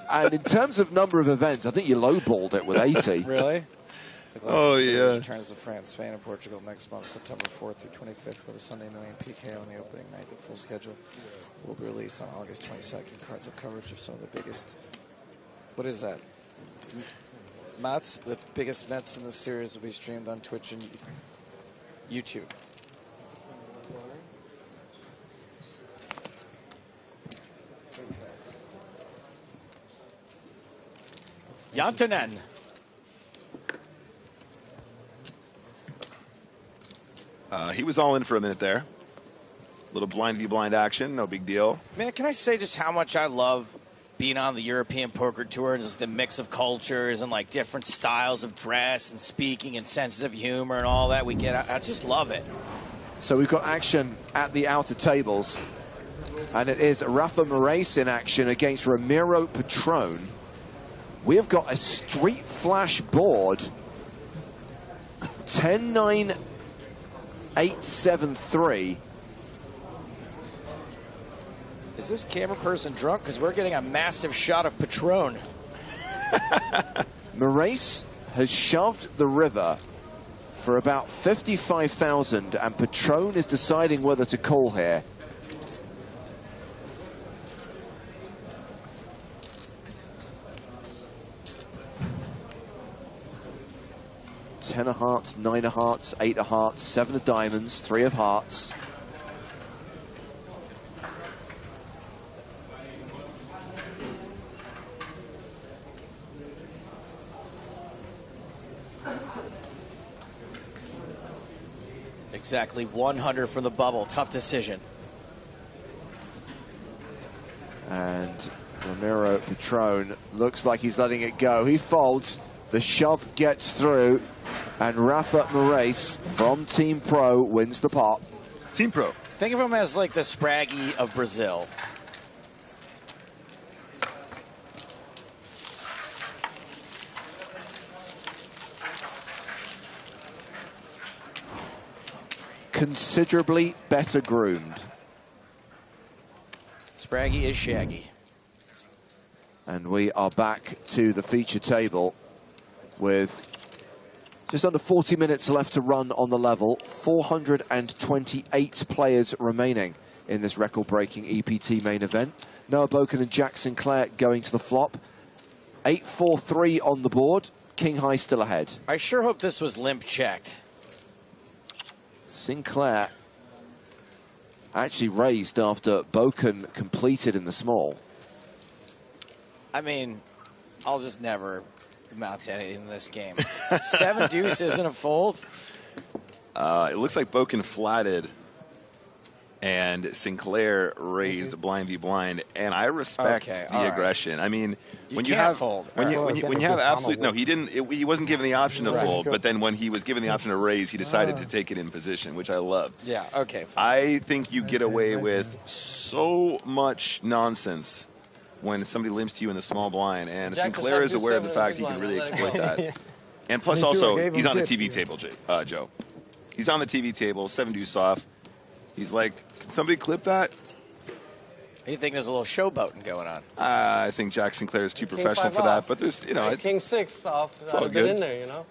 And in terms of number of events, I think you lowballed it with 80. Really? Oh, yeah. Returns to France, Spain, and Portugal next month, September 4th through 25th, with a Sunday million PK on the opening night. The full schedule will be released on August 22nd. Cards of coverage of some of the biggest. What is that? Mets? The biggest Mets in the series will be streamed on Twitch and YouTube. Jantonen. He was all in for a minute there. Little blind v blind action, no big deal. Man, can I say just how much I love being on the European Poker Tour and just the mix of cultures and like different styles of dress and speaking and senses of humor and all that we get. I just love it. So we've got action at the outer tables, and it is Rafa Moraes in action against Ramiro Patron. We have got a street flash board, 10-9, 8-7-3. Is this camera person drunk? Because we're getting a massive shot of Patron. Moraes has shoved the river for about 55,000, and Patron is deciding whether to call here. 10 of hearts, 9 of hearts, 8 of hearts, 7 of diamonds, 3 of hearts. Exactly 100 for the bubble. Tough decision. And Ramiro Patron looks like he's letting it go. He folds, the shove gets through, and Rafa Moraes from Team Pro wins the pot. Team Pro. Think of him as like the Spraggy of Brazil. Considerably better groomed. Spraggy is shaggy. And we are back to the feature table with just under 40 minutes left to run on the level. 428 players remaining in this record-breaking EPT main event. Noah Boken and Jack Sinclair going to the flop. 8-4-3 on the board. King High still ahead. I sure hope this was limp checked. Sinclair actually raised after Boken completed in the small. I mean, I'll just never amount to anything in this game. 7 deuces in a fold. It looks like Boken flatted and Sinclair raised blind v blind, and I respect the aggression. I mean, when you have absolute he wasn't given the option to fold, but then when he was given the option to raise, he decided to take it in position, which I love. Yeah, okay. I think you get away with so much nonsense when somebody limps to you in the small blind, and Sinclair is aware of the fact he can really exploit that. And plus, also, he's on the TV table, Joe. He's on the TV table, 7 deuce off. He's like, can somebody clip that? You think there's a little showboating going on? I think Jack Sinclair is too professional for that, but there's, you know, King 6 off. It's all I've been good. in there, you know.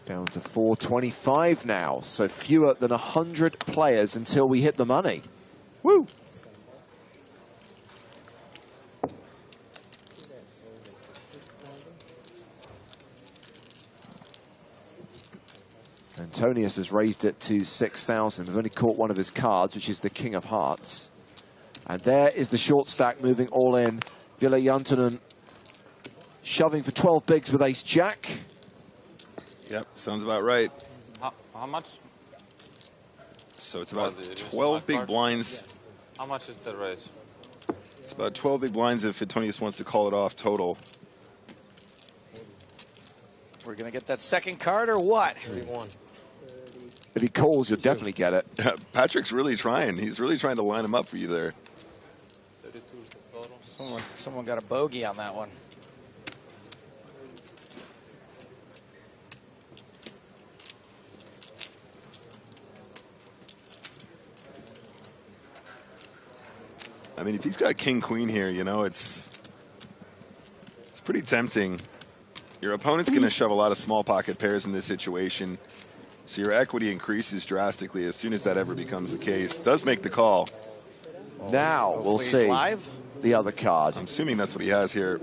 Down to 425 now, so fewer than 100 players until we hit the money. Woo! Antonius has raised it to 6,000. We've only caught one of his cards, which is the King of Hearts. And there is the short stack moving all in. Ville Jantunen shoving for 12 bigs with ace-jack. Yep, sounds about right. How much? So it's about 12 big blinds. How much is the raise? It's about 12 big blinds if Antonius wants to call it off total. We're going to get that second card or what? 31. If he calls, you'll definitely get it. Patrick's really trying. He's really trying to line him up for you there. 32 is the total. Someone got a bogey on that one. I mean, if he's got king queen here, you know, it's pretty tempting. Your opponent's going to shove a lot of small pocket pairs in this situation, so your equity increases drastically as soon as that ever becomes the case. Does make the call. Now we'll see the other card. I'm assuming that's what he has here.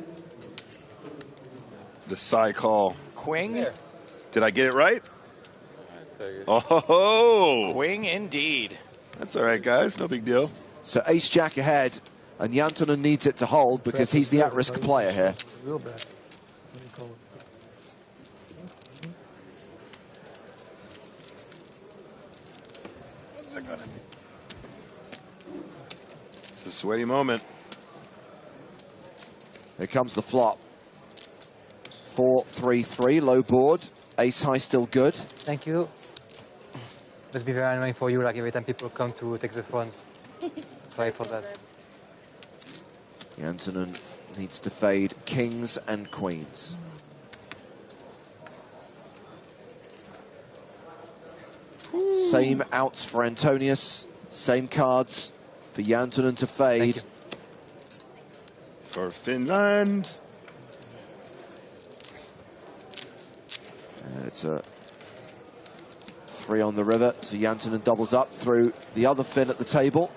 The Psy call. Queen? Did I get it right? Oh! Queen indeed. That's all right, guys. No big deal. So ace-jack ahead, and Jantunen needs it to hold because he's the at-risk player here. Real bad. What do you call it? What's it gonna be? It's a sweaty moment. Here comes the flop. 4-3-3, low board. Ace high still good. Thank you. Must be very annoying for you, like every time people come to take the phones. Sorry for that. Jantunen needs to fade kings and queens. Same outs for Antonius. Same cards for Jantunen to fade. For Finland. And it's a 3 on the river, so Jantunen doubles up through the other fin at the table.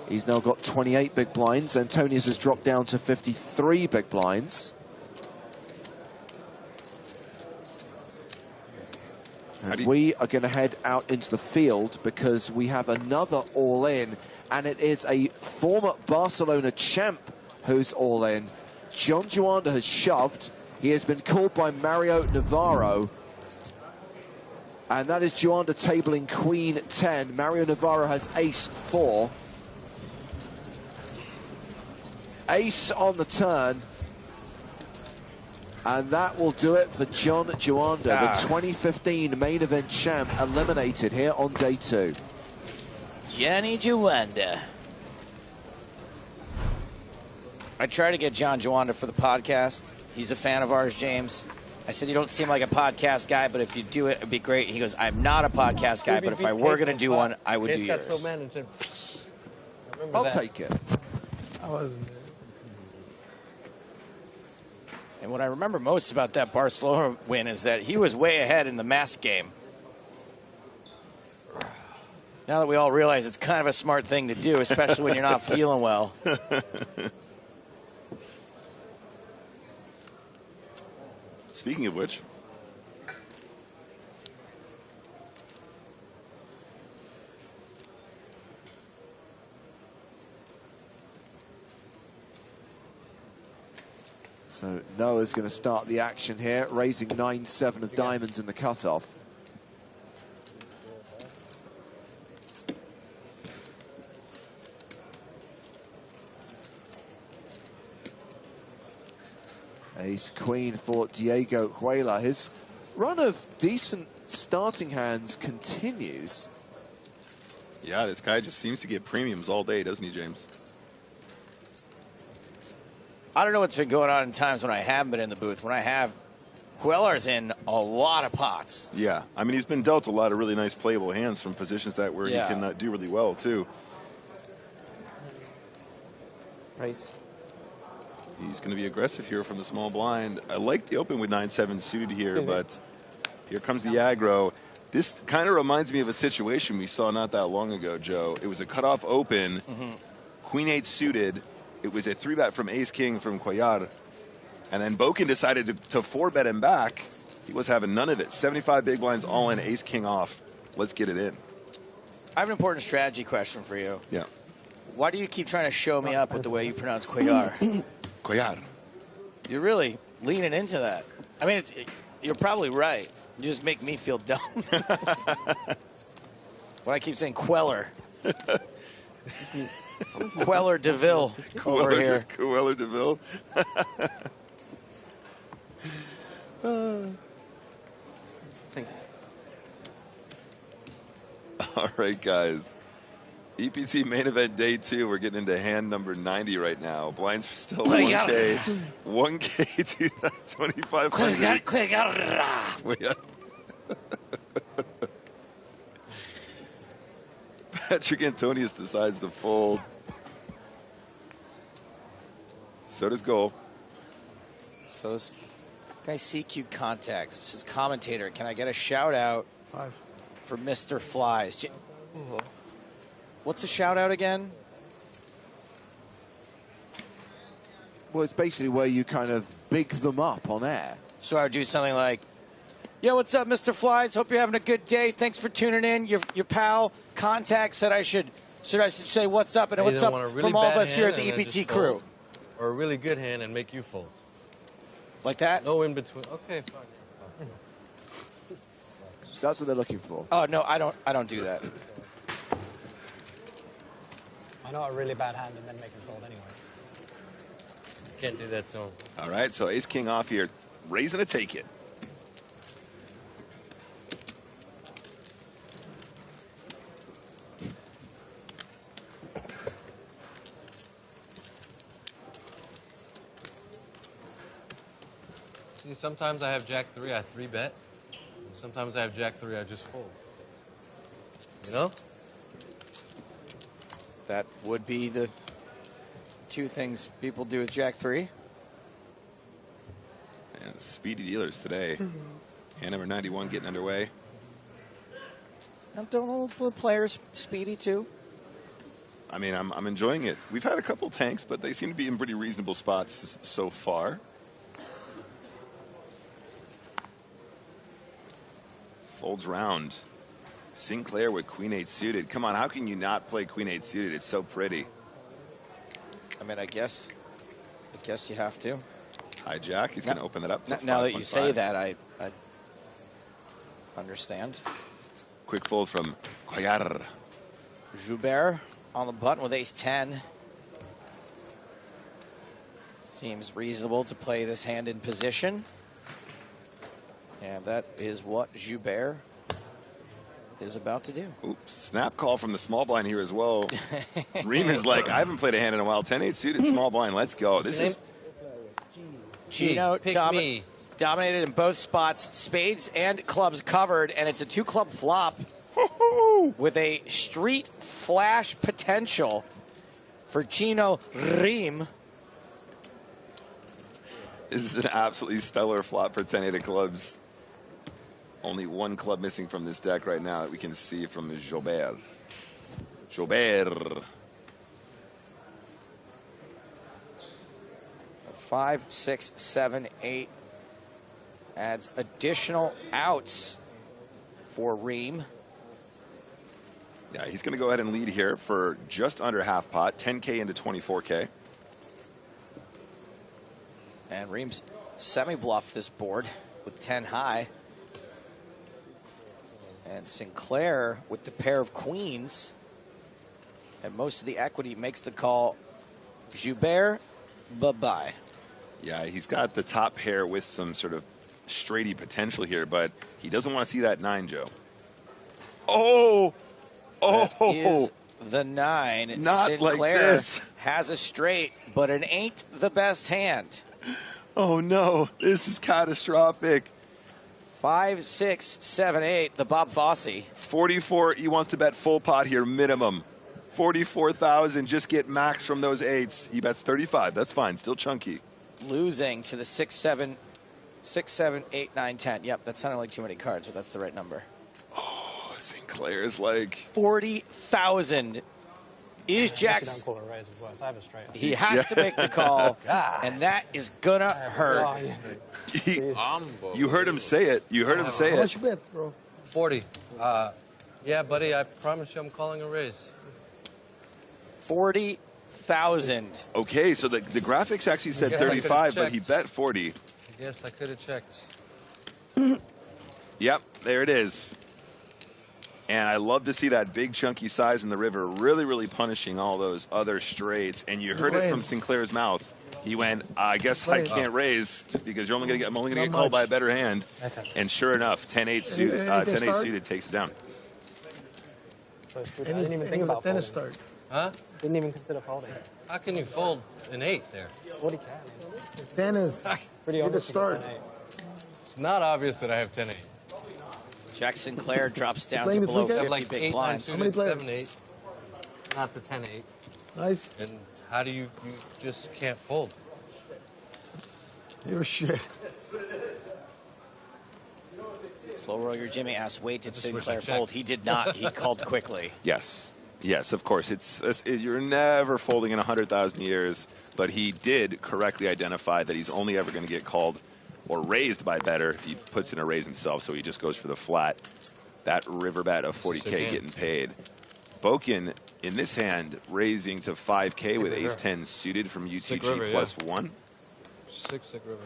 He's now got 28 big blinds. Antonius has dropped down to 53 big blinds. And we are going to head out into the field because we have another all-in, and it is a former Barcelona champ who's all-in. John Juanda has shoved. He has been called by Mario Navarro. And that is Juanda tabling Queen 10. Mario Navarro has Ace 4. Ace on the turn. And that will do it for John Juanda, the 2015 main event champ, eliminated here on day 2. Johnny Juanda. I tried to get John Juanda for the podcast. He's a fan of ours, James. I said, you don't seem like a podcast guy, but if you do it, it'd be great. He goes, I'm not a podcast guy, but if I were going to do one, I would do yours. got so mad and said, I'll take it. I wasn't. And what I remember most about that Barcelona win is that he was way ahead in the mask game. Now that we all realize it's kind of a smart thing to do, especially when you're not feeling well. Speaking of which, so Noah's going to start the action here, raising 9-7 of diamonds in the cutoff. Ace Queen for Diego Huela. His run of decent starting hands continues. yeah, this guy just seems to get premiums all day, doesn't he, James? I don't know what's been going on in times when I haven't been in the booth. When I have, Huelar's in a lot of pots. Yeah, I mean, he's been dealt a lot of really nice playable hands from positions that where he can do really well, too. Race. He's going to be aggressive here from the small blind. I like the open with 9-7 suited here, but here comes the aggro. This kind of reminds me of a situation we saw not that long ago, Joe. It was a cutoff open, Queen 8 suited. It was a 3-bet from Ace King from Cuellar. And then Boken decided to 4-bet him back. He was having none of it. 75 big blinds all in, Ace King off. Let's get it in. I have an important strategy question for you. Yeah. Why do you keep trying to show me up with the way you pronounce Cuellar? Cuellar. You're really leaning into that. I mean, you're probably right. You just make me feel dumb. When I keep saying Queller. Queller DeVille over here. Queller DeVille. All right, guys. EPT main event day 2. We're getting into hand number 90 right now. Blinds for still 1K. 1K to 2,500. Patrick Antonius decides to fold. So does Goal. So this guy CQ Contact. This is commentator. Can I get a shout out for Mr. Flies? What's a shout out again? Well, it's basically where you kind of big them up on air. So I would do something like, yo, what's up, Mr. Flies? Hope you're having a good day. Thanks for tuning in. Your pal Contact said I should say what's up and what's up from all of us here at the EPT crew. Or a really good hand and make you fold. Like that? No in between. Okay, fine. That's what they're looking for. Oh no, I don't do that. I know a really bad hand and then make him fold anyway. Can't do that to him. All right, so Ace King off here, raising to take it. See, sometimes I have Jack 3, I 3-bet. Sometimes I have Jack 3, I just fold. You know? That would be the two things people do with Jack 3. And speedy dealers today. Hand number 91 getting underway. And the players speedy too. I mean, I'm enjoying it. We've had a couple tanks, but they seem to be in pretty reasonable spots so far. Folds round. Sinclair with Queen 8 suited. Come on, how can you not play Queen 8 suited? It's so pretty. I mean, I guess you have to. Hijack. He's going to open it up. Now that you say that, I understand. Quick fold from Cuellar. Joubert on the button with ace-10. Seems reasonable to play this hand in position. And that is what Joubert is about to do. Oops. Snap call from the small blind here as well. Reem is like, I haven't played a hand in a while. 10-8 suited small blind. Let's go. This is... Gino dominated in both spots. Spades and clubs covered, and it's a 2-club flop with a street flash potential for Gino Reem. This is an absolutely stellar flop for 10-8 of clubs. Only one club missing from this deck right now that we can see from Joubert. Joubert. 5, 6, 7, 8 adds additional outs for Reem. Yeah, he's going to go ahead and lead here for just under half pot, 10K into 24K. And Reem's semi-bluff this board with 10 high. And Sinclair with the pair of queens. And most of the equity makes the call. Joubert, bye-bye. Yeah, he's got the top pair with some sort of straighty potential here, but he doesn't want to see that 9, Joe. Oh! Oh! That is the 9. Not Sinclair like this. has a straight, but it ain't the best hand. Oh, no. This is catastrophic. 5, 6, 7, 8, the Bob Fosse. 44, he wants to bet full pot here, minimum. 44,000, just get max from those 8s. He bets 35, that's fine, still chunky. Losing to the 6, 7, 8, 9, 10. Yep, that sounded like too many cards, but that's the right number. Oh, Sinclair's like... 40,000 is Jack's... He has to make the call, and that is gonna hurt. You heard him say it. You heard him say How it. much you bet, bro? 40. Yeah, buddy, I promise you I'm calling a raise. 40,000. Okay, so the graphics actually said 35, but he bet 40. Yes, I could have checked. Yep, there it is. And I love to see that big chunky size in the river, really, really punishing all those other straights. And you heard it from Sinclair's mouth. He went, I guess I can't raise because I'm only going to get called by a better hand. And sure enough, 10-8 suited, 10-8 suited takes it down. I didn't even think about tennis start. Huh? Didn't even consider folding. How can you fold an 8 there? 40 can. Tennis. Pretty Get a obvious. start. It's not obvious that I have 10-8. Jack Sinclair drops down Playing to the below 3K? 50 Like big 8, 9 blinds. suited, How many players? 7-8. Not the 10-8. Nice. And how do you just can't fold? You're shit. Slow roller Jimmy asks, wait, did Sinclair fold? He did not. He called quickly. Yes. Yes, of course. You're never folding in 100,000 years, but he did correctly identify that he's only ever going to get called or raised by better if he puts in a raise himself, so he just goes for the flat. That river bet of 40K getting paid. Boken, in this hand, raising to 5K with ace-10 suited from UTG plus 1. 6 river.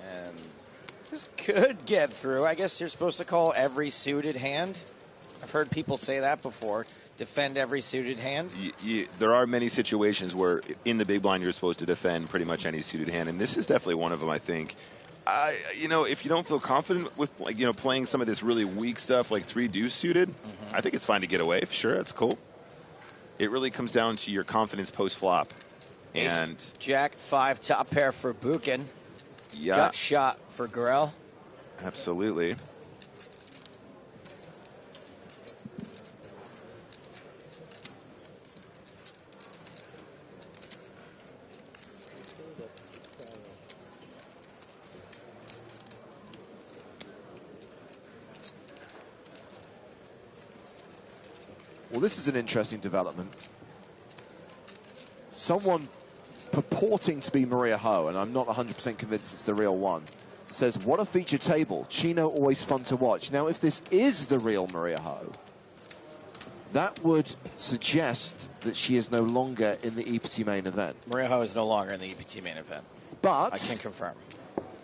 And this could get through. I guess you're supposed to call every suited hand. I've heard people say that before. Defend every suited hand. There are many situations where in the big blind you're supposed to defend pretty much any suited hand, and this is definitely one of them, I think. If you don't feel confident with playing some of this really weak stuff like 3 deuce suited, I think it's fine to get away. Sure, that's cool. It really comes down to your confidence post flop. And Ace, Jack 5 top pair for Buchan. Yeah. Gut shot for Gorell. Absolutely. this is an interesting development. Someone purporting to be Maria Ho, and I'm not 100% convinced it's the real one, says, what a feature table. Chino always fun to watch. Now, if this is the real Maria Ho, that would suggest that she is no longer in the EPT main event. Maria Ho is no longer in the EPT main event. But I can confirm.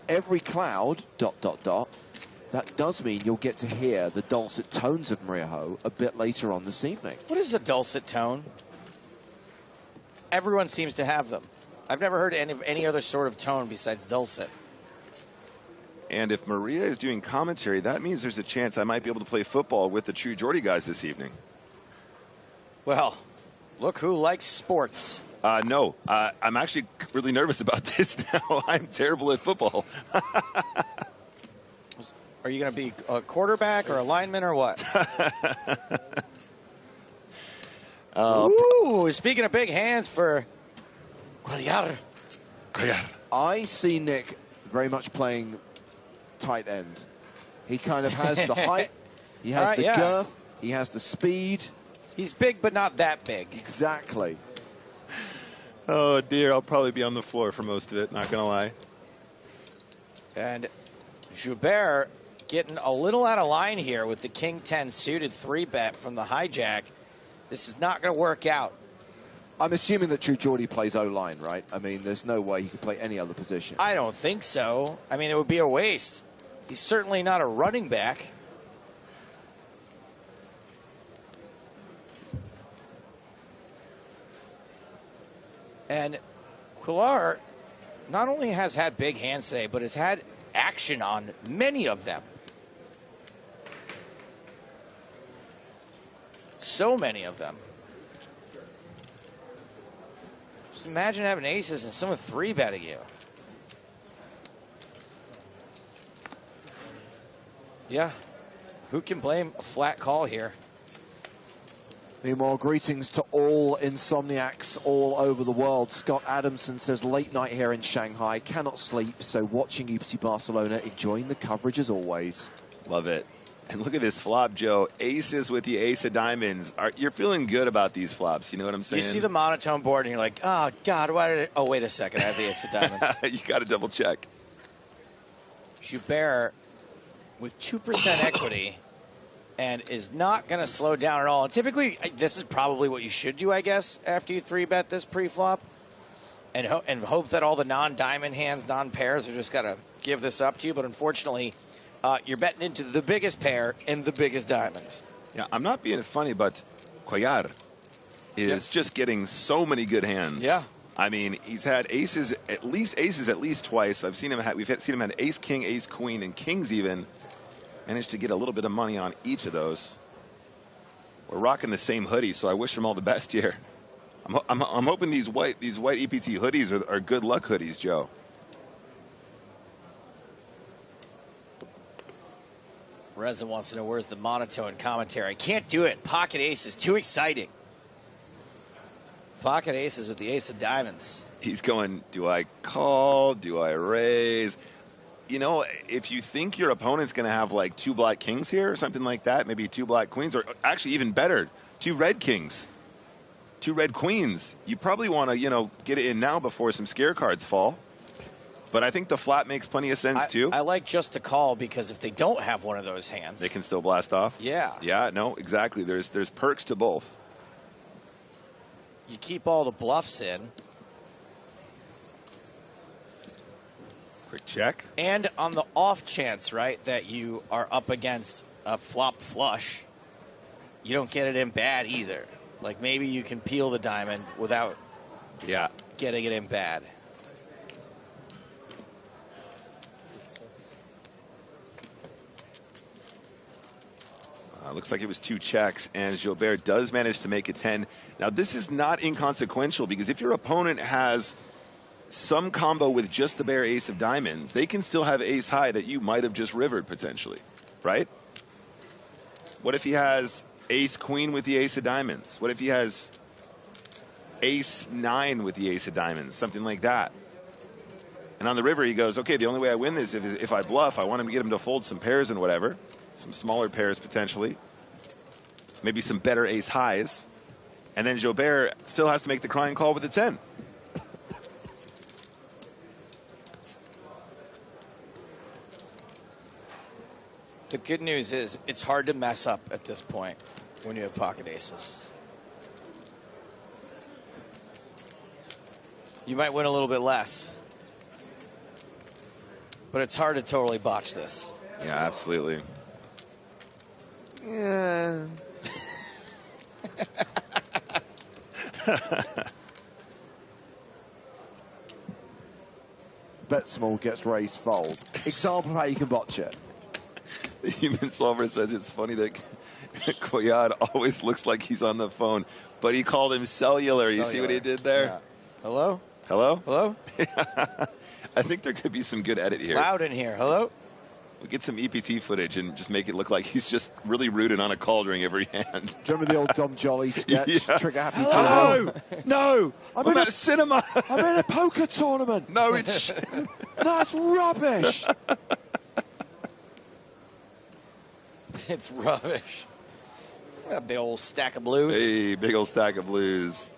Every cloud, ... that does mean you'll get to hear the dulcet tones of Maria Ho a bit later on this evening. What is a dulcet tone? Everyone seems to have them. I've never heard any other sort of tone besides dulcet. And if Maria is doing commentary, that means there's a chance I might be able to play football with the True Geordie guys this evening. Well, look who likes sports. No, I'm actually really nervous about this now. I'm terrible at football. Are you going to be a quarterback or a lineman or what? Ooh, speaking of big hands for Cuellar. I see Nick very much playing tight end. He kind of has the height, he has the girth, he has the speed. He's big, but not that big. Exactly. Oh, dear. I'll probably be on the floor for most of it, not going to lie. And Joubert getting a little out of line here with the King 10 suited 3-bet from the hijack. This is not going to work out. I'm assuming that True Geordie plays O-line, right? I mean, there's no way he could play any other position. I don't think so. I mean, it would be a waste. He's certainly not a running back. And Cuellar not only has had big hands today, but has had action on many of them. So many of them. Just imagine having aces and someone 3-betting you. Yeah. Who can blame a flat call here? Meanwhile, greetings to all insomniacs all over the world. Scott Adamson says, late night here in Shanghai, cannot sleep, so watching EPT Barcelona, enjoying the coverage as always. Love it. And look at this flop, Joe. Aces with the ace of diamonds. You're feeling good about these flops, you know what I'm saying? You see the monotone board and you're like, oh, God, why did it... Oh, wait a second, I have the ace of diamonds. You got to double check. Joubert with 2% equity and is not going to slow down at all. And typically, this is probably what you should do, I guess, after you 3-bet this pre-flop. And hope that all the non-diamond hands, non-pairs are just going to give this up to you. But unfortunately, you're betting into the biggest pair and the biggest diamond. Yeah, I'm not being funny, but Cuellar is just getting so many good hands. Yeah. I mean, he's had aces at least twice. We've seen him have ace, king, ace, queen, and kings even. Managed to get a little bit of money on each of those. We're rocking the same hoodie, so I wish him all the best here. I'm hoping these white EPT hoodies are good luck hoodies, Joe. Reza wants to know where's the monotone commentary. I can't do it. Pocket aces, too exciting. Pocket aces with the ace of diamonds. He's going, do I call? Do I raise? You know, if you think your opponent's going to have like 2 black kings here or something like that, maybe 2 black queens, or actually even better, 2 red kings, 2 red queens, you probably want to, you know, get it in now before some scare cards fall. But I think the flat makes plenty of sense too. I like just to call because if they don't have one of those hands, they can still blast off. Yeah. Yeah, no, exactly. There's perks to both. You keep all the bluffs in. Quick check. And on the off chance, right, that you are up against a flop flush, you don't get it in bad either. Like maybe you can peel the diamond without getting it in bad. Looks like it was 2 checks, and Joubert does manage to make a 10. Now, this is not inconsequential because if your opponent has some combo with just the bare ace of diamonds, they can still have ace high that you might have just rivered potentially, right? What if he has ace queen with the ace of diamonds? What if he has ace 9 with the ace of diamonds? Something like that. And on the river, he goes, okay, the only way I win this is if I bluff. I want him to get him to fold some pairs and whatever. Some smaller pairs potentially. maybe some better ace highs. And then Jobert still has to make the crying call with the 10. The good news is it's hard to mess up at this point when you have pocket aces. You might win a little bit less, but it's hard to totally botch this. Yeah, absolutely. Yeah. Bet small, gets raised, fold. Example of how you can botch it. The human solver says it's funny that Collard always looks like he's on the phone, but he called him cellular. You see what he did there? Yeah. Hello? Hello? Hello? I think there could be some good edit here. Loud in here. Hello? We get some EPT footage and just make it look like he's just really rude and on a call during every hand. Do you remember the old Dom Jolly sketch? Yeah. Trigger happy Hello? tournament. No! I'm at a cinema. I'm in a poker tournament. No, it's... That's rubbish. It's rubbish. A big old stack of blues. Hey, big old stack of blues.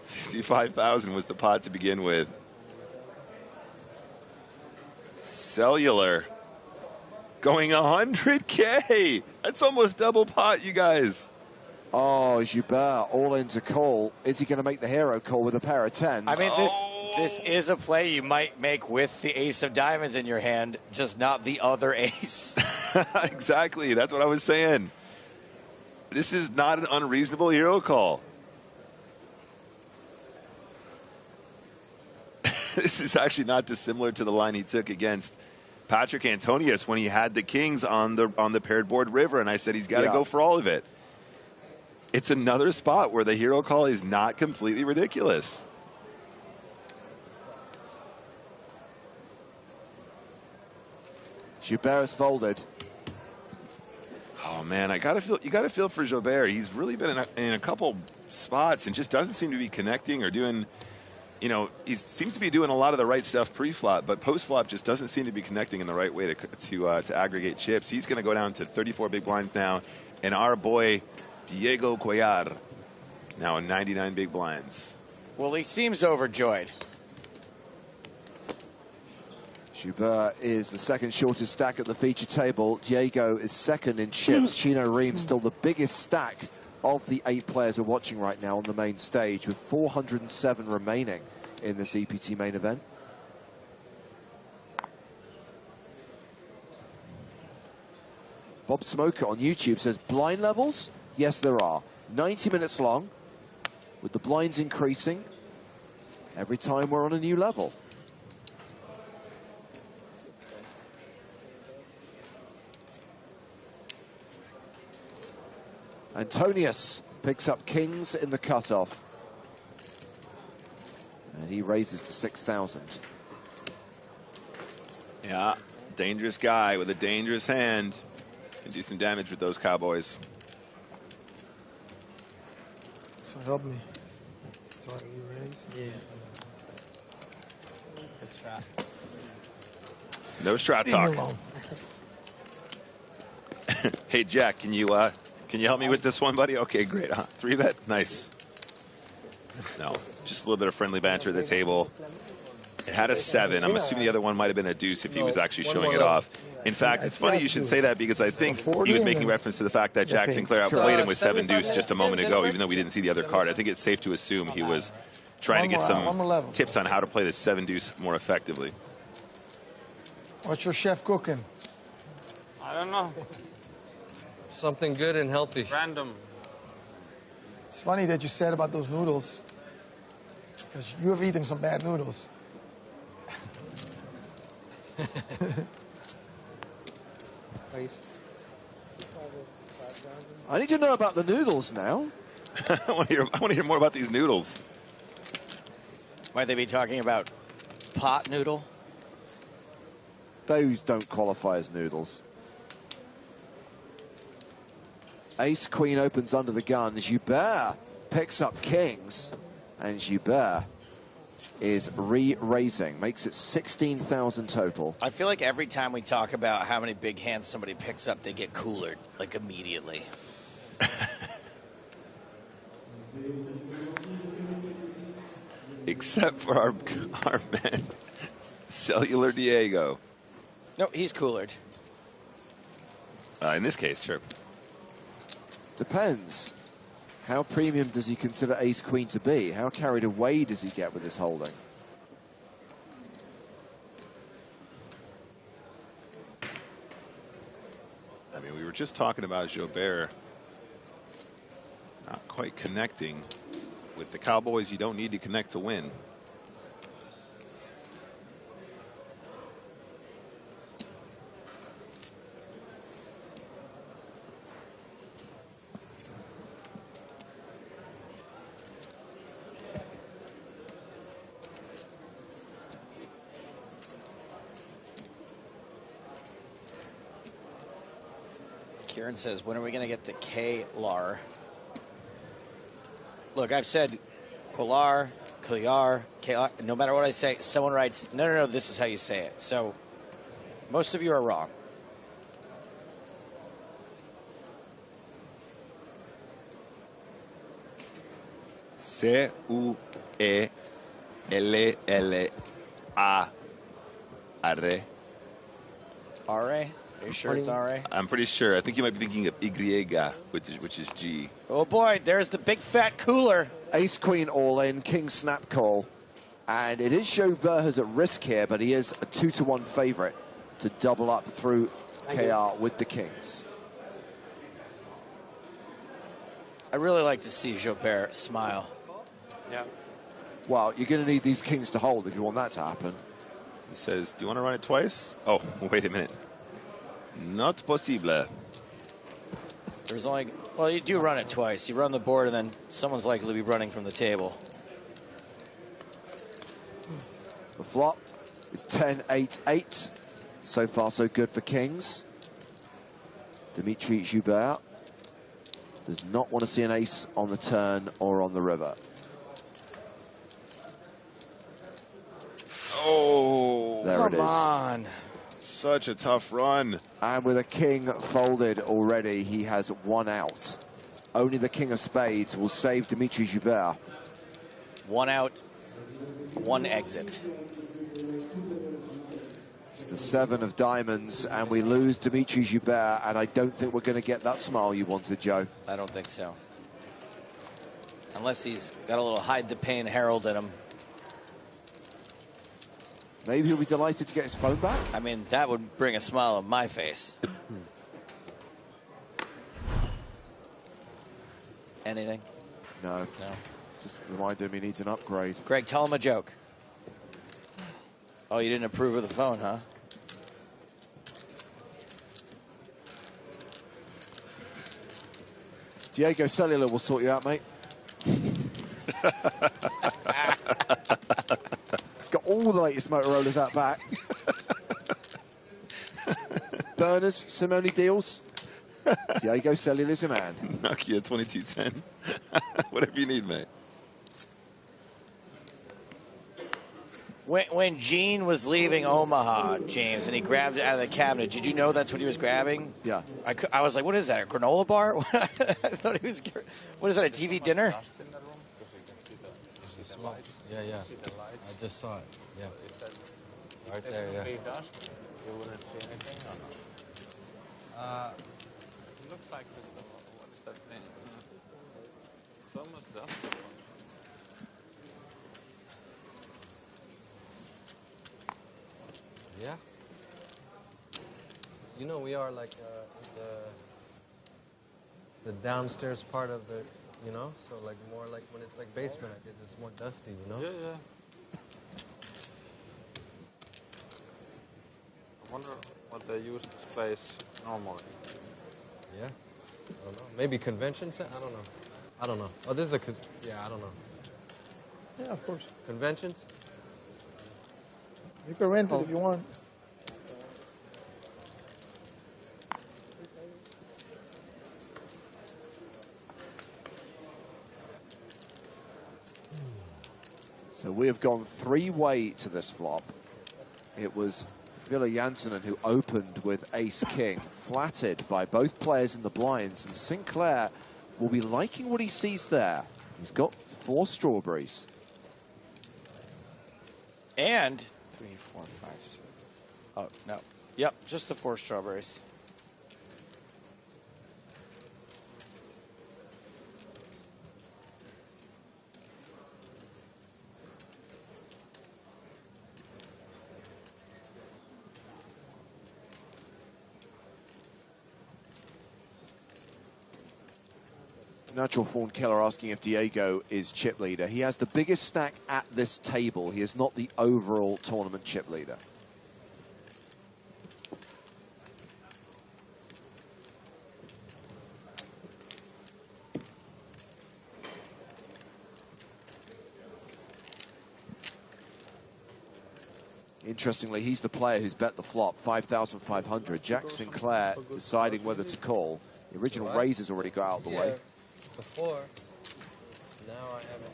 55,000 was the pot to begin with. Cellular. Going 100K. That's almost double pot, you guys. Oh, Joubert, all into call. Is he going to make the hero call with a pair of 10s? I mean, this is a play you might make with the ace of diamonds in your hand, just not the other ace. Exactly. That's what I was saying. This is not an unreasonable hero call. This is actually not dissimilar to the line he took against Patrick Antonius when he had the kings on the paired board river, and I said he's got to go for all of it. It's another spot where the hero call is not completely ridiculous. Joubert is folded. Oh man, you got to feel for Jobert. He's really been in a couple spots and just doesn't seem to be connecting or doing. You know, he seems to be doing a lot of the right stuff pre-flop, but post-flop just doesn't seem to be connecting in the right way to aggregate chips. He's going to go down to 34 big blinds now, and our boy Diego Cuellar now in 99 big blinds. Well, he seems overjoyed. Joubert is the second shortest stack at the feature table. Diego is second in chips. Chino Ream still the biggest stack of the 8 players we're watching right now on the main stage, with 407 remaining in this EPT main event. Bob Smoker on YouTube says, blind levels? Yes, there are. 90 minutes long, with the blinds increasing every time we're on a new level. Antonius picks up kings in the cutoff. And he raises to 6,000. Yeah, dangerous guy with a dangerous hand. Can do some damage with those cowboys. So help me. So you raise? Yeah. Good strat. No strat Leave me talk. Hey Jack, can you help me with this one, buddy? Okay, great. 3-bet, nice. No, just a little bit of friendly banter at the table. It had a 7. I'm assuming the other one might have been a deuce if he was actually showing it off. In fact, it's funny you should say that because I think he was making reference to the fact that Jack Sinclair outplayed him with 7 deuce just a moment ago, even though we didn't see the other card. I think it's safe to assume he was trying to get some tips on how to play the 7 deuce more effectively. What's your chef cooking? I don't know. Something good and healthy. Random. It's funny that you said about those noodles, because you have eaten some bad noodles. I need to know about the noodles now. I want to hear more about these noodles. Might they be talking about pot noodle? Those don't qualify as noodles. Ace Queen opens under the gun. Joubert picks up kings, and Joubert is re-raising, makes it 16,000 total. I feel like every time we talk about how many big hands somebody picks up, they get cooler, like immediately. Except for our man, Cellular Diego. No, he's coolered. In this case, sure. Depends. How premium does he consider ace-queen to be? How carried away does he get with this holding? I mean, we were just talking about Jobert not quite connecting. With the Cowboys, you don't need to connect to win. Kieran says, when are we going to get the K-Lar? Look, I've said Quillar, Killar, K-Lar. No matter what I say, someone writes, no, no, no, this is how you say it. So most of you are wrong. C-U-E-L-L-A-R. R-A? Are you sure it's R-A? I'm pretty sure. I think you might be thinking of Y, which is G. Oh, boy, there's the big fat cooler. Ace-queen all-in, king snap call. And it is Jobert who's at risk here, but he is a 2-to-1 favorite to double up through KR with the kings. I really like to see Jobert smile. Yeah. Well, you're going to need these kings to hold if you want that to happen. He says, do you want to run it twice? Oh, wait a minute. Not possible. There's only, well, you do run it twice. You run the board, and then someone's likely to be running from the table. The flop is 10-8-8. So far, so good for kings. Dimitri Joubert does not want to see an ace on the turn or on the river. Oh, there it is. Come on. Such a tough run. And with a king folded already, he has one out. Only the king of spades will save Dimitri Joubert. One out, one exit. It's the 7 of diamonds, and we lose Dimitri Joubert, and I don't think we're going to get that smile you wanted, Joe. I don't think so. Unless he's got a little hide the pain Herald in him. Maybe he'll be delighted to get his phone back. I mean, that would bring a smile on my face. Anything? No. No. Just remind him he needs an upgrade. Greg, tell him a joke. Oh, you didn't approve of the phone, huh? Diego Cellular will sort you out, mate. It's got all the latest Motorola's out back. Burners, Simone deals. Diego Cellular's your man. Nokia 2210. Whatever you need, mate. When Gene was leaving Omaha, James, and he grabbed it out of the cabinet, did you know that's what he was grabbing? Yeah. I was like, what is that, a granola bar? I thought he was, what is that, a TV dinner? Yeah, yeah. I just saw it. Yeah. Right there, yeah. You wouldn't see anything or not? It looks like just the, what is that thing? So much dust. Yeah. You know, we are like the downstairs part of the, you know, so like more like when it's like basement, it's more dusty, you know? Yeah, yeah. I wonder what they use the space normally. Yeah. I don't know. Maybe convention center? I don't know. I don't know. Oh, this is a, yeah, I don't know. Yeah, of course. Conventions? You can rent it if you want. So we have gone three-way to this flop. It was Ville Janssenen who opened with ace-king, flattered by both players in the blinds, and Sinclair will be liking what he sees there. He's got 4 strawberries. And 3, 4, 5, 6. Oh, no. Yep, just the 4 strawberries. Natural Fawn Killer asking if Diego is chip leader. He has the biggest stack at this table. He is not the overall tournament chip leader. Interestingly, he's the player who's bet the flop, 5,500. Jack Sinclair deciding whether to call. The original raise has already got out of the way. Before, now I haven't.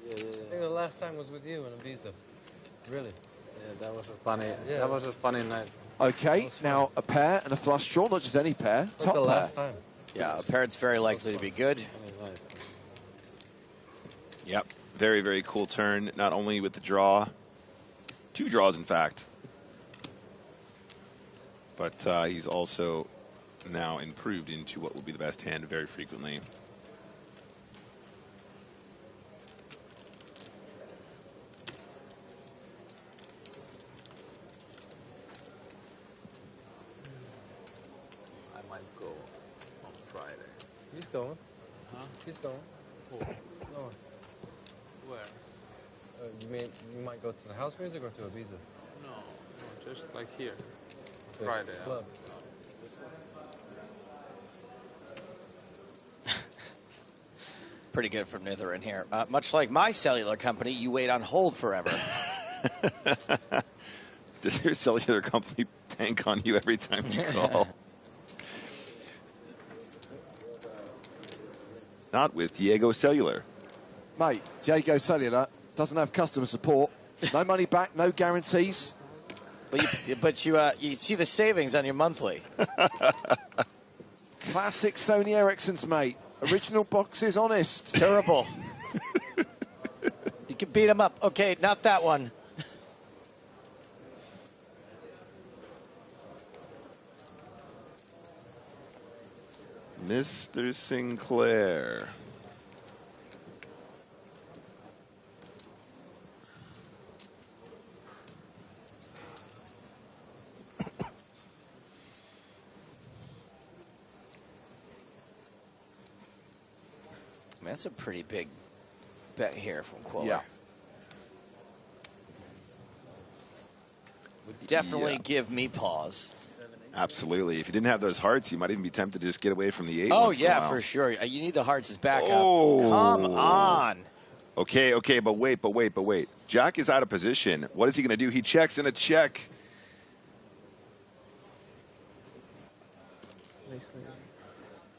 I think the last time was with you in Ibiza. Really? Yeah, that was a funny. Yeah. That was a funny night. Okay, now a pair and a flush draw, not just any pair. Like Top the pair. last time. Yeah, a pair it's very likely to be good. Yep, very, very cool turn. Not only with the draw, 2 draws in fact, but he's also now improved into what will be the best hand very frequently. I might go on Friday. He's going. Huh? He's going. Who? No. Where? You mean you might go to the house music or to Ibiza? No, just like here. To Friday. club. Pretty good from Nither in here. Much like my cellular company, you wait on hold forever. Does your cellular company tank on you every time you call? Not with Diego Cellular. Mate, Diego Cellular doesn't have customer support. No money back, no guarantees. But you see the savings on your monthly. Classic Sony Ericssons, mate. Original boxes, honest. Terrible. You can beat him up. Okay, not that one. Mr. Sinclair. That's a pretty big bet here from Quiller. Yeah. Would definitely give me pause. Absolutely. If you didn't have those hearts, you might even be tempted to just get away from the 8. Oh, once in a yeah, while. for sure. You need the hearts as backup. Oh. Come on. Okay, but wait. Jack is out of position. What is he going to do? He checks in a check.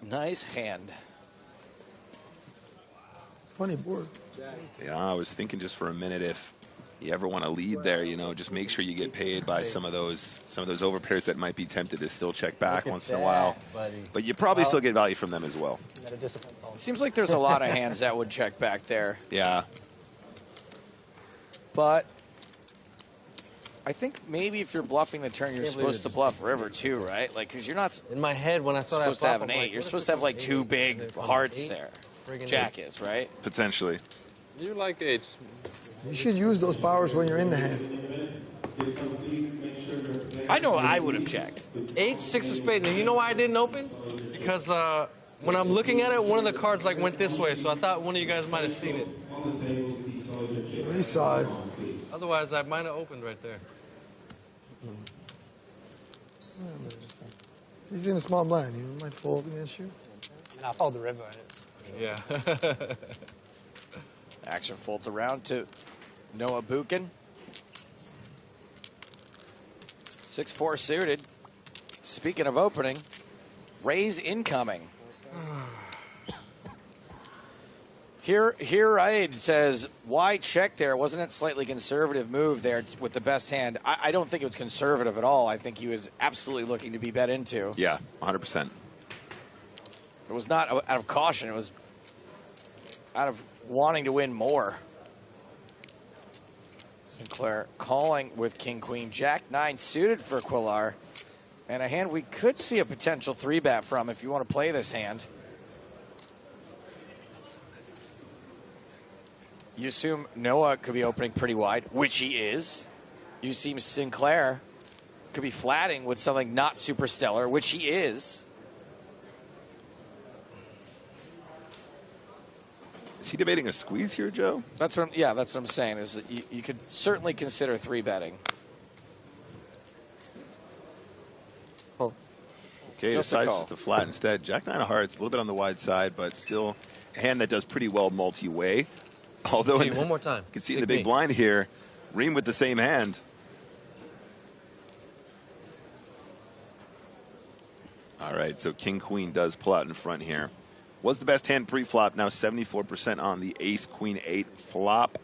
Nice hand. Funny board. Yeah, I was thinking just for a minute, if you ever want to lead there, you know, just make sure you get paid by some of those overpairs that might be tempted to still check back once in a while. But you probably still get value from them as well. It seems like there's a lot of hands that would check back there. Yeah. But I think maybe if you're bluffing the turn, you're supposed to bluff river too, right? Like, because you're not in my head when I thought supposed to have an I'm 8. like, You're supposed to have like 2 big hearts there. Jack is, right? Potentially. You like 8s. You should use those powers when you're in the hand. I know I would have checked. 8, 6 of spades. And you know why I didn't open? Because when I'm looking at it, one of the cards like went this way, so I thought one of you guys might have seen it. We saw it. Otherwise, I might have opened right there. He's in a small blind. He might fold against you. And I followed the river. Yeah. Action folds around to Noah Buchan. 6-4 suited. Speaking of opening, raise incoming. Here Aid says, why check there? Wasn't it slightly conservative move there with the best hand? I don't think it was conservative at all. I think he was absolutely looking to be bet into. Yeah, 100%. It was not out of caution. It was out of wanting to win more. Sinclair calling with king, queen, jack, 9 suited for Quillar. And a hand we could see a potential 3-bet from if you want to play this hand. You assume Noah could be opening pretty wide, which he is. You assume Sinclair could be flatting with something not super stellar, which he is. Is he debating a squeeze here, Joe? That's what that's what I'm saying. Is that you could certainly consider 3-betting. Okay, decides just to flat instead. Jack 9 of hearts, a little bit on the wide side, but still a hand that does pretty well multi-way. Although, one more time. You can see in the big blind here, Reem with the same hand. All right, so king, queen does pull out in front here. Was the best hand pre-flop, now 74% on the ace, queen, 8 flop.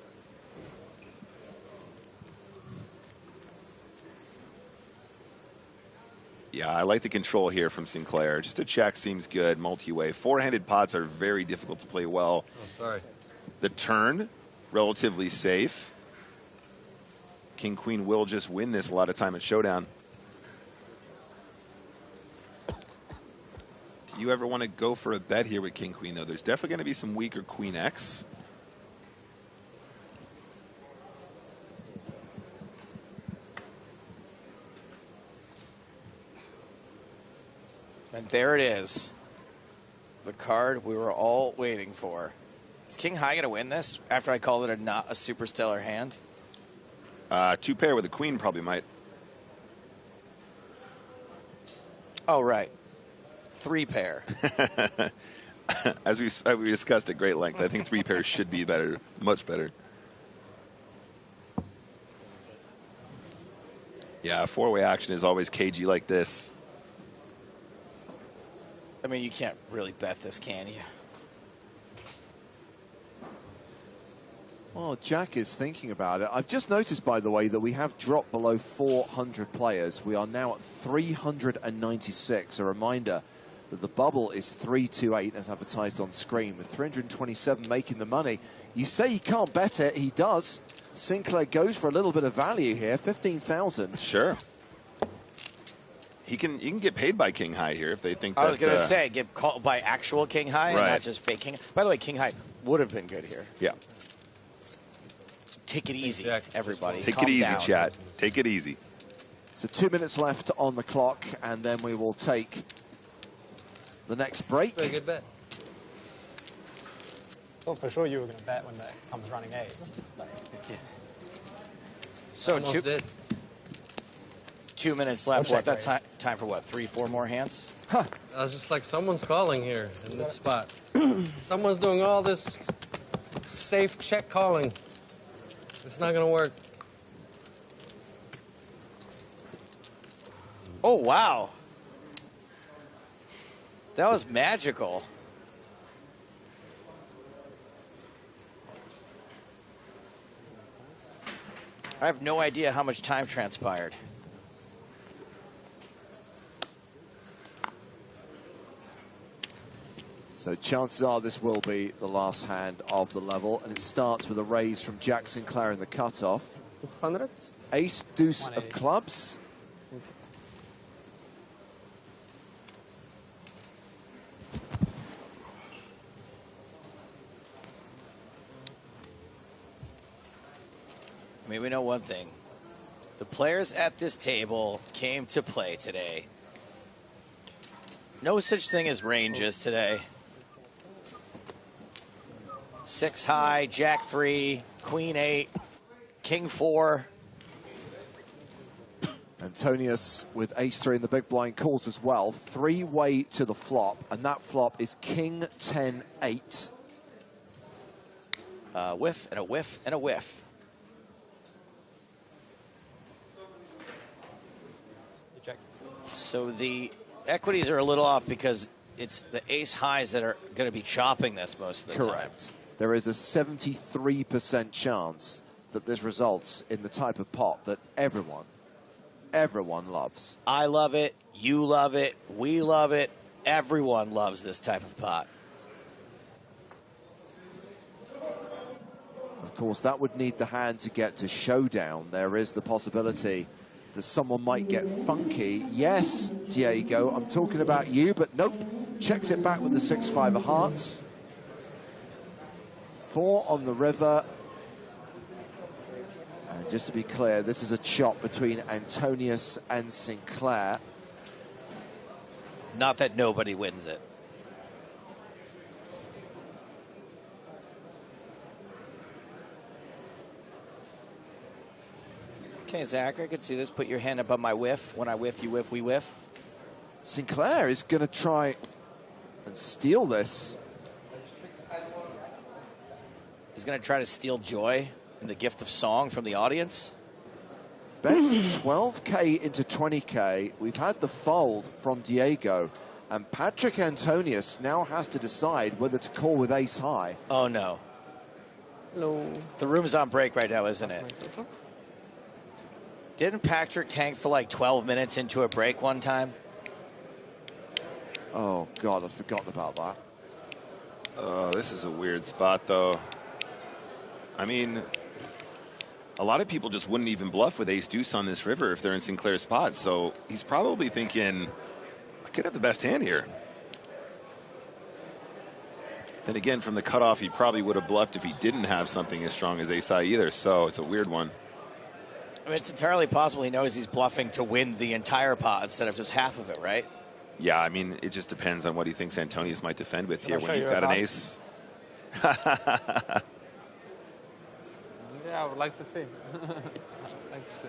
Yeah, I like the control here from Sinclair. Just a check seems good, multi-way. 4-handed pots are very difficult to play well. Oh, sorry. The turn, relatively safe. King, queen will just win this a lot of time at showdown. Do you ever want to go for a bet here with king, queen, though? There's definitely going to be some weaker queen X. And there it is. The card we were all waiting for. Is king high going to win this after I called it not a super stellar hand? 2-pair with a queen probably might. Oh, right. 3-pair. As we discussed at great length, I think 3 pairs should be better, much better. Yeah, 4-way action is always cagey like this. I mean, you can't really bet this, can you? Well, Jack is thinking about it. I've just noticed, by the way, that we have dropped below 400 players. We are now at 396. A reminder that the bubble is 328 as advertised on screen, with 327 making the money. You say you can't bet it, he does. Sinclair goes for a little bit of value here, 15,000. Sure. You can get paid by king high here if they think I was going to say, get called by actual king high and not just fake king. By the way, king high would have been good here. Yeah. Take it easy, everybody. Take it easy, chat. Take it easy. So 2 minutes left on the clock, and then we will take the next break. Very good bet. Well, for sure you were going to bet when it comes running 8. So 2 minutes left. What? That's time for what? 3-4 more hands? Huh. I was just like, someone's calling here in this spot. Someone's doing all this safe check calling. It's not going to work. Oh, wow. That was magical. I have no idea how much time transpired. So chances are this will be the last hand of the level, and it starts with a raise from Jack Sinclair in the cutoff. 200? Ace, deuce of clubs. I mean, we know one thing. The players at this table came to play today. No such thing as ranges today. 6 high, jack 3, queen 8, king 4. Antonius with ace 3 in the big blind calls as well. 3-way to the flop, and that flop is king 10 8. Whiff and a whiff and a whiff. So the equities are a little off because it's the ace highs that are going to be chopping this most of the time. Correct. There is a 73% chance that this results in the type of pot that everyone loves. I love it. You love it. We love it. Everyone loves this type of pot. course, that would need the hand to get to showdown. There is the possibility that someone might get funky. Yes, Diego, I'm talking about you, but nope. Checks it back with the 6-5 of hearts. 4 on the river. And just to be clear, this is a chop between Antonius and Sinclair. Not that nobody wins it. Okay, Zach, I could see this. Put your hand above my whiff. When I whiff, you whiff, we whiff. Sinclair is going to try and steal this. He's going to try to steal joy and the gift of song from the audience. Bets 12K into 20K. We've had the fold from Diego. And Patrick Antonius now has to decide whether to call with ace high. Oh, no. Hello. The room's on break right now, isn't it? Didn't Patrick tank for like 12 minutes into a break one time? Oh, God, I've forgotten about that. Oh, this is a weird spot, though. I mean, a lot of people just wouldn't even bluff with ace-deuce on this river if they're in Sinclair's spot. So he's probably thinking, I could have the best hand here. Then again, from the cutoff, he probably would have bluffed if he didn't have something as strong as ace-high either. So it's a weird one. I mean, it's entirely possible he knows he's bluffing to win the entire pot instead of just half of it, right? Yeah, I mean, it just depends on what he thinks Antonius might defend with here when you've got an ace. Yeah, I would like to see. I'd like to see.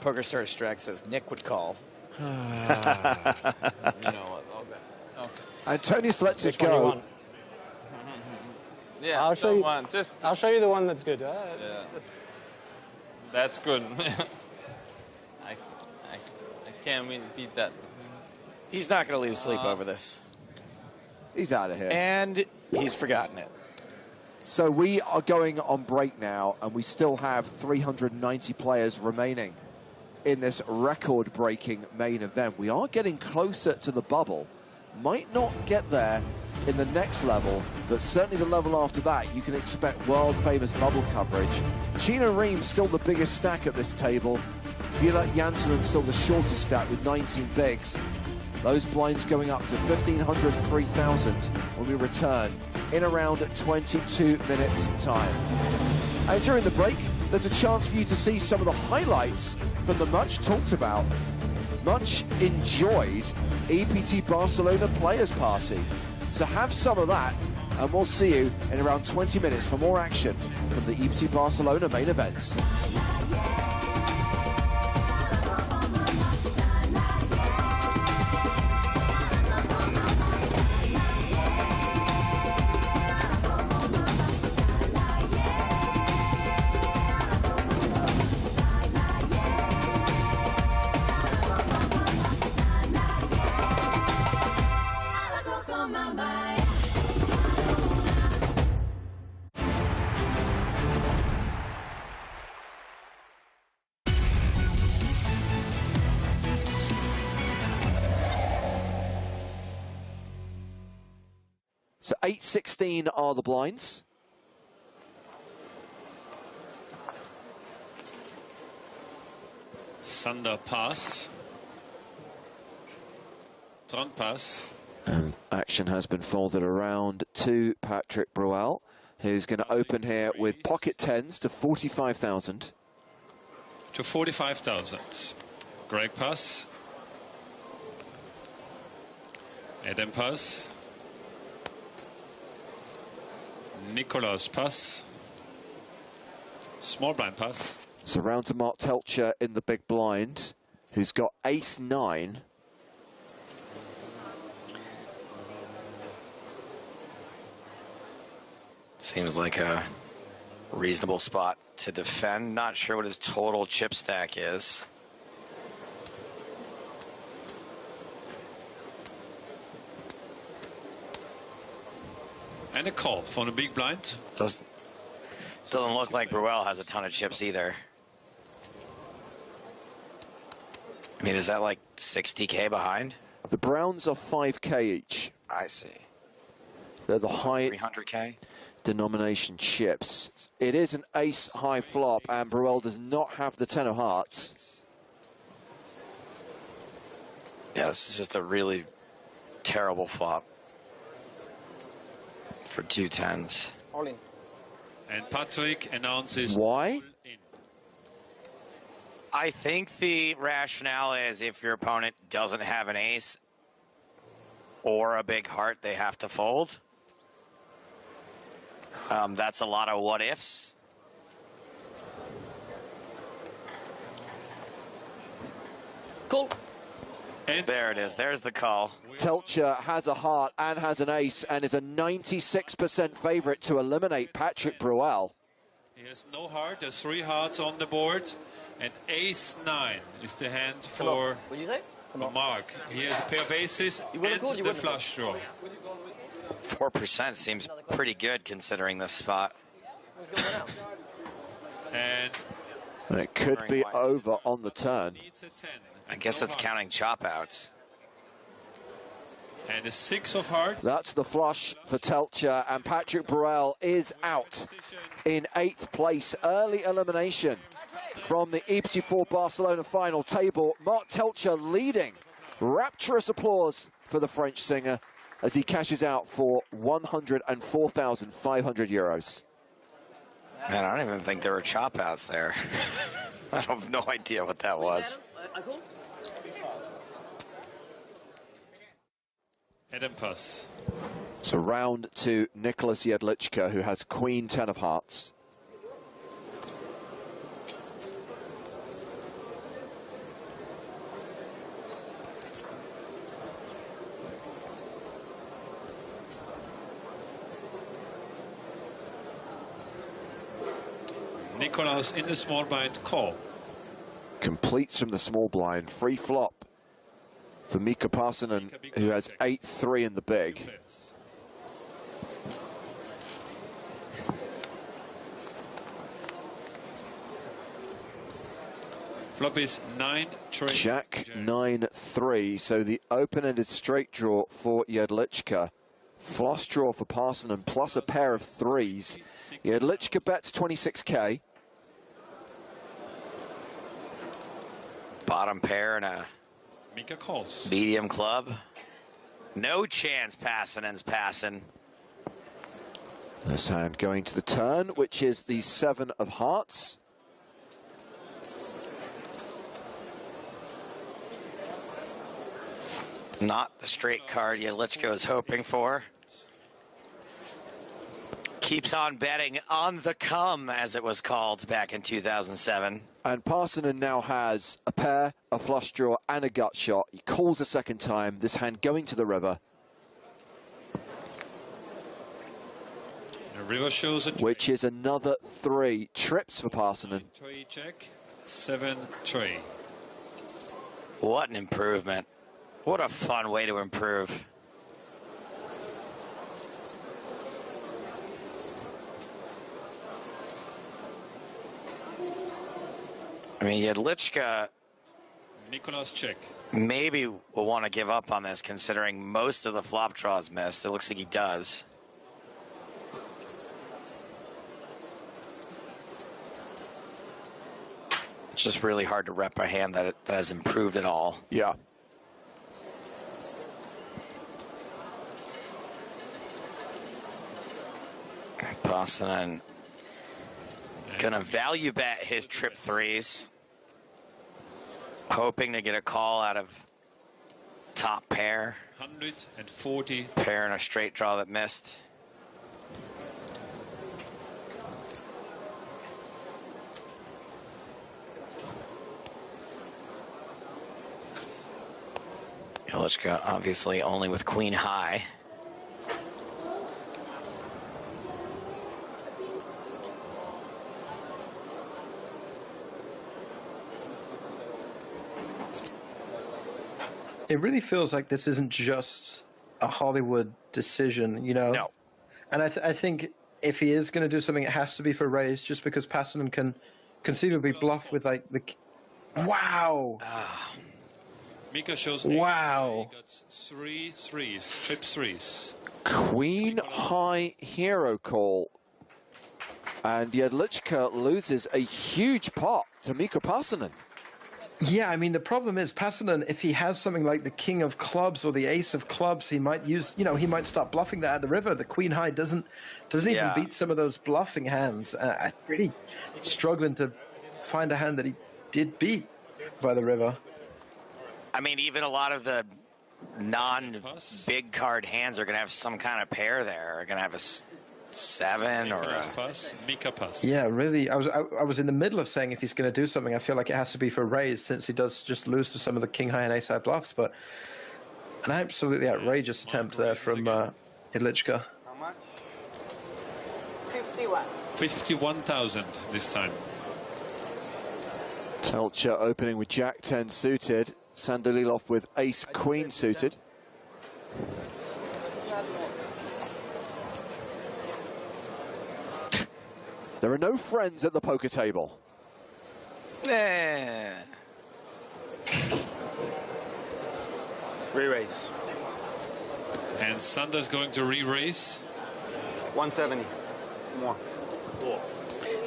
PokerStars Strack says Nick would call. You know what? Okay. Antonius lets it go. Yeah, I'll show you. one. I'll show you the one that's good. Yeah. That's good. I can't really beat that. He's not going to lose sleep over this. He's out of here. And he's forgotten it. So we are going on break now, and we still have 390 players remaining in this record-breaking main event. We are getting closer to the bubble. Might not get there in the next level, but certainly the level after that, you can expect world-famous bubble coverage. Chino Ream still the biggest stack at this table. Björn Jansson's still the shortest stack with 19 bigs. Those blinds going up to 1,500, 3,000 when we return in around 22 minutes time. And during the break, there's a chance for you to see some of the highlights from the much talked about, much enjoyed EPT Barcelona Players Party. So have some of that, and we'll see you in around 20 minutes for more action from the EPT Barcelona main events. So 8-16 are the blinds. Sander pass. Tron pass. And action has been folded around to Patrick Bruel, who's going to open here with pocket tens to 45,000. To 45,000. Greg pass. Adam pass. Nicolas pass. Small blind pass. So round to Mark Telcher in the big blind, who's got ace-9. Seems like a reasonable spot to defend. Not sure what his total chip stack is. And a call from the big blind. Doesn't look like Bruel has a ton of chips either. I mean, is that like 60K behind? The browns are 5K each. I see. They're the high 300K denomination chips. It is an ace high flop, and Bruel does not have the 10 of hearts. Yeah, this is just a really terrible flop for 2 10s. All in. And Patrick announces why? I think the rationale is if your opponent doesn't have an ace or a big heart, they have to fold. That's a lot of what ifs. Cool. There it is. There's the call. Telcher has a heart and has an ace and is a 96% favorite to eliminate Patrick Bruel. He has no heart. There's 3 hearts on the board. And ace 9 is the hand for Mark. He has a pair of aces and the flush draw. 4% seems pretty good considering this spot. And it could be over on the turn. I guess it's counting chop outs. And a 6 of hearts. That's the flush for Telcher, and Patrick Bruel is out in 8th place. Early elimination from the EPT Barcelona final table. Mark Telcher leading. Rapturous applause for the French singer as he cashes out for 104,500 euros. Man, I don't even think there were chop outs there. I have no idea what that was. Adam pass. So round to Nicholas Jedlička, who has queen 10 of hearts. Nicholas in the small blind call. Completes from the small blind. Free flop for Mika Parsonen, who has 8-3 in the big. Flop is 9-3. Jack 9-3. So the open-ended straight draw for Jedlička. Flush draw for Parsonen plus a pair of 3s. Jedlička bets 26K. Bottom pair and a Mika calls. Medium club. No chance Passanen's passing. This hand going to the turn, which is the 7 of hearts. Not the straight card Jedlička was hoping for. Keeps on betting on the come, as it was called back in 2007. And Parsonen now has a pair, a flush draw, and a gut shot. He calls a second time, this hand going to the river. The river shows a which is another 3 trips for Parsonen. 3 check, 7-3. What an improvement. What a fun way to improve. I mean, Jedlička Nicholas check. Maybe will want to give up on this, considering most of the flop draws missed. It looks like he does. It's just really hard to rep a hand that has improved at all. Yeah. Parsonen gonna value bet his trip 3s, hoping to get a call out of top pair. 140. Pair and a straight draw that missed. Jedlička obviously only with queen high. It really feels like this isn't just a Hollywood decision, you know? No. And I think if he is going to do something, it has to be for raise, just because Passonen can conceivably bluff with, like, the... Wow! Mika shows wow. He got 3 threes, trip threes. Queen high hero call. And Jedlička loses a huge pot to Mika Pasanen. Yeah, I mean, the problem is Pasanen, if he has something like the king of clubs or the ace of clubs, he might use, you know, he might start bluffing that at the river. The queen high doesn't even beat some of those bluffing hands. I'm really struggling to find a hand that he did beat by the river. I mean, even a lot of the non-big card hands are going to have some kind of pair there. Are going to have a 7 or a... Mika pass. Yeah, really. I was in the middle of saying if he's going to do something, I feel like it has to be for raise, since he does just lose to some of the king high and ace high bluffs. But an absolutely outrageous attempt there from Jedlička. How much? 51. 51,000 this time. Telcher opening with Jack-10 suited. Sandolilov with ace-queen suited. There are no friends at the poker table. Re-raise. And Sander's going to re-raise. 170. More.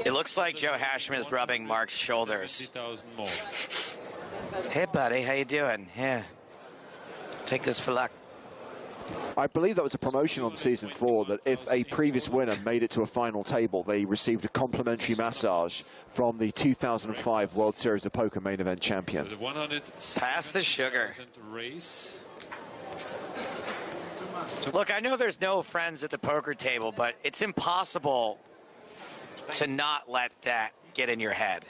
It looks like Joe Hashman is rubbing Mark's shoulders. 70,000 more. Hey, buddy, how you doing? Yeah. Take this for luck. I believe that was a promotion on season 4, that if a previous winner made it to a final table, they received a complimentary massage from the 2005 World Series of Poker main event champion. So pass the sugar. Race. Look, I know there's no friends at the poker table, but it's impossible to not let that get in your head,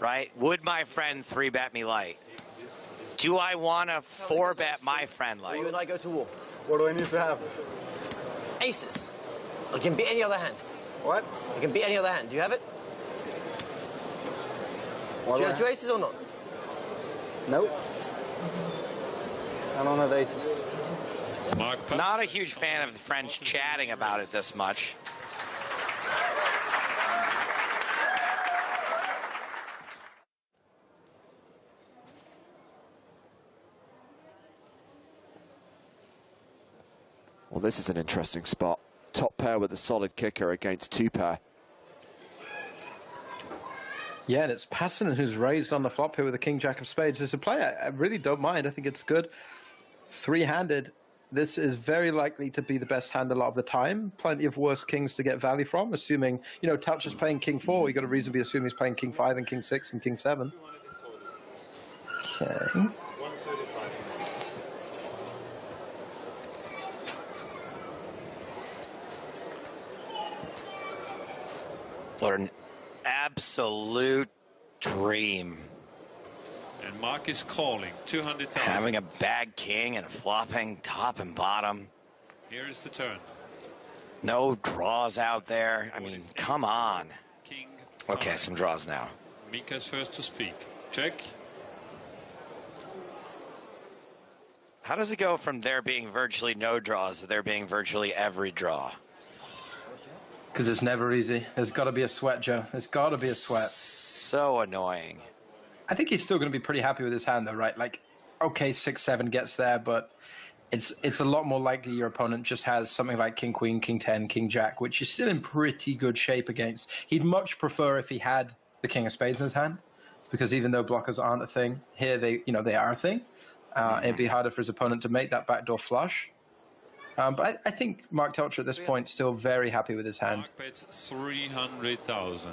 right? Would my friend 3-bet me light? Do I want to 4-bet my friend light? You and I go to war. What do I need to have? Aces. I can beat any other hand. What? I can beat any other hand. Do you have it? What do you have 2 aces or not? Nope. I don't have aces. Not a huge fan of friends chatting about it this much. Well, this is an interesting spot. Top pair with a solid kicker against 2-pair. Yeah, and it's Pasanen who's raised on the flop here with the king-jack of spades. As a player, I really don't mind. I think it's good. 3-handed. This is very likely to be the best hand a lot of the time. Plenty of worse kings to get value from, assuming, you know, Touch is playing king 4. You've got to reasonably assume he's playing king 5 and king 6 and king 7. Okay. What an absolute dream. And Mark is calling 200,000. Having a bad king and flopping top and bottom. Here is the turn. No draws out there. I mean, come on. King. Okay, some draws now. Mika's first to speak. Check. How does it go from there being virtually no draws to there being virtually every draw? Because it's never easy. There's got to be a sweat, Joe. There's got to be a sweat. So annoying. I think he's still going to be pretty happy with his hand, though, right? Like, okay, 6-7 gets there, but it's a lot more likely your opponent just has something like king queen, king 10, king jack, which is still in pretty good shape against. He'd much prefer if he had the king of spades in his hand, because even though blockers aren't a thing, here they are a thing. It'd be harder for his opponent to make that backdoor flush. But I think Mark Telcher at this point still very happy with his hand. Mark bets 300,000.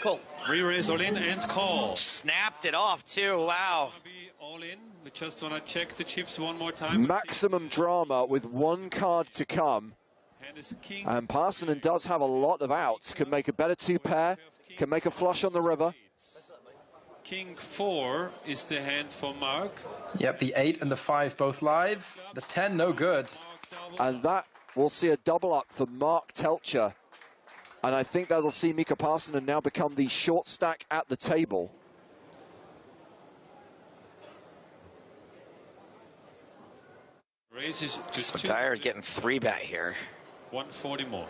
Call. Re-raise all in and call. Snapped it off too. Wow. All in. We just want to check the chips one more time. Maximum drama with 1 card to come. And Pasanen does have a lot of outs. Can make a better 2-pair. Can make a flush on the river. King 4 is the hand for Mark. Yep, the 8 and the 5 both live. The 10, no good. And that will see a double up for Mark Telcher. And I think that'll see Mika Pasanen now become the short stack at the table. Raises to so Dyer's getting 3-bet here. 140 more.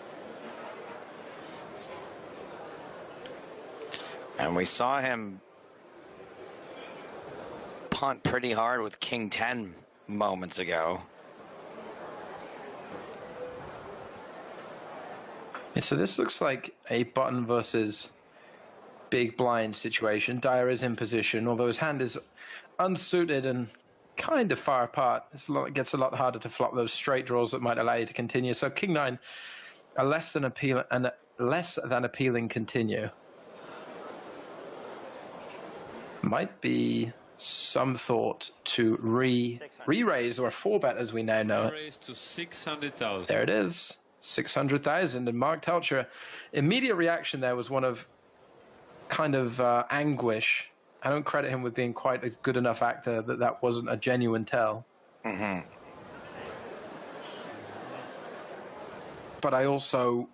And we saw him punt pretty hard with King 10 moments ago. Yeah, so this looks like a button versus big blind situation. Dyer is in position, although his hand is unsuited and kind of far apart. It gets a lot harder to flop those straight draws that might allow you to continue. So King 9, a less than appealing continue. Might be some thought to re-raise or a 4-bet as we now know it. Raise to 600,000. There it is, 600,000. And Mark Telcher, immediate reaction there was one of kind of anguish. I don't credit him with being quite a good enough actor that wasn't a genuine tell. Mm-hmm. But I also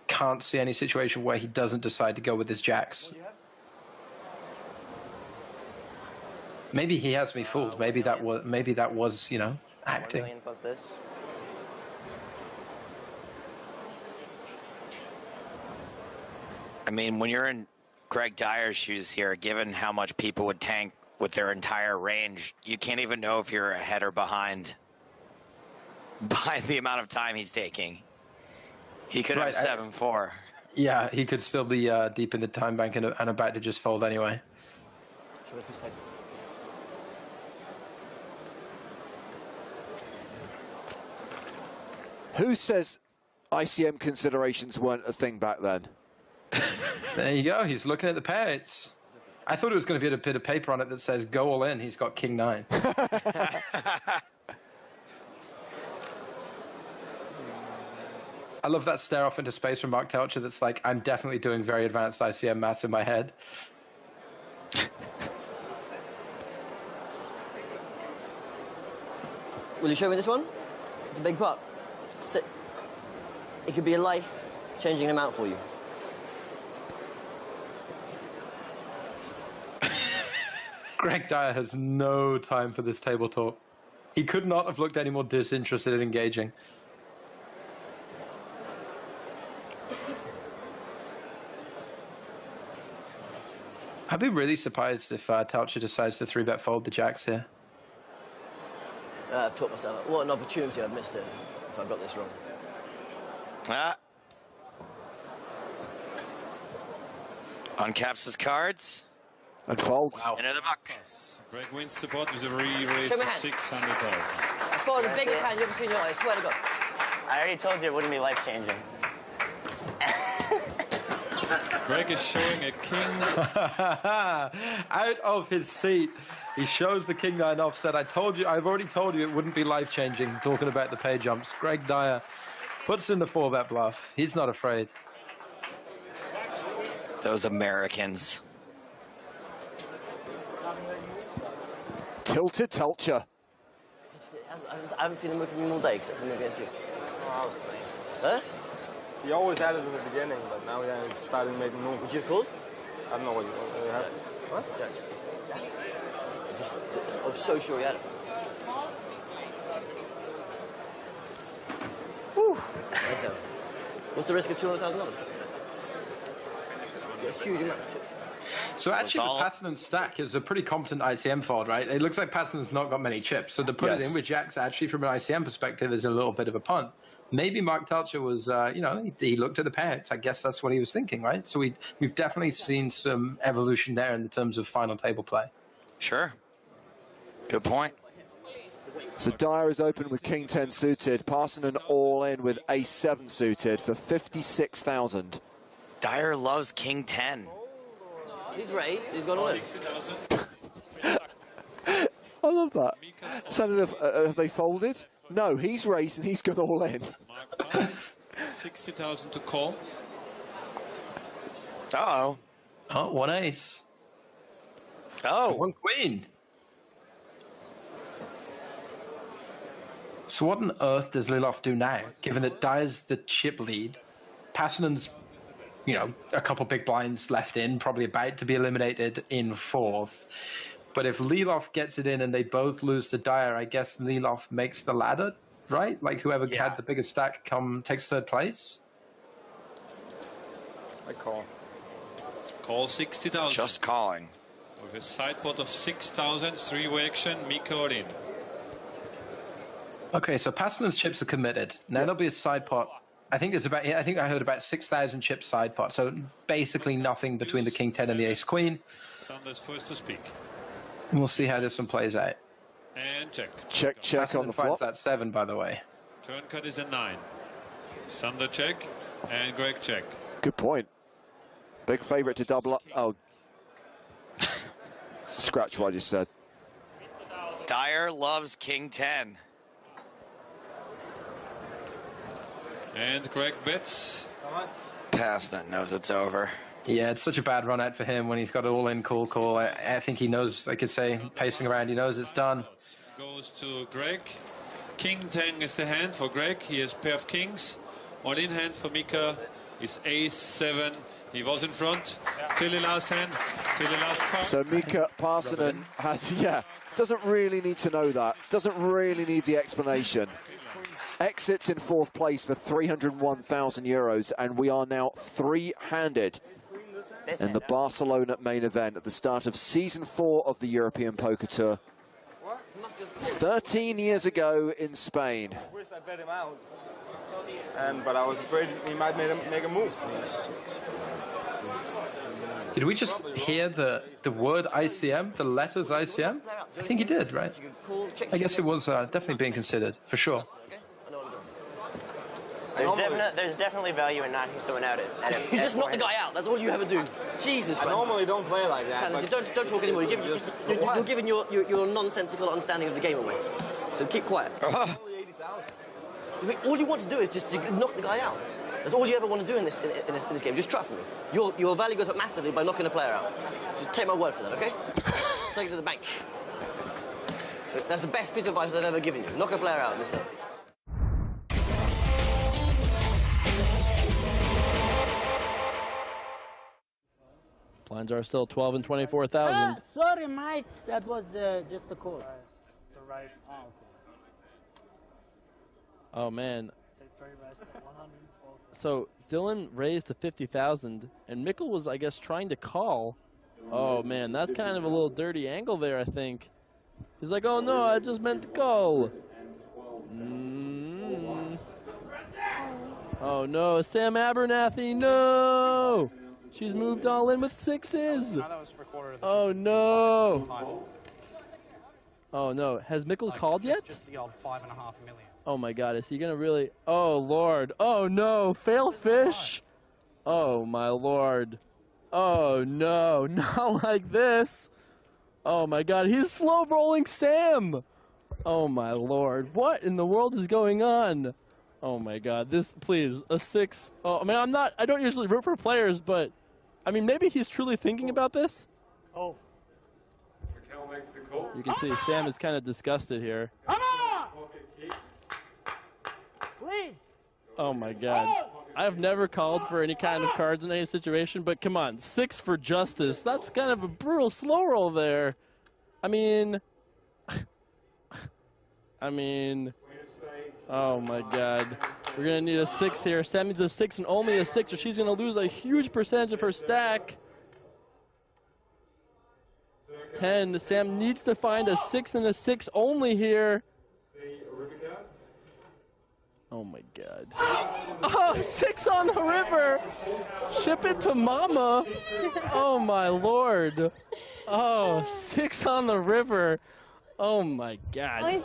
can't see any situation where he doesn't decide to go with his jacks. Maybe he has me fooled. Maybe that was, you know, acting. 1 million plus this. I mean, when you're in Greg Dyer's shoes here, given how much people would tank with their entire range, you can't even know if you're ahead or behind by the amount of time he's taking. He could have 7-4. Yeah, he could still be deep in the time bank and about to just fold anyway. Who says ICM considerations weren't a thing back then? There you go. He's looking at the pairings. I thought it was going to be a bit of paper on it that says "Go all in." He's got King 9. I love that stare off into space from Mark Telcher. That's like, I'm definitely doing very advanced ICM maths in my head. Will you show me this one? It's a big pot. It could be a life-changing amount for you. Greg Dyer has no time for this table talk. He could not have looked any more disinterested in engaging. I'd be really surprised if Telcher decides to 3-bet fold the jacks here. I've taught myself. What an opportunity I've missed it if I've got this wrong. Uncaps his cards. And folds. Wow. Into the buck. Greg wins the pot with a re-raise to 600,000. I thought the biggest hand you've ever seen in your life, I swear to God. I already told you it wouldn't be life-changing. Greg is showing a king. Out of his seat. He shows the King 9 offset. I've already told you it wouldn't be life-changing, talking about the pay jumps. Greg Dyer puts in the 4-bet bluff. He's not afraid. Those Americans. Tilted Telcher. I haven't seen him move from him all day except for him against you. Oh, I was playing. Huh? He always had it in the beginning, but now he's starting making moves. Would you have called? I don't know what you have. What? Yeah. I was so sure he had it. Whew. What's the risk of $200,000? A huge amount of chips. So actually, the Passanen's stack is a pretty competent ICM fold, right? It looks like Passanen's not got many chips, so to put it in with jacks, actually, from an ICM perspective, is a little bit of a punt. Maybe Mark Telcher was, he looked at the pairs. I guess that's what he was thinking, right? So we've definitely seen some evolution there in terms of final table play. Sure. Good point. So Dyer is open with King 10 suited. Parsonen all in with Ace 7 suited for 56,000. Dyer loves King 10. He's raised. He's gone all in. I love that. So have they folded? No, he's raised and he's gone all in. 60,000 to call. Uh-oh. Oh, 1 ace. Oh. 1 queen. So what on earth does Liloff do now, given that Dyer's the chip lead? Passanen's, a couple big blinds left in, probably about to be eliminated in 4th. But if Liloff gets it in and they both lose to Dyer, I guess Liloff makes the ladder, right? Like whoever had the biggest stack takes 3rd place. I call. Call 60,000. Just calling. With a side pot of 6,000, three-way action, Mika all in. Okay, so Paslund's chips are committed. Now there'll be a side pot. I think I heard about 6,000 chip side pot. So basically nothing between the king 10 and the ace queen. Sanders first to speak. And we'll see how this one plays out. And check. Check on the flop. That 7, by the way. Turn cut is a 9. Sander check and Greg check. Good point. Big favorite to double up. Oh. Scratch what I just said. Dyer loves king 10. And Greg bets. Paslund knows it's over. Yeah, it's such a bad run out for him when he's got an all-in call. I think he knows, I could say, pacing around, he knows it's done. Goes to Greg. King 10 is the hand for Greg. He has pair of kings. All in hand for Mika is ace 7. He was in front till the last hand, till the last card. So Mika Parsonen has, doesn't really need to know that. Doesn't really need the explanation. Exits in 4th place for 301,000 euros, and we are now 3-handed in the Barcelona main event at the start of season 4 of the European Poker Tour. 13 years ago in Spain. First I bet him out, but I was afraid he might make a move. Did we just hear the word ICM, the letters ICM? I think he did, right? I guess it was definitely being considered, for sure. There's definitely value in knocking someone out at You just knock the guy out. That's all you ever do. Jesus Christ. I normally don't play like that. Sanders, don't talk anymore. You're giving your nonsensical understanding of the game away. So keep quiet. All you want to do is just knock the guy out. That's all you ever want to do in this game. Just trust me. Your value goes up massively by knocking a player out. Just take my word for that, okay? Take it to the bank. That's the best piece of advice I've ever given you. Knock a player out in this thing. Blinds are still 12 and 24,000. Sorry, mate. That was just a call. It's a raise. Oh, okay. Oh, man. Take 3 raised to 104. So Dylan raised to 50,000, and Mikkel was, I guess, trying to call. Oh, man, that's kind of a little dirty angle there, I think. He's like, oh, no, I just meant to call. Oh, no, Sam Abernathy, no! She's moved all in with 6s. Oh, no. Oh, no. Has Mikkel called yet? Just the old 5.5 million. Oh, my God. Is he going to really? Oh, Lord. Oh, no. Fail fish. Oh, my Lord. Oh, no. Not like this. Oh, my God. He's slow rolling Sam. Oh, my Lord. What in the world is going on? Oh, my God. This, please, a 6. Oh, I mean, I don't usually root for players, but, I mean, maybe he's truly thinking about this. Oh. You can see Sam is kind of disgusted here. Please. Oh, my God. I have never called for any kind of cards in any situation, but come on, 6 for justice. That's kind of a brutal slow roll there. I mean, oh, my God. We're going to need a 6 here. Sam needs a 6 and only a 6, or she's going to lose a huge percentage of her stack. 10. Sam needs to find a 6 and a 6 only here. Oh, my God. Oh, 6 on the river. Ship it to mama. Oh, my Lord. Oh, 6 on the river. Oh, my God.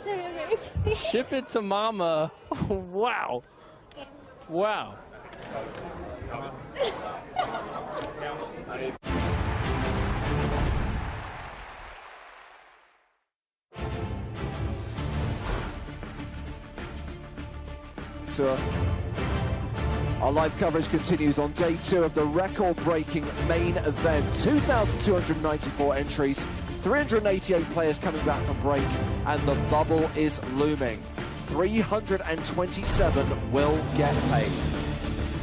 Ship it to mama. Oh, wow. Wow. Our live coverage continues on day 2 of the record-breaking main event. 2,294 entries, 388 players coming back from break, and the bubble is looming. 327 will get paid.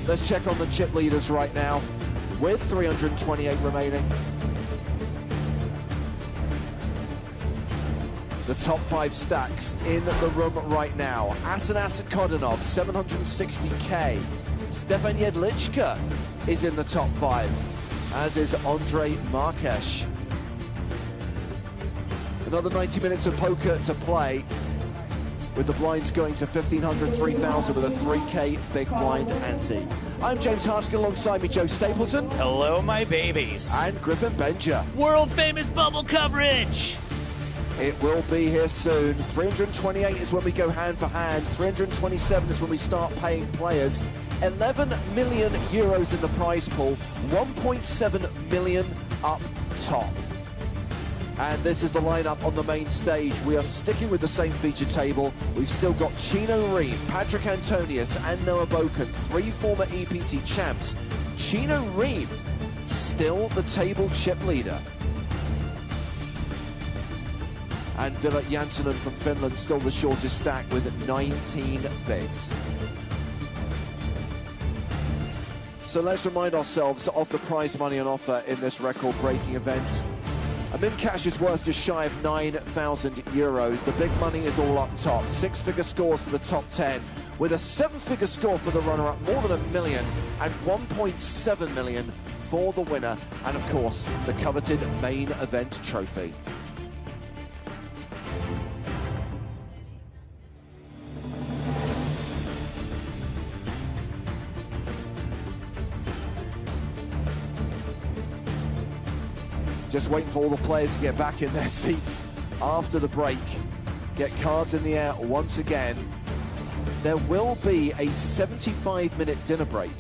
Let's check on the chip leaders right now, with 328 remaining. The top 5 stacks in the room right now. Atanas Kodinov, 760k. Stefan Jedlička is in the top 5, as is Andrei Marques. Another 90 minutes of poker to play, with the blinds going to 1,500, 3,000 with a 3K big blind ante. I'm James Harskin, alongside me Joe Stapleton. Hello, my babies. And Griffin Benja. World famous bubble coverage. It will be here soon. 328 is when we go hand for hand. 327 is when we start paying players. 11 million euros in the prize pool. 1.7 million up top. And this is the lineup on the main stage. We are sticking with the same feature table. We've still got Chino Reem, Patrick Antonius, and Noah Boken, 3 former EPT champs. Chino Reem, still the table chip leader. And Ville Janssinen from Finland, still the shortest stack with 19 bigs. So let's remind ourselves of the prize money on offer in this record-breaking event. A min cash is worth just shy of 9,000 euros. The big money is all up top. 6-figure scores for the top 10, with a 7-figure score for the runner-up, more than $1 million, and 1.7 million for the winner. And of course, the coveted main event trophy. Just waiting for all the players to get back in their seats after the break. Get cards in the air once again. There will be a 75-minute dinner break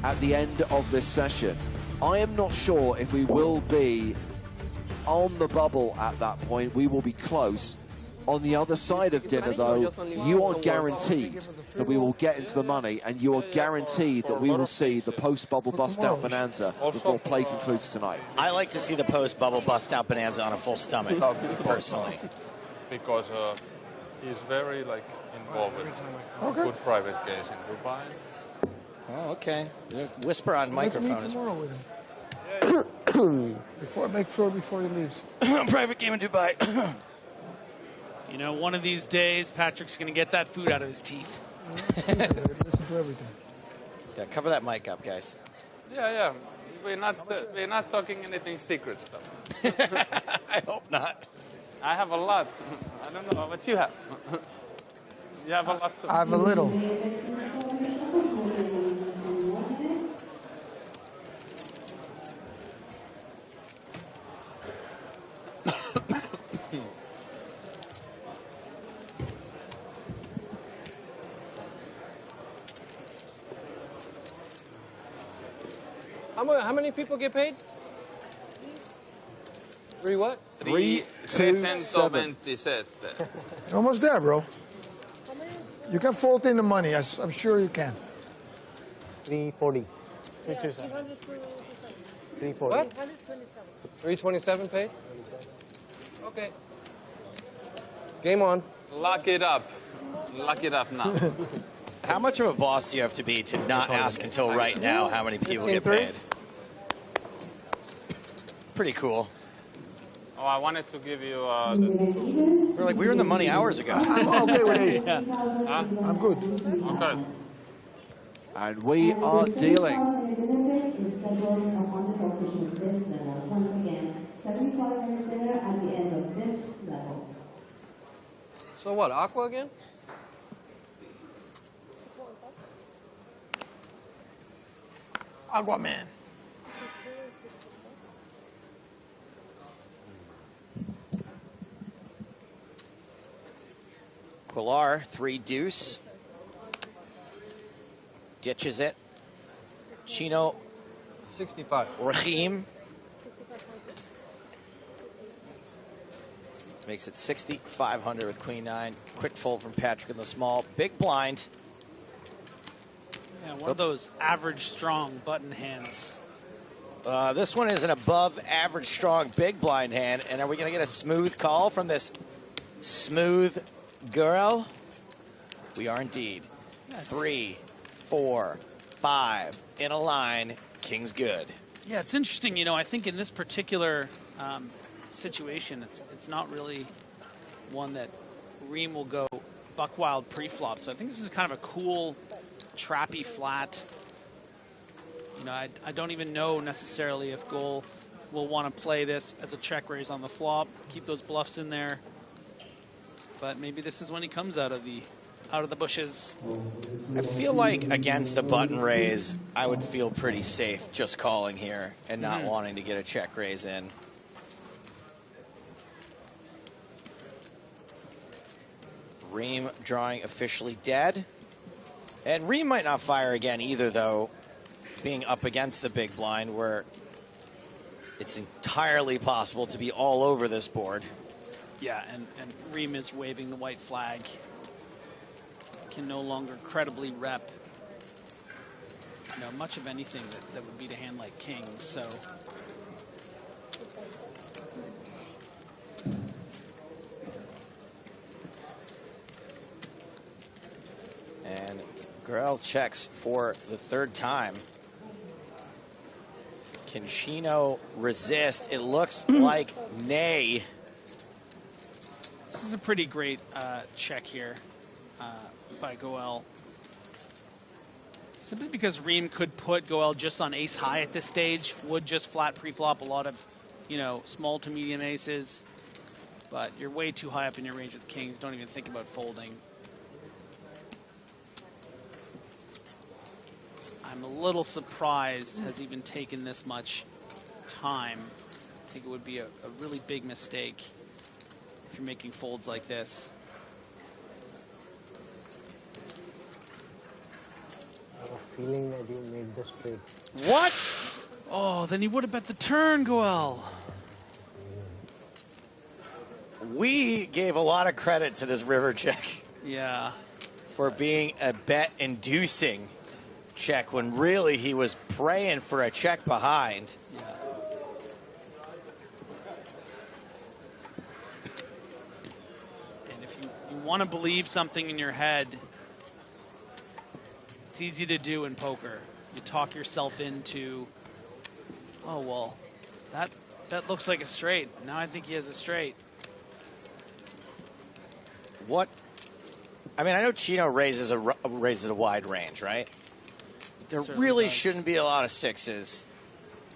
at the end of this session. I am not sure if we will be on the bubble at that point. We will be close. On the other side of dinner, though, you are guaranteed that we will get into the money, and you are guaranteed that we will see the post-bubble bust-out bonanza before play concludes tonight. I like to see the post-bubble bust-out bonanza on a full stomach, personally. Because he's very involved with good private games in Dubai. Oh, okay. Whisper on microphone. Let's meet tomorrow with him. before he leaves. Private game in Dubai. You know, one of these days, Patrick's going to get that food out of his teeth. Listen to everything. Yeah, cover that mic up, guys. Yeah. We're not talking anything secret stuff. I hope not. I have a lot. I don't know what you have. You have a lot. I have a little. How many people get paid? 3 what? 327. You're almost there, bro. You can fold in the money. I'm sure you can. 340. 327. 340. What? 327 paid? Okay. Game on. Lock it up. Lock it up now. How much of a boss do you have to be to not ask until right now how many people get paid? Pretty cool. Oh, I wanted to give you we were in the money hours ago. I'm okay with it. Huh? I'm good. Okay. And we are dealing. So what, Aqua again? Aquaman. Quillar, 3 deuce. Ditches it. Chino. 65. Raheem. Makes it 6,500 with queen 9. Quick fold from Patrick in the small. Big blind. Yeah, one of those average strong button hands. This one is an above average strong big blind hand. And are we going to get a smooth call from this smooth girl? We are indeed. 3, 4, 5 in a line. King's good. Yeah, it's interesting. You know, I think in this particular situation, it's not really one that Reem will go buck wild pre-flop. So I think this is kind of a cool, trappy flat. You know, I don't even know necessarily if Goal will want to play this as a check raise on the flop, keep those bluffs in there. But maybe this is when he comes out of the bushes. I feel like against a button raise, I would feel pretty safe just calling here and not wanting to get a check raise in. Ream drawing officially dead. And Ream might not fire again either, though, being up against the big blind where it's entirely possible to be all over this board. Yeah, and Ream is waving the white flag. Can no longer credibly rep much of anything that would beat a hand like King. So and Grell checks for the third time. Can Chino resist? It looks like nay. This is a pretty great check here by Goel. Simply because Ream could put Goel just on ace high at this stage, would just flat pre-flop a lot of, small to medium aces. But you're way too high up in your range with kings. Don't even think about folding. I'm a little surprised has even taken this much time. I think it would be a really big mistake if you're making folds like this. I have a feeling that you made the straight. What? Oh, then he would have bet the turn, Goel. We gave a lot of credit to this river check. Yeah. For being a bet-inducing check when really he was praying for a check behind. Yeah. And if you want to believe something in your head, it's easy to do in poker. You talk yourself into, oh, well, that looks like a straight. Now I think he has a straight. What? I mean, I know Chino raises a wide range, right? There really shouldn't be a lot of sixes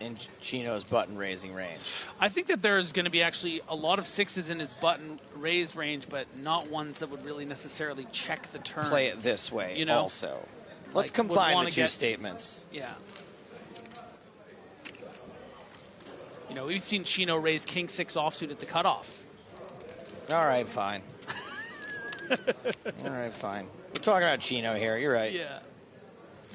in Chino's button raising range. I think that there's going to be actually a lot of sixes in his button raise range, but not ones that would really necessarily check the turn. Play it this way, also. Let's combine the two statements. Yeah. We've seen Chino raise king six offsuit at the cutoff. All right, fine. All right, fine. We're talking about Chino here. You're right. Yeah.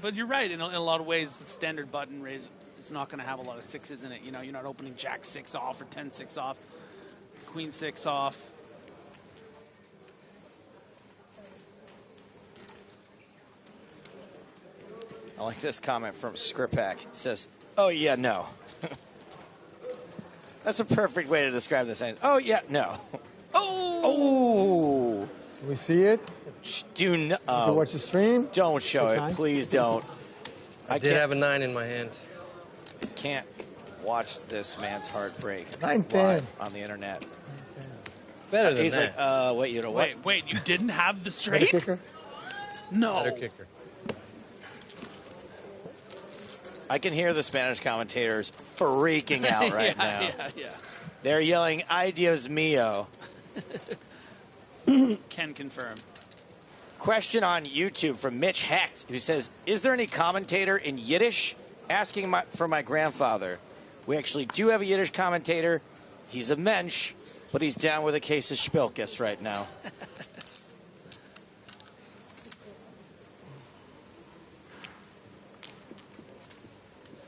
But you're right. In a lot of ways, the standard button raise is not going to have a lot of sixes in it. You're not opening jack six off or 10-6 off, queen six off. I like this comment from Skripak. It says, oh, yeah, no. That's a perfect way to describe this. Oh, yeah, no. Oh! Can we see it? Do not. You can watch the stream? Don't show it. Time? Please don't. I did have a 9 in my hand. Can't watch this man's heartbreak 9-10 live on the internet. Better than He's that. like, wait, you know what? Wait, you didn't have the straight? Kicker? No. Better kicker. I can hear the Spanish commentators freaking out right now. Yeah. They're yelling, "Ay Dios mío." Can confirm. Question on YouTube from Mitch Hecht, who says, is there any commentator in Yiddish? Asking for my grandfather. We actually do have a Yiddish commentator. He's a mensch, but he's down with a case of Spilkes right now.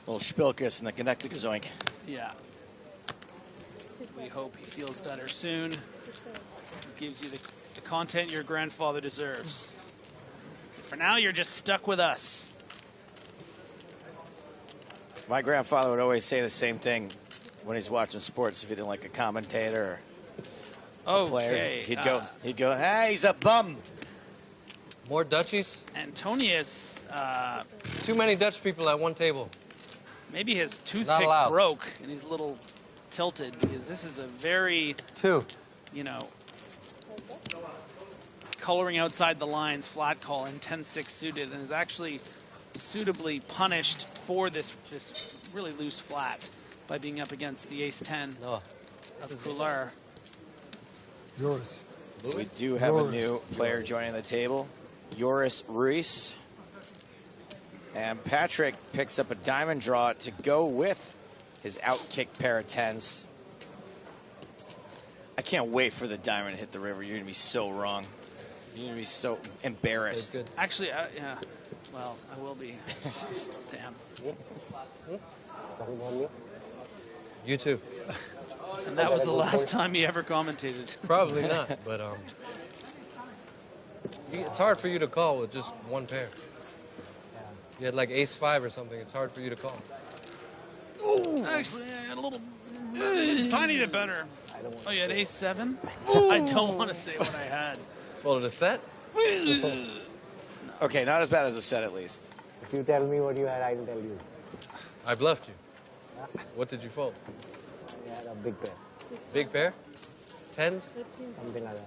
Little Spilkes and the Connecticut. Yeah. We hope he feels better soon. It gives you the content your grandfather deserves. For now, you're just stuck with us. My grandfather would always say the same thing when he's watching sports. If he didn't like a commentator or a player, he'd go, hey, he's a bum. More Dutchies? Antonius. Too many Dutch people at one table. Maybe his toothpick broke and he's a little tilted because this is a very, coloring outside the lines, flat call in 10-6 suited, and is actually suitably punished for this really loose flat. by being up against the ace-10 of Coular. Yours. We do have a new player joining the table, Joris Ruiz. And Patrick picks up a diamond draw to go with his outkick pair of 10s. I can't wait for the diamond to hit the river. You're going to be so wrong. You're going to be so embarrassed. Actually, yeah. Well, I will be. Damn. You too. And that was the last time he ever commentated. Probably not, but it's hard for you to call with just one pair. You had like ace-5 or something. It's hard for you to call. Ooh. Actually, I had a little tiny bit better. Oh, you had ace-7? I don't want to say what I had. Folded a set? Okay, not as bad as a set at least. If you tell me what you had, I'll tell you. I bluffed you. What did you fold? I had a big pair. Big pair? 10s? Something like that.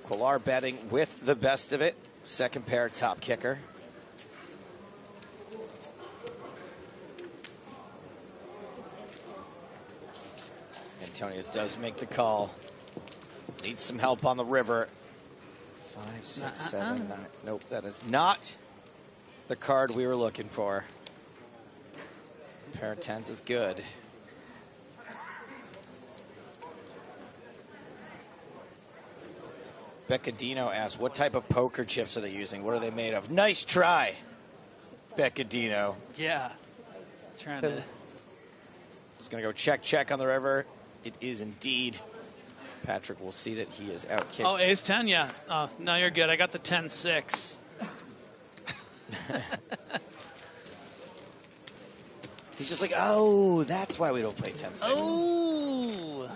Coular betting with the best of it. Second pair top kicker. Antonius does make the call. Needs some help on the river. 5, 6, 7, 9. Nope, that is not the card we were looking for. Pair of 10s is good. Beccadino asks, what type of poker chips are they using? What are they made of? Nice try, Beccadino. Yeah. Trying to... Just going to go check on the river. It is indeed. Patrick will see that he is out kicked. Oh, ace-10, yeah. Oh, no, you're good. I got the 10-6. He's just like, oh, that's why we don't play 10-6. Oh!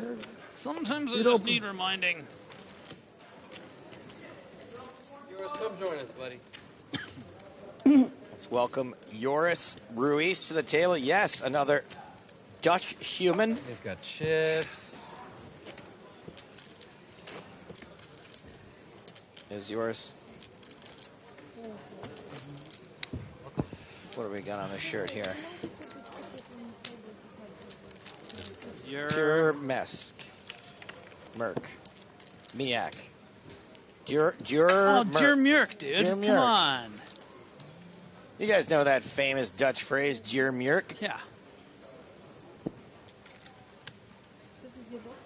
Sometimes I just need reminding. Come join us, buddy. Let's welcome Joris Ruiz to the table. Yes, another Dutch human. He's got chips. Is yours? What do we got on the shirt here? Your Mesk. Merc. Miak. Dear Murk, dude. Dear Come Murk. on. You guys know that famous Dutch phrase, Dear Murk? Yeah.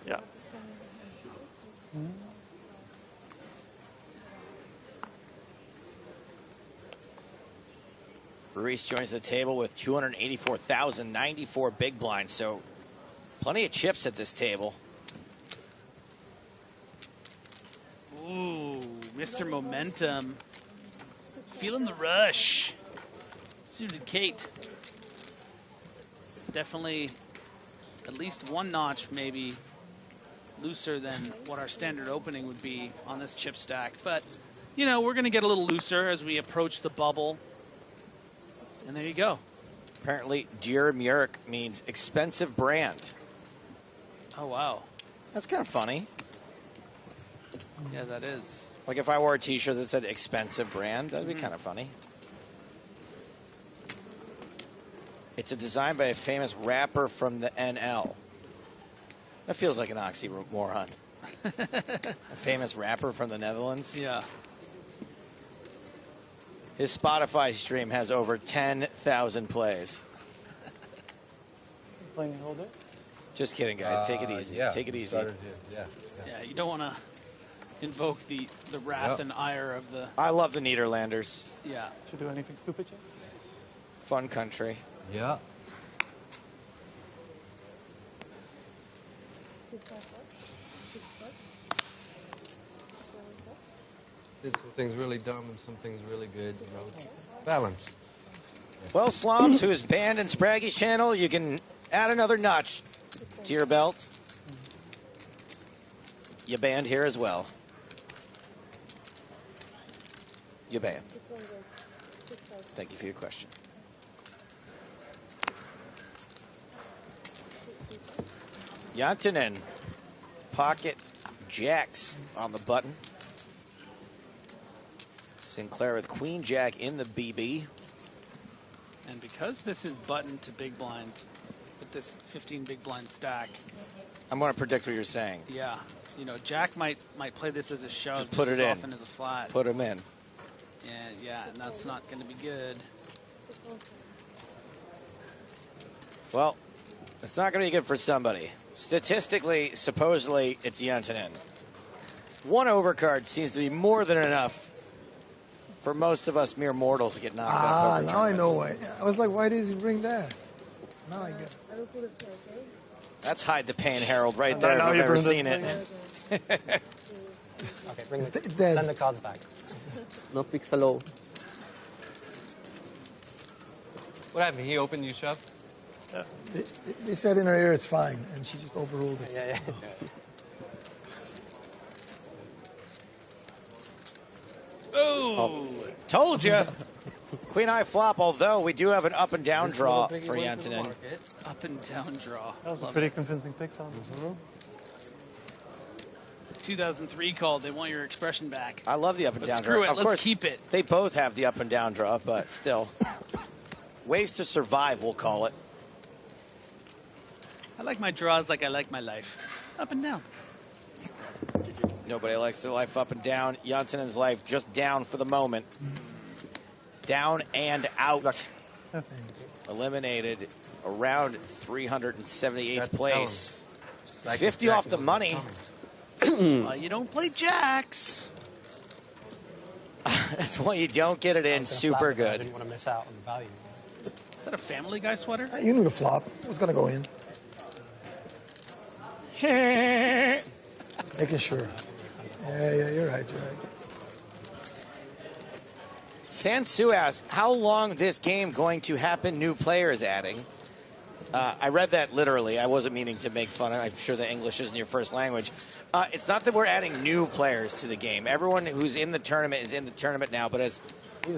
Yeah. Ruiz joins the table with 284,094 big blinds, so plenty of chips at this table. Ooh, Mr. Momentum. Feeling the rush. Suited Kate. Definitely at least one notch maybe looser than what our standard opening would be on this chip stack. But, you know, we're going to get a little looser as we approach the bubble. And there you go. Apparently, Dear Murk means expensive brand. Oh, wow. That's kind of funny. Yeah, that is. Like if I wore a t-shirt that said expensive brand, that'd be kind of funny. It's a design by a famous rapper from the NL. That feels like an oxymoron. A famous rapper from the Netherlands? Yeah. His Spotify stream has over 10,000 plays. Playing holder? Just kidding, guys. Take it easy. Yeah, Take it easy. Yeah. Yeah, you don't want to invoke the wrath and ire of the... I love the Nederlanders. Yeah. Should do anything stupid yet? Fun country. Yeah. Did some things really dumb and some things really good, you know. Balance. Well, Slomps, who is banned in Spraggy's channel, you can add another notch to your belt. You banned here as well. You banned. Thank you for your question. Jantunen, pocket jacks on the button. Sinclair with Queen Jack in the BB. And because this is button to big blind, with this 15 big blind stack. I'm going to predict what you're saying. Yeah. You know, Jack might play this as a shove. Just put it as in. often as a flat. Put him in. And yeah, and that's not going to be good. Well, it's not going to be good for somebody. Statistically, supposedly, it's Yentinen. One overcard seems to be more than enough for most of us mere mortals to get knocked out. Now I know why. I was like, why did he bring that? Now I get it. That's Hide the Pain Herald right there, if I've ever seen it. Okay, bring the, it's dead. send the cards back. No pixel. What happened? He opened, you shoved? Yeah. They said in her ear it's fine, and she just overruled it. Yeah. Oh, told you. Queen Eye flop, although we do have an up and down draw for Yentinen. Up and down draw. That was Love a pretty it. convincing pick, son. 2003 called. They want your expression back. I love the up and But down screw draw. it. Of Let's course, keep it. They both have the up and down draw, but still. Ways to survive, we'll call it. I like my draws like I like my life. Up and down. Nobody likes their life up and down. Jantinen's life just down for the moment. Down and out. Eliminated around 378th place. 50 off the money. You don't play jacks. That's why you don't get it in super I good. didn't want to miss out on the value. Is that a Family Guy sweater? You knew the flop. It was going to go in. Making sure. Yeah, you're right. Sansu asks, how long this game going to happen? New players adding. I read that literally. I wasn't meaning to make fun. I'm sure that English isn't your first language. It's not that we're adding new players to the game. Everyone who's in the tournament is in the tournament now, but as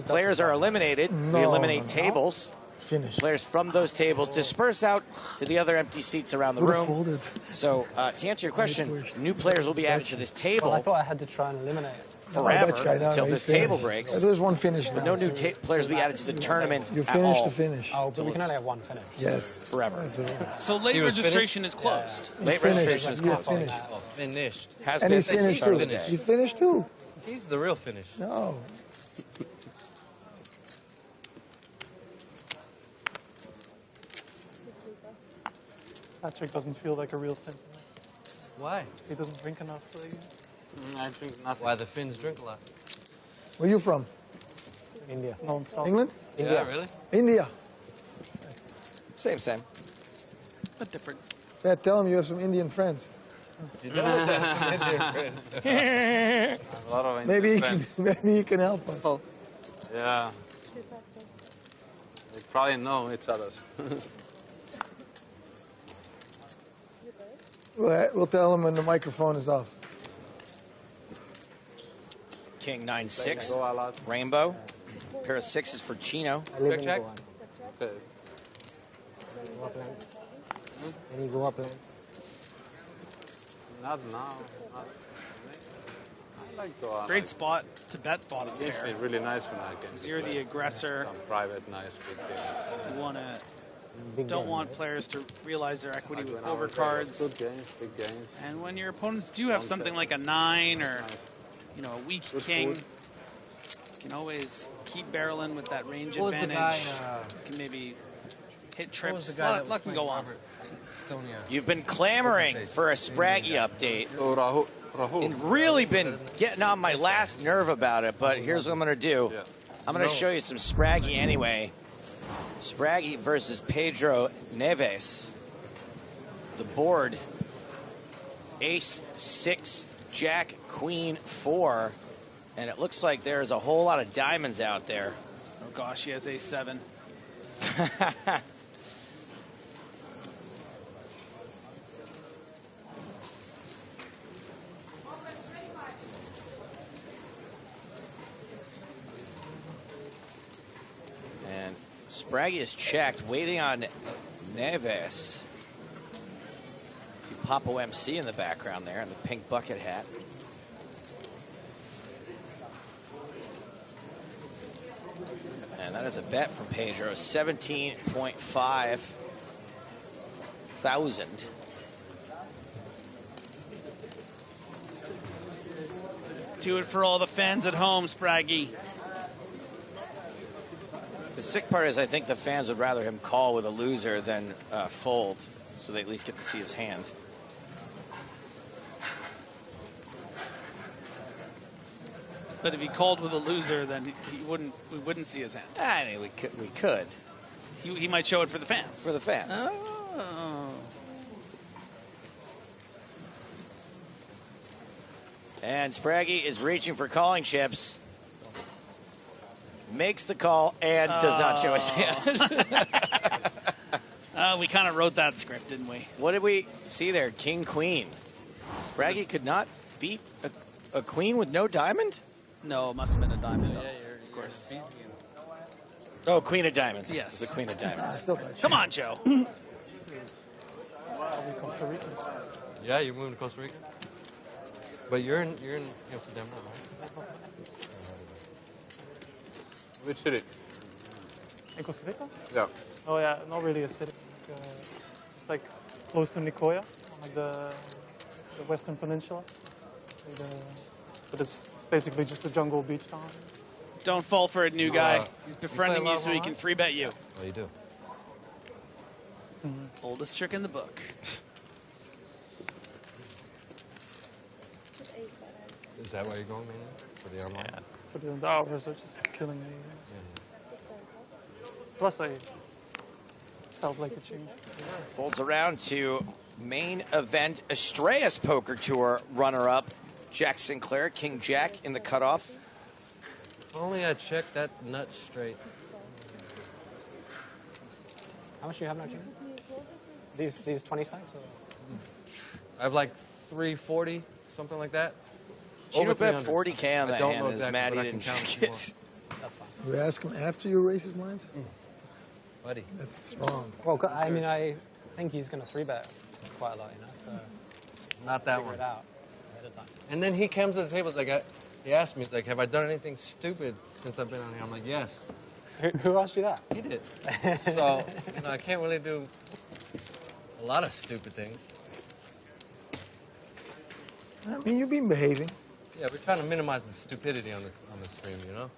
players are eliminated, we eliminate tables. Finish. Players from those tables disperse out to the other empty seats around the room. Folded. So to answer your question, new players will be added to this table Well, I thought I had to try and eliminate it. forever until this table breaks. There's one finish now. But no new players will be added to the tournament You at finished all. the finish. Oh, but we can only have one finish. Yes. Forever. So late registration is closed. Late registration is closed. Finished. Has And been he's since the finished start too. of the day. He's finished too. He's the real finish. No. Patrick doesn't feel like a real Finn. Why? He doesn't drink enough for the game. I drink nothing. Why the Finns drink a lot. Where you from? India. No, England? India. Yeah, really? India. Same. But different. Yeah, tell him you have some Indian friends. A lot of Maybe friends. maybe he can help us. Yeah. They probably know each other. We'll tell him when the microphone is off. King 9-6. Rainbow. Pair of sixes for Chino. Check. Okay. Any Goa plans? Not now. I like Goa. Great spot to bet bottom It's pair. been really nice when I can. You're the aggressor. Some private, nice big game. You don't want players to realize their equity with overcards. Good games, big games. And when your opponents do have something like a 9 or a weak king, you can always keep barreling with that range What was the advantage. guy, You can maybe hit What was trips. the guy Let can go on. You've been clamoring for a Spraggy update. Oh, Rahul. And really been getting on my last nerve about it, but here's what I'm going to do. I'm going to show you some Spraggy anyway. Spraggy versus Pedro Neves. The board, ace, 6, jack, queen, 4. And it looks like there's a whole lot of diamonds out there. Oh gosh, he has ace 7. And Spraggy is checked, waiting on Neves. Papo MC in the background there in the pink bucket hat. And that is a bet from Pedro, 17.5 thousand. Do it for all the fans at home, Spraggy. The sick part is I think the fans would rather him call with a loser than fold, so they at least get to see his hand. But if he called with a loser, then we wouldn't see his hand. I mean, we could. He might show it for the fans. For the fans. Oh. And Spraggy is reaching for calling chips. Makes the call and does not show his hand. We kind of wrote that script, didn't we? What did we see there? King, queen. Spraggy could not beat a queen with no diamond? No, it must have been a diamond. Of course. Oh, queen of diamonds. Yes. The queen of diamonds. Come on, Joe. Costa Rica. Yeah, you're moving to Costa Rica? But you're in Amsterdam now, right? Which city? In Costa Rica? Yeah. Oh yeah, not really a city. It's like close to Nicoya, on like the Western Peninsula. But it's basically just a jungle beach town. Don't fall for it, new guy. He's befriending you so he can 3-bet you. Oh, you do? Oldest trick in the book. Is that why you're going, man? For the online? Yeah. For the hours are just killing me. Plus, I felt like a change. Folds around to main event Estrellas Poker Tour runner-up Jack Sinclair, King Jack in the cutoff. If only I checked that nut straight. How much do you have now, Jimmy? These 20 stacks? Or? I have like 340, something like that. Chino bet 40K on that don't hand know and is exactly, mad but he I didn't can count check some it. That's fine. You ask him after you raise his blinds? Buddy. That's wrong. Well, I mean, I think he's going to 3-bet quite a lot, you know, so... Not that figure one. it out ahead of time. And then he comes to the table, like, he asked me, he's like, have I done anything stupid since I've been on here? I'm like, yes. Who asked you that? He did. So, you know, I can't really do a lot of stupid things. I mean, you've been behaving. Yeah, we're trying to minimize the stupidity on the stream, you know?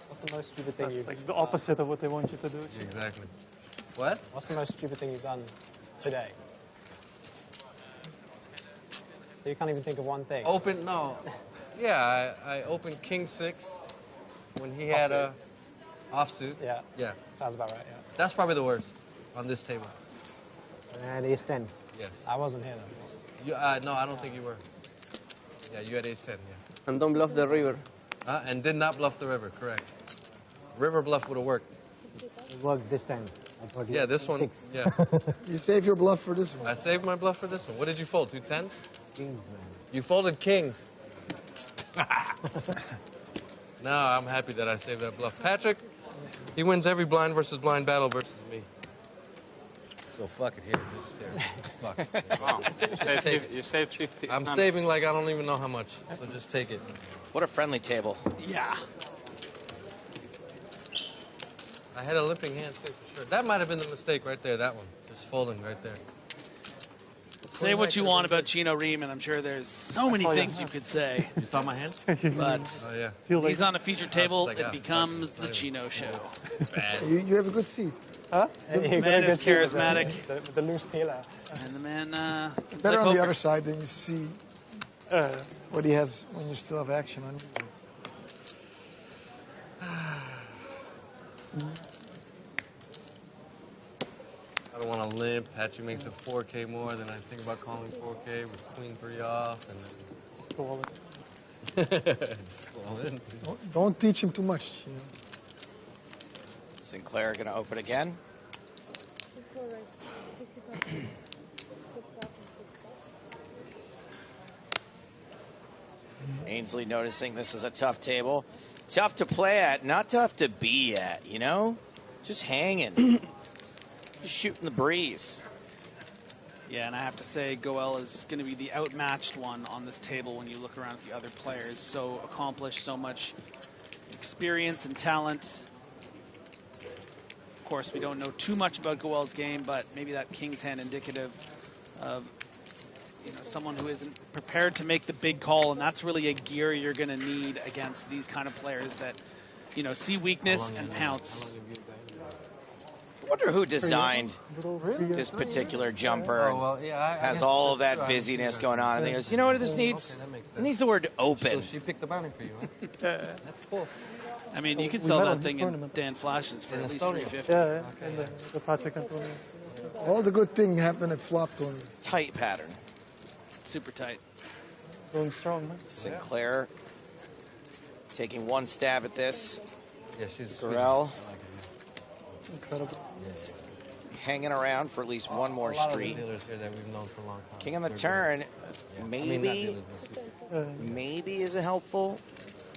What's the most stupid thing That's like the opposite of what they want you to do. Exactly. What? What's the most stupid thing you've done today? So you can't even think of one thing. No. Yeah, I opened King 6 when he had a offsuit. Yeah. Yeah. Sounds about right, yeah. That's probably the worst on this table. And ace 10. Yes. I wasn't here, though. No, I don't think you were. Yeah, you had ace 10, yeah. And don't bluff the river. And did not bluff the river, correct. River bluff would have worked. It worked this time. Yeah, this one. 6. Yeah. You save your bluff for this one. I saved my bluff for this one. What did you fold? 2 10s? Kings, man. You folded kings. Now I'm happy that I saved that bluff. Patrick, he wins every blind versus blind battle versus me. So fuck it here. Fuck it. Wow. You saved 50. I'm saving like I don't even know how much. So just take it. What a friendly table. Yeah. I had a limping hand too, for sure. That might have been the mistake right there, that one. Just folding right there. Say what you want about Chino Riemann. I'm sure there's so many things you could say. You saw my hand? But Oh, yeah. he's on a feature table. like, It becomes the Chino show. Bad. You have a good seat. Huh? The man is charismatic. The loose peeler. And the man... Better on the poker. other side than you see what he has when you still have action on you. I don't want to limp. Patrick makes it 4K more than I think about calling 4K with queen 3 off. And then... Just go all in. Just go all in. Don't teach him too much. You know? Sinclair going to open again. Ainsley noticing this is a tough table. Tough to play at, not tough to be at, you know? Just hanging. Just shooting the breeze. Yeah, and I have to say, Goel is going to be the outmatched one on this table when you look around at the other players. So accomplished, so much experience and talent. course, we don't know too much about Goel's game, but maybe that king's hand indicative of someone who isn't prepared to make the big call, and that's really a gear you're going to need against these kind of players that see weakness and pounce. I wonder who designed this particular jumper. Has all of that busyness going on, and he goes, you know what this needs? It needs the word open. So she picked the bounty for you, huh? That's cool. I mean, you could sell that thing in Dan Flashes for at least $350. Yeah, and the Patrick Antonio. All the good things happen at flop tournaments. Tight pattern. Super tight. Going strong, man. Sinclair taking one stab at this. Yeah, she's Gorel incredible. Hanging around for at least one more street. Dealers here that we've known for a long time. King on the turn, maybe is a helpful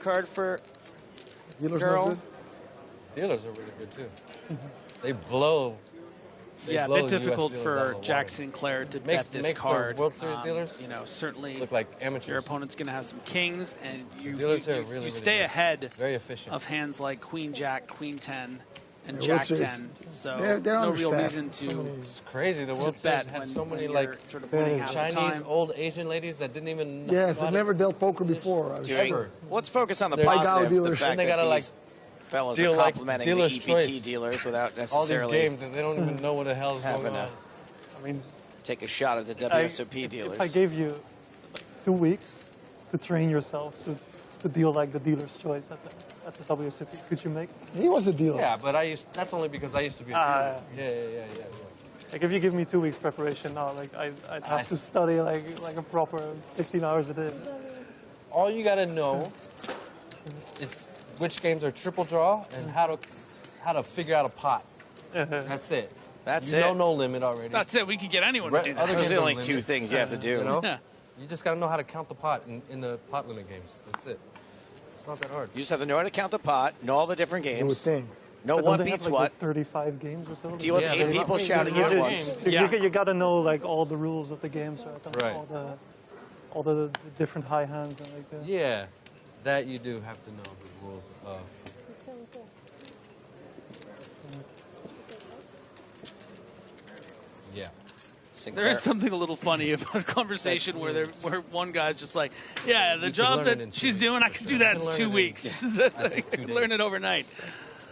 card for Girl. Dealers are really good too. They blow. Yeah, a bit difficult for Jack Sinclair to bet this card. World Series dealers, certainly look like amateurs. Your opponent's going to have some kings, and you really stay ahead very efficient of hands like Queen Jack, Queen 10, and Yeah, Jack 10. So they're no real understaffed. reason to. It's crazy. The World bet Series had when- so many when like you're sort of winning half the Chinese time. old Asian ladies that didn't even. know Yes, how they to- never dealt poker before. I was sure. Let's focus on the They're positive. The dealers. fact And they that gotta, these fellas deal are like complimenting the dealer's EPT choice. dealers without all these necessarily games and they don't even know what the hell is going having on. to I mean, take a shot at the WSOP dealers. if I gave you 2 weeks to train yourself to deal like the dealer's choice at the WSOP, could you make? He was a dealer. Yeah, but that's only because I used to be a dealer. Yeah. Like if you give me 2 weeks preparation now, like I'd have to study like a proper 15 hours a day. All you gotta know is which games are triple draw and how to figure out a pot. That's it. That's you it. know no limit already. That's it. We could get anyone to do that. Other Those are games the don't only limit. two things you have to do. You know? Yeah. You just gotta know how to count the pot in the pot limit games. That's it. It's not that hard. You just have to know how to count the pot, know all the different Do a games, thing. know But what don't they beats have, like, what. 35 games or so. Deal with 8 people shouting at once. You gotta know like all the rules of the games, right? Right. All the different high hands and like that. Yeah, that you do have to know the rules of. Yeah. There is something a little funny about a conversation where one guy's just like, yeah, the job that she's doing, I can do that in 2 weeks. I can learn it overnight.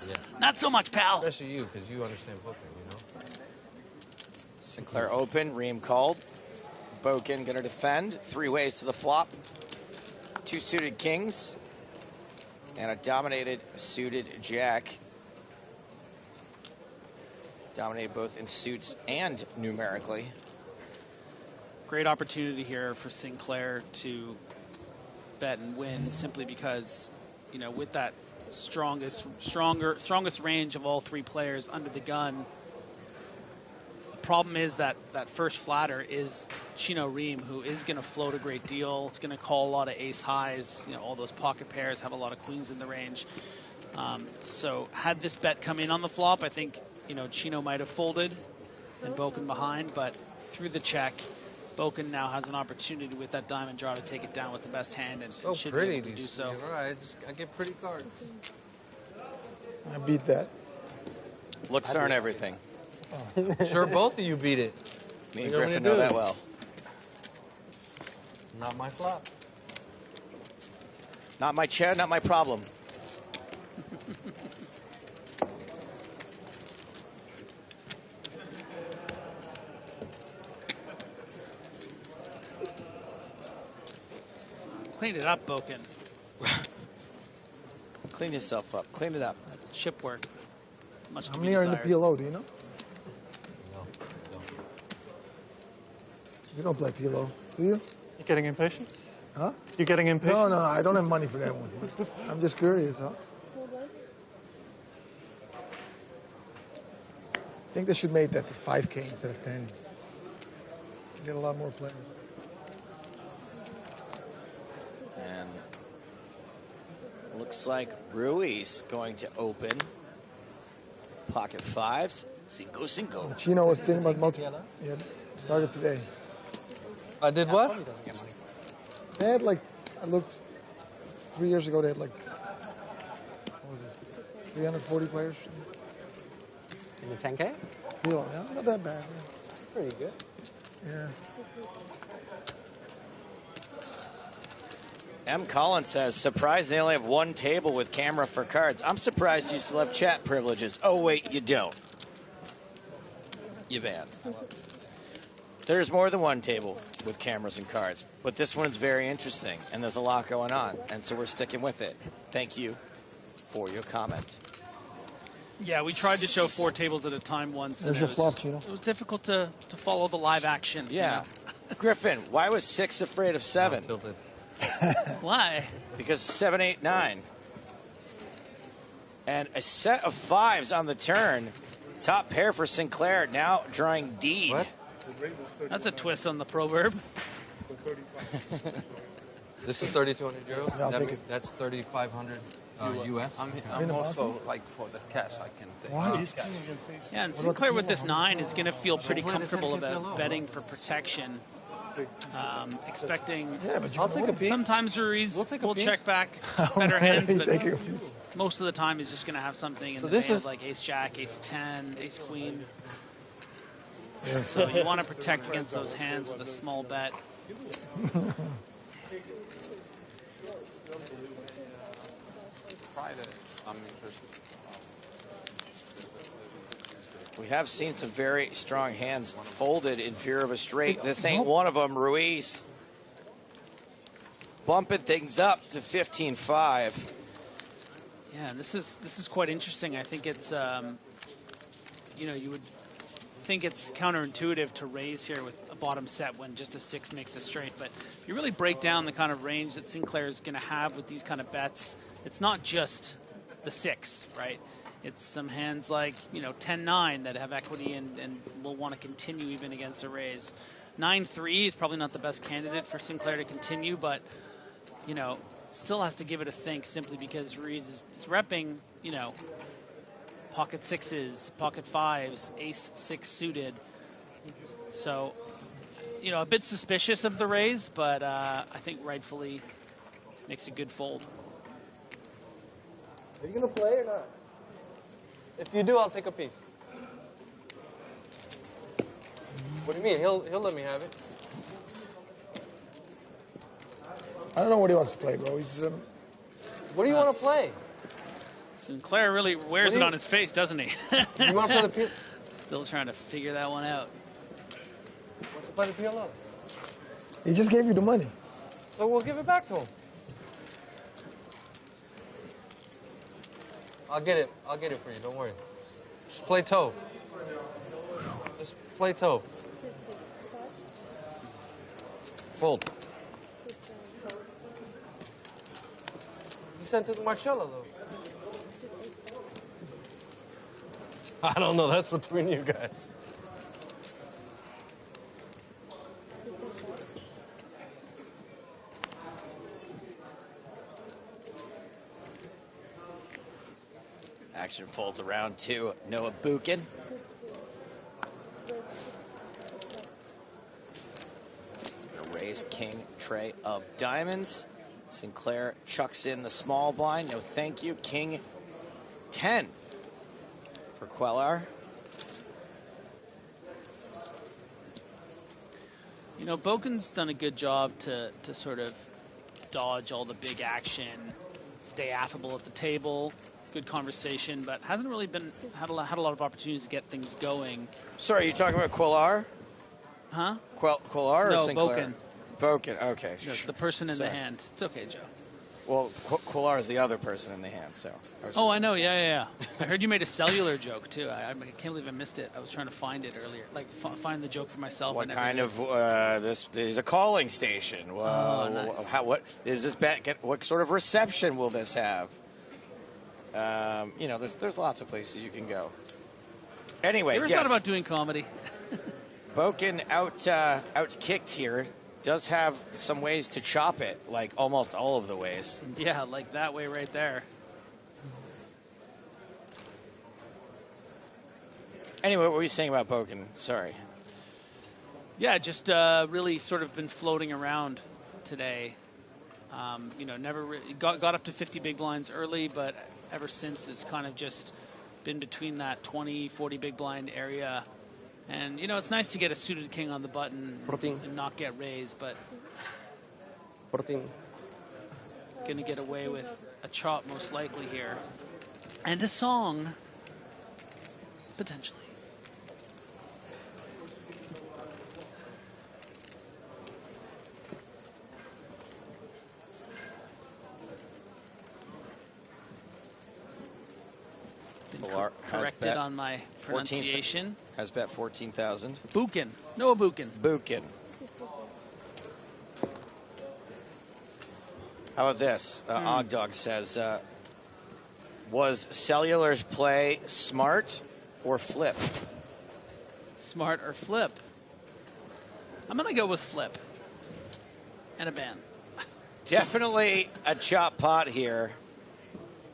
Yeah. Not so much, pal. Especially you, because you understand poker, you know? Sinclair open, Ream called. Boken going to defend. 3 ways to the flop. 2 suited kings. And a dominated suited jack. Dominated both in suits and numerically. Great opportunity here for Sinclair to bet and win simply because, with that strongest range of all 3 players under the gun. The problem is that first flatter is Chino Ream, who is going to float a great deal. It's going to call a lot of ace highs. All those pocket pairs have a lot of queens in the range. So had this bet come in on the flop, I think Chino might have folded and Boken behind, but through the check, Boken now has an opportunity with that diamond draw to take it down with the best hand and So should pretty, be able to do so. I get pretty cards. I beat that. Looks aren't everything. Sure, both of you beat it. Me and You want me Griffin to know do that it? well. Not my flop. Not my chair, not my problem. Clean it up, Boken. Clean yourself up. Clean it up. Chip work. Much How to many be are in the desired. PLO, do you know? You don't play PLO, do you? You getting impatient? Huh? You getting impatient? No, I don't have money for that one. I'm just curious, huh? I think they should make that to 5K instead of 10. You get a lot more players. And looks like Ruiz going to open. Pocket 5s. Cinco. Chino was thinking about multi. Yeah, started today. I did what? They had like, I looked 3 years ago. They had like, what was it? 340 players. In the 10K? Yeah, not that bad. Pretty good. Yeah. M. Collins says, surprised they only have one table with camera for cards. I'm surprised you still have chat privileges. Oh, wait, you don't. You banned. There's more than one table with cameras and cards, but this one's very interesting, and there's a lot going on, and so we're sticking with it. Thank you for your comment. Yeah, we tried to show 4 tables at a time once. There's and your it fluff, was, Gino. it was difficult to follow the live action. Yeah. Griffin, why was 6 afraid of 7? Why? Because 7, 8, 9. And a set of 5s on the turn. Top pair for Sinclair, now drawing D. What? That's a twist on the proverb. This is 3,200 euros. Yeah, I'll take it. That's 3,500 US. I'm also like for the cash. I can take. What? Yeah, and Sinclair with this 9 is going to feel pretty comfortable about betting for protection. Expecting. Yeah, but I'll take a piece. Sometimes Ruiz will check back better hands, but most of the time he's just going to have something in the hands like Ace Jack, Ace 10, Ace Queen. Yeah. So you want to protect against those hands with a small bet. I'm interested. We have seen some very strong hands folded in fear of a straight. This ain't one of them, Ruiz. Bumping things up to 15-5. Yeah, this is quite interesting. I think it's, you would think it's counterintuitive to raise here with a bottom set when just a 6 makes a straight. But if you really break down the kind of range that Sinclair is going to have with these kind of bets, it's not just the 6, right? It's some hands like, 10-9 that have equity and will want to continue even against a raise. 9-3 is probably not the best candidate for Sinclair to continue, but, still has to give it a think simply because Ruiz is repping, pocket 6s, pocket 5s, ace 6 suited. So, a bit suspicious of the raise, but I think rightfully makes a good fold. Are you going to play or not? If you do, I'll take a piece. What do you mean? He'll let me have it. I don't know what he wants to play, bro. He's. What do you want to play? Sinclair really wears it on his face, doesn't he? You want to play the PLO? Still trying to figure that one out. Wants to play the PLO? He just gave you the money. So we'll give it back to him. I'll get it for you. Don't worry. Just play Tove. Just play Tove. Fold. You sent it to Marcello, though. I don't know. That's between you guys. Action folds around to Noah Buchan. Gonna raise king tray of diamonds. Sinclair chucks in the small blind. No thank you. King 10 for Quellar. Boken's done a good job to sort of dodge all the big action, stay affable at the table, good conversation, but hasn't really had a lot of opportunities to get things going. Sorry, you talking about Quellar? Huh? Quellar or no, Sinclair? Boken, okay. The person in the hand. It's okay, Joe. Well, Quellar is the other person in the hand, so. I know, yeah. I heard you made a cellular joke, too. I can't believe I missed it. I was trying to find it earlier. Find the joke for myself. What kind of, there's a calling station. Nice. What is this bet? What sort of reception will this have? There's lots of places you can go. Anyway, you ever thought about doing comedy? Boken out kicked here. Does have some ways to chop it, like almost all of the ways. Yeah, like that way right there. Anyway, what were you saying about Boken? Sorry. Yeah, just really sort of been floating around today. Never got up to 50 big blinds early, but ever since it's kind of just been between that 20, 40 big blind area. And, you know, it's nice to get a suited king on the button 14. and not get raised, but 14. going to get away with a chop most likely here. And a song, potentially. Corrected on my pronunciation. Has bet 14,000. Buchan. Noah Buchan. Buchan. How about this? Ogdog says, was Cellular's play smart or flip? Smart or flip? I'm going to go with flip. And a ban. Definitely a chop pot here.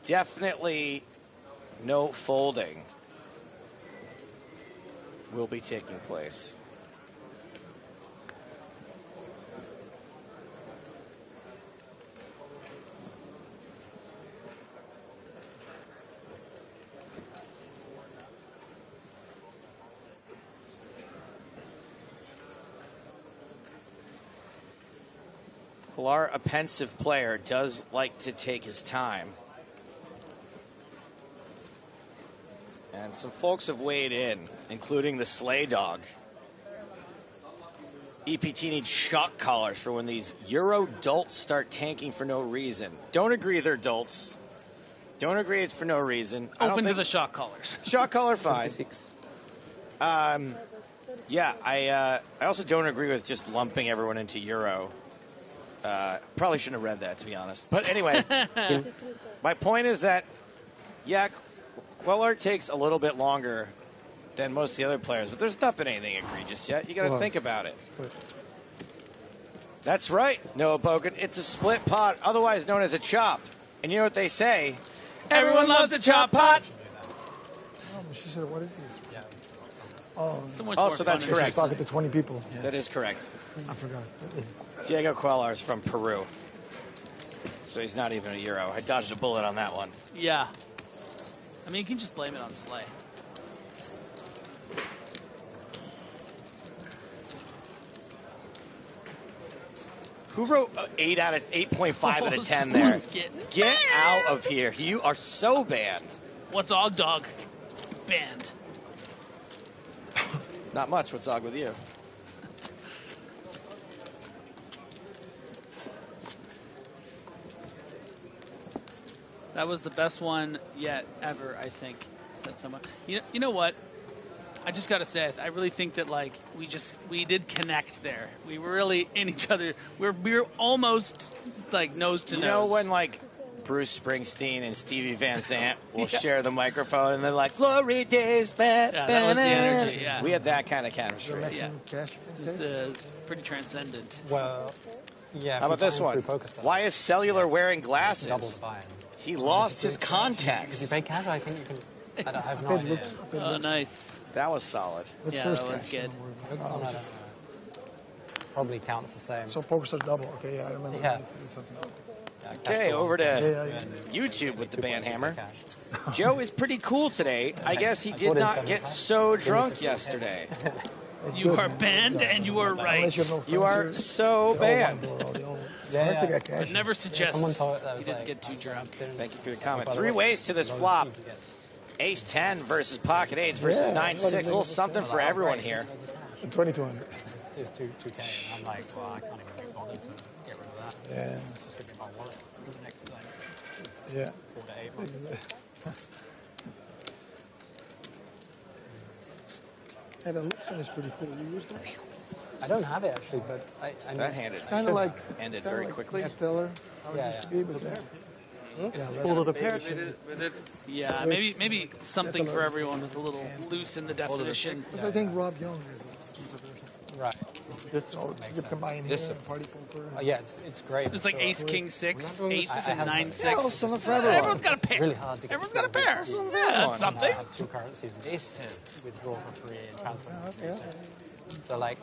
Definitely no folding will be taking place. Pilar, a pensive player, does like to take his time. And some folks have weighed in, including the Sleigh Dog. EPT needs shock collars for when these Euro dolts start tanking for no reason. Don't agree they're dolts. Don't agree it's for no reason. Open to the shock collars. Shock collar, fine. Yeah, I also don't agree with just lumping everyone into Euro. Probably shouldn't have read that, to be honest. But anyway, my point is that, yeah, Queller takes a little bit longer than most of the other players, but there's not been anything egregious yet. You got to think about it. That's right, Noah Bogan. It's a split pot, otherwise known as a chop. And you know what they say? Everyone loves a chop pot. Oh, she said, what is this? Yeah. Oh, so that's correct. She's talking to 20 people. Yeah. That is correct. I forgot. Diego Queller is from Peru, so he's not even a Euro. I dodged a bullet on that one. Yeah. I mean, you can just blame it on Slay. Who wrote 8.5 out of 10 there? Get out of here. You are so banned. What's Ogdog? Banned. Not much. What's Og with you? That was the best one yet ever, I think, said someone. You know what? I just got to say, I really think that, like, we did connect there. We were really in each other. We were almost, like, nose to nose. You know when, like, Bruce Springsteen and Stevie Van Zandt will share the microphone and they're like, glory days, yeah, that was the energy, yeah. We had that kind of chemistry. Yeah. This is pretty transcendent. Well, yeah. How about this one? Why is Cellular wearing glasses? Double the buy-in. He lost his contacts. If you pay cash, I think you can. I have no idea. Oh, nice. That was solid. Yeah, that was good. Probably counts the same. So PokerStars double. Okay, yeah, I remember. Yeah. Okay, over to YouTube with the band hammer. Joe is pretty cool today. I guess he did not get so drunk yesterday. You are banned and you are right. You are so banned. I'd never suggest you didn't get too drunk. Thank you for your comment. 3 ways to this flop. Ace 10 versus pocket 8s versus 9-6. A little something for everyone here. 2200. It's 2K. I'm like, well, I can't even be bothered to get rid of that. Yeah. It's just going to be my wallet for the next day. Yeah. 4 to 8 months. Hey, the Lipson is pretty cool. You use that? I don't have it actually, but I that handed. It's kind of like ended very quickly. Matt Teller, how it used to be, but Pull it apart. Yeah, maybe something for everyone was a little loose in the definition. Because I think Rob Young is a version. Right. This you combine here, party poker. Yeah, it's great. It's like Ace King 6, 8, and 9 6. Yeah, something for everyone. Everyone's got a pair. Really hard to get. Everyone's got a pair. Yeah, that's something. I have 2 currencies. Ace 10 withdraw for free and transfer. Okay. So like,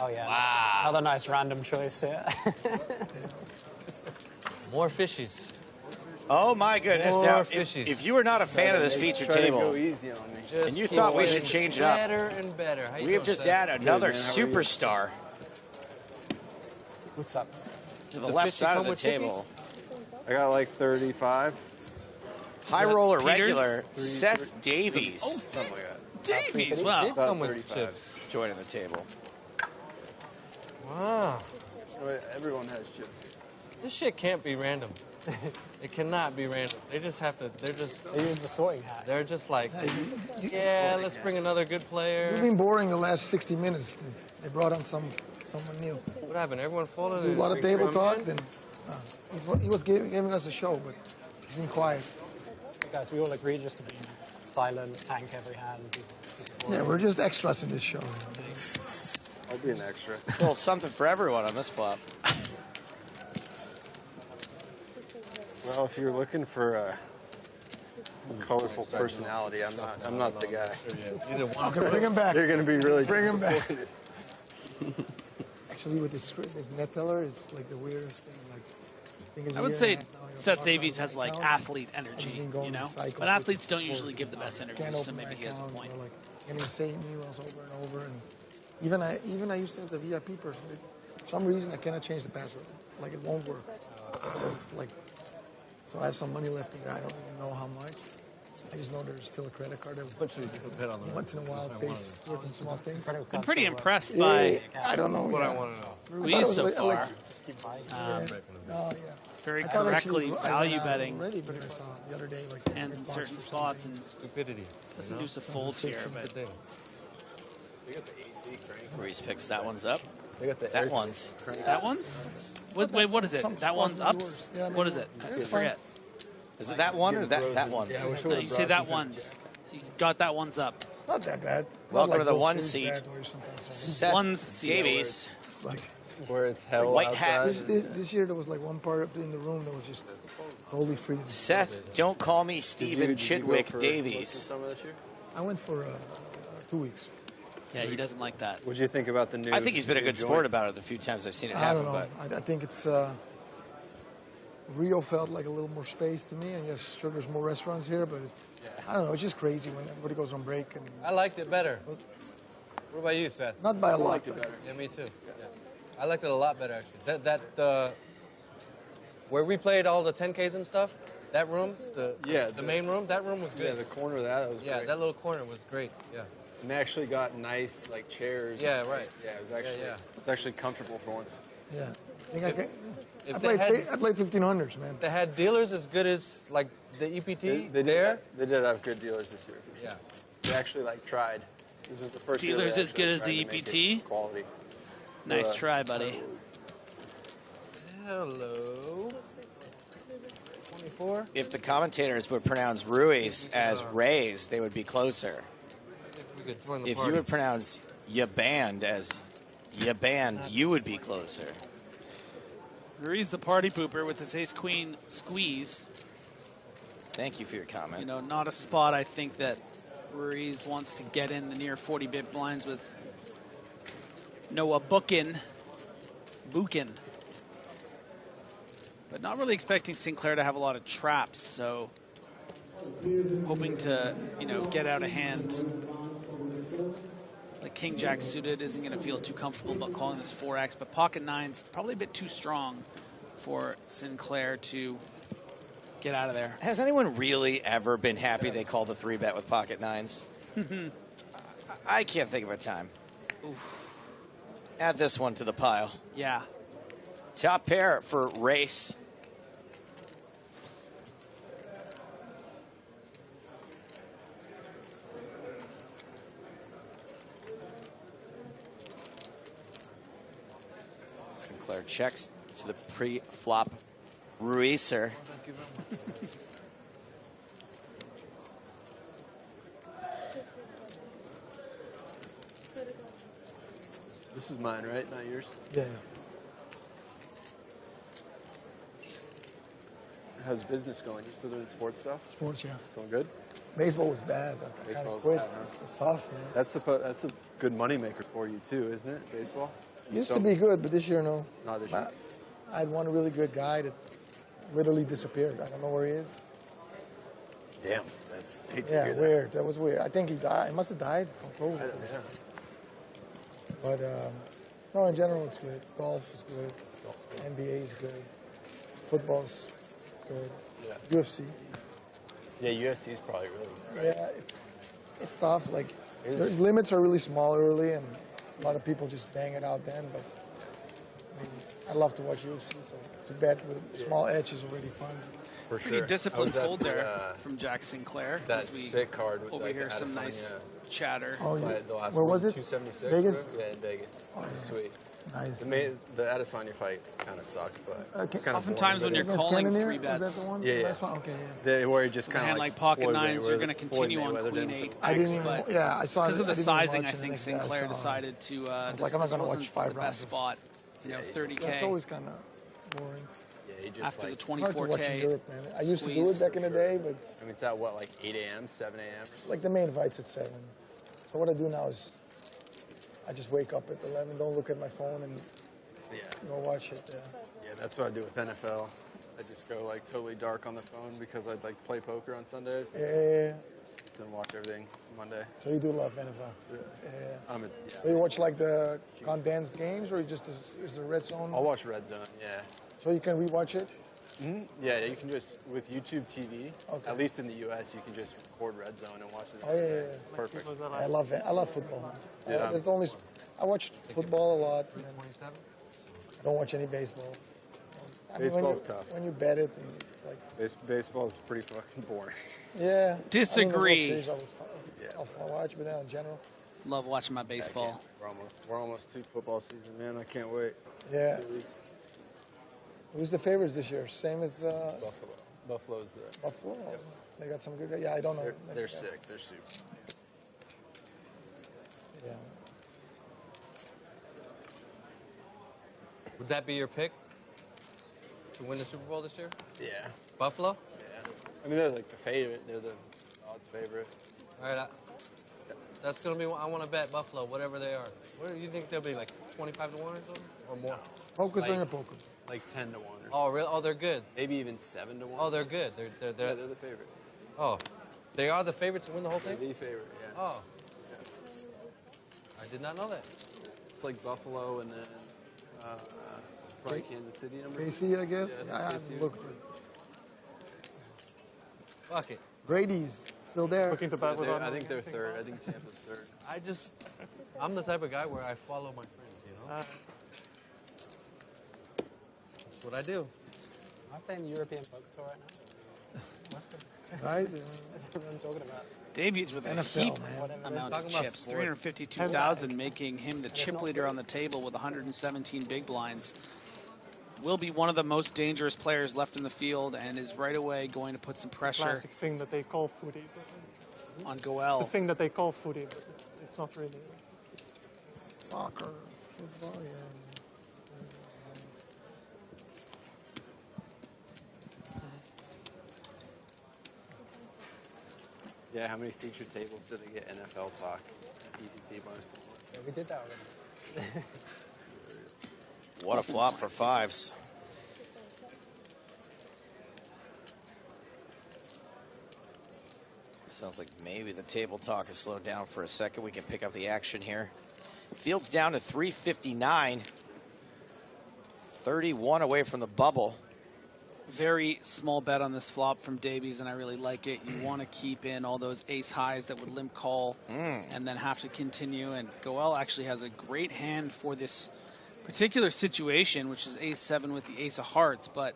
oh yeah. Wow. Another nice random choice here. More fishies. Oh my goodness! More Now, fishies. if you are not a fan of this feature Try to table, go easy on me. and you thought we should change it up, better and better. How you we have doing, just Seth? added another Good, man. How are you? superstar What's up? to the The left fishy side of come the with table. I got like 35. High roller Peters? regular Seth Davies Something like that. Davies, They wow. come with 35. chips. joining the table. Wow. Everyone has chips. This shit can't be random. It cannot be random. They just have to. They use the sorting hat. They're just like, yeah, let's bring another good player. You've been boring the last 60 minutes. They brought on someone new. What happened? Everyone folded. Do a lot of table talk. Then he was giving us a show, but he's been quiet. Guys, we all agree just to be silent, tank every hand. Yeah, we're just extras in this show. I'll be an extra. Well, something for everyone on this flop. Well, if you're looking for a colorful personality, I'm not the guy. Okay, bring him back. You're going to be really Bring him back. disappointed. Actually, with this net teller, it's like the weirdest thing. Like, I think it's I a would year say and a half now, Seth I've Davies been has like account. athlete I've energy, been going you know. in cycles But athletes with don't it usually before. give the best Can't interviews, so open my maybe he has a account, point. or like getting the same emails over and over. And even I used to have the VIP person. For some reason, I cannot change the password. Like it won't work. It's like, so I have some money left in there. I don't even know how much. I just know there's still a credit card that once in a while pays certain small things. Been pretty impressed by I don't know What yeah. I want to know. Ruiz so far. Oh, yeah. Very I thought correctly actually I value went out betting already, but I saw the other day like hands in certain spots and Stupidity. doesn't do a fold here, but Ruiz picks that one's up. They got the That one's. that one's. Wait, what is it? Some That one's spots ups. yours. Yeah, What is it? I it's forget. Is it that one or that one's? No, you say that one's. You got that one's up. Not that bad. Welcome Not to the both one things seat. bad or something. Seth One's seat. Davies. It's like Where it's hell White outside. hat. this year there was like one part up in the room that was just totally freezing. Seth, don't call me Did Stephen you go Chidwick for Davies. summer this year? I went for 2 weeks. Yeah, he doesn't like that. What'd you think about the new? I think he's been a new good joint? sport about it the few times I've seen it I happen. don't know. But I think it's Rio felt like a little more space to me, and yes, sure there's more restaurants here, but I don't know. It's just crazy when everybody goes on break. And I liked it better. What about you, Seth? not by a lot. Yeah, me too. Yeah. I liked it a lot better actually. Where we played all the 10Ks and stuff, that room, the main room, that room was good. Yeah, the corner of that was Yeah, great. that little corner was great. Yeah. And they actually got nice like chairs. Yeah, right. Yeah, it was actually it's actually comfortable for once. Yeah. I think If I they played 1500s, man. They had dealers as good as like the EPT They there. did have good dealers this year. Yeah. They actually like tried. This was the first year Dealers they as good actually as the tried to make EPT? it quality. Nice try, buddy. Hello. 24. if the commentators would pronounce Ruiz as Rays, they would be closer. We could join the If party. you would pronounce Yaband as Yaband, you would be closer. Ruiz the party pooper with his ace-queen squeeze. Thank you for your comment. You know, not a spot I think that Ruiz wants to get in the near 40 bit blinds with Noah Buchan. But not really expecting Sinclair to have a lot of traps, so hoping to, you know, get out of hand. Like King Jack suited isn't going to feel too comfortable about calling this 4X, but pocket nines probably a bit too strong for Sinclair to get out of there. Has anyone really ever been happy they called the 3-bet with pocket nines? I can't think of a time. Oof. Add this one to the pile. Yeah. Top pair for Race. Sinclair checks to the pre-flop Ruizer. This is mine, right? Not yours? Yeah. How's business going? You still doing sports stuff? Sports, yeah. It's going good? Baseball was bad. I kind Baseball's of quit. bad, huh? It's tough, man. That's a good moneymaker for you too, isn't it? Baseball. Used to be good, but this year, no. Not this year. I had one really good guy that literally disappeared. I don't know where he is. Damn, that's hate to Yeah, hear that. weird. That was weird. I think he died. He must have died from COVID. But no, in general, it's good. Golf is good. NBA is good. Football's good. Yeah. UFC. Yeah, UFC is probably really good. Yeah, it's tough. Like, the limits are really small early, and a lot of people just bang it out then. But I mean, I love to watch UFC, so to bet with small edge is already fun. For Pretty sure. disciplined I was at fold the, there from Jack Sinclair. That as we sick card with overhear like, some Adesanya. nice chatter. Oh, yeah. The last Where one, was it? 276. Vegas? Yeah, in Vegas. Oh, yeah. Sweet. Nice. The Adesanya fight kind of sucked, but Okay. it's kind of Oftentimes when you're calling Cannonier? three Was that bets, the one? Yeah, The yeah. last one? Okay, yeah. where he just with a kind hand of like pocket Floyd nines, you're Mayweather- going to continue Floyd on Mayweather queen didn't- eight. I didn't X, even. but Yeah, I saw. because of I the didn't even sizing, watch I it, think and next day I Sinclair saw it. decided to. I was This, like, I'm not this gonna wasn't watch 5 the rounds best of- spot. You know, 30K. That's always kind of boring. Yeah, he just After like, the Hard to watch in 24K. Europe, man. I used to do squeeze. it back in the day, but I mean, it's at what, like 8 a.m., 7 a.m.? like the main fight's at 7. So what I do now is I just wake up at 11, don't look at my phone, and go watch it. Yeah. Yeah, that's what I do with NFL. I just go like totally dark on the phone because I'd like play poker on Sundays. Yeah. Then watch everything Monday. So you do love NFL. Yeah. So you watch like the condensed games, or you just is the red zone? I'll watch Red Zone, yeah. So you can rewatch it. Yeah, you can just, with YouTube TV, Okay. at least in the U.S., you can just record Red Zone and watch it. Oh yeah. Perfect. I love it. I love football. Yeah. That's the only. I watch football a lot. And then I don't watch any baseball. I mean, Baseball's tough. When you bet it, and it's like Baseball's pretty fucking boring. yeah. Disagree. I mean, the World Series I'll watch, but in general. Love watching my baseball. We're almost to football season, man. I can't wait. Yeah. 2 weeks. Who's the favorites this year? Same as Buffalo. Buffalo's there. Buffalo. They got some good guys. Yeah, I don't know. They're sick. They're super. Yeah. Would that be your pick to win the Super Bowl this year? Yeah. Buffalo? Yeah. I mean, they're like the favorite. They're the odds favorite. All right. That's going to be, I want to bet Buffalo, whatever they are. What do you think they'll be, like 25 to 1 or something? Or more? Focus Like- on your poker. Like 10 to 1. Or Oh, really? Oh, they're good. maybe even 7 to 1. Oh, they're good. They're Yeah, they're the favorite. Oh, they are the favorite to win the whole They're thing? the favorite, yeah. Oh. I did not know that. It's like Buffalo and then probably Kansas City number KC, I guess. Yeah, I haven't KC. looked. Fuck it. Brady's still there. Looking to bet without I think they're anything. third. I think Tampa's third. I'm the type of guy where I follow my friends, you know? That's what I do. I'm playing European Poker Tour right now. That's good. Right? That's what I'm talking about. Davies with a NFL, heap man. amount of Talking about chips, sports. 352,000, making him the chip leader on the table with 117 big blinds. Will be one of the most dangerous players left in the field and is right away going to put some pressure Classic thing that they call footy. on It's the Goel. thing that they call footy, but it's not really. Soccer, football, yeah. Yeah, how many feature tables did they get NFL talk? EPT Barcelona. Yeah, we did that already. What a flop for fives. Sounds like maybe the table talk has slowed down for a second. We can pick up the action here. Field's down to 359. 31 away from the bubble. Very small bet on this flop from Davies, and I really like it. You want to keep in all those ace highs that would limp call and then have to continue. And Goel actually has a great hand for this particular situation, which is ace 7 with the ace of hearts, but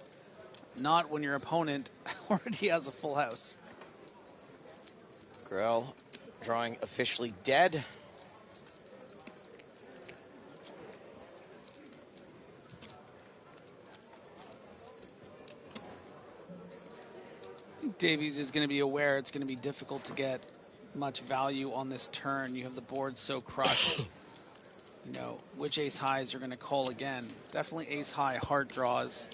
not when your opponent already has a full house. Grell drawing officially dead. I think Davies is going to be aware it's going to be difficult to get much value on this turn. You have the board so crushed. You know, which ace highs are going to call again. Definitely ace high heart draws.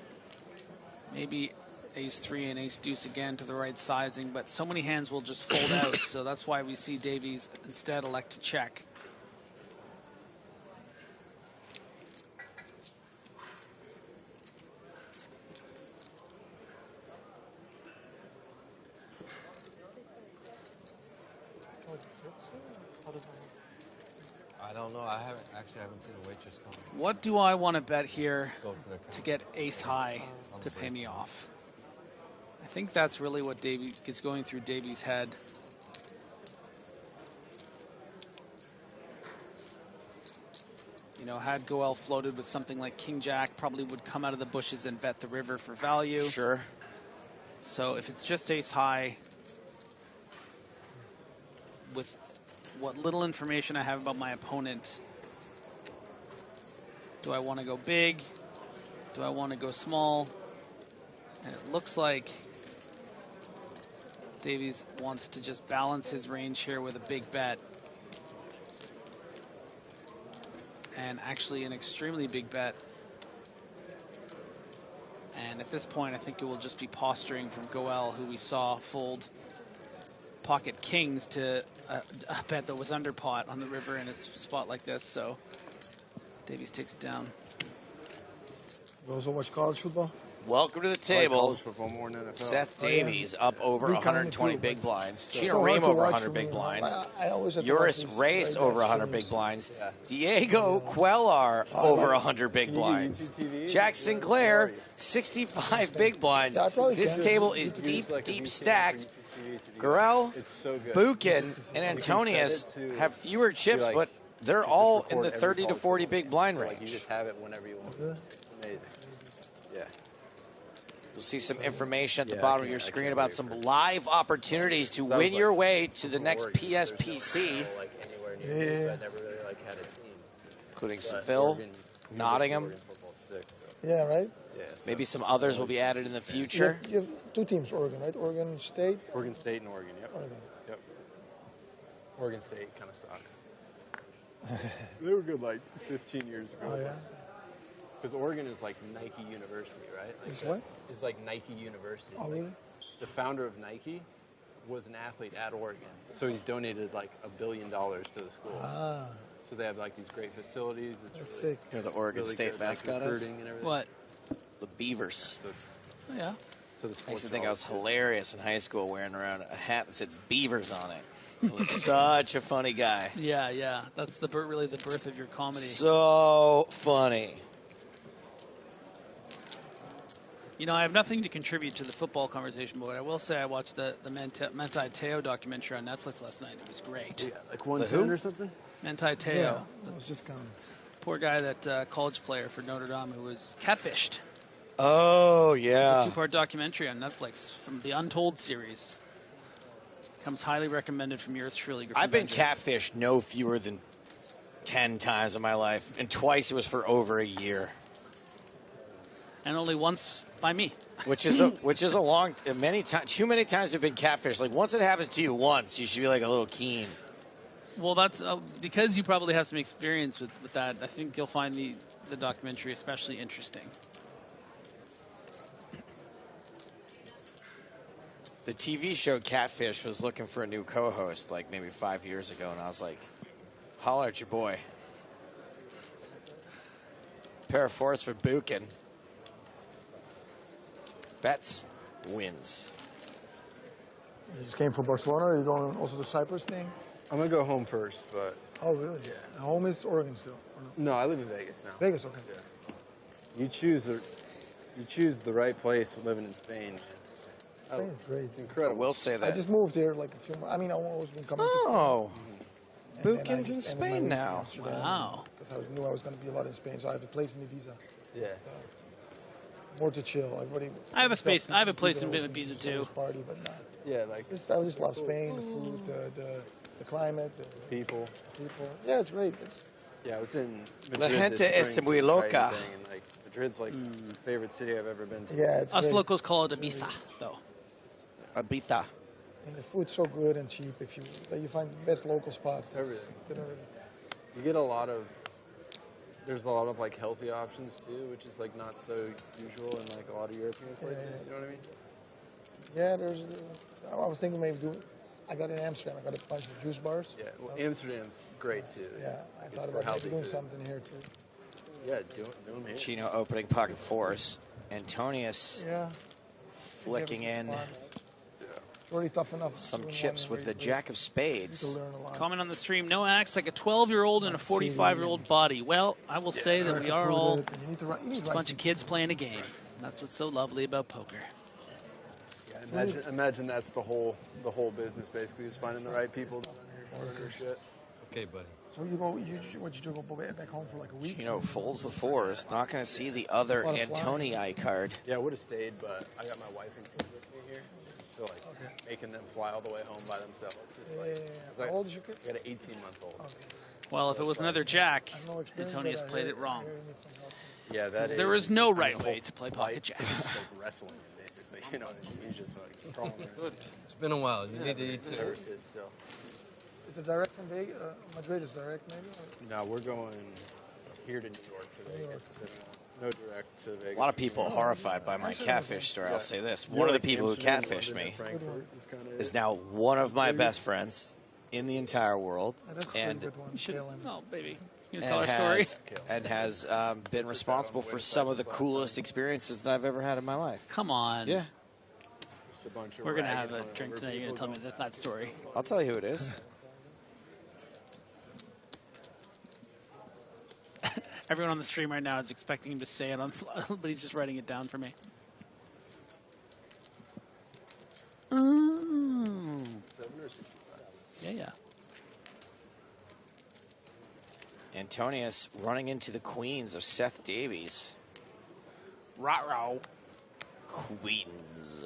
Maybe ace 3 and ace deuce again to the right sizing, but so many hands will just fold out, so that's why we see Davies instead elect to check. Actually, I haven't seen a waitress come. What do I want to bet here to get ace high to pay me off? I think that's really what Davey is going through Davey's head. You know, had Goel floated with something like King Jack, probably would come out of the bushes and bet the river for value. Sure. So if it's just ace high, with what little information I have about my opponent, do I want to go big? Do I want to go small? And it looks like Davies wants to just balance his range here with a big bet. And actually an extremely big bet. And at this point, I think it will just be posturing from Goel, who we saw fold pocket kings to a bet that was under pot on the river in a spot like this. So Davies takes it down. You also watch college football? Welcome to the I like table. college football more than NFL. Seth Oh, yeah. Davies up over We kinda 120 too, big but blinds. it's Chino so hard Ream to over watch 100 for big me. blinds. I always have to watch Joris these Race very over bad 100 streams. big blinds. Diego Quellar over 100 big Can you do blinds. YouTube TV? Jack Sinclair, 65 big blinds. Yeah, I probably This can. table is It's deep, like a deep VCR stacked. for YouTube TV. Gurel, It's so good. Buchan, and You can Antonius set it to have fewer chips, like, but they're just all in record the every 30 to college 40 football big blind game. So, like, you range. just have it whenever you want. It's amazing. Yeah. You'll see some information at the Yeah, bottom I of your can't screen wait about for some it. live opportunities to Sounds win your like way to the next Oregon. There's PSPC, no like anywhere near this. I never really like had a team. including But Seville, Oregon- Nottingham. Oregon football's sick, so. Yeah, right? Yeah, so Maybe some others will be added in the future. You have two teams, Oregon, right? Oregon State. Oregon State and Oregon, yep. Oregon. Yep. Oregon State kind of sucks. They were good like 15 years ago. Oh, yeah? Because Oregon is like Nike University, right? Like It's what? It's like Nike University. Oh, really? The founder of Nike was an athlete at Oregon. So he's donated like $1 billion to the school. Ah. So they have like these great facilities. It's That's really, sick. You know the Oregon really State good, like, mascot is? recruiting and everything. What? The Beavers. So, Oh, yeah. so the I used sports to think are I all was good. hilarious in high school wearing around a hat that said Beavers on it. I was such a funny guy. Yeah, yeah. That's the really the birth of your comedy. So funny. You know, I have nothing to contribute to the football conversation, but I will say I watched the Manti Teo documentary on Netflix last night. It was great. Yeah, like 110 or something? Manti Teo. Yeah, I was just counting. Poor guy, that college player for Notre Dame who was catfished. Oh, It's yeah. a 2-part documentary on Netflix from the Untold series. Comes highly recommended from yours truly. Griffin I've been Benjamin. catfished no fewer than 10 times in my life, and twice it was for over a year. And only once by me. Which is a long, many times, too many times I've been catfished. Like, once it happens to you once, you should be like a little keen. Well, that's because you probably have some experience with that. I think you'll find the documentary especially interesting. The TV show Catfish was looking for a new co-host like maybe 5 years ago, and I was like, holler at your boy. Pair of fours for Buchan. Bets wins. You just came from Barcelona. Are you going also the Cyprus thing? I'm going to go home first, but... Oh, really? Yeah. Home is Oregon still. Or no? No, I live in Vegas now. Vegas, okay. Yeah. You choose the right place living in Spain. Spain's great. It's incredible. I will say I that. just moved here like a few months. I mean, I've always been coming to Oh. And then I Buchan's in just ended my Spain lease now. Amsterdam Wow. Because I knew I was going to be a lot in Spain, so I have a place in Ibiza. Yeah. More to chill. Everybody. I have a space. I have a place in always Ibiza always too. Party, but not. Yeah, like I just love Spain, the food, the climate, the people. Yeah, it's great. Yeah, I was in La Madrid gente this es spring muy for the loca. Titan thing, and like Madrid's like my favorite city I've ever been to. Yeah, it's Us great. locals call it Ibiza, though. Ibiza. And the food's so good and cheap. If you find the best local spots. Everything. They don't You get a lot of. There's a lot of like healthy options too, which is like not so usual in like a lot of European places. You know what I mean? Yeah, I was thinking maybe I got in Amsterdam. I got a bunch of juice bars. Yeah, well, Amsterdam's great too. Yeah, I It's thought for about healthy maybe doing food. something here too. Yeah, do them here. Chino opening pocket fours. Antonius Yeah. flicking in. You already tough enough. Some chips with the jack of spades. Comment on the stream, no acts like a 12-year-old and a 45-year-old body. Well, I will say that we are all just a bunch of kids playing a game. That's what's so lovely about poker. Yeah, imagine that's the whole business basically, is finding the right people to work shit. Okay, buddy. So what you do? Go back home for like a week? Chino folds the fours. Not going to see the other Antonii card. Yeah, I would have stayed, but I got my wife and kids with me here. So like making them fly all the way home by themselves. It's like, how old is your kid? I got an 18-month-old. Okay. Well, if it was another jack, Antonius played it wrong. Yeah, that there is no right way to play pocket jacks. It's like wrestling, basically. You know what I mean? He's just like crawling around. It's been a while. You need to eat too. Still. Is it direct from Vegas? Madrid is direct, maybe? No, we're going here to New York to Vegas. No direct to Vegas. A lot of people are horrified by my catfish story. I'll say this. One of the people who catfished me is now one of my best friends in the entire world. And oh, baby. You tell our story. And has been responsible for some of the coolest experiences that I've ever had in my life. Come on. Yeah. We're going to have a drink tonight. You're going to tell me that story. I'll tell you who it is. Everyone on the stream right now is expecting him to say it on, but he's just writing it down for me. Yeah. Antonius running into the queens of Seth Davies. Rah-row. Queens.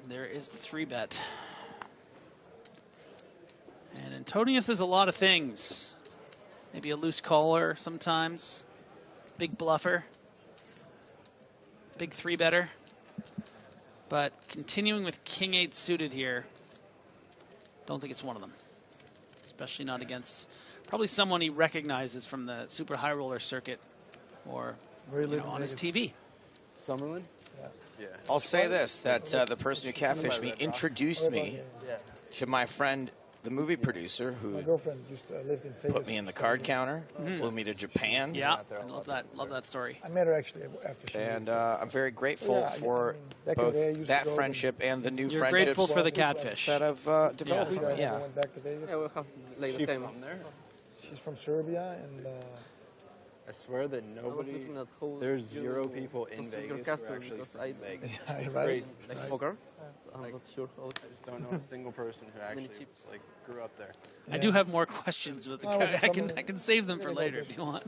There is the 3-bet. And Antonius is a lot of things. Maybe a loose caller sometimes. Big bluffer. Big 3-better. But continuing with King 8 suited here, don't think it's one of them. Especially not against probably someone he recognizes from the super high roller circuit or on his TV. Summerlin? Yeah. I'll say this, that the person who catfished me introduced me to my friend, the movie producer, who my girlfriend used to live in Vegas. put me in the card counter, flew me to Japan. Yeah, love that story. I met her actually after she and I'm very grateful for both that friendship and the new You're friendships grateful for the catfish that have developed from it. Yeah. Went back to Vegas. Yeah, we'll have like the same. She's from Serbia, and I swear that nobody, there's 0 people in Vegas who are actually from Vegas. It's crazy. Like poker? I'm not sure. I just don't know a single person who actually like grew up there. I do have more questions with the I can save them for later if you want.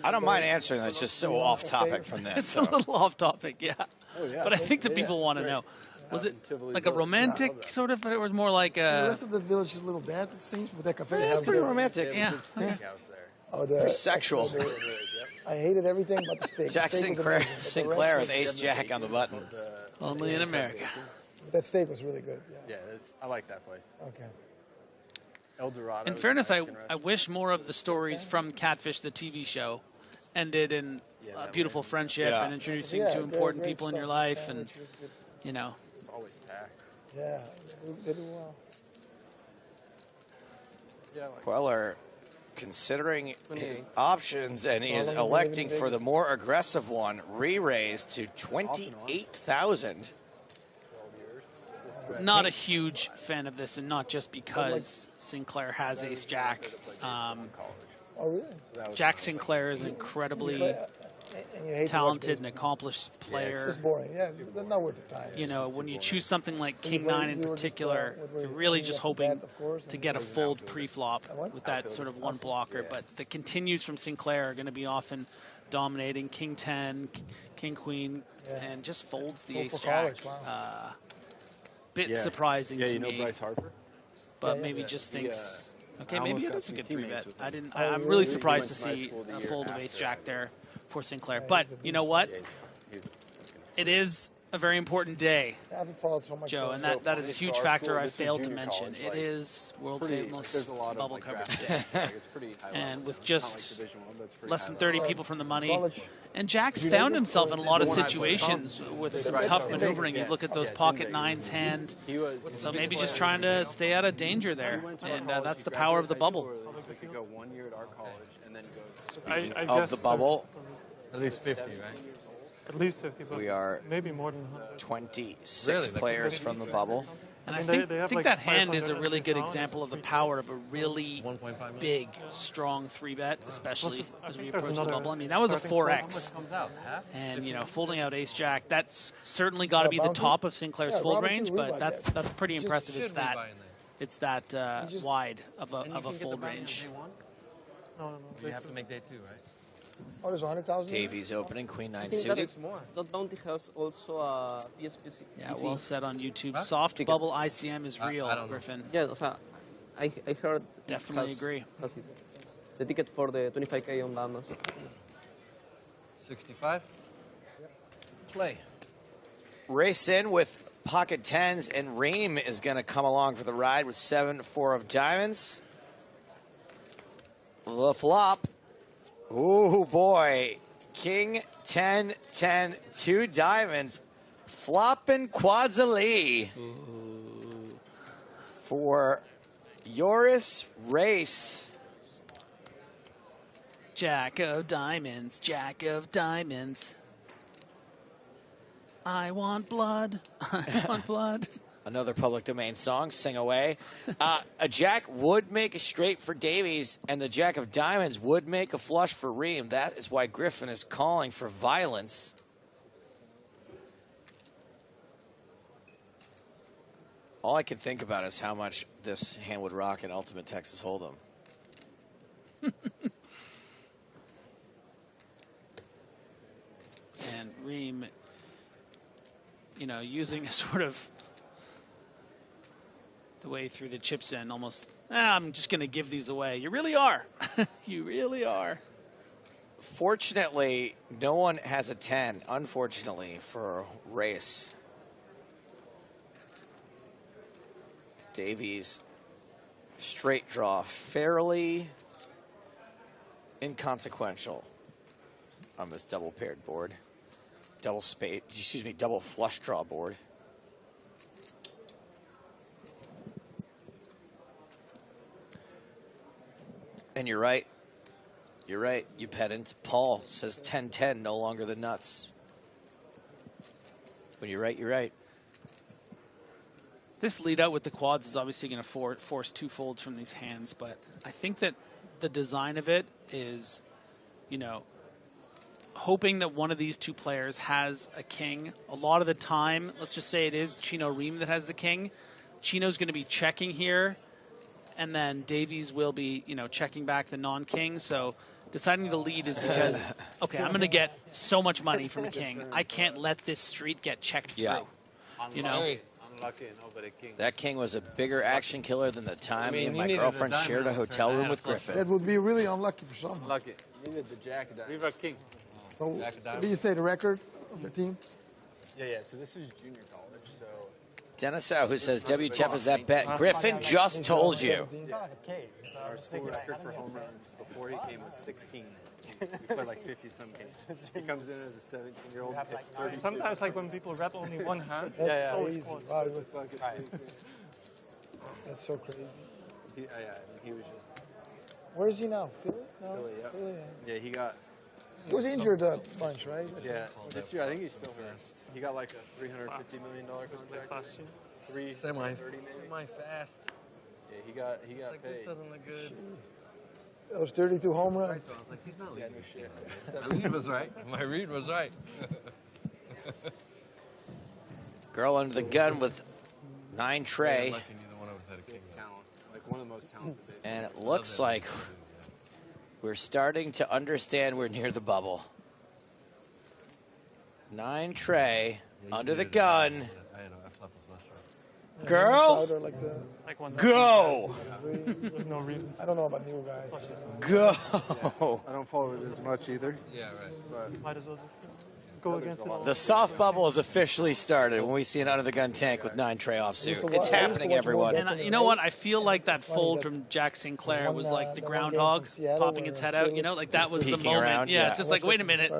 I don't mind answering that. It's just so off topic from this. It's a little off topic, yeah. But I think the people want to know. Was it like a romantic sort of, but it was more like a... The rest of the village is a little bad, it seems, but that cafe... It's pretty romantic. Yeah. Pretty sexual. I hated everything but the steak. Jack Sinclair with Ace Jack on the button. Only in America. That steak was really good. Yeah, I like that place. Okay. El Dorado. In fairness, I wish more of the stories from Catfish, the TV show, ended in beautiful friendship and introducing to important people in your life, and you know. It's always packed. Yeah, they do well. Queller considering his options, and he is electing for the more aggressive one, re-raise to 28,000. Not a huge fan of this, and not just because Sinclair has Ace Jack. Oh, really? Jack Sinclair is incredibly talented and accomplished player. It's just boring. Yeah, it's not worth the time. You know, when you choose something like King 9 in particular, you're really just hoping to get a fold pre-flop with that sort of one blocker. But the continues from Sinclair are going to be often dominating King 10, King Queen, and just folds the Ace Jack. Bit surprising to me. Bryce Harper? But maybe just thinks, okay, maybe it is a good 3-bet. I'm really surprised to see a fold of Ace Jack there for Sinclair. But you know what? It is a very important day, I haven't followed so much. Joe, and that is a huge factor I failed to mention. It is world famous bubble coverage day. And with just less than 30 people from the money. And Jack's found himself in a lot of situations with some tough maneuvering. You look at those pocket nines hand, so maybe just trying to stay out of danger there. And that's the power of the bubble. We could go 1 year at our college and then go. I guess the bubble. At least 50, right? At least 50, but we are maybe more than 100. 26 players from the bubble. And I think like that hand is a really good example of the power of a really big, strong 3-bet, especially as we approach the bubble. I mean, that was a 4X. And, you know, folding out ace-jack, that's certainly got to be the top of Sinclair's fold range, but that's pretty impressive. It's that wide of a fold range. No. You have to make day 2, right? Oh, there's 100,000. Davies opening, queen 9 think suited. that bounty has also a PSP. Yeah, well said on YouTube. Soft bubble ICM is real, Griffin. Yeah, I heard. Definitely agree. The ticket for the 25K on Bahamas. 65. Play. Race in with pocket 10s, and Reem is going to come along for the ride with 7-4 of diamonds. The flop. Ooh, boy. King 10, 10, 2 diamonds. Flopping quads a lee for Joris Race. Jack of diamonds, Jack of diamonds. I want blood, I want blood. Another public domain song, sing away. A jack would make a straight for Davies, and the jack of diamonds would make a flush for Reem. That is why Griffin is calling for violence. All I can think about is how much this hand would rock in Ultimate Texas Hold'em. And Reem, you know, using a sort of the way through the chips in, almost, I'm just going to give these away. You really are. You really are. Fortunately, no one has a 10, unfortunately, for Race. Davies, straight draw, fairly inconsequential on this double paired board. Double spade, excuse me, double flush draw board. And you're right. You're right, you pedant. Paul says 10-10, no longer the nuts. But you're right, you're right. This lead out with the quads is obviously going to force 2 folds from these hands, but I think that the design of it is, you know, hoping that one of these 2 players has a king. A lot of the time, let's just say it is Chino Reem that has the king. Chino's going to be checking here, and then Davies will be, you know, checking back the non-king. So deciding to lead is because, okay, I'm going to get so much money from a king. I can't let this street get checked through. You know? Unlucky and nobody king. That king was a bigger action killer than the time me and my girlfriend shared a hotel room with Griffin. That would be really unlucky for someone. Unlucky. You needed the jack of diamonds. Leave a king. So, what do you say, the record of the team? Yeah, so this is junior college, so... Dennisau, who says WTF is that bet. Griffin just told you. Our school record for home runs before he came was 16. We played like 50-some games. He comes in as a 17-year-old, hits 30. Sometimes, like when people rep only one hand, That's always crazy. close. Wow, that's so crazy. He was just... Where is he now? Philly? No? Philly, yeah. Philly, Yeah, he got... He was injured a bunch, right? Yeah, this year I think he's still hurt. He got like a $350 million contract. Last year. Semi-fast. Yeah, he got Like, paid. this doesn't look good. Those 32 home runs. Like, he's not Yeah, no shit. My read was right. My read was right. Girl under the gun with 9 tray. Talent. Like one of the most talented. And it looks like we're starting to understand we're near the bubble. 9 tray under the gun. Girl, go! There's no reason. I don't know about new guys. Go! I don't follow it as much either. Yeah, right. But might as well just... go against it. The soft bubble has officially started when we see an under-the-gun tank with 9 tray offsuit. It's happening, everyone. And you know what? I feel like that fold from Jack Sinclair was like the groundhog popping its head out. You know, like that was the Peeking moment. around, Yeah, yeah. it's just like, wait a minute.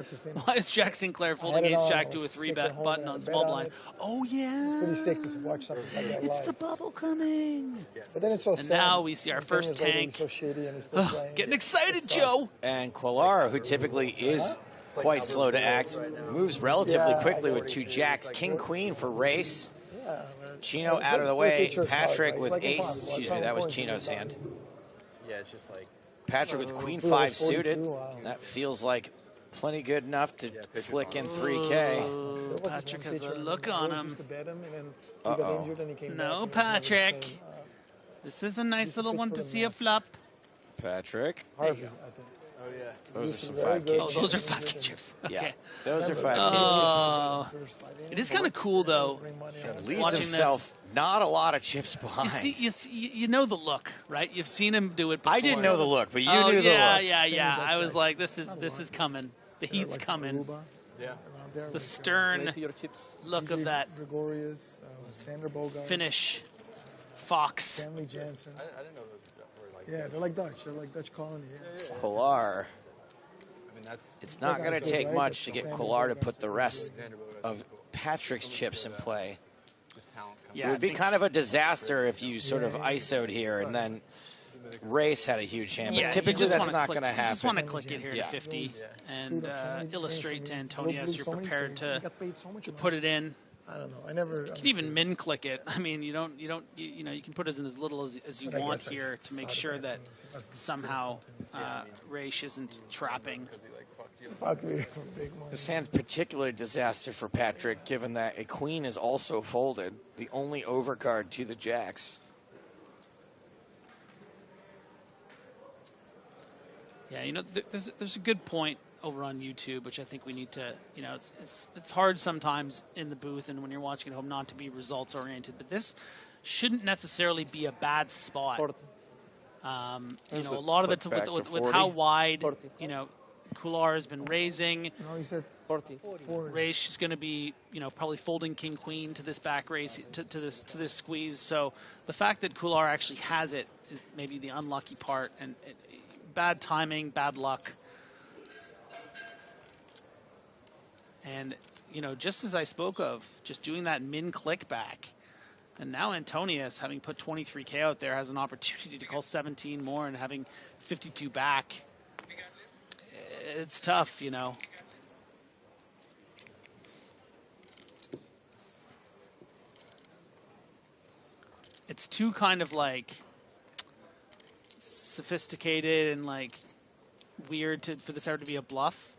Why is Jack Sinclair folding ace-jack to a 3-bet button on small blind? Oh, yeah. It's pretty sick to watch something like that It's live. the bubble coming. But then it's so And sad. now we see our first tank. Getting excited, Joe. And Quillar, who typically is quite slow to act, moves relatively quickly with 2 jacks. King, queen for race. Chino out of the way. Patrick with ace. Excuse me, that was Chino's hand. Yeah, it's just like Patrick with queen 5 suited. That feels like plenty good enough to flick in 3K. Patrick has a look on him. Uh-oh. No, Patrick. This is a nice little one to see a flop. Patrick. Harvey, I think. Oh, yeah. Those are some 5K Oh, chips. those are 5K chips. Okay. Yeah, those are 5K chips. It is kind of cool, though, Leaves watching himself not a lot of chips behind. You know the look, right? You've seen him do it before. I didn't know the look, but you oh, knew the yeah, look. Yeah. I was like, this is coming. The heat's coming. Yeah. The stern look of that Gregorius, Sander Bogart, finish. Fox. Stanley Jansen. I didn't know those were like. Yeah, they're like Dutch. They're like Dutch colony. Yeah. Quillar. I mean, that's. It's not going to take much to get Quillar to put the rest of Patrick's chips in play. Yeah, it would be kind of a disaster if you sort of ISO'd here and then Race had a huge hand. But typically that's not going to happen. You just want to click it here to 50 and illustrate to Antonio as you're prepared to put it in. I don't know. I never. You can even min click it. I mean, you know, you can put it in as little as you want here to make sure that somehow Raish isn't trapping. This hand's particularly disaster for Patrick, given that a queen is also folded, the only overcard to the jacks. Yeah, you know, there's a good point over on YouTube, which I think we need to, you know, it's hard sometimes in the booth and when you're watching at home not to be results oriented, but this shouldn't necessarily be a bad spot. You know, a lot of it with how wide, you know, Quillar has been raising. No, he said 40. Raish is going to be, you know, probably folding king queen to this back raise to this squeeze. So the fact that Quillar actually has it is maybe the unlucky part, and bad timing, bad luck. And, you know, just as I spoke of, just doing that min click back. And now Antonius, having put 23K out there, has an opportunity to call 17 more and having 52 back. It's tough, you know. It's too kind of like sophisticated and like weird for this ever to be a bluff.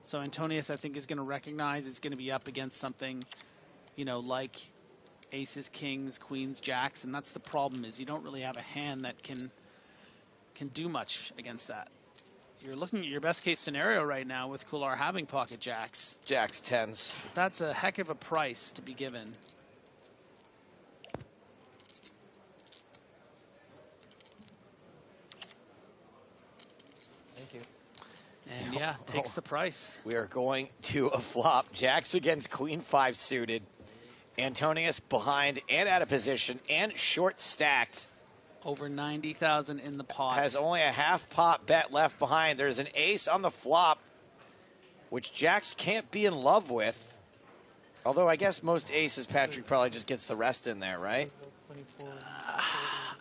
So Antonius, I think, is going to recognize it's going to be up against something, you know, like aces, kings, queens, jacks, and that's the problem, is you don't really have a hand that can do much against that. You're looking at your best case scenario right now with Quillar having pocket jacks. Jacks, tens. That's a heck of a price to be given. Thank you. And yeah, takes the price. We are going to a flop. Jacks against queen 5 suited. Antonius behind and out of position and short stacked. Over 90,000 in the pot. Has only a half pot bet left behind. There's an ace on the flop, which jacks can't be in love with. Although I guess most aces, Patrick probably just gets the rest in there, right?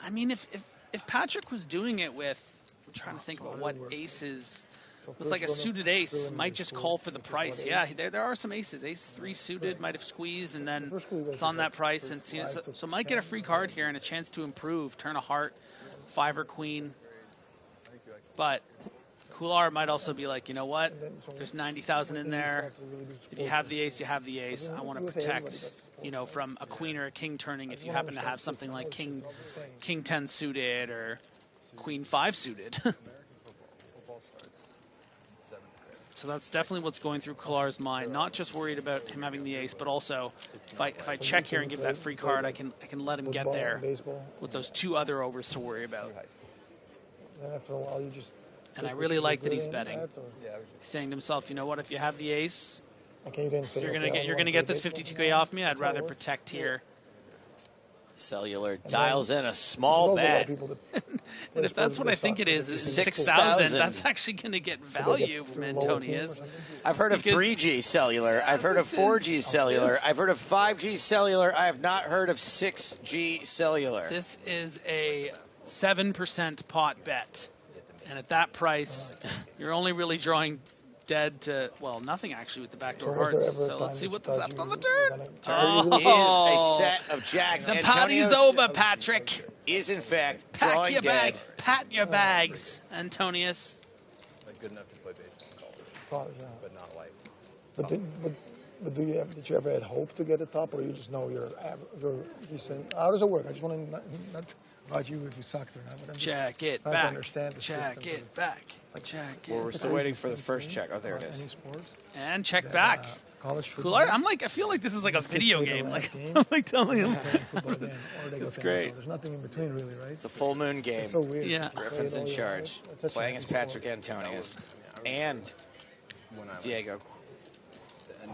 I mean, if Patrick was doing it with, I'm trying to think about what aces, with like a suited ace, might just call for the price. Yeah, there are some aces. Ace 3 suited might have squeezed and then it's on that price. And so might get a free card here and a chance to improve. Turn a heart, 5 or queen. But Quillar might also be like, you know what? There's 90,000 in there. If you have the ace, you have the ace. I want to protect, you know, from a queen or a king turning if you happen to have something like king 10 suited or queen 5 suited. So that's definitely what's going through Quillar's mind. Not just worried about him having the ace, but also if I check here and give that free card, I can let him get there with those 2 other overs to worry about. Then after a while, you just. And I really like that he's betting. He's saying to himself, you know what, if you have the ace, Okay, you didn't say You're gonna get this 52K off me. I'd rather protect here. Cellular dials in a small bet. And if that's what I think it is 6,000, that's actually going to get value from Antonius. I've heard of 3G cellular. I've heard of 4G cellular. I've heard of 5G cellular. I have not heard of 6G cellular. This is a 7% pot bet. And at that price, you're only really drawing dead to, well, nothing actually with the backdoor hearts. So let's see what's left on the turn. Turn is a set of jacks. The party's over, Patrick. Is in fact Pack drawing your dead. bag. Pat your bags, Antonius. Like good enough to play baseball in college, but not like. But did you ever had hope to get a top, or you just know you're decent? How does it work? I just want to not about you if you sucked or not. But I'm just Check it trying to back. understand the system. Check it back. Check it. Well, we're still waiting for the first check. Oh, there it is. Any sports? And check back. College Cool. football. I feel like this is like a video game. Like, I'm like telling him. That's great. There's nothing in between, really, right? It's a full moon game. It's so weird. Yeah. Griffin's in charge. Playing as Patrick Antonius and Diego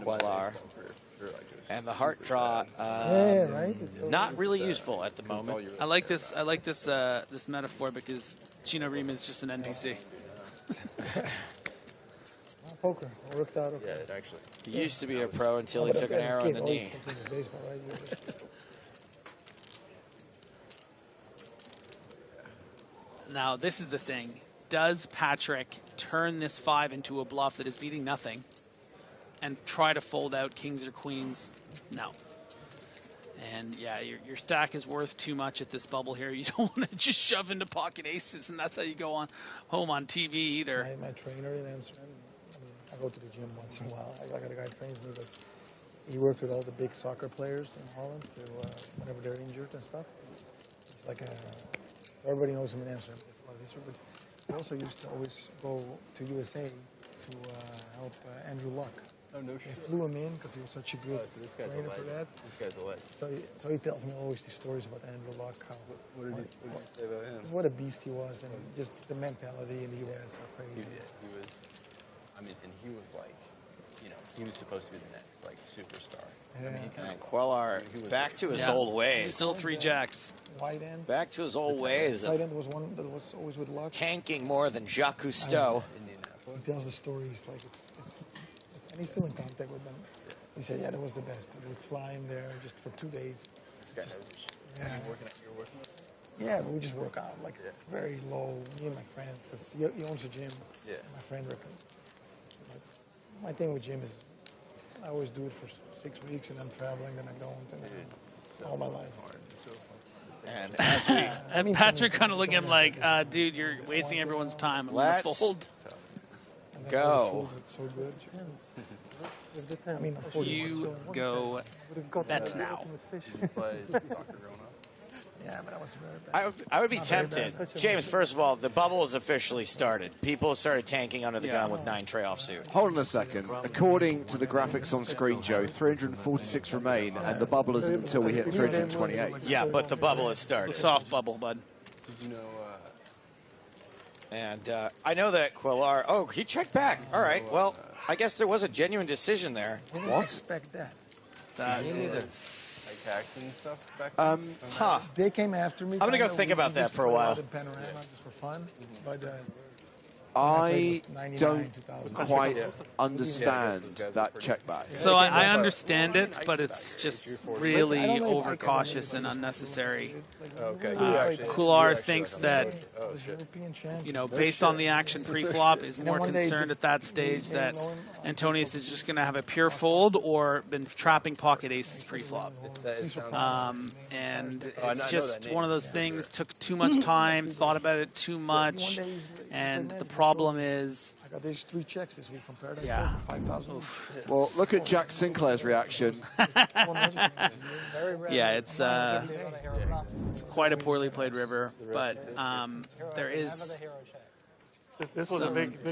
Quellar. And the heart draw, not really useful at the moment. I like this. I like this. This metaphor because Gino Rima is just an NPC. Poker worked out. Okay. Yeah, it actually. He used to be a pro until he took an arrow in the knee. Now this is the thing: does Patrick turn this 5 into a bluff that is beating nothing, and try to fold out kings or queens? No. And yeah, your stack is worth too much at this bubble here. You don't want to just shove into pocket aces, and that's how you go on home on TV either. My trainer in Amsterdam, I go to the gym once in a while. I got a guy who trains me, but he worked with all the big soccer players in Holland to, whenever they're injured and stuff. It's like everybody knows him in Amsterdam. It's a lot of history, but he also used to always go to USA to help Andrew Luck. Oh, no shit. They flew him in because he was such a good trainer for that. This guy's a legend. So he tells me always these stories about Andrew Luck. What did he say about him? What a beast he was, and just the mentality in the U.S. How crazy. He was. I mean, and he was like, he was supposed to be the next like superstar. Yeah. I mean, And Quellar back to his old ways. Still 3 jacks. Wide end. Back to his old ways Wide of end was one that was always with Luck. tanking more than Jacques Cousteau. He tells the stories like and he's still in contact with them. He said, yeah, that was the best. He would fly him there just for 2 days. This guy knows his shit. You're working with him? Yeah, we just work out like very low. Me and my friends, because he owns a gym. Yeah. My friend recommended. My thing with gym is I always do it for 6 weeks, and I'm traveling, then I don't, and all my life. And as we And Patrick kind of looking at him like, dude, you're wasting everyone's time. I'm going to Let's fold. go. It's so good. I mean, You go bet now. Yeah, but I was very bad. I would be tempted. James, first of all, the bubble has officially started. People started tanking under the gun with 9 tray offsuit. Hold on a second. According to the graphics on screen, Joe, 346 remain, and the bubble isn't until we hit 328. Yeah, but the bubble has started. Soft bubble, bud. Did you know? And I know that Quellar. Oh, he checked back. All right. Well, I guess there was a genuine decision there. What? Expect that. Like taxing and stuff back then? They came after me. I'm gonna go think about that for a while. Panorama just for fun, but I don't quite understand that check back. So I understand it, but it's just really overcautious and unnecessary. Coular thinks that, based on the action pre-flop, is more concerned at that stage that Antonius is just going to have a pure fold or been trapping pocket aces pre-flop. And it's just one of those things, took too much time, thought about it too much, and the problem is... I got these 3 checks this week compared to 5,000. Well, look at Jack Sinclair's reaction. Yeah, it's quite a poorly played river, but there is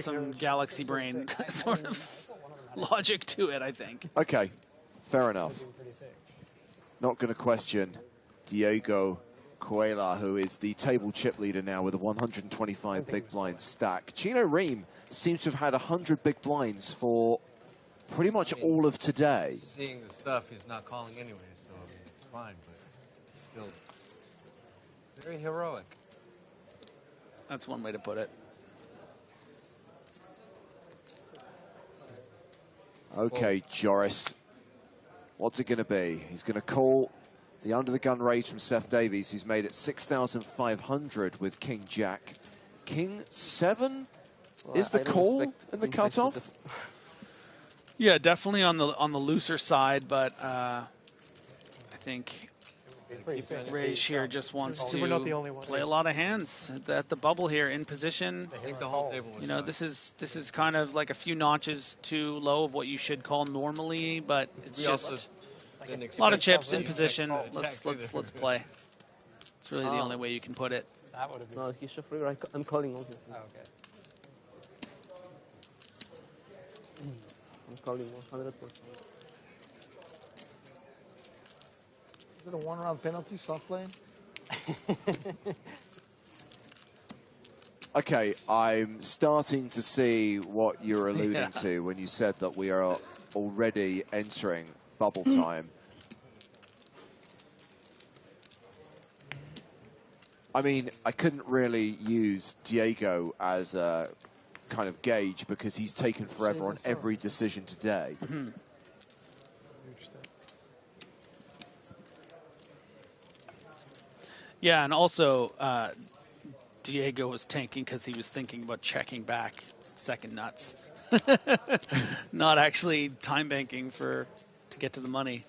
some galaxy brain sort of logic to it, I think. Okay, fair enough. Not going to question Diego Quellar, who is the table chip leader now with a 125 big blind stack. Gino Ream seems to have had 100 big blinds for pretty much all of today. Seeing the stuff, he's not calling anyway, so I mean, it's fine, but still very heroic. That's one way to put it. Okay, Joris. What's it going to be? He's going to call the under-the-gun raise from Seth Davies. He's made it 6,500 with King Jack. King 7 is the call in the cutoff? Yeah, definitely on the looser side, but I think Rage here just wants to play a lot of hands at the bubble here in position. You know, this is kind of like a few notches too low of what you should call normally, but it's just a lot of chips in position. Let's play. It's really the only way you can put it. No, he's shuffling. I'm calling also. Oh, okay. I'm calling 100%. Is it a one-round penalty, soft play? Okay, I'm starting to see what you're alluding to when you said that we are already entering bubble time. I mean, I couldn't really use Diego as a kind of gauge because he's taken forever on every decision today. Yeah, and also Diego was tanking because he was thinking about checking back second nuts, not actually time banking to get to the money.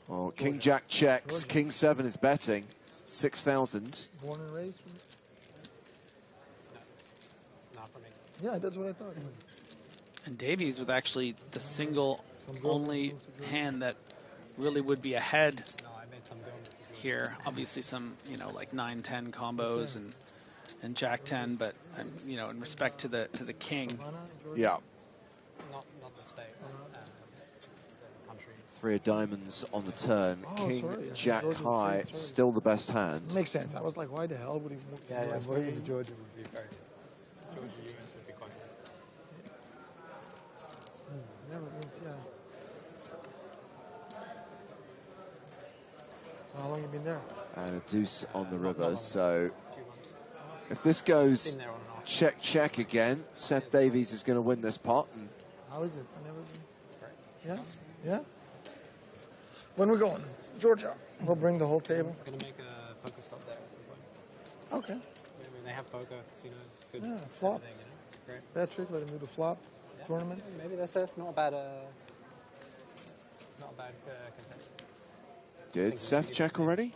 Oh, King Jack checks. King 7 is betting 6,000. Born and raised? Not for me. Yeah, that's what I thought. And Davies with actually the single only hand that really would be ahead here. Obviously some, you know, like 9-10 combos and Jack 10, but you know, in respect to the king. Yeah. Not the state. Country. 3 of diamonds on the turn. King Jack high, still the best hand. Makes sense. I was like, why the hell would he move to Yeah, the Georgia would be very good. Georgia US would be quite good. Never been, yeah. So how long you been there? And a deuce on the river, so if this goes check again, Seth Davies is going to win this pot. And how is it? I never been. Yeah? Yeah? When we're going? Georgia. We'll bring the whole table. We're going to make a poker stop there at some point. Okay. I mean, they have poker, casinos, good. Yeah, flop. Everything, you know? It's great. Bad trick, let him do the flop tournament. Yeah, maybe that's not a bad contention. did Seth check already?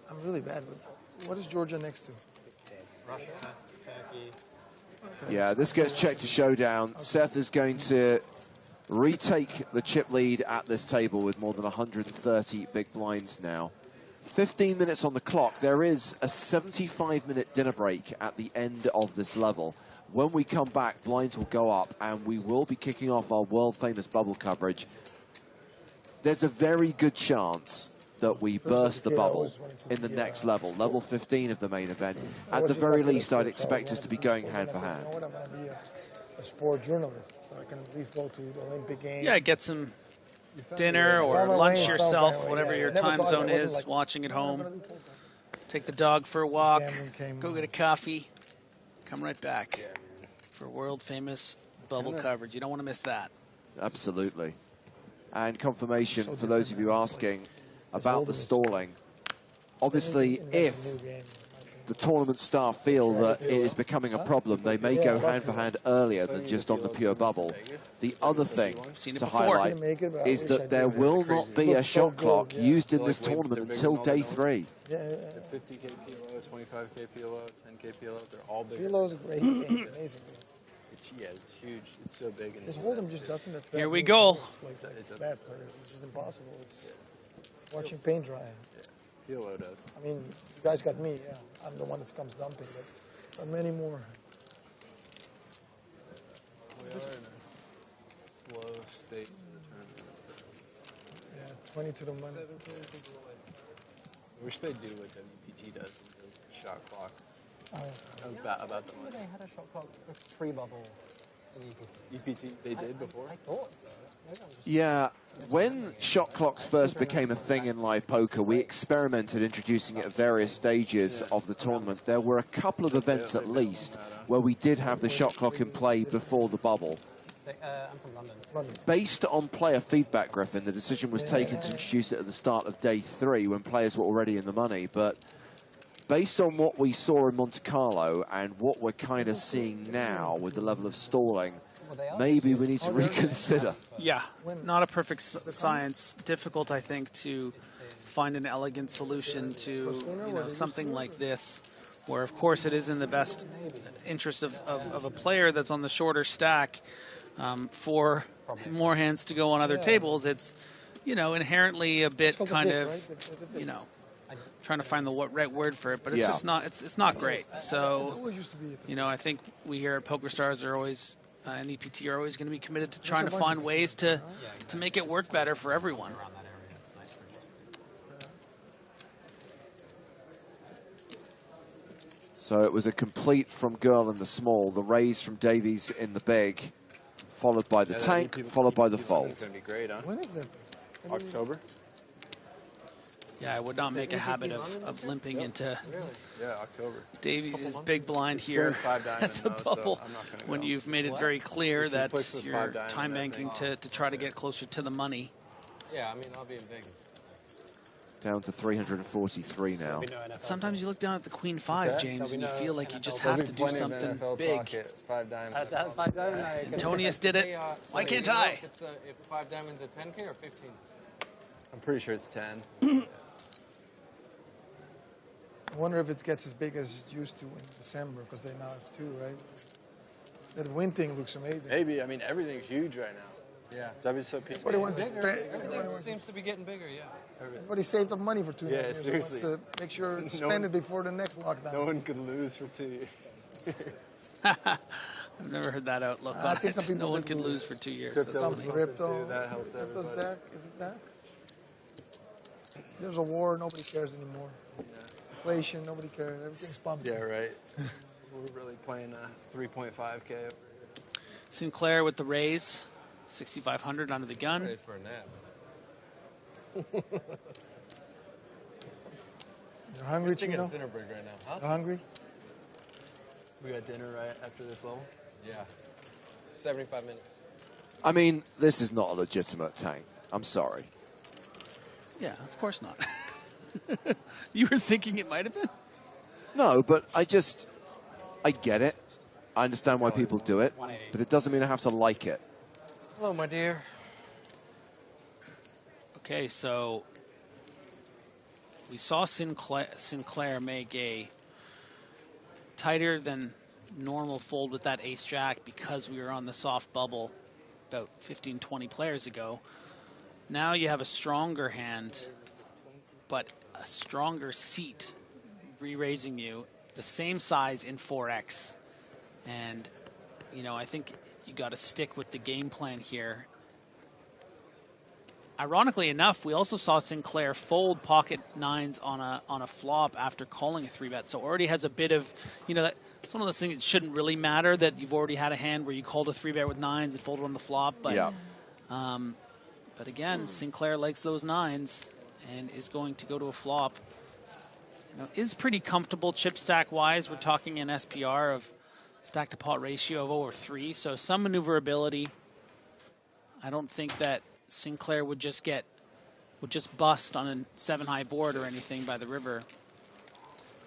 I'm really bad with what is Georgia next to? Russia, Turkey. Okay. Yeah, this gets checked to showdown. Okay. Seth is going to retake the chip lead at this table with more than 130 big blinds now. 15 minutes on the clock. There is a 75-minute dinner break at the end of this level. When we come back, blinds will go up, and we will be kicking off our world-famous bubble coverage. There's a very good chance that we burst the bubble in the next level, level 15 of the main event. At the very least, I'd expect us to be going hand for hand. You know what, I'm going to be a sport journalist, so I can at least go to the Olympic Games. Yeah, get some dinner or lunch yourself, whatever your time zone is, watching at home. Take the dog for a walk, go get a coffee, come right back for world-famous bubble coverage. You don't want to miss that. Absolutely. And confirmation for those of you asking about the stalling. Obviously, if the tournament staff feel that it is becoming a problem, they may go hand for hand earlier than just on the pure bubble. The other thing to highlight is that there will not be a shot clock used in this tournament until day 3. 50K PLO, 25K PLO, 10K PLO, they're all big. PLO's a great game, amazing. It's huge. It's so big. His hold'em just doesn't affect Here we go. Like bad players. It's just impossible. It's watching paint dry. Yeah. PLO does. I mean, you guys got me, yeah. I'm the one that comes dumping, but many more. We are in a slow state tournament. Yeah, 20 to the money. I wish they'd do what WPT does with the shot clock. About the money. They had a shot clock pre-bubble in EPT, they did before? I thought so. Yeah, when shot clocks first became a thing in live poker, we experimented introducing it at various stages of the tournament. There were a couple of events at least where we did have the shot clock in play before the bubble. I'm from London. Based on player feedback, Griffin, the decision was taken to introduce it at the start of day 3 when players were already in the money, but based on what we saw in Monte Carlo and what we're kind of seeing now with the level of stalling, maybe we need to reconsider. Yeah, not a perfect science. Difficult, I think, to find an elegant solution to something like this, where of course it is in the best interest of a player that's on the shorter stack for more hands to go on other tables. It's inherently a bit kind of trying to find the right word for it, but it's just not. It's not great. So I think we here at PokerStars are always. And EPT are always going to be committed to trying to find ways to make it work better for everyone. So it was a complete from Girl in the small, the raise from Davies in the big, followed by the tank, folled by the fold. It's going to be great, huh? When is it? October? Yeah, I would not make a habit of limping into October. Davies' big blind here at the bubble when you've made it very clear that you're time banking to try to get closer to the money. Yeah, I mean, I'll be in Vegas. Down to 343 now. Sometimes you look down at the Queen 5, James, and you feel like you just have to do something big. Antonius did it. Why can't I? If 5 diamonds at 10K or 15? I'm pretty sure it's 10. I wonder if it gets as big as it used to in December, because they now have 2, right? That win thing looks amazing. Maybe. I mean, everything's huge right now. Yeah. WSOP. Everybody wants to Everything seems to be getting bigger, yeah. Everybody saved up money for 2 years. Seriously. Wants to make sure to spend it before the next lockdown. No one could lose for 2 years. I've never heard that outlook. I think some people no one can lose for 2 years. Crypto. That helped Crypto's everybody. back. Is it back? There's a war. Nobody cares anymore. Inflation. Nobody cares. Everything's pumping. Yeah, right. We're really playing 3.5K. Sinclair with the raise. 6,500 onto the gun. Ready for a nap. You're hungry, Chino? Dinner break right now. Huh? You hungry? We got dinner right after this level? Yeah. 75 minutes. I mean, this is not a legitimate tank. I'm sorry. Yeah, of course not. You were thinking it might have been? No, but I get it. I understand why people do it, but it doesn't mean I have to like it. Hello, my dear. Okay, so we saw Sinclair make a tighter than normal fold with that ace-jack because we were on the soft bubble about 15, 20 players ago. Now you have a stronger hand, but a stronger seat re-raising you, the same size in 4X. And, I think you got to stick with the game plan here. Ironically enough, we also saw Sinclair fold pocket 9s on a flop after calling a 3-bet. So already has a bit of, it's one of those things that shouldn't really matter, that you've already had a hand where you called a 3-bet with 9s and folded on the flop. But, but again, Sinclair likes those 9s and is going to go to a flop. Is pretty comfortable chip stack wise. We're talking an SPR of stack to pot ratio of over 3, so some maneuverability. I don't think that Sinclair would just bust on a 7-high board or anything by the river.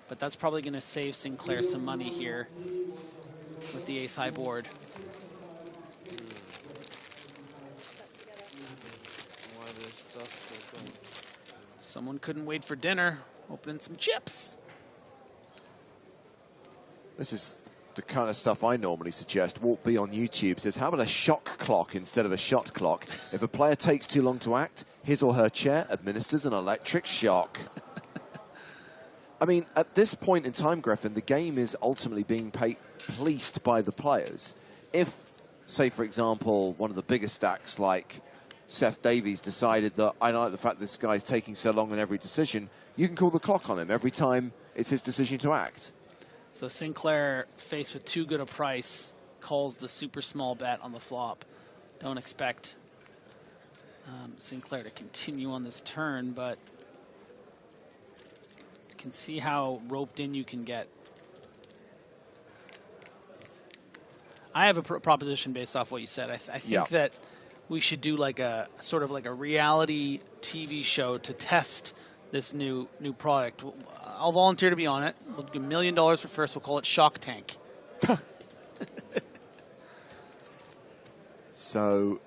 But that's probably going to save Sinclair some money here with the ace-high board. Someone couldn't wait for dinner, opening some chips. This is the kind of stuff I normally suggest. Walk B on YouTube says, how about a shock clock instead of a shot clock? If a player takes too long to act, his or her chair administers an electric shock. I mean, at this point in time, Griffin, the game is ultimately being policed by the players. If, say, for example, one of the biggest stacks like Seth Davies decided that I like the fact this guy's taking so long in every decision, you can call the clock on him every time it's his decision to act. So Sinclair, faced with too good a price, calls the super small bet on the flop. Don't expect Sinclair to continue on this turn, but you can see how roped in you can get. I have a proposition based off what you said. I think that we should do like a sort of like a reality TV show to test this new product. I'll volunteer to be on it. We'll give $1 million for first. We'll call it Shock Tank. So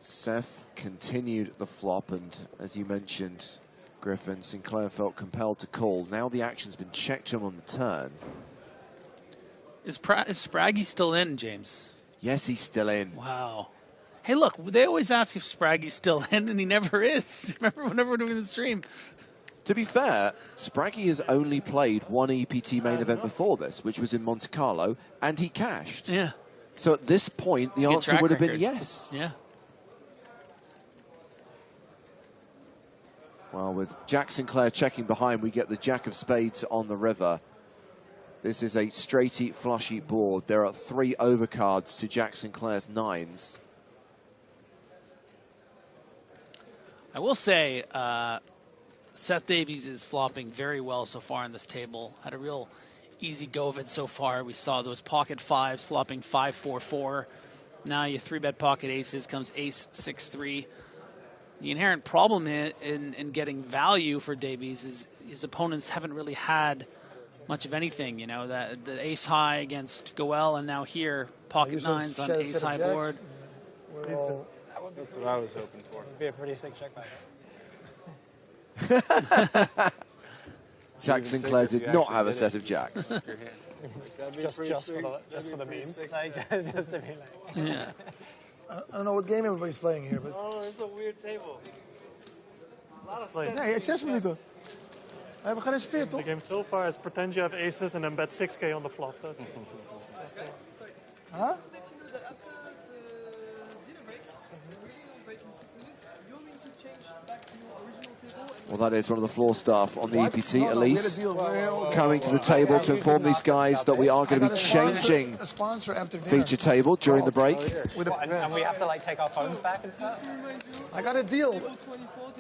Seth continued the flop, and as you mentioned, Griffin, Sinclair felt compelled to call. Now the action's been checked him on the turn. Is Spraggy still in, James? Yes, he's still in. Wow. Hey, look, they always ask if Spraggy's still in, and he never is. Remember whenever we're doing the stream? To be fair, Spraggy has only played one EPT main event before this, which was in Monte Carlo, and he cashed. Yeah. So at this point, the answer would have been yes. Yeah. Well, with Jack Sinclair checking behind, we get the Jack of Spades on the river. This is a straight-eat, flush-eat board. There are 3 overcards to Jack Sinclair's 9s. I will say, Seth Davies is flopping very well so far on this table. Had a real easy go of it so far. We saw those pocket 5s flopping 5-4-4. Now you 3-bet pocket aces, comes ace 6-3. The inherent problem in getting value for Davies is his opponents haven't really had much of anything. You know, the ace high against Goel, and now here pocket 9s on ace high board. That's what I was hoping for. It'd be a pretty sick check back. Jack Sinclair did not have a set of jacks. just for the memes, like, just to be like. Yeah. I don't know what game everybody's playing here, but. Oh, it's a weird table. A lot of Nee, het 6 minuten. We hebben gereserveerd, toch? The game so far is pretend you have aces and then bet 6k on the flop. That's Huh? Well, that is one of the floor staff on the EPT, Elise, coming to the table to inform these guys that we are going to be changing feature table during the break. And we have to like take our phones back and stuff? I got a deal.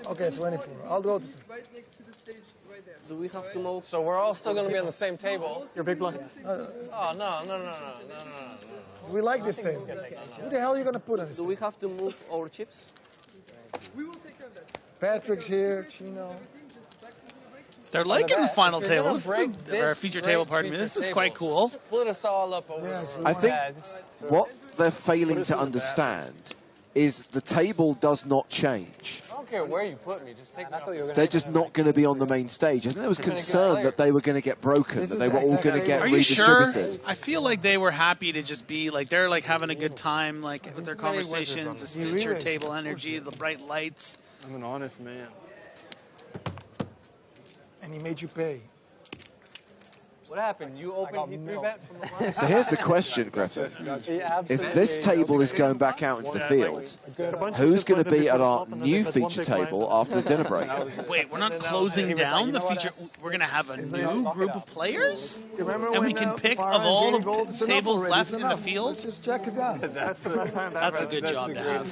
Okay, 24. I'll go to. Do we have to move? So we're all still going to be on the same table? Your big blind. Oh, no. We like this table. Who the hell are you going to put on this? Do we have to move our chips? We will take care of that. Patrick's here, Chino. They're liking the final table. Or feature table, pardon me. This is quite cool. Split us all up over I think what they're failing to understand is the table does not change. I don't care where you put me, just take me. They're just not going to be on the main stage. I think there was concern that they were going to get broken, that they were all going to get redistributed. Sure? I feel like they were happy to just be like, they're like having a good time, like with their conversations, this feature table energy, the bright lights. I'm an honest man. And he made you pay. What happened? You opened, he 3-bet from the bottom? So here's the question, Griffin. If this table is going back out into the field, who's going to be at our new feature table after the dinner break? Wait, we're not closing down the feature. We're going to have a new group of players? And we can pick of all the tables left in the field? Just check it out. That's the best time That's a good job to have.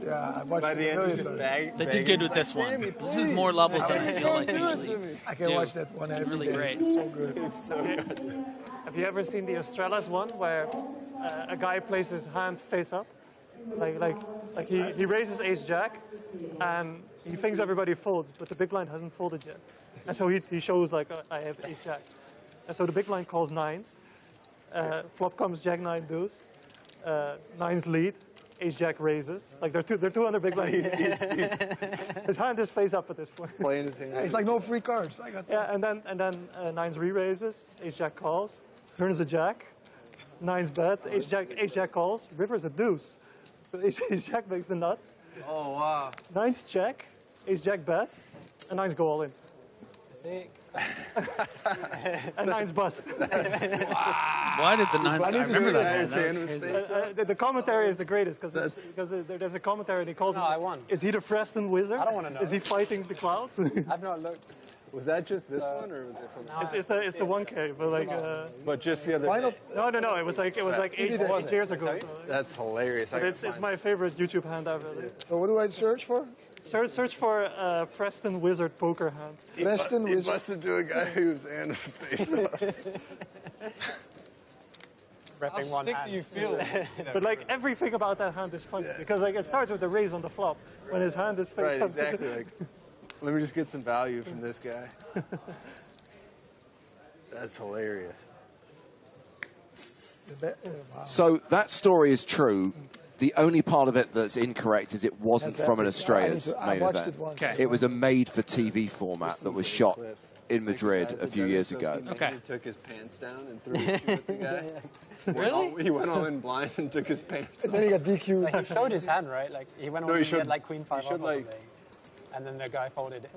Yeah, I watched By the end, you just bag. They did good with this one. This is more levels than I feel like usually. I can watch that one every really day. great. It's so good. It's so good. Have you ever seen the Australis one where a guy plays his hand face up? Like he raises ace-jack and he thinks everybody folds, but the big blind hasn't folded yet. And so he shows like, I have ace-jack. And so the big blind calls 9s. Flop comes jack-9 deuce. 9s lead. Ace-jack raises. Like they're two under big blind. His hand is face up at this point. Playing his hand. Yeah, it's like no free cards. I got that. Yeah, and then 9s re-raises. Ace-jack calls. Turns a jack. 9s bet. Ace-jack calls. River's a deuce. So ace-jack makes the nuts. Oh, wow. 9s check. Ace-jack bets. And 9s go all in. And 9s bust. Why did the 9s? I remember that. The commentary is the greatest because there's a commentary and he calls him. I won. Is he the Freston wizard? I don't want to know. Is he fighting the clouds? I've not looked. Was that just this one, or was it from? It's the 1K, but like. But just the other. Day. No. It was like 8 years ago. So that's hilarious. But it's my favorite YouTube hand ever. So what do I search for? Search for Preston Wizard poker hand. Preston Wizard. He busted to a guy who's Anna's face off. How sick do you feel? But like everything about that hand is funny because like it starts with the raise on the flop when his hand is face up. Right, exactly. Like, let me just get some value from this guy. That's hilarious. So that story is true. The only part of it that's incorrect is it wasn't from an Australia's main event. It was a made-for-TV format that was shot in Madrid a few years ago. He took his pants down and threw a shoe at the guy. Really? He went all in blind and took his pants off. And then he got DQ'd. So he showed his hand, right? Like he went on and he had like Queen 5 off or something. And then the guy folded.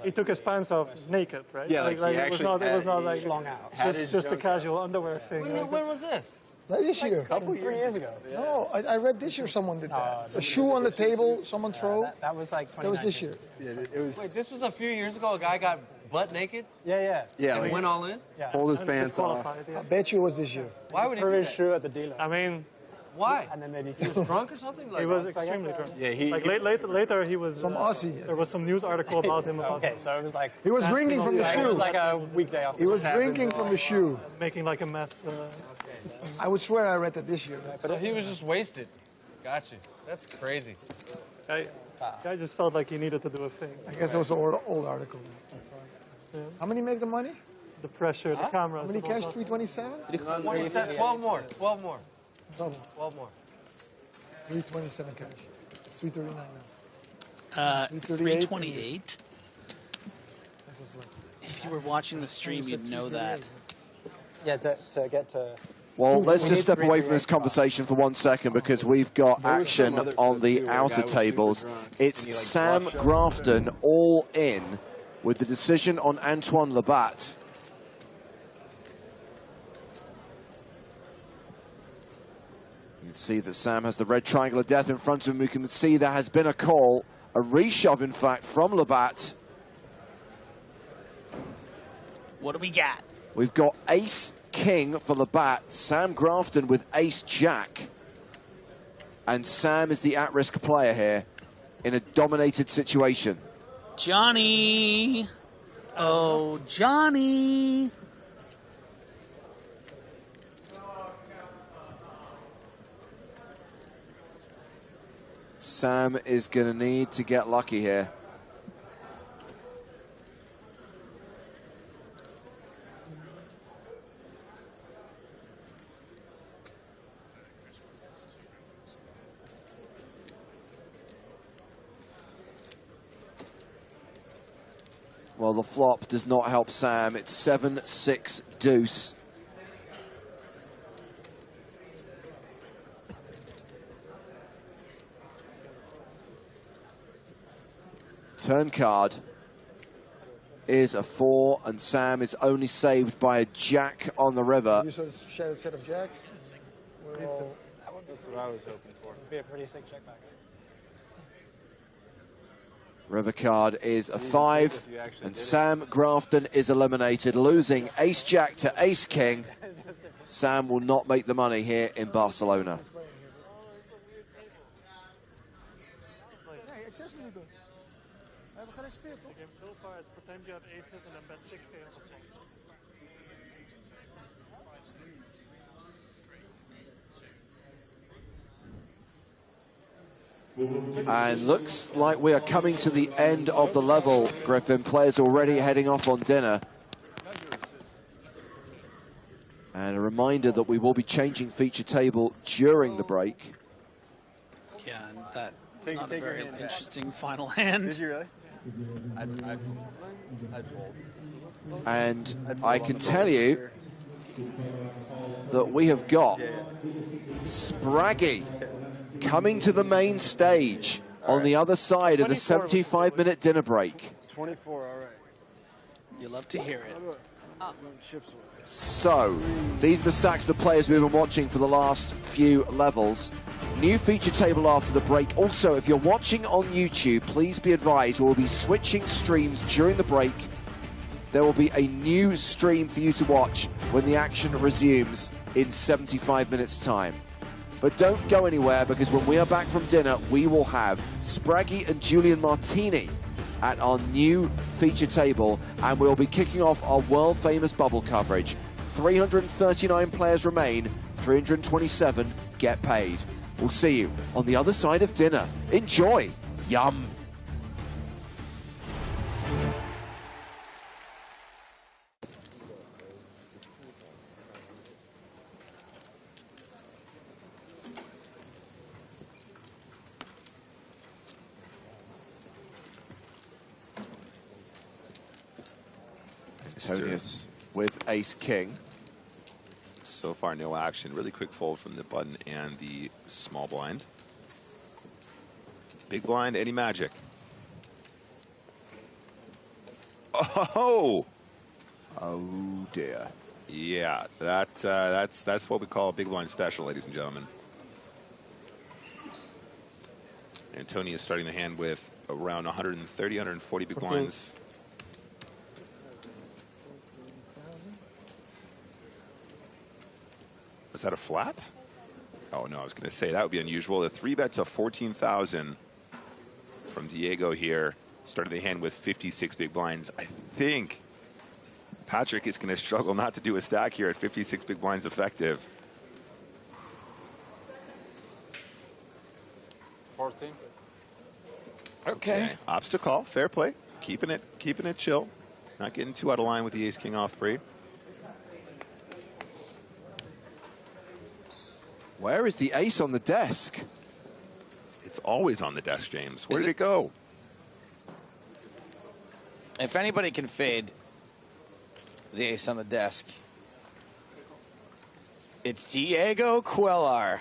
He took his pants off naked, right? Yeah, like it was not like long out. Just a casual underwear thing. When was this? This year. Like 3 years ago. No, I read this year someone did that. A shoe on the table, someone throw. That was like 2019. That was this year. Yeah, it was. Wait, this was a few years ago. A guy got butt naked. Yeah. Yeah, and went all in. Yeah. Pulled his pants off. I bet you it was this year. Why would he Threw do his that? shoe at the dealer. I mean, why? And then maybe He was drunk or something. He was extremely drunk. Yeah, he. Like later he was some Aussie. There was some news article about him. Okay, so it was like he was drinking from the shoe. It was like a weekday after. He was drinking from the shoe, making like a mess. I would swear I read that this year. But he was just wasted. Gotcha. That's crazy. Guy just felt like he needed to do a thing. I guess it was an old article. Yeah. How many make the money? The pressure, the camera. How many cash? 327? 12 more. 12 more. 12 more. 327 cash. It's 339 now. 328. If you were watching the stream, you'd know that. Yeah, to get to. Well, let's just step away from this conversation for 1 second because we've got action on the outer tables. It's Sam Grafton all in with the decision on Antoine Labatt. You can see that Sam has the red triangle of death in front of him. We can see there has been a call, a reshove, in fact, from Labatt. What do we got? We've got Ace-King for Labatt, Sam Grafton with Ace-Jack. And Sam is the at-risk player here in a dominated situation. Johnny! Oh, Johnny! Sam is going to need to get lucky here. Well, the flop does not help Sam. It's 7-6 deuce. Turn card is a 4, and Sam is only saved by a jack on the river. You saw a set of jacks? That's what I was hoping for. It'd be a pretty sick check back. River card is a 5, and Sam Grafton is eliminated, losing Ace-Jack to Ace-King. Sam will not make the money here in Barcelona. So far, it's pretend you have aces and then bet 6K on the top. And looks like we are coming to the end of the level, Griffin. Players already heading off on dinner. And a reminder that we will be changing feature table during the break. Yeah, and that not a very interesting final hand. Did you really? I'd fold. And I can tell you that we have got Spraggy coming to the main stage on the other side of the 75-minute dinner break. 24, all right. You love to hear it. So, these are the stacks of the players we've been watching for the last few levels. New feature table after the break. Also, if you're watching on YouTube, please please be advised we'll be switching streams during the break. There will be a new stream for you to watch when the action resumes in 75 minutes time. But don't go anywhere, because when we are back from dinner, we will have Spraggy and Julian Martini at our new feature table, and we'll be kicking off our world-famous bubble coverage. 339 players remain, 327 get paid. We'll see you on the other side of dinner. Enjoy. Yum. Antonius with ace-king. So far, no action. Really quick fold from the button and the small blind. Big blind, any magic? Oh! Oh, dear. Yeah, that's what we call a big blind special, ladies and gentlemen. Antonius starting the hand with around 130, 140 big blinds. Was that a flat? Oh, no, I was going to say that would be unusual. The 3-bets of 14,000 from Diego here. Started the hand with 56 big blinds. I think Patrick is going to struggle not to do a stack here at 56 big blinds effective. 14. Okay. Ops to call. Fair play. Keeping it chill. Not getting too out of line with the ace-king off pre. Where is the ace on the desk? It's always on the desk, James. Where did it go? If anybody can fade the ace on the desk, it's Diego Cuellar.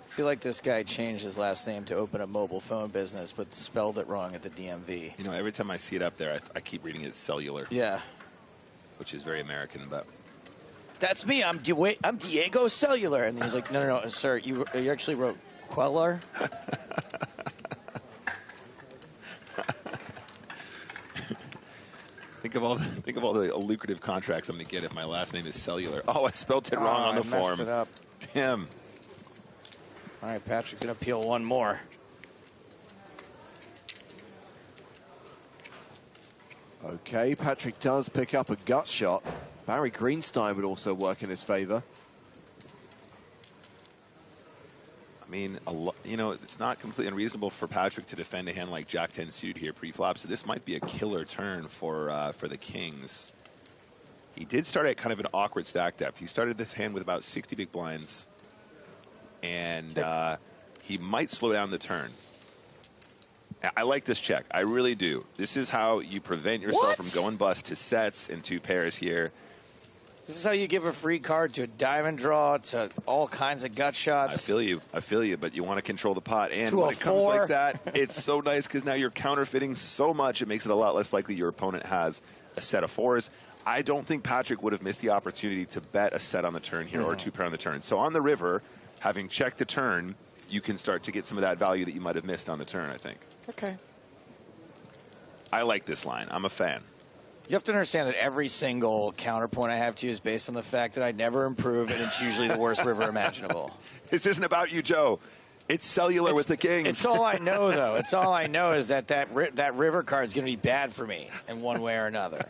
I feel like this guy changed his last name to open a mobile phone business, but spelled it wrong at the DMV. You know, every time I see it up there, I keep reading it cellular. Yeah. Which is very American, but... That's me. I'm Diego Cellular. And he's like, no, sir, you actually wrote Quellar? Think of all the lucrative contracts I'm going to get if my last name is cellular. Oh, I spelled it wrong on the form. Messed it up. Damn. All right, Patrick can appeal one more. Okay, Patrick does pick up a gut shot. Barry Greenstein would also work in his favor. I mean, you know, it's not completely unreasonable for Patrick to defend a hand like Jack-10 suited here pre-flop, so this might be a killer turn for the Kings. He did start at kind of an awkward stack depth. He started this hand with about 60 big blinds, and he might slow down the turn. I like this check. I really do. This is how you prevent yourself from going bust to sets and 2 pairs here. This is how you give a free card to a diamond draw, to all kinds of gut shots. I feel you, but you want to control the pot. And when it comes like that, it's so nice because now you're counterfeiting so much, it makes it a lot less likely your opponent has a set of 4s. I don't think Patrick would have missed the opportunity to bet a set on the turn here or a 2-pair on the turn. So on the river, having checked the turn, you can start to get some of that value that you might have missed on the turn, I think. Okay. I like this line. I'm a fan. You have to understand that every single counterpoint I have to you is based on the fact that I never improve, and it's usually the worst river imaginable. This isn't about you, Joe. It's cellular with the Kings. It's all I know, though. It's all I know is that river card is going to be bad for me in one way or another.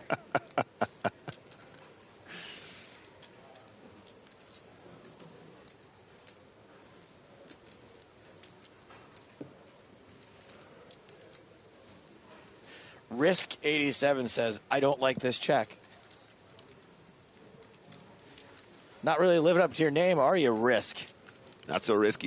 Risk 87 says, I don't like this check. Not really living up to your name, are you, Risk? Not so risky.